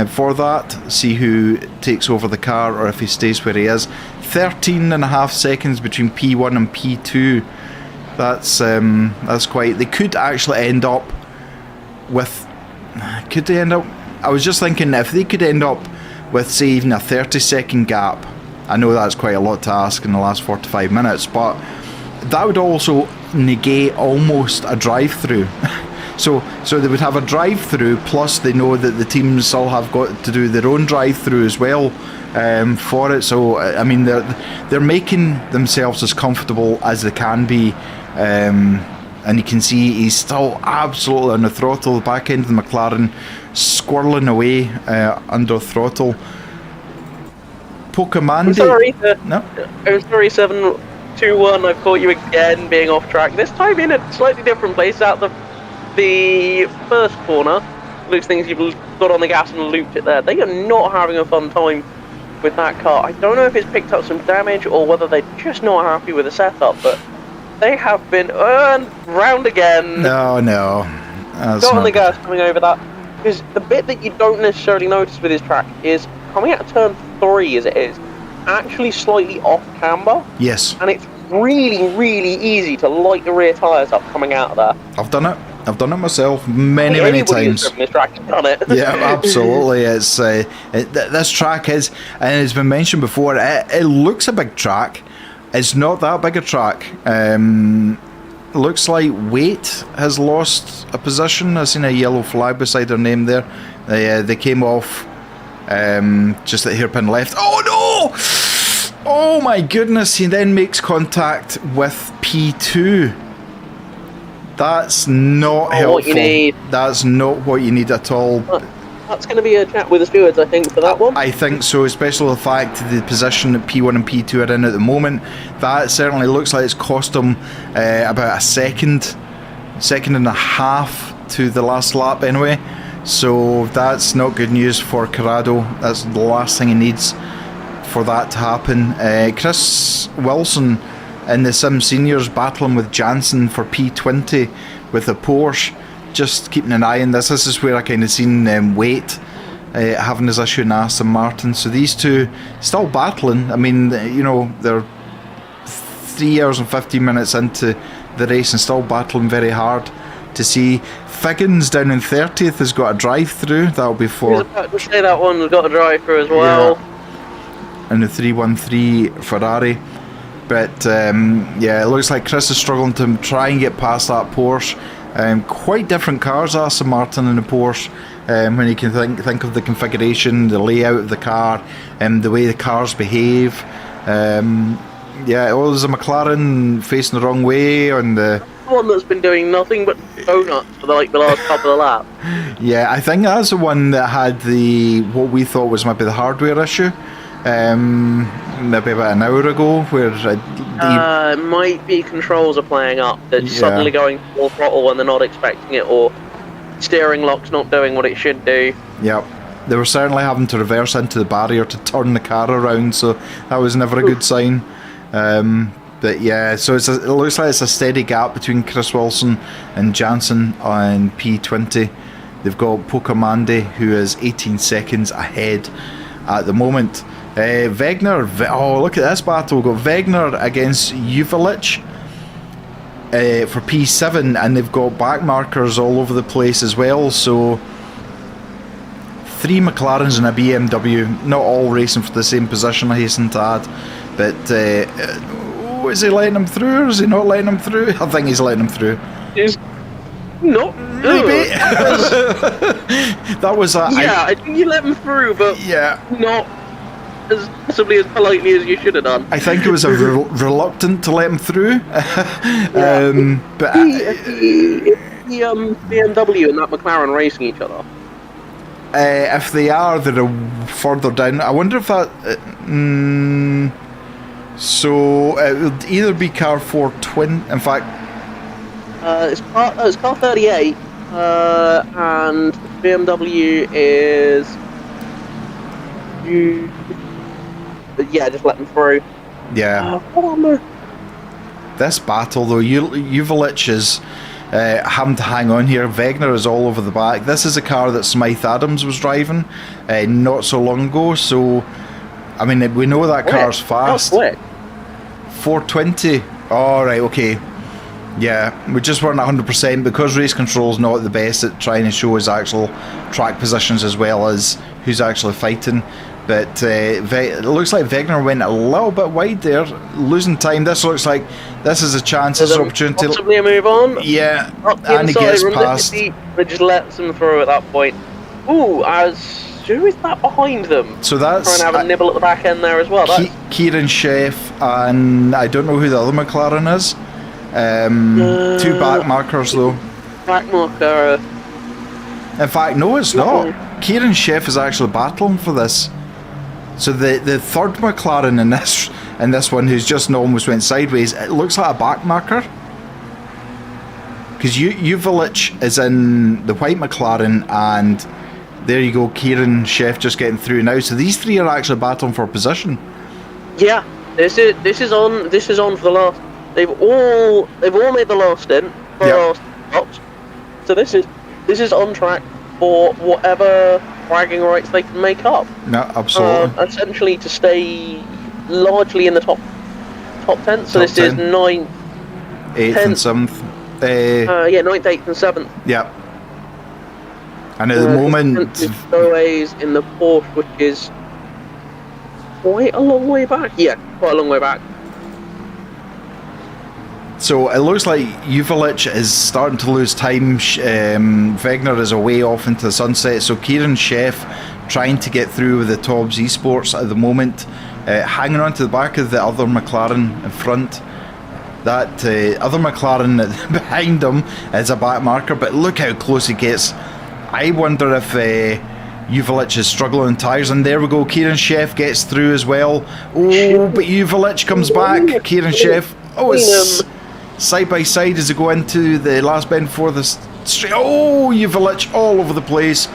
For that, see who takes over the car or if he stays where he is. 13.5 seconds between P1 and P2. That's quite... They could actually end up with... Could they end up... I was just thinking, if they could end up with, say, even a 30-second gap, I know that's quite a lot to ask in the last 45 minutes, but that would also negate almost a drive-through. So they would have a drive-through, plus they know that the teams all have got to do their own drive-through as well for it. So I mean, they're making themselves as comfortable as they can be, and you can see he's still absolutely on the throttle. The back end of the McLaren squirreling away under throttle. Pokemon. I'm sorry. No. I'm sorry, 721. I've caught you again being off track. This time in a slightly different place. Out the first corner, those things you've got on the gas and looped it there. They are not having a fun time with that car. I don't know if it's picked up some damage or whether they're just not happy with the setup, but they have been round again. No. Got on the gas coming over that. Because the bit that you don't necessarily notice with this track is coming out of turn 3 as it is, actually slightly off camber. Yes. And it's really, really easy to light the rear tyres up coming out of there. I've done it myself many Anybody times. who's driven this track has done it. Yeah, absolutely. It's this track is, and it's been mentioned before, it looks a big track. It's not that big a track. Looks like Weight has lost a position. I've seen a yellow flag beside their name there. They came off just at hairpin left. Oh no! Oh my goodness! He then makes contact with P2. That's not helpful. What you need. That's not what you need at all. That's going to be a chat with the stewards, I think, for that one. I think so, especially the fact the position that P1 and P2 are in at the moment. That certainly looks like it's cost them about a second and a half to the last lap anyway. So that's not good news for Corrado. That's the last thing he needs for that to happen. Chris Wilson in the Sim Seniors battling with Jansen for P20 with the Porsche. Just keeping an eye on this. This is where I kind of seen Weight having his issue in Aston Martin. So these two still battling. I mean, you know, they're 3 hours and 15 minutes into the race and still battling very hard to see. Figgins down in 30th has got a drive-through. That'll be for... I was about to say that one's got a drive-through as well. Yeah. And the 313 Ferrari. But yeah, it looks like Chris is struggling to try and get past that Porsche. Quite different cars, Aston Martin and the Porsche, when you can think of the configuration, the layout of the car, the way the cars behave. Yeah, well, there's a McLaren facing the wrong way on the one that's been doing nothing but donuts for the last couple of laps. Yeah, I think that's the one that had what we thought was maybe the hardware issue. Maybe about an hour ago, where it might be controls are playing up. They're suddenly going full throttle when they're not expecting it, or steering lock's not doing what it should do. Yep, they were certainly having to reverse into the barrier to turn the car around, so that was never a good sign. But yeah, so it looks like it's a steady gap between Chris Wilson and Jansen on P20. They've got Pocamandi, who is 18 seconds ahead at the moment. Wegner, oh look at this battle. We've got Wegner against Juvelic for P7, and they've got back markers all over the place as well. So 3 McLarens and a BMW, not all racing for the same position, I hasten to add. But is he letting him through, or is he not letting him through? I think he's letting him through. He's not. Maybe. That was I think you let him through, but not as possibly as politely as you should have done. I think it was a reluctant to let him through. But the BMW and that McLaren racing each other. If they are, they're further down. I wonder if that. So it would either be car 420. In fact, it's car 38, and BMW is. Yeah, just let them through. Yeah. This battle though, Juvelic is having to hang on here. Wegner is all over the back. This is a car that Smythe Adams was driving not so long ago. So, I mean, we know that car's fast. 420. Oh, right, okay. Yeah, we just weren't 100% because race control's not the best at trying to show his actual track positions as well as who's actually fighting. But it looks like Wegner went a little bit wide there, losing time. This looks like this is a chance, this is an opportunity. Possibly a move on. Yeah, up the and inside, he gets past. It just lets them through at that point. Ooh, who is that behind them? So that's trying to have a nibble at the back end there as well. Kieran Sheff, and I don't know who the other McLaren is. 2 back markers though. Back marker. In fact, no, it's not. Kieran Sheff is actually battling for this. So the third McLaren in this one, who's just almost went sideways, it looks like a back marker. because Uvilic is in the white McLaren, and there you go, Kieran Chef just getting through now. So these three are actually battling for position. Yeah, this is on for the last. They've all made the last stint for the last stops. So this is on track for whatever bragging rights they can make up. No, absolutely. Essentially to stay largely in the top 10. So Top this 10. is 9th, 8th and 7th. 9th, 8th, and 7th. Yeah. And at the moment, Stowaways in the 4th, which is quite a long way back. Yeah, quite a long way back. so it looks like Uvilic is starting to lose time. Wegner is away off into the sunset. So Kieran Chef trying to get through with the Tobbs Esports at the moment, hanging on to the back of the other McLaren in front. That other McLaren behind him is a back marker, but look how close he gets. I wonder if Uvilic is struggling on tyres, and there we go, Kieran Chef gets through as well. Oh, but Uvilic comes back. Kieran Chef, it's side by side as they go into the last bend before the straight. Oh, Uvilic all over the place.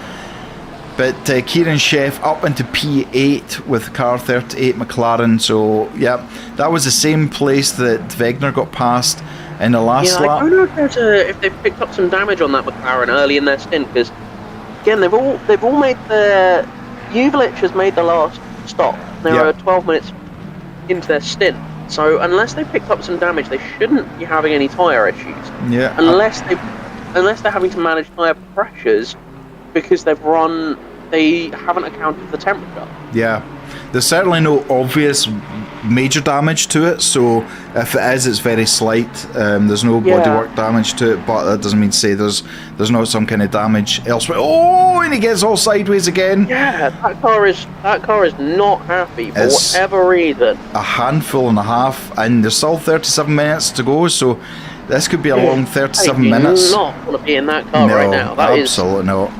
But Kieran Chef up into P8 with car 38 McLaren. So, yeah, that was the same place that Wegner got past in the last lap. I don't know if they've picked up some damage on that McLaren early in their stint, because again they've all made the Uvilic has made the last stop. They're 12 minutes into their stint. So unless they've picked up some damage, they shouldn't be having any tyre issues. Yeah. Unless they're having to manage tyre pressures because they haven't accounted for the temperature. Yeah, there's certainly no obvious major damage to it, so if it is, it's very slight. There's no bodywork damage to it, but that doesn't mean to say there's not some kind of damage elsewhere. Oh, and he gets all sideways again. Yeah, that car is not happy for whatever reason. A handful and a half, and there's still 37 minutes to go, so this could be a long 37 minutes. I do not want to be in that car right now. Absolutely not.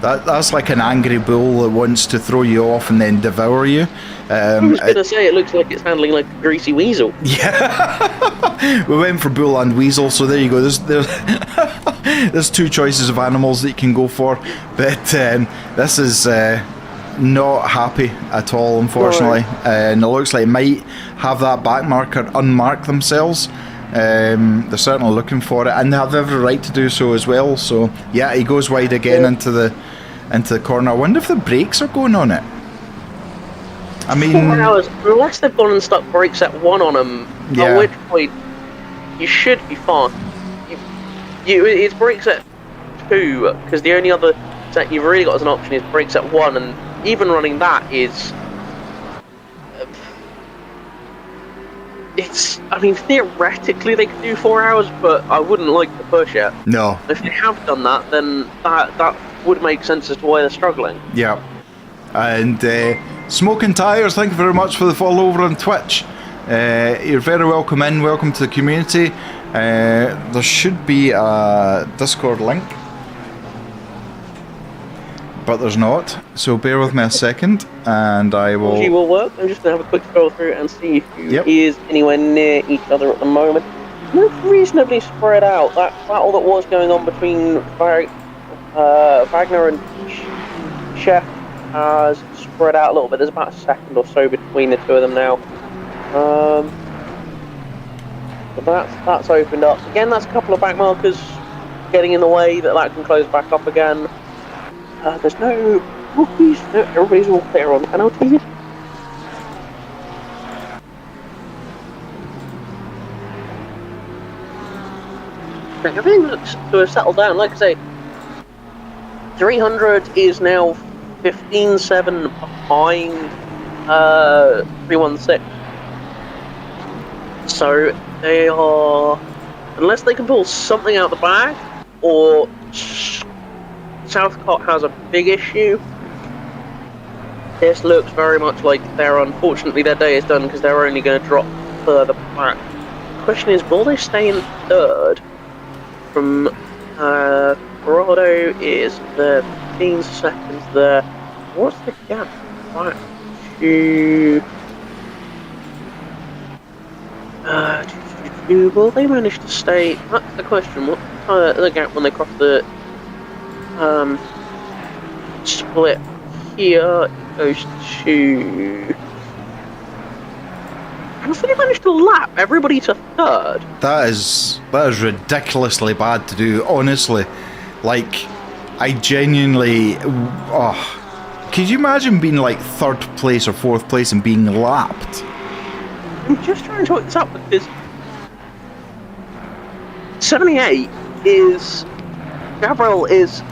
That's like an angry bull that wants to throw you off and then devour you. I was going to say, it looks like it's handling like a greasy weasel. Yeah. We went for bull and weasel, so there you go. There's two choices of animals that you can go for. But this is not happy at all, unfortunately. Right. And it looks like it might have that back marker unmark themselves. They're certainly looking for it, and they have every right to do so as well. So yeah, he goes wide again into the corner. I wonder if the brakes are going on it. I mean, 4 hours, unless they've gone and stuck brakes at 1 on them, at which point you should be fine. It's brakes at 2, because the only other set you've really got as an option is brakes at 1, and even running that is. Theoretically they could do 4 hours, but I wouldn't like to push it. No. If they have done that, then that would make sense as to why they're struggling. Yeah. And Smoking Tires, thank you very much for the follow over on Twitch. You're very welcome in, welcome to the community. There should be a Discord link, but there's not, so bear with me a second and I will... She will work. I'm just going to have a quick scroll through and see who is anywhere near each other at the moment. Looks reasonably spread out. That battle that was going on between Wagner and Chef has spread out a little bit. There's about a second or so between the two of them now. But that's opened up. Again, that's a couple of back markers getting in the way that can close back up again. There's no rookies. No, everybody's all clear on penalties. Everything looks to have settled down. Like I say, 300 is now 15.7 behind 316. So they are, unless they can pull something out the bag, or Southcott has a big issue, this looks very much like unfortunately their day is done, because they're only going to drop further back. The question is, will they stay in third? From Corrado is there, 15 seconds there. What's the gap back to... will they manage to stay? That's the question. What the gap when they cross the split here. It goes to. How did they manage to lap everybody to third? That is ridiculously bad to do, honestly. Like, I genuinely... Oh, could you imagine being like 3rd place or 4th place and being lapped? I'm just trying to work this out because 78 is... Gabriel is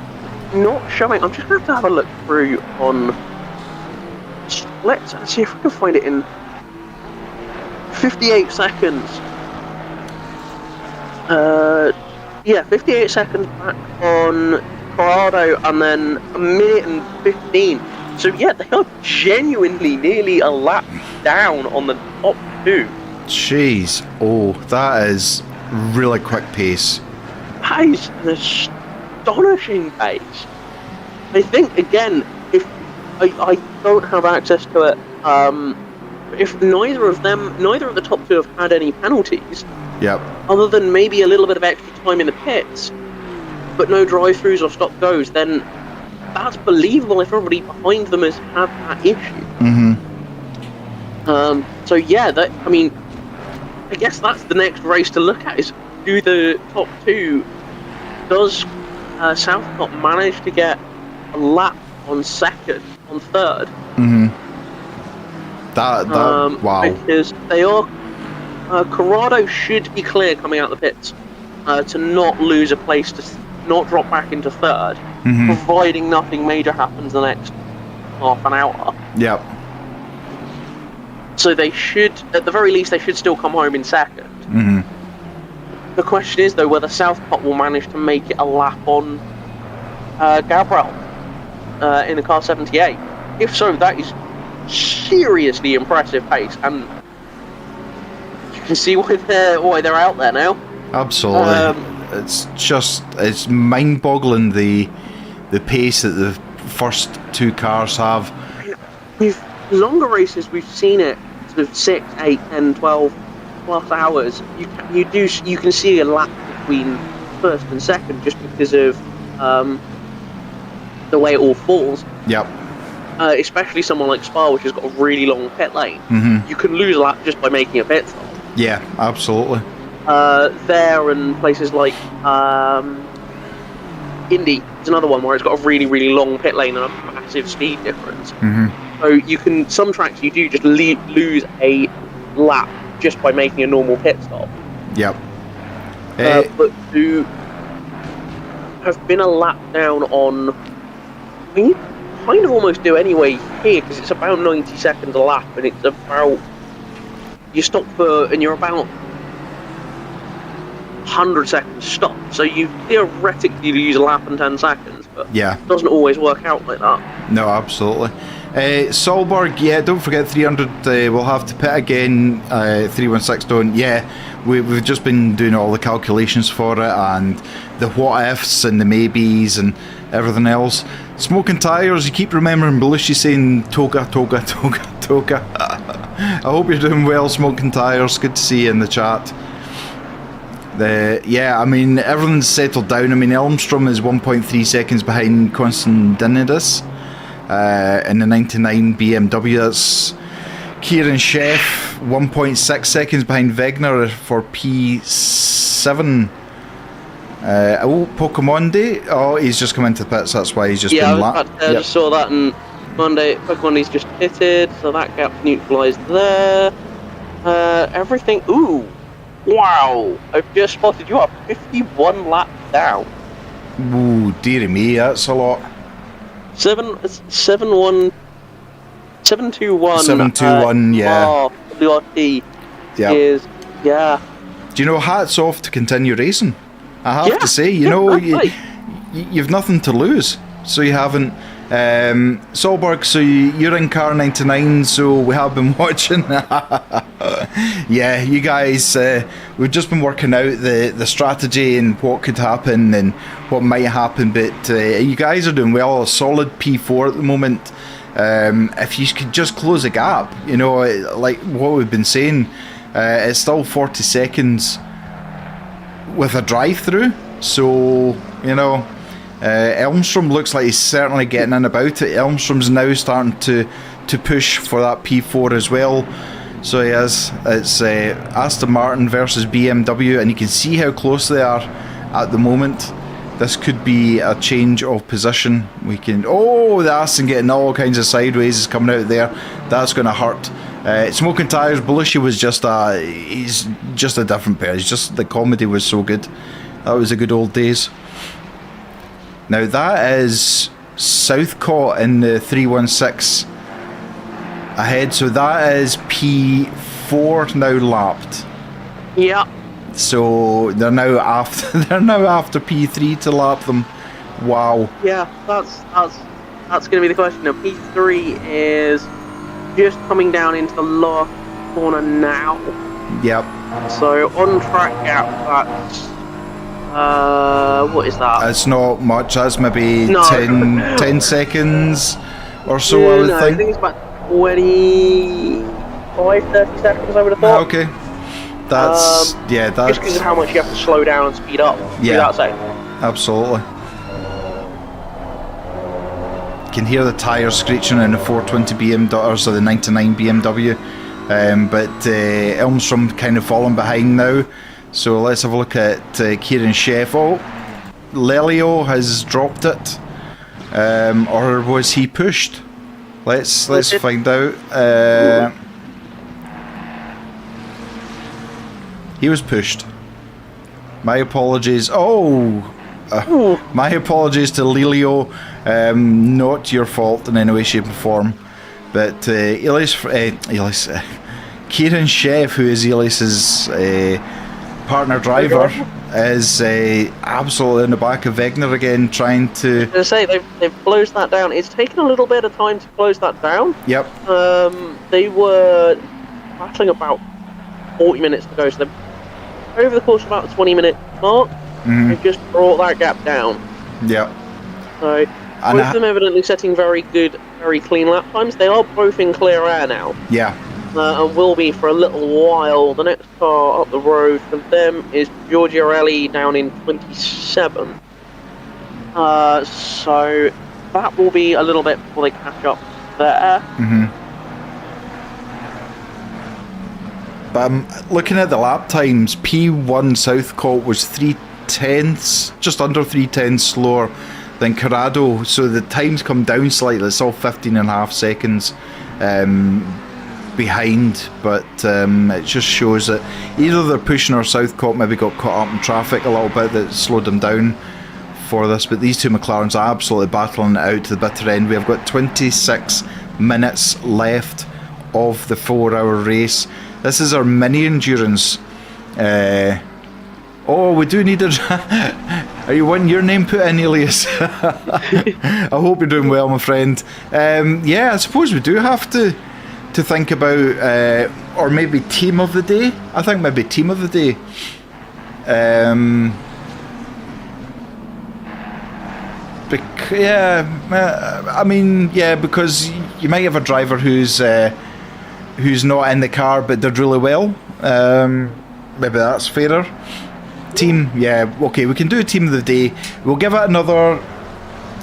not showing... I'm just going to have a look through on splits and see if we can find it in 58 seconds. 58 seconds back on Corrado, and then a minute and 15. So yeah, they are genuinely nearly a lap down on the top 2. Jeez, oh, that is really quick pace. That is an astonishing pace. I think again, if I don't have access to it, if neither of the top 2 have had any penalties, yep, other than maybe a little bit of extra time in the pits, but no drive-throughs or stop-goes, then that's believable if everybody behind them has had that issue. So yeah, I guess that's the next race to look at, is do the top 2, does Southcott manage to get a lap on 2nd, on 3rd? Wow. Because they are... Corrado should be clear coming out the pits to not lose a place, to not drop back into 3rd, providing nothing major happens the next half an hour. Yep. So they should, at the very least, they should still come home in 2nd. The question is, though, whether Southcott will manage to make it a lap on Gabriel in the car 78. If so, that is seriously impressive pace, and you can see why they're out there now. Absolutely. It's mind-boggling the pace that the first 2 cars have. With longer races, we've seen it sort of 6, 8, 10, 12 plus hours. You can see a lap between 1st and 2nd just because of the way it all falls. Yep. Especially someone like Spa, which has got a really long pit lane. You can lose a lap just by making a pit stop. Yeah, absolutely. There and places like Indy is another one where it's got a really, really long pit lane and a massive speed difference. So you can, some tracks you do just lose a lap just by making a normal pit stop. Yep. But to have been a lap down on, I mean, you kind of almost do anyway here because it's about 90 seconds a lap, and it's about, you stop and you're about 100 seconds stop, so you theoretically lose a lap in 10 seconds, but yeah, it doesn't always work out like that. No, absolutely. Solberg, yeah, don't forget 300 we'll have to pit again. 316 don't. Yeah, we've just been doing all the calculations for it and the what ifs and the maybes and everything else. Smoking tyres, you keep remembering Belushi saying Toga. I hope you're doing well, Smoking tyres. Good to see you in the chat. Yeah, I mean, everything's settled down. I mean, Elmstrom is 1.3 seconds behind Constantinides in the 99 BMW. That's Kieran Sheff, 1.6 seconds behind Wegner for P7. Pokemonde. Oh, he's just come into the pits, that's why he's just been lapped. I just saw that, and Pokemonde's just pitted, so that gap's neutralised there. Everything. Ooh! Wow! I've just spotted you are 51 laps down. Ooh, dearie me, that's a lot. 721. 721, yeah. WRT is, yeah. Do you know, hats off to continue racing. I have to say, you know, you've nothing to lose, so you haven't. Solberg, so you're in car 99, so we have been watching. Yeah, you guys, we've just been working out the strategy and what could happen and what might happen, but you guys are doing well. A solid P4 at the moment. If you could just close a gap, you know, like what we've been saying, it's still 40 seconds with a drive-through, So, you know, Elmstrom looks like he's certainly getting in about it. Elmstrom's now starting to push for that P4 as well. So he is. It's Aston Martin versus BMW, and you can see how close they are at the moment. This could be a change of position. We can. Oh, the Aston getting all kinds of sideways is coming out there. That's going to hurt. Smoking Tires. Belushi was he's just a different pair. He's just, the comedy was so good. That was the good old days. Now that is Southcott in the 316 ahead. So that is P4 now lapped. Yeah. So they're now after P3 to lap them. Wow. Yeah, that's going to be the question. Now P3 is just coming down into the lower corner now. Yep. So on track gap, that's what is that? It's not much. That's maybe No. 10 seconds or so. I would no, think. I think it's about 25, 30 seconds. I would have thought. Okay. That's that's just because of how much you have to slow down and speed up. Yeah. Without saying. Absolutely. You can hear the tyres screeching in the 420 BMW, so the 99 BMW. But Elmstrom kind of falling behind now. So let's have a look at Kieran Sheff. Oh, Lelio has dropped it. Or was he pushed? Let's find out. He was pushed. My apologies. My apologies to Lelio. Not your fault in any way, shape, or form. But Kieran Sheff, who is Elias's partner driver, is absolutely in the back of Wegner again, trying to. As I say, they've closed that down. It's taken a little bit of time to close that down. Yep. They were battling about 40 minutes to go, so over the course of about the 20-minute mark, they've just brought that gap down. Yep. So both of them evidently setting very good, very clean lap times. They are both in clear air now. Yeah. And will be for a little while. The next car up the road for them is Giorgiarelli down in 27. So that will be a little bit before they catch up there. But I'm looking at the lap times. P1 Southcott was 3/10, just under 3/10 slower than Corrado. So the times come down slightly. It's all 15.5 seconds behind. But it just shows that either they're pushing or Southcott maybe got caught up in traffic a little bit that slowed them down for this. But these two McLarens are absolutely battling it out to the bitter end. We have got 26 minutes left of the 4-hour race. This is our mini endurance. We do need a. Are you wanting your name put in, Elias? I hope you're doing well, my friend. I suppose we do have to think about, or maybe team of the day. I think maybe team of the day. Because you might have a driver who's not in the car but did really well. Maybe that's fairer. Team, okay, we can do a team of the day. We'll give it another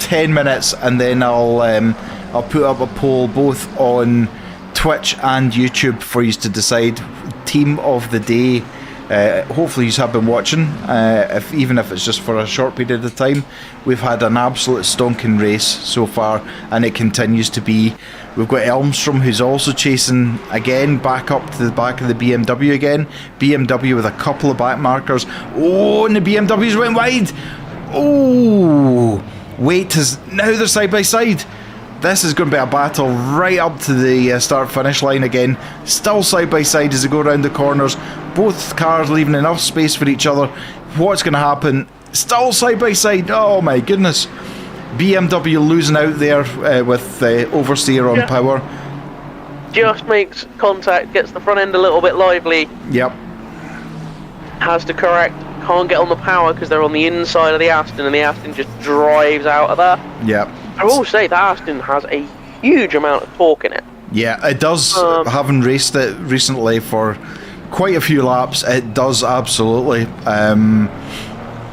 10 minutes and then I'll put up a poll both on Twitch and YouTube for you to decide team of the day. Hopefully you have been watching, even if it's just for a short period of time. We've had an absolute stonking race so far, and it continues to be. We've got Elmstrom, who's also chasing again back up to the back of the BMW again. BMW with a couple of back markers. Oh, and the BMWs went wide. Oh, wait, now they're side by side. This is going to be a battle right up to the start-finish line again. Still side by side as they go around the corners. Both cars leaving enough space for each other. What's going to happen? Still side by side. Oh my goodness. BMW losing out there with oversteer on power. Just makes contact, gets the front end a little bit lively. Yep. Has to correct. Can't get on the power because they're on the inside of the Aston, and the Aston just drives out of there. Yep. I will say that Aston has a huge amount of torque in it. Yeah, it does. Having raced it recently for quite a few laps, it does absolutely.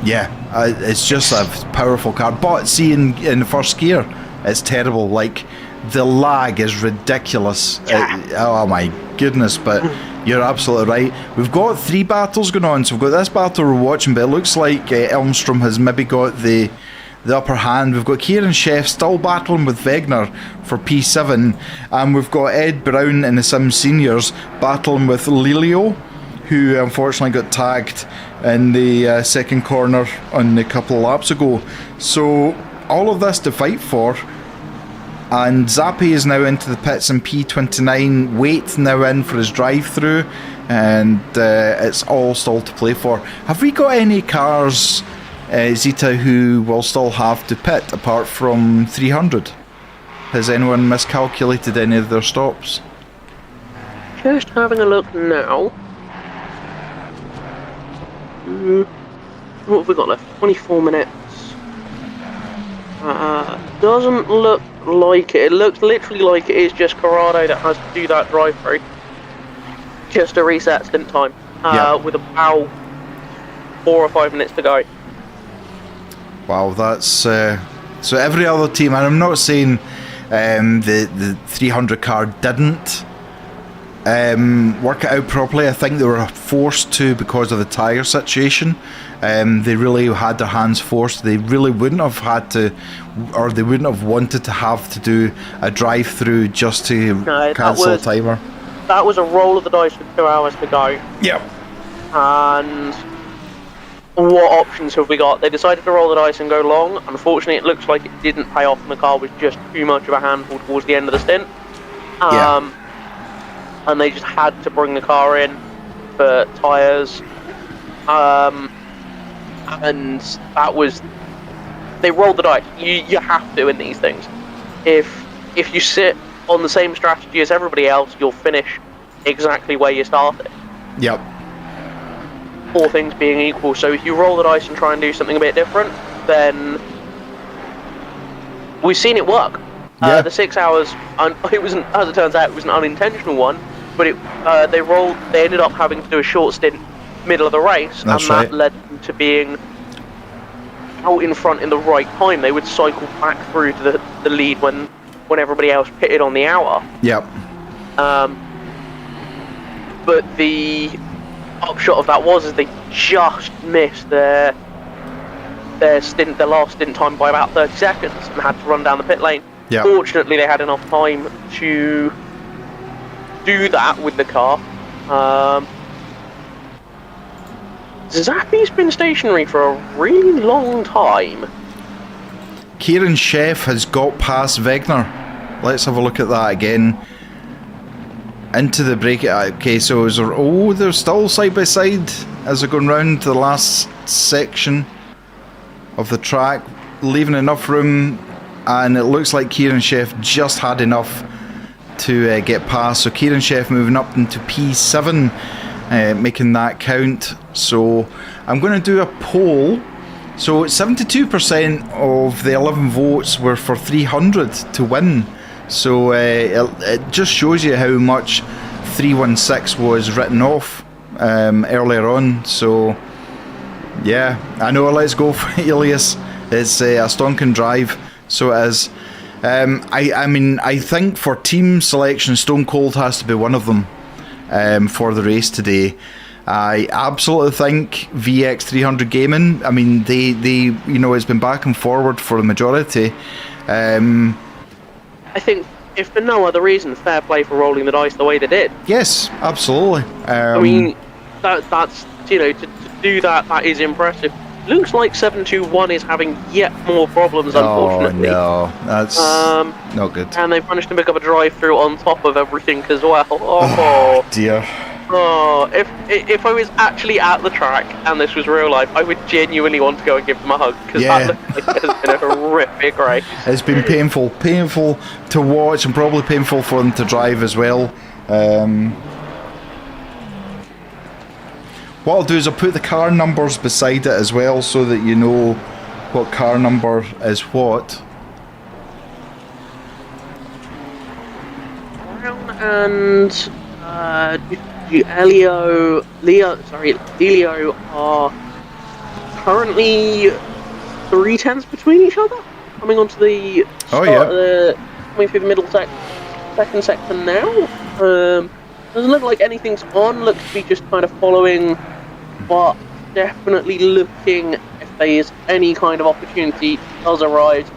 Yeah, it's just a powerful car. But see, in the first gear, it's terrible. Like, the lag is ridiculous. Oh my goodness, but you're absolutely right. We've got 3 battles going on. So we've got this battle we're watching, but it looks like Elmstrom has maybe got the upper hand. We've got Kieran Sheff still battling with Wegner for P7, and we've got Ed Brown in the Sim Seniors battling with Lelio, who unfortunately got tagged in the second corner on a couple of laps ago. So all of this to fight for, and Zappi is now into the pits in P29, Waite now in for his drive-through, and it's all still to play for. Have we got any cars, Zita, who will still have to pit apart from 300? Has anyone miscalculated any of their stops? Just having a look now. What have we got left? 24 minutes. Doesn't look like it. It looks literally like it is just Corrado that has to do that drive-through. Just to reset stint time. With about 4 or 5 minutes to go. Wow, that's... so every other team, and I'm not saying the 300 car didn't work it out properly. I think they were forced to because of the tyre situation. They really had their hands forced. They really wouldn't have had to, or they wouldn't have wanted to have to do a drive-through just to cancel a timer. That was a roll of the dice with 2 hours to go. Yep. And what options have we got? They decided to roll the dice and go long. Unfortunately, it looks like it didn't pay off, and the car was just too much of a handful towards the end of the stint. And they just had to bring the car in for tyres. And that was... They rolled the dice. You have to in these things. If you sit on the same strategy as everybody else, you'll finish exactly where you started. Yep. All things being equal. So if you roll the dice and try and do something a bit different, then we've seen it work. The 6 hours, it wasn't, as it turns out, it was an unintentional one, but they ended up having to do a short stint middle of the race. That's that led them to being out in front in the right time. They would cycle back through to the lead when everybody else pitted on the hour. Yep. But the upshot of that was they just missed their last stint time by about 30 seconds and had to run down the pit lane. Yep. Fortunately, they had enough time to do that with the car. Zappi's been stationary for a really long time. Kieran Sheff has got past Wegner. Let's have a look at that again. Into the break. Okay, so they're still side by side as they're going round to the last section of the track, leaving enough room, and it looks like Kieran Sheff just had enough to get past. So Kieran Sheff moving up into P7, making that count. So I'm going to do a poll. So 72% of the 11 votes were for 300 to win. So it just shows you how much 316 was written off earlier on. So yeah, I know. Let's go for Elias. It's a Stonkin drive, so it is. I mean, I think for team selection, Stone Cold has to be one of them for the race today. I absolutely think VX300 Gaming, I mean, they it's been back and forward for the majority. I think, if for no other reason, fair play for rolling the dice the way they did. Yes, absolutely. I mean, that's to do that is impressive. Looks like 721 is having yet more problems, unfortunately. Oh no, that's not good. And they've managed to pick up a drive-through on top of everything as well. Oh dear. Oh, if I was actually at the track and this was real life, I would genuinely want to go and give them a hug, because that looks like it has been a horrific race. It's been painful to watch, and probably painful for them to drive as well. What I'll do is I'll put the car numbers beside it as well, so that you know what car number is what. Brown and Leo are currently 0.3 between each other. Coming onto the start, coming through the middle second sector now. Doesn't look like anything's on. Looks to be just kind of following, but definitely looking if there is any kind of opportunity does arise.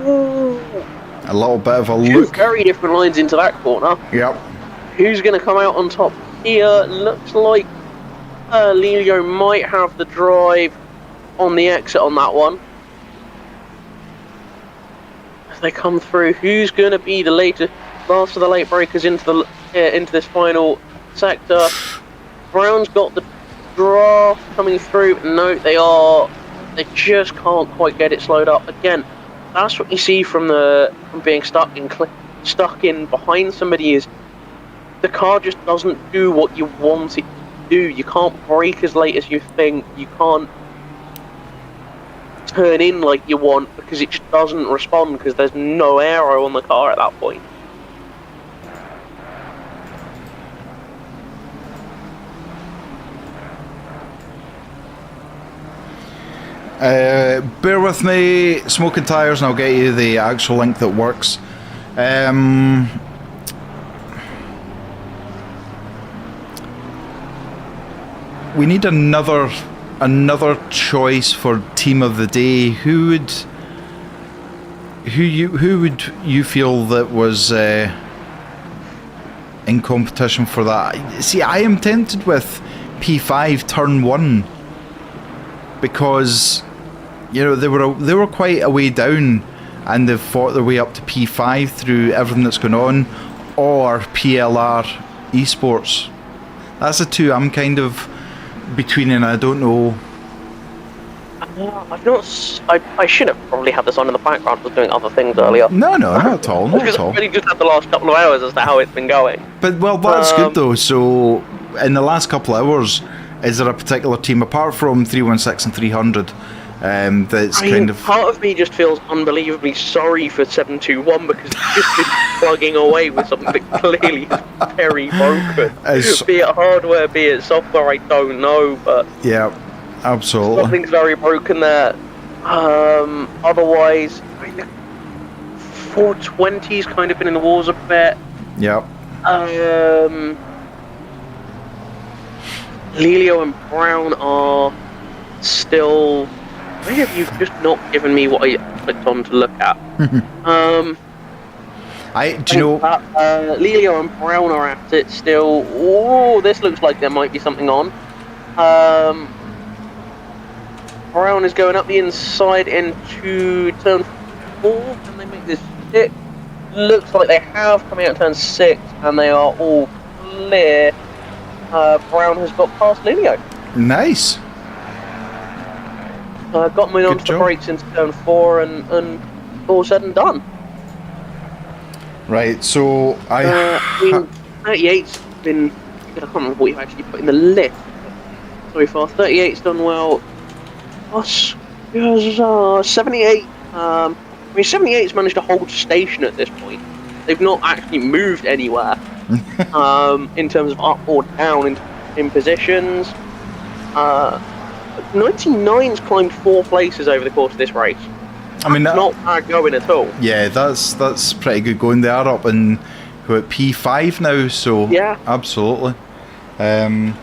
Ooh. A little bit of a Two look. very different lines into that corner. Yep. Who's going to come out on top here? Looks like Lelio might have the drive on the exit on that one. As they come through, who's going to be the last of the late breakers into this final sector? Brown's got the draft coming through. No, they just can't quite get it slowed up. Again, that's what you see from being stuck in behind somebody, is the car just doesn't do what you want it to do. You can't brake as late as you think. You can't turn in like you want because it just doesn't respond because there's no aero on the car at that point. Bear with me, smoking tyres, and I'll get you the actual link that works. We need another choice for team of the day. Who would you feel that was in competition for that? See, I am tempted with P5 turn 1 because they were quite a way down and they've fought their way up to P5 through everything that's going on, or PLR Esports. That's the two I'm kind of between, and I don't know. I've not. I should have probably had this on in the background. I was doing other things earlier. No, not at all. Not at all. I've really just had the last couple of hours as to how it's been going. But that's good though. So in the last couple of hours, is there a particular team apart from 316 and 300 that's kind of? Part of me just feels unbelievably sorry for 721 because it's just been plugging away with something that clearly is very broken. Be it hardware, be it software, I don't know, but yeah, absolutely. Something's very broken there. Otherwise, 420's kind of been in the walls a bit. Yep. Lelio and Brown are still. Maybe you've just not given me what I clicked on to look at. Lelio and Brown are at it still. Oh, this looks like there might be something on. Brown is going up the inside into turn 4. Can they make this stick? Looks like they have, coming out turn 6, and they are all clear. Brown has got past Lelio. Nice. Got me onto the brakes into turn 4, and all said and done. Right, so 38's been. I can't remember what you've actually put in the list so far. 38's done well. 78. 78's managed to hold station at this point. They've not actually moved anywhere in terms of up or down in positions. 99's climbed 4 places over the course of this race. I mean, not bad going at all. Yeah, that's pretty good going. They are up in P5 now, so yeah, absolutely. So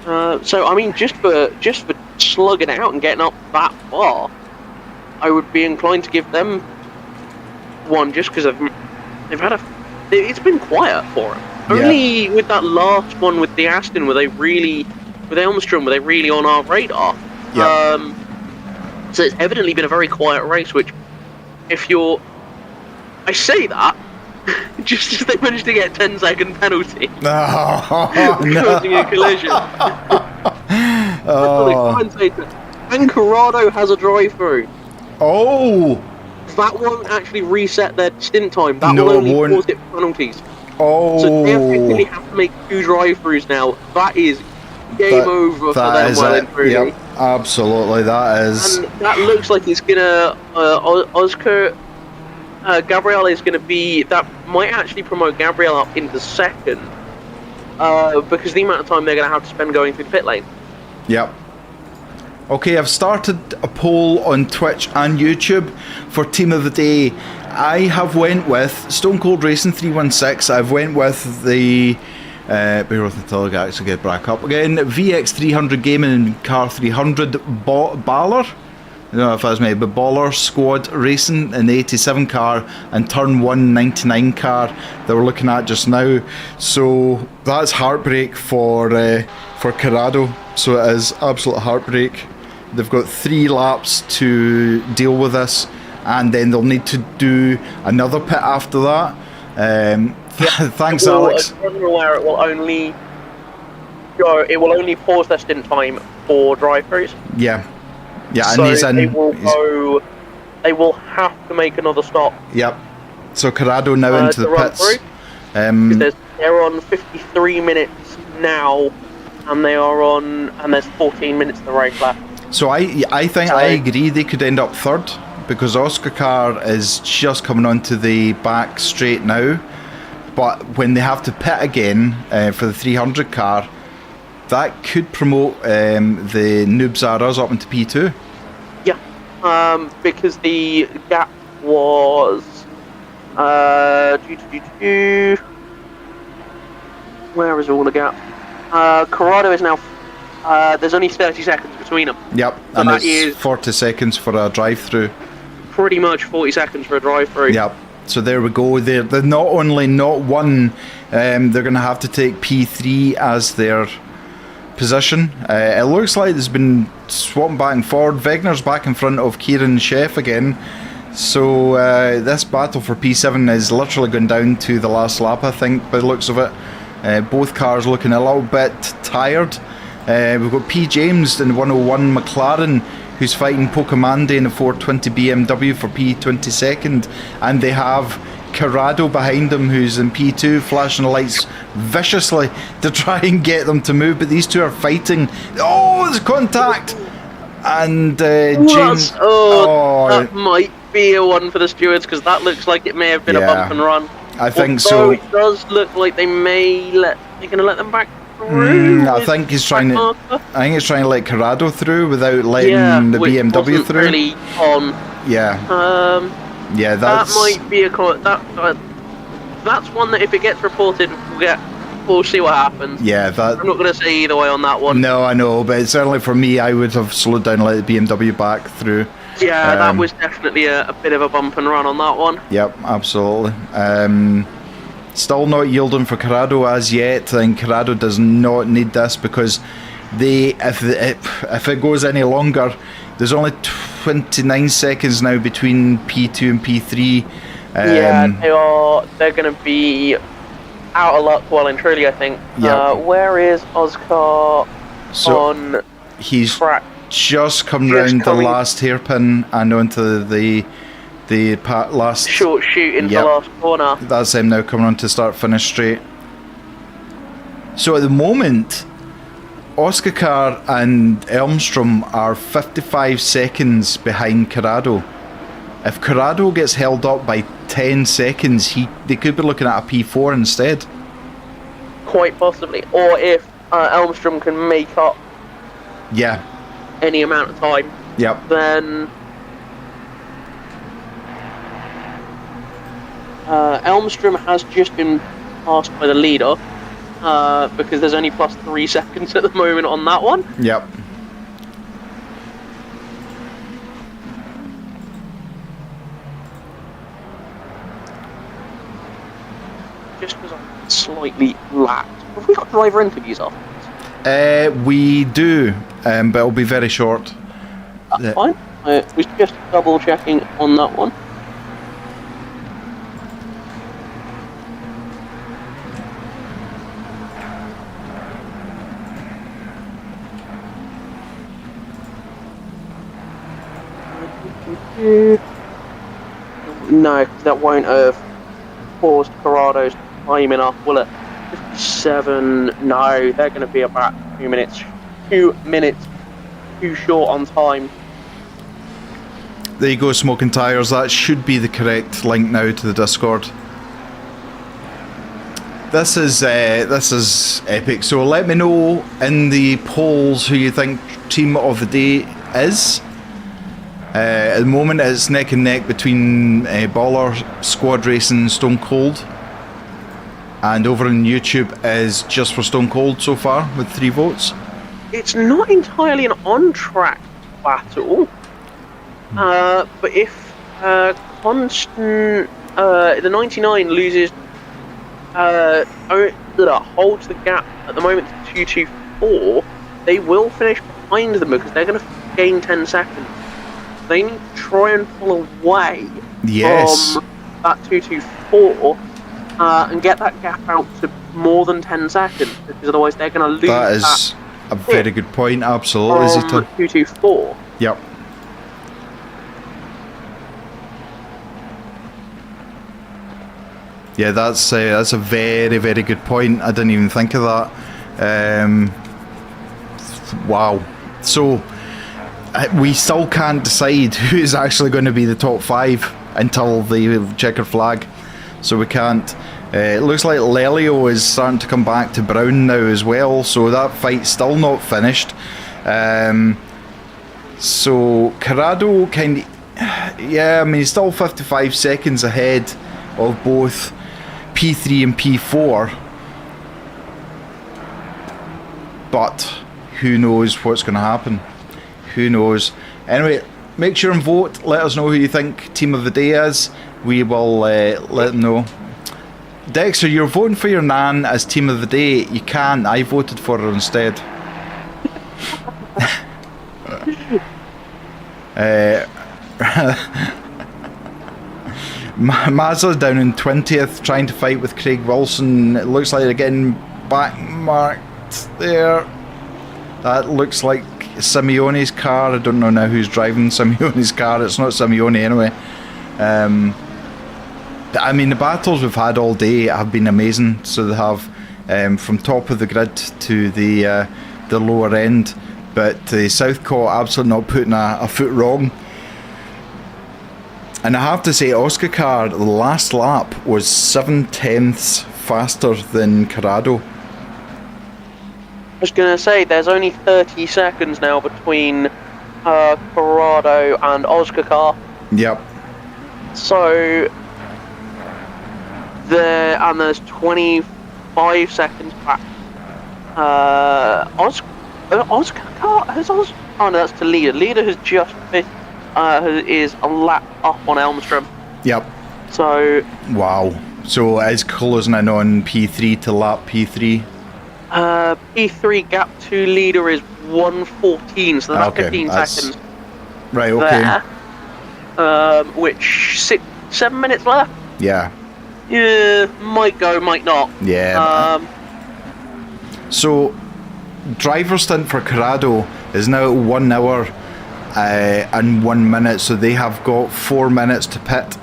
I mean, just for slugging it out and getting up that far, I would be inclined to give them one just because they've had it's been quiet for them. Yeah. Only with that last one with the Aston with Elmstrom, were they really on our radar? Yeah. So it's evidently been a very quiet race, which, I say that, just as they managed to get a 10-second penalty. Causing a collision. And Corrado has a drive-through. Oh! That won't actually reset their stint time. That will only cause it penalties. Oh! So they effectively have to make 2 drive-throughs now. That is game over for them well and truly. Yep, absolutely, that is. And that looks like it's gonna Oscar Gabriel is gonna be, that might actually promote Gabriel up into second because the amount of time they're gonna have to spend going through the pit lane. Yep. Okay, I've started a poll on Twitch and YouTube for Team of the Day. I have went with Stone Cold Racing 316. I've went with the bear with me till I actually get back up again. VX300 Gaming and Car 300 Baller. I don't know if that's me, but Baller Squad Racing in the 87 car and Turn 1 99 car that we're looking at just now. So that's heartbreak for Corrado. So it is absolute heartbreak. They've got 3 laps to deal with this, and then they'll need to do another pit after that. Thanks, Alex. Where it will only pause their stint time for drive-throughs. Yeah, So and he's in. they will have to make another stop. Yep. So Corrado now into the pits. They're on 53 minutes now, and there's 14 minutes to the race left. So I agree they could end up third, because Oscar Car is just coming onto the back straight now. But when they have to pit again for the 300 car, that could promote the Noobs R Us up into P2. Yeah, because the gap was where is all the gap? Corrado is now. There's only 30 seconds between them. Yep, so and that it's 40 seconds for a drive-through. Pretty much 40 seconds for a drive-through. Yep. So there we go. They're not only not one, they're going to have to take P3 as their position. It looks like there's been swapping back and forward. Wegener's back in front of Kieran Sheff again. So this battle for P7 is literally going down to the last lap, I think, by the looks of it. Both cars looking a little bit tired. We've got P. James in 101 McLaren, who's fighting Pocamande in a 420 BMW for P22nd, and they have Corrado behind him, who's in P2, flashing the lights viciously to try and get them to move, but these two are fighting. Oh, there's contact! And James... That might be a one for the stewards, because that looks like it may have been a bump and run. I think so. It does look like they're going to let them back through. I think he's trying to let Corrado through without letting the BMW through. Really on. Yeah. That might be that's one that if it gets reported, we'll see what happens. Yeah, I'm not going to say either way on that one. No, I know, but certainly for me, I would have slowed down and let the BMW back through. Yeah, that was definitely a bit of a bump and run on that one. Yep, absolutely. Still not yielding for Corrado as yet, and Corrado does not need this, because if it goes any longer, there's only 29 seconds now between P2 and P3. They're going to be out of luck well and truly, I think. Yep. Where is Oscar on he's track? Just come round the last hairpin and onto the last short shoot into the last corner. That's him now coming on to start finish straight. So at the moment, Oscar Car and Elmstrom are 55 seconds behind Corrado. If Corrado gets held up by 10 seconds, they could be looking at a P4 instead. Quite possibly. Or if Elmstrom can make up any amount of time, then Elmstrom has just been passed by the leader, because there's only plus 3 seconds at the moment on that one. Yep. Just because I'm slightly lapped. Have we got driver interviews after this? We do, but it'll be very short. That's fine. I was just double checking on that one. No, that won't have paused Corrado's time enough, will it? 57. No, they're going to be about 2 minutes. 2 minutes too short on time. There you go, Smoking Tires. That should be the correct link now to the Discord. This is epic. So let me know in the polls who you think Team of the Day is. At the moment, it's neck and neck between Baller, Squad Racing, Stone Cold. And over on YouTube is just for Stone Cold so far with 3 votes. It's not entirely an on-track battle, but if Constant, the 99 loses, holds the gap at the moment to 224, they will finish behind them because they're going to gain 10 seconds. They need to try and pull away from that 224 and get that gap out to more than 10 seconds, because otherwise they're going to lose. That is a very good point, absolutely. From 224. Yep. Yeah, that's a very, very good point. I didn't even think of that. Wow. So we still can't decide who is actually going to be the top 5 until the checkered flag. So we can't. It looks like Lelio is starting to come back to Brown now as well. So that fight's still not finished. So Corrado kind of, yeah, I mean, he's still 55 seconds ahead of both P3 and P4. But who knows what's going to happen? Who knows? Anyway, make sure and vote. Let us know who you think Team of the Day is. We will let them know. Dexter, you're voting for your Nan as Team of the Day. You can. I voted for her instead. Mazza's down in 20th, trying to fight with Craig Wilson. It looks like they're getting back marked there. That looks like Simeone's car. I don't know now who's driving Simeone's car. It's not Simeone anyway. I mean, the battles we've had all day have been amazing. So they have from top of the grid to the lower end. But the Southcott absolutely not putting a foot wrong. And I have to say, Oscar Car, the last lap was 7/10 faster than Corrado. I was going to say, there's only 30 seconds now between Corrado and Oscar Car. Yep. So, there's 25 seconds back. Oscar Car has oh no, that's to Leader. Leader has just is a lap up on Elmstrom. Yep. So. Wow. So is closing in on P3 to lap P3. P3 gap to Leader is 1:14, so that's 15 seconds. Right. Okay. There. Which 7 minutes left. Yeah. Yeah, might go, might not. Yeah. So, driver stint for Corrado is now 1 hour and 1 minute, so they have got 4 minutes to pit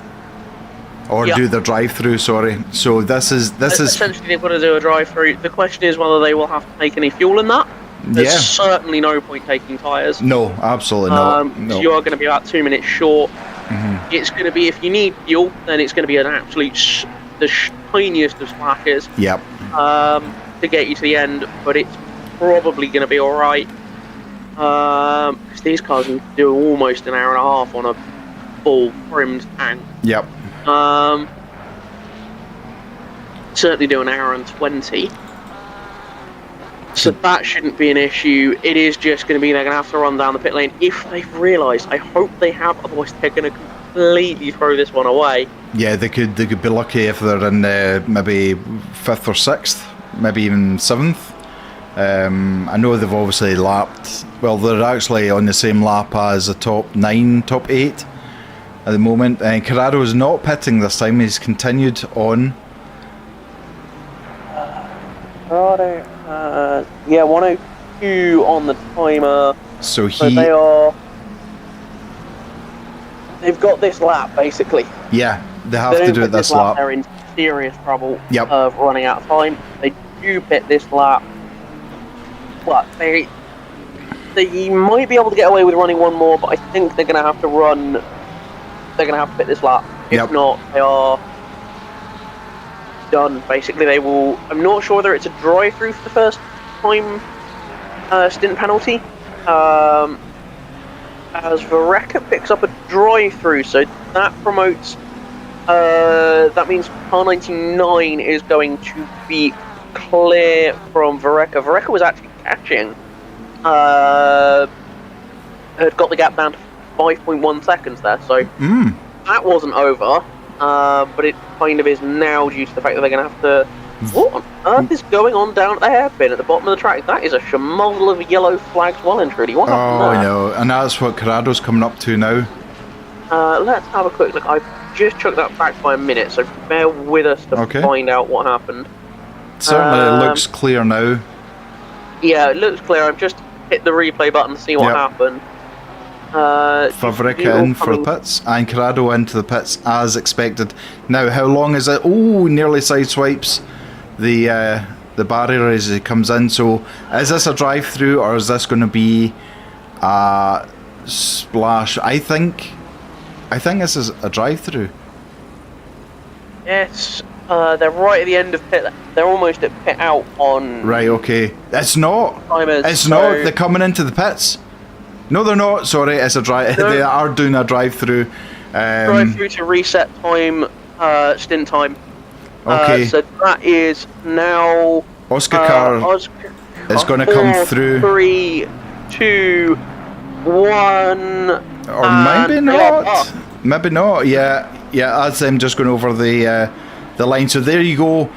or do their drive-through. Sorry. So this is essentially they've got to do a drive-through. The question is whether they will have to take any fuel in that. There's certainly no point taking tyres. No, absolutely not. No. You are going to be about 2 minutes short. Mm-hmm. It's going to be, if you need fuel, then it's going to be an absolute the tiniest of splashes. Yep. To get you to the end, but it's probably going to be all right. Because these cars can do almost an hour and a half on a full trimmed tank. Yep. Certainly do an hour and 20. So that shouldn't be an issue. It is just going to be they're going to have to run down the pit lane if they've realised. I hope they have, otherwise they're going to completely throw this one away. Yeah, they could be lucky if they're in maybe 5th or 6th, maybe even 7th. I know they've obviously lapped. Well, they're actually on the same lap as the top 9, top 8 at the moment. And Corrado's not pitting this time. He's continued on. Corrado, 102 on the timer. So they've got this lap basically. Yeah, they have to do it this lap. They're in serious trouble Yep. of running out of time. They do pit this lap. But they might be able to get away with running one more, but I think they're going to have to run. They're going to have to pit this lap. If not, they are done. Basically, they will. I'm not sure whether it's a drive-through for the first time stint penalty. as Vereca picks up a drive-through, so that promotes. That means car 99 is going to be clear from Vereca. Vereca was actually catching. Had got the gap down to 5.1 seconds there, so that wasn't over. But it kind of is now due to the fact that they're going to have to. What on earth is going on down at the hairpin at the bottom of the track? That is a shamozzle of yellow flags, well and truly. What happened there? I know, and that's what Corrado's coming up to now. Let's have a quick look. I've just chucked that back by a minute, so bear with us to find out what happened. Certainly it looks clear now. Yeah, it looks clear. I've just hit the replay button to see what happened. Favreca in for the pits, and Corrado into the pits as expected. Now, how long is it? Oh, nearly sideswipes the barrier as he comes in. So, is this a drive-through or is this going to be a splash? I think this is a drive-through. Yes, they're right at the end of pit. They're almost at pit out on. Right. Okay. It's not. Timers, it's not. They're coming into the pits. No, they're not. Sorry, it's a drive. No. They are doing a drive-through. Drive-through to reset time, stint time. Okay. So that is now. Oscar car is going to come through. 3, 2, 1. Or maybe not. Maybe not. Yeah. That's them just going over the line. So there you go.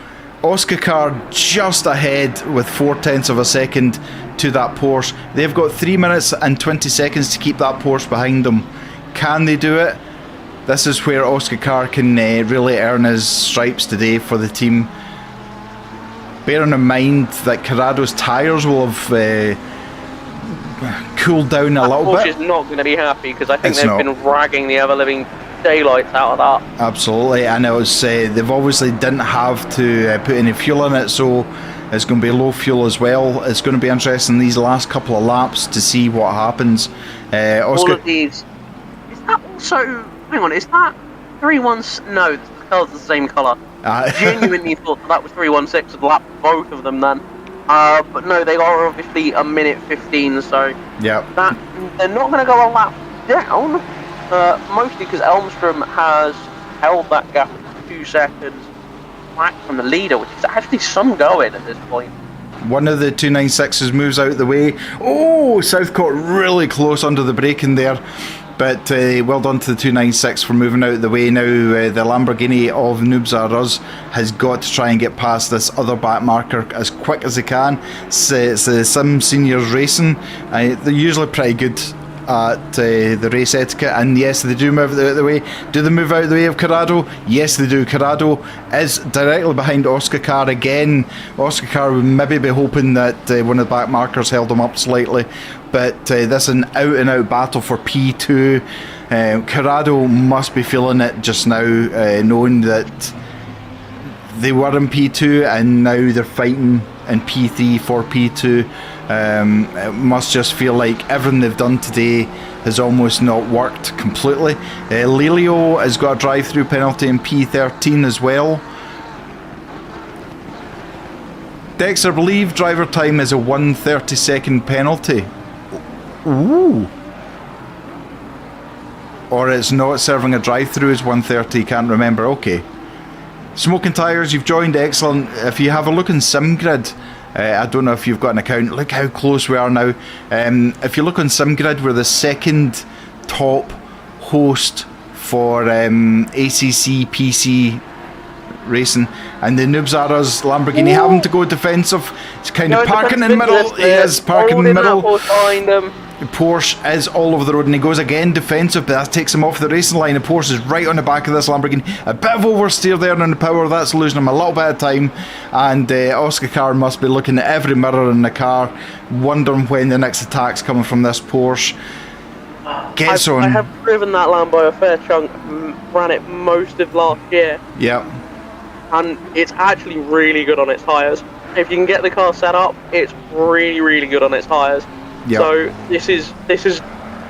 Oscar car just ahead with 0.4 of a second to that Porsche. They've got 3 minutes and 20 seconds to keep that Porsche behind them. Can they do it? This is where Oscar car can really earn his stripes today for the team. Bearing in mind that Corrado's tyres will have cooled down a little bit. Porsche is not going to be happy because I think they've been ragging the ever-living daylights out of that. Absolutely, and it was they've obviously didn't have to put any fuel in it, so it's going to be low fuel as well. It's going to be interesting these last couple of laps to see what happens. Oscar, all of these. Is that also? Hang on, is that 316? No, the colour's the same colour. Genuinely thought that was 316 had lapped both of them then. But no, they are obviously a minute 15, so that they're not going to go a lap down. Mostly because Elmstrom has held that gap at 2 seconds back from the leader, which is actually some going at this point. One of the 296s moves out of the way. Oh, Southcote really close under the braking there. But well done to the 296 for moving out of the way. Now the Lamborghini of Noobs Are Us has got to try and get past this other back marker as quick as they can. It's Sim Seniors Racing. They're usually pretty good at the race etiquette, and yes, they do move out of the way. Do they move out of the way of Corrado? Yes, they do. Corrado is directly behind Oscar car again. Oscar car would maybe be hoping that one of the back markers held him up slightly, but this is an out and out battle for P2. Corrado must be feeling it just now, knowing that they were in P2 and now they're fighting in P3 for P2. It must just feel like everything they've done today has almost not worked completely. Lelio has got a drive-through penalty in P13 as well. Dexter, I believe driver time is a 1/32 penalty. Ooh. Or it's not serving a drive-through as 1:30, can't remember. Okay. Smoking Tyres, you've joined, excellent. If you have a look in SimGrid, I don't know if you've got an account, look how close we are now. If you look on SimGrid, we're the second top host for ACC PC racing, and the Noobs Are Us Lamborghini having to go defensive. It's kind of parking in the middle. He is parking in the middle. Porsche is all over the road and he goes again defensive, but that takes him off the racing line. The Porsche is right on the back of this Lamborghini. A bit of oversteer there on the power, that's losing him a little bit of time, and Oscar car must be looking at every mirror in the car, wondering when the next attack's coming from this Porsche. Gets on. I have driven that Lambo a fair chunk, ran it most of last year. Yeah. And it's actually really good on its tyres. If you can get the car set up, it's really, really good on its tyres. Yep. So this is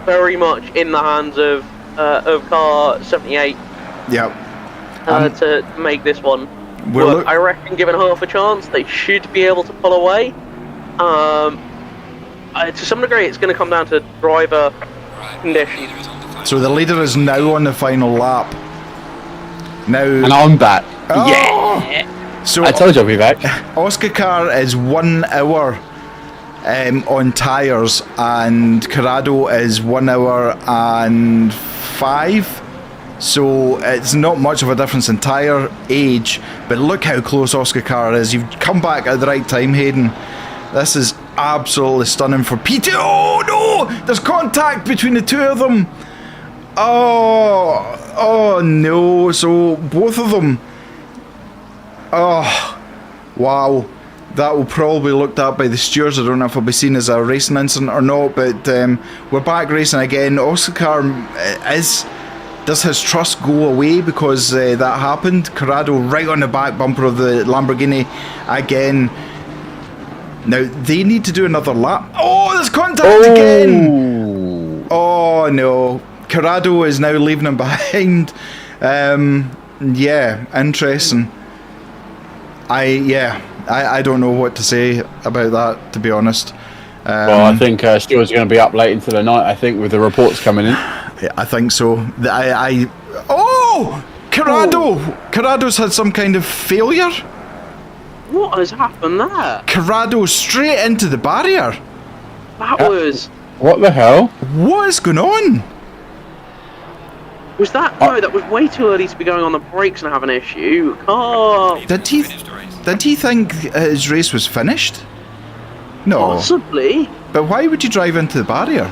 very much in the hands of car 78. Yep. To make this one work. I reckon, given half a chance, they should be able to pull away. To some degree, it's going to come down to driver conditions. So the leader is now on the final lap. Now, And I'm back. Yeah. so I told you I'd be back. Oscar Car is 1 hour on tyres, and Corrado is 1 hour and 5. So it's not much of a difference in tyre age, but look how close Oscar Car is. You've come back at the right time, Hayden. This is absolutely stunning for P2. Oh no! There's contact between the two of them. Oh no! So both of them. Oh, wow. That will probably be looked at by the stewards. I don't know if it'll be seen as a racing incident or not, but we're back racing again. Oscar does his trust go away because that happened? Corrado right on the back bumper of the Lamborghini again. Now they need to do another lap. Oh, there's contact again. Oh no, Corrado is now leaving him behind. Yeah, interesting. I don't know what to say about that, to be honest. Well, I think stewards are going to be up late into the night, I think, with the reports coming in. Yeah, I think so. Corrado's had some kind of failure. What has happened there? Corrado straight into the barrier. That was... What the hell? What is going on? Was that... No, that was way too early to be going on the brakes and have an issue. Oh, Did he think his race was finished? No. possibly. But why would you drive into the barrier?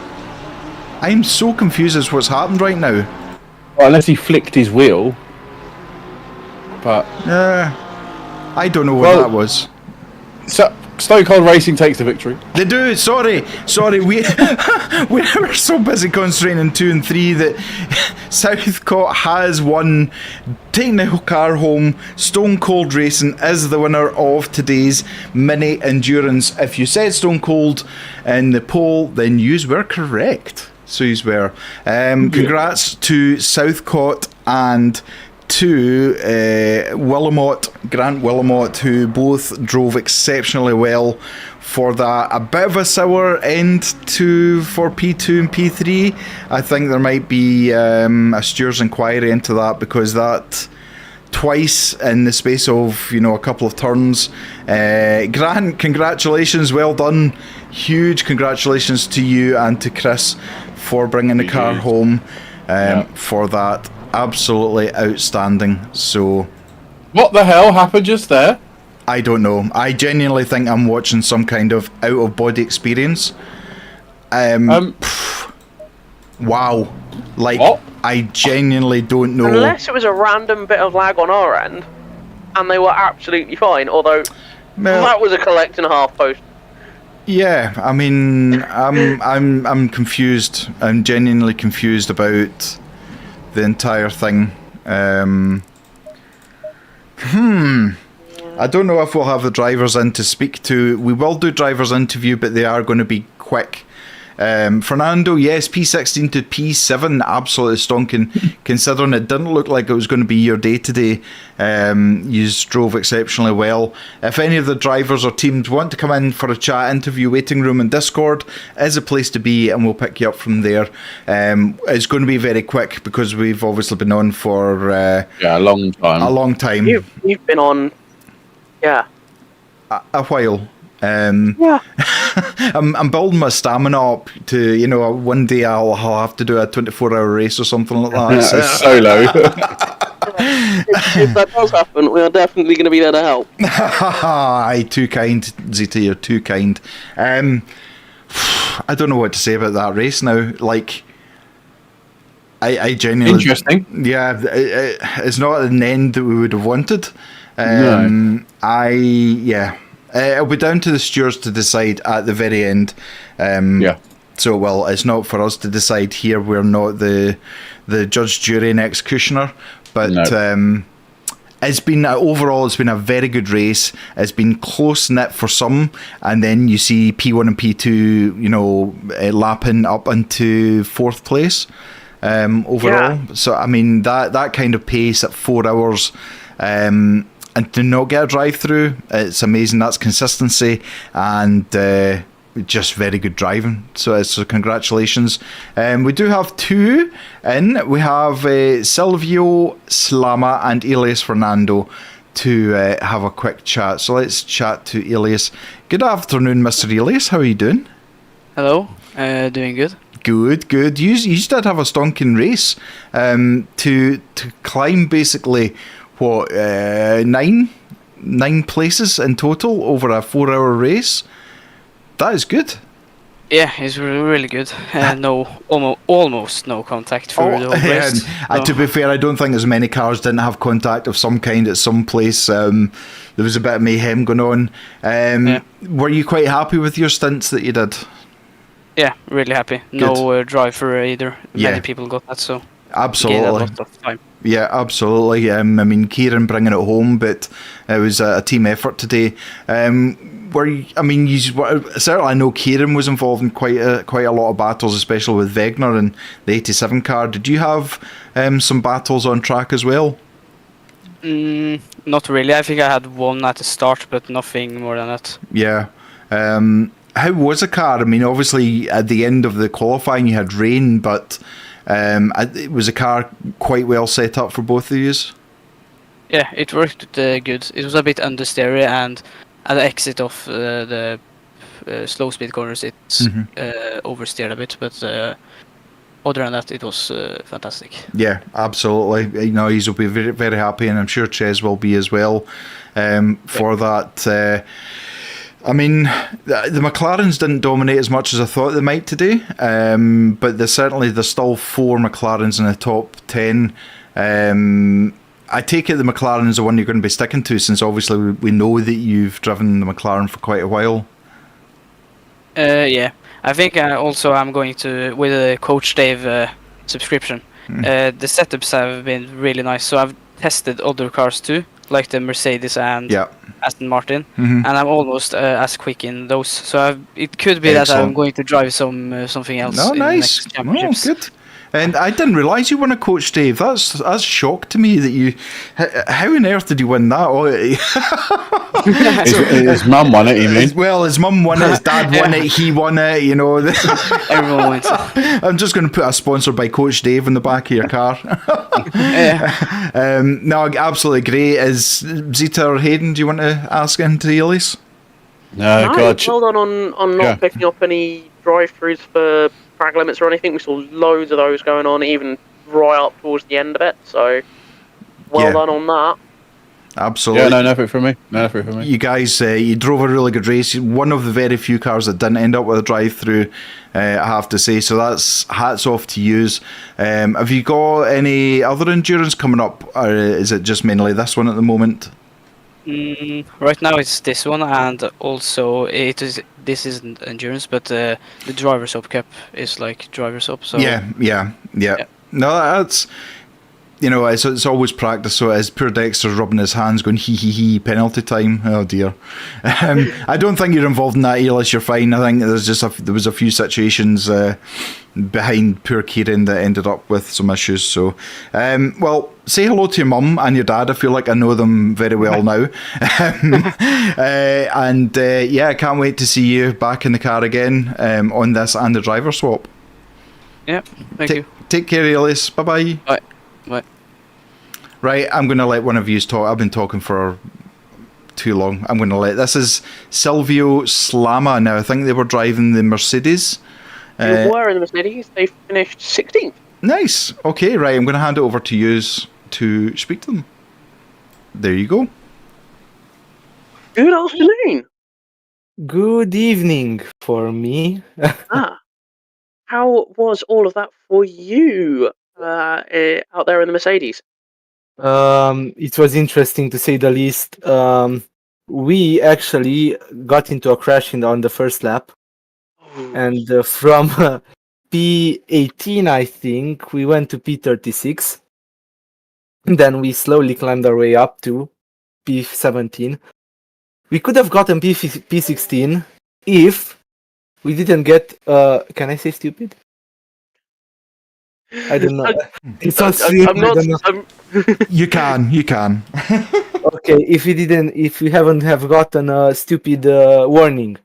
I'm so confused as what's happened right now. Well, unless he flicked his wheel. But I don't know what that was. so Stoke Cold Racing takes the victory. They do. Sorry. We we're so busy concentrating on 2 and 3 that Southcott has won, taking the car home. Stone Cold Racing is the winner of today's mini endurance. If you said Stone Cold in the poll, then yous were correct. So yous were. Congrats to Southcott and to Grant Willamot, who both drove exceptionally well for that. A bit of a sour end for P2 and P3. I think there might be a stewards inquiry into that, because that twice in the space of a couple of turns. Grant, congratulations, well done. Huge congratulations to you and to Chris for bringing the car home for that. Absolutely outstanding. So What the hell happened just there? I don't know. I genuinely think I'm watching some kind of out of body experience. Wow. Like, What? I genuinely don't know. Unless it was a random bit of lag on our end, and they were absolutely fine. Although Well, that was a collect and a half post. yeah, I mean, I'm confused. I'm genuinely confused about the entire thing. I don't know if we'll have the drivers in to speak to. We will do drivers interview, but they are going to be quick. Fernando, yes, P16 to P7, absolutely stonking, considering it didn't look like it was going to be your day today. You drove exceptionally well. If any of the drivers or teams want to come in for a chat interview, waiting room and Discord is a place to be, and we'll pick you up from there. It's going to be very quick because we've obviously been on for A long time. You've been on, a while. yeah. I'm building my stamina up to, one day I'll have to do a 24-hour race or something like that. Solo. If that does happen, we are definitely going to be there to help. Aye, too kind, Zeta, you're too kind. I don't know what to say about that race now. Like, I genuinely... Interesting. Yeah, it's not an end that we would have wanted. No. It'll be down to the stewards to decide at the very end. So, well, it's not for us to decide here. We're not the judge, jury, and executioner. But it's been overall, it's been a very good race. It's been close knit for some, and then you see P1 and P2, lapping up into 4th place overall. Yeah. So, I mean, that kind of pace at 4 hours. And to not get a drive-through, it's amazing. That's consistency, and just very good driving. So congratulations. We do have two in. We have Silvio Slama and Elias Fernando to have a quick chat. So let's chat to Elias. Good afternoon, Mr. Elias. How are you doing? Hello. Doing good. Good. You did have a stonking race to climb basically what nine places in total over a 4-hour race. That is good. Yeah, it's really good. Almost no contact for the whole race. To be fair, I don't think as many cars didn't have contact of some kind at some place. There was a bit of mayhem going on. Were you quite happy with your stints that you did? Yeah, really happy. No driver either. Yeah. Many people got that, so absolutely. A lot of time. Yeah, absolutely. I mean, Kieran bringing it home, but it was a team effort today. Certainly I know Kieran was involved in quite a lot of battles, especially with Wegner and the 87 car. Did you have some battles on track as well? Not really. I think I had one at the start, but nothing more than that. Yeah. How was the car? I mean, obviously at the end of the qualifying you had rain, but was the car quite well set up for both of you? Yeah, it worked good. It was a bit understeery, and at the exit of the slow speed corners, it oversteered a bit. But other than that, it was fantastic. Yeah, absolutely. You know, he'll be very, very happy, and I'm sure Ches will be as well for that. I mean, the McLarens didn't dominate as much as I thought they might today, but there's still 4 McLarens in the top 10. I take it the McLaren is the one you're going to be sticking to, since obviously we know that you've driven the McLaren for quite a while. Yeah, I think I'm going to, with a Coach Dave subscription, the setups have been really nice, so I've tested other cars too, like the Mercedes and Aston Martin, and I'm almost as quick in those. So it could be that I'm going to drive something else. No, in nice. The next championships. Good. And I didn't realise you won a Coach Dave. That's shock to me that you. How on earth did you win that? His mum won it, you mean? Well, his mum won it, his dad won it, he won it, you know. Everyone wins it. I'm just going to put a sponsor by Coach Dave in the back of your car. No, absolutely great. Is Zita or Hayden, do you want to ask into Elias? No, God. Well done on not picking up any drive-throughs for track limits or anything. We saw loads of those going on, even right up towards the end of it. So, well done on that. Absolutely. Yeah, no, nothing for me. You guys, you drove a really good race. One of the very few cars that didn't end up with a drive-through, I have to say. So that's hats off to yous. Have you got any other endurance coming up, or is it just mainly this one at the moment? Right now it's this one, and also this isn't endurance, but the Drivers' Up Cup is like Drivers' Up. So yeah. No, that's, you know, it's always practice. So as poor Dexter's rubbing his hands, going he penalty time. Oh dear. I don't think you're involved in that, Elias. You're fine. I think there was a few situations behind poor Kieran that ended up with some issues. So, well, say hello to your mum and your dad. I feel like I know them very well now. I can't wait to see you back in the car again on this and the driver swap. Yeah, thank you. Take care, Elias. Bye-bye. Bye. Right, I'm going to let one of you talk. I've been talking for too long. I'm going to let... This is Silvio Slama. Now, I think they were driving the Mercedes. They were in the Mercedes. They finished 16th. Nice. Okay, right. I'm going to hand it over to you to speak to them. There you go. Good afternoon. Good evening for me. How was all of that for you out there in the Mercedes? It was interesting to say the least. We actually got into a crash on the first lap. And from P18, I think, we went to P36. Then we slowly climbed our way up to P17. We could have gotten P16 if we didn't get... can I say stupid? I don't know. It sounds stupid. You can. Okay, if we haven't have gotten a stupid warning.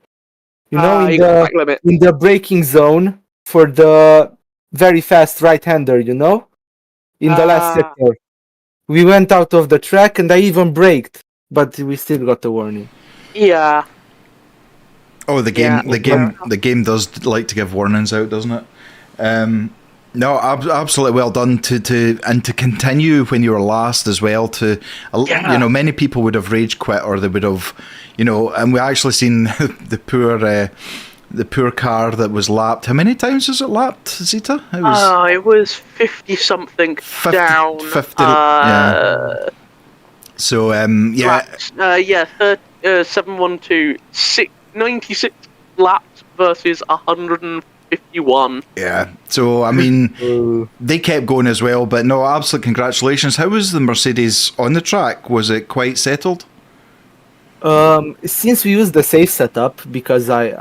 You know, back limit. in the braking zone for the very fast right-hander, you know? In the last sector. We went out of the track and I even braked, but we still got the warning. Yeah. Oh, the game does like to give warnings out, doesn't it? No, absolutely well done to continue when you were last as well. You know, many people would have rage quit, or they would have, you know. And we actually seen the poor car that was lapped. How many times was it lapped, Zita? It was 50 something down. 50. Yeah. So 712 96 laps versus 151. Yeah, so I mean, they kept going as well, but no, absolute congratulations. How was the Mercedes on the track? Was it quite settled? Since we used the safe setup, because I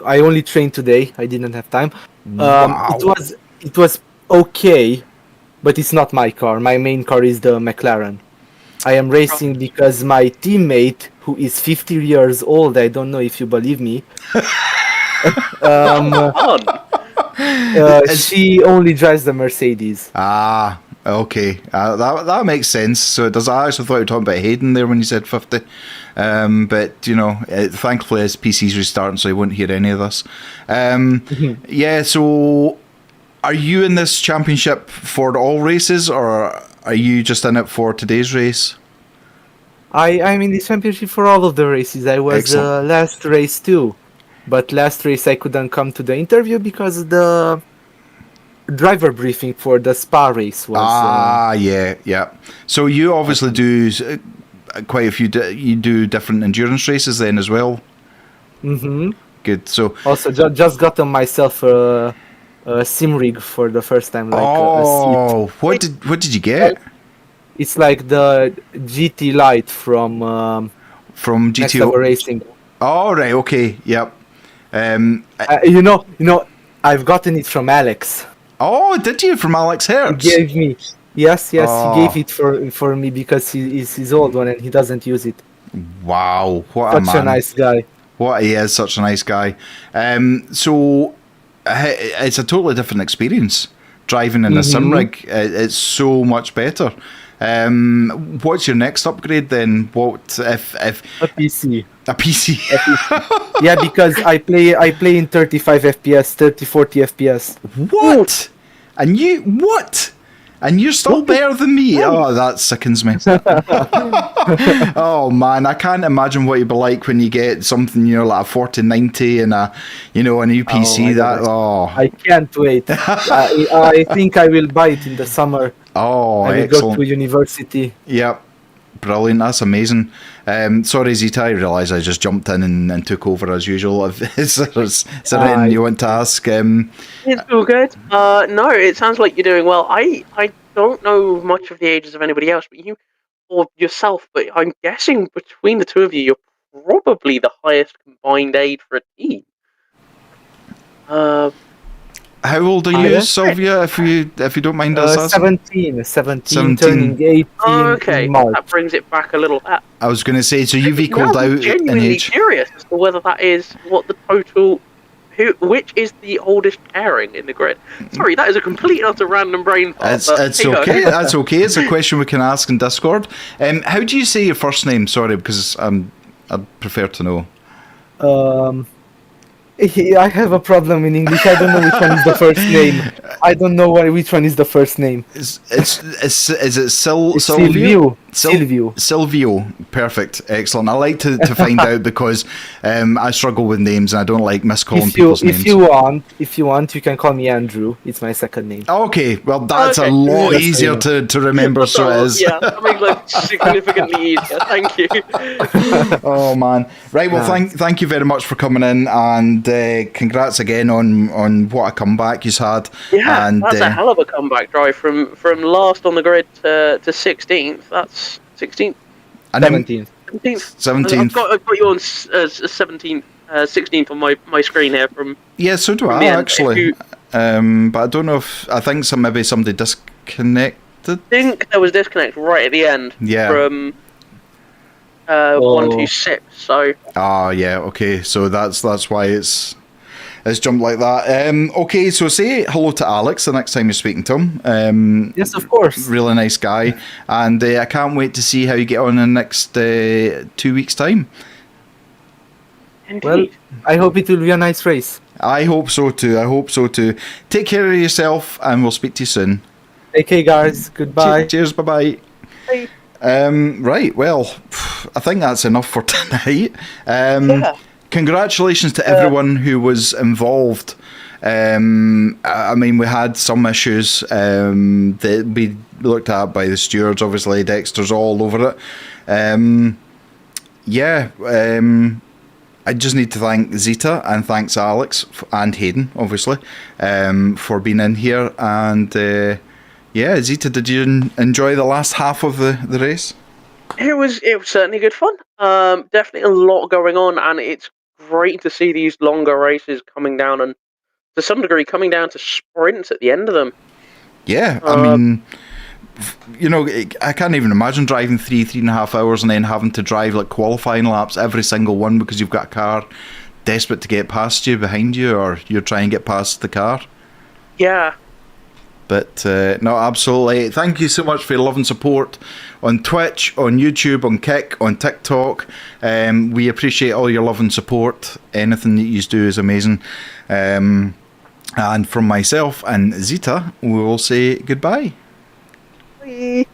only trained today, I didn't have time. Wow. It was okay, but it's not my car. My main car is the McLaren. I am racing because my teammate, who is 50 years old, I don't know if you believe me, she only drives the Mercedes. Ah, okay. That makes sense. So it does. I actually thought you were talking about Hayden there when you said 50. But, you know, thankfully his PC's restarting, so he won't hear any of this. Yeah, so are you in this championship for all races, or are you just in it for today's race? I'm in this championship for all of the races. I was last race too, but last race I couldn't come to the interview because the driver briefing for the Spa race was... yeah. So you obviously do quite a few... you do different endurance races then as well? Mm-hmm. Good, so... Also, just got myself a sim rig for the first time. Like what did you get? It's like the GT Lite from GTO Racing. Oh, right, okay, yep. You know, I've gotten it from Alex. Oh, did you? From Alex Hertz? He gave me. Yes, he gave it for me because he is his old one and he doesn't use it. Wow, such a nice guy. He is such a nice guy. So it's a totally different experience driving in a sim rig. It's so much better. What's your next upgrade then? What if a PC? A PC. Yeah, because I play in 35 FPS, 30-40 FPS. What? And you're still better than me. Oh, that sickens me. Oh man, I can't imagine what you'd be like when you get something, you know, like a 4090 and a new PC. I can't wait. I think I will buy it in the summer. Oh, I will excellent. go to university. Yep. Brilliant, that's amazing. Sorry, Zita, I realise I just jumped in and took over as usual. Is there anything you want to ask? It's all good. No, it sounds like you're doing well. I don't know much of the ages of anybody else, but you or yourself, but I'm guessing between the two of you, you're probably the highest combined age for a team. How old are you, Sylvia, if you don't mind us asking? 17, turning 18 okay, in March. that brings it back a little. I was going to say, so you've equalled out in age. I'm genuinely curious as to whether that is what the total... Which is the oldest pairing in the grid? Sorry, that is a complete and utter random brain fart. It's okay, that's okay. It's a question we can ask in Discord. How do you say your first name? Sorry, because I'd prefer to know. I have a problem in English. I don't know which one is the first name. I don't know which one is the first name. Is it Silvio? Silvio. Perfect. Excellent. I like to find out because I struggle with names and I don't like miscalling people's names. If you want, you can call me Andrew. It's my second name. Okay. Well, that's a lot easier to remember, so it is. Yeah, that makes life significantly easier. Thank you. Oh, man. Right, well, thank you very much for coming in, and congrats again on what a comeback you've had. Yeah, and, that's a hell of a comeback drive from last on the grid to 16th. That's 16th. 17th. 17th. I've got you on 17th, 16th on my screen here. Yeah, so do I actually. But I don't know if maybe somebody disconnected. I think there was disconnect right at the end. Yeah. From 126. So. Yeah. Okay. So that's why it's jumped like that. Okay. So say hello to Alex the next time you're speaking to him. Yes, of course. Really nice guy, and I can't wait to see how you get on in the next 2 weeks' time. Indeed. Well, I hope it will be a nice race. I hope so too. Take care of yourself, and we'll speak to you soon. Okay, guys. Goodbye. Cheers. Bye bye. Bye. Right, well, I think that's enough for tonight. Congratulations to everyone who was involved. I mean, we had some issues that we looked at by the stewards. Obviously, Dexter's all over it. I just need to thank Zita and thanks Alex and Hayden, obviously, for being in here. And Zita, did you enjoy the last half of the race? It was certainly good fun. Definitely a lot going on, and it's great to see these longer races coming down, and to some degree coming down to sprints at the end of them. Yeah, I mean, you know, I can't even imagine driving 3.5 hours and then having to drive like qualifying laps every single one because you've got a car desperate to get past you behind you, or you're trying to get past the car. Yeah. But no, absolutely. Thank you so much for your love and support on Twitch, on YouTube, on Kick, on TikTok. We appreciate all your love and support. Anything that you do is amazing. And from myself and Zita, we will say goodbye. Bye.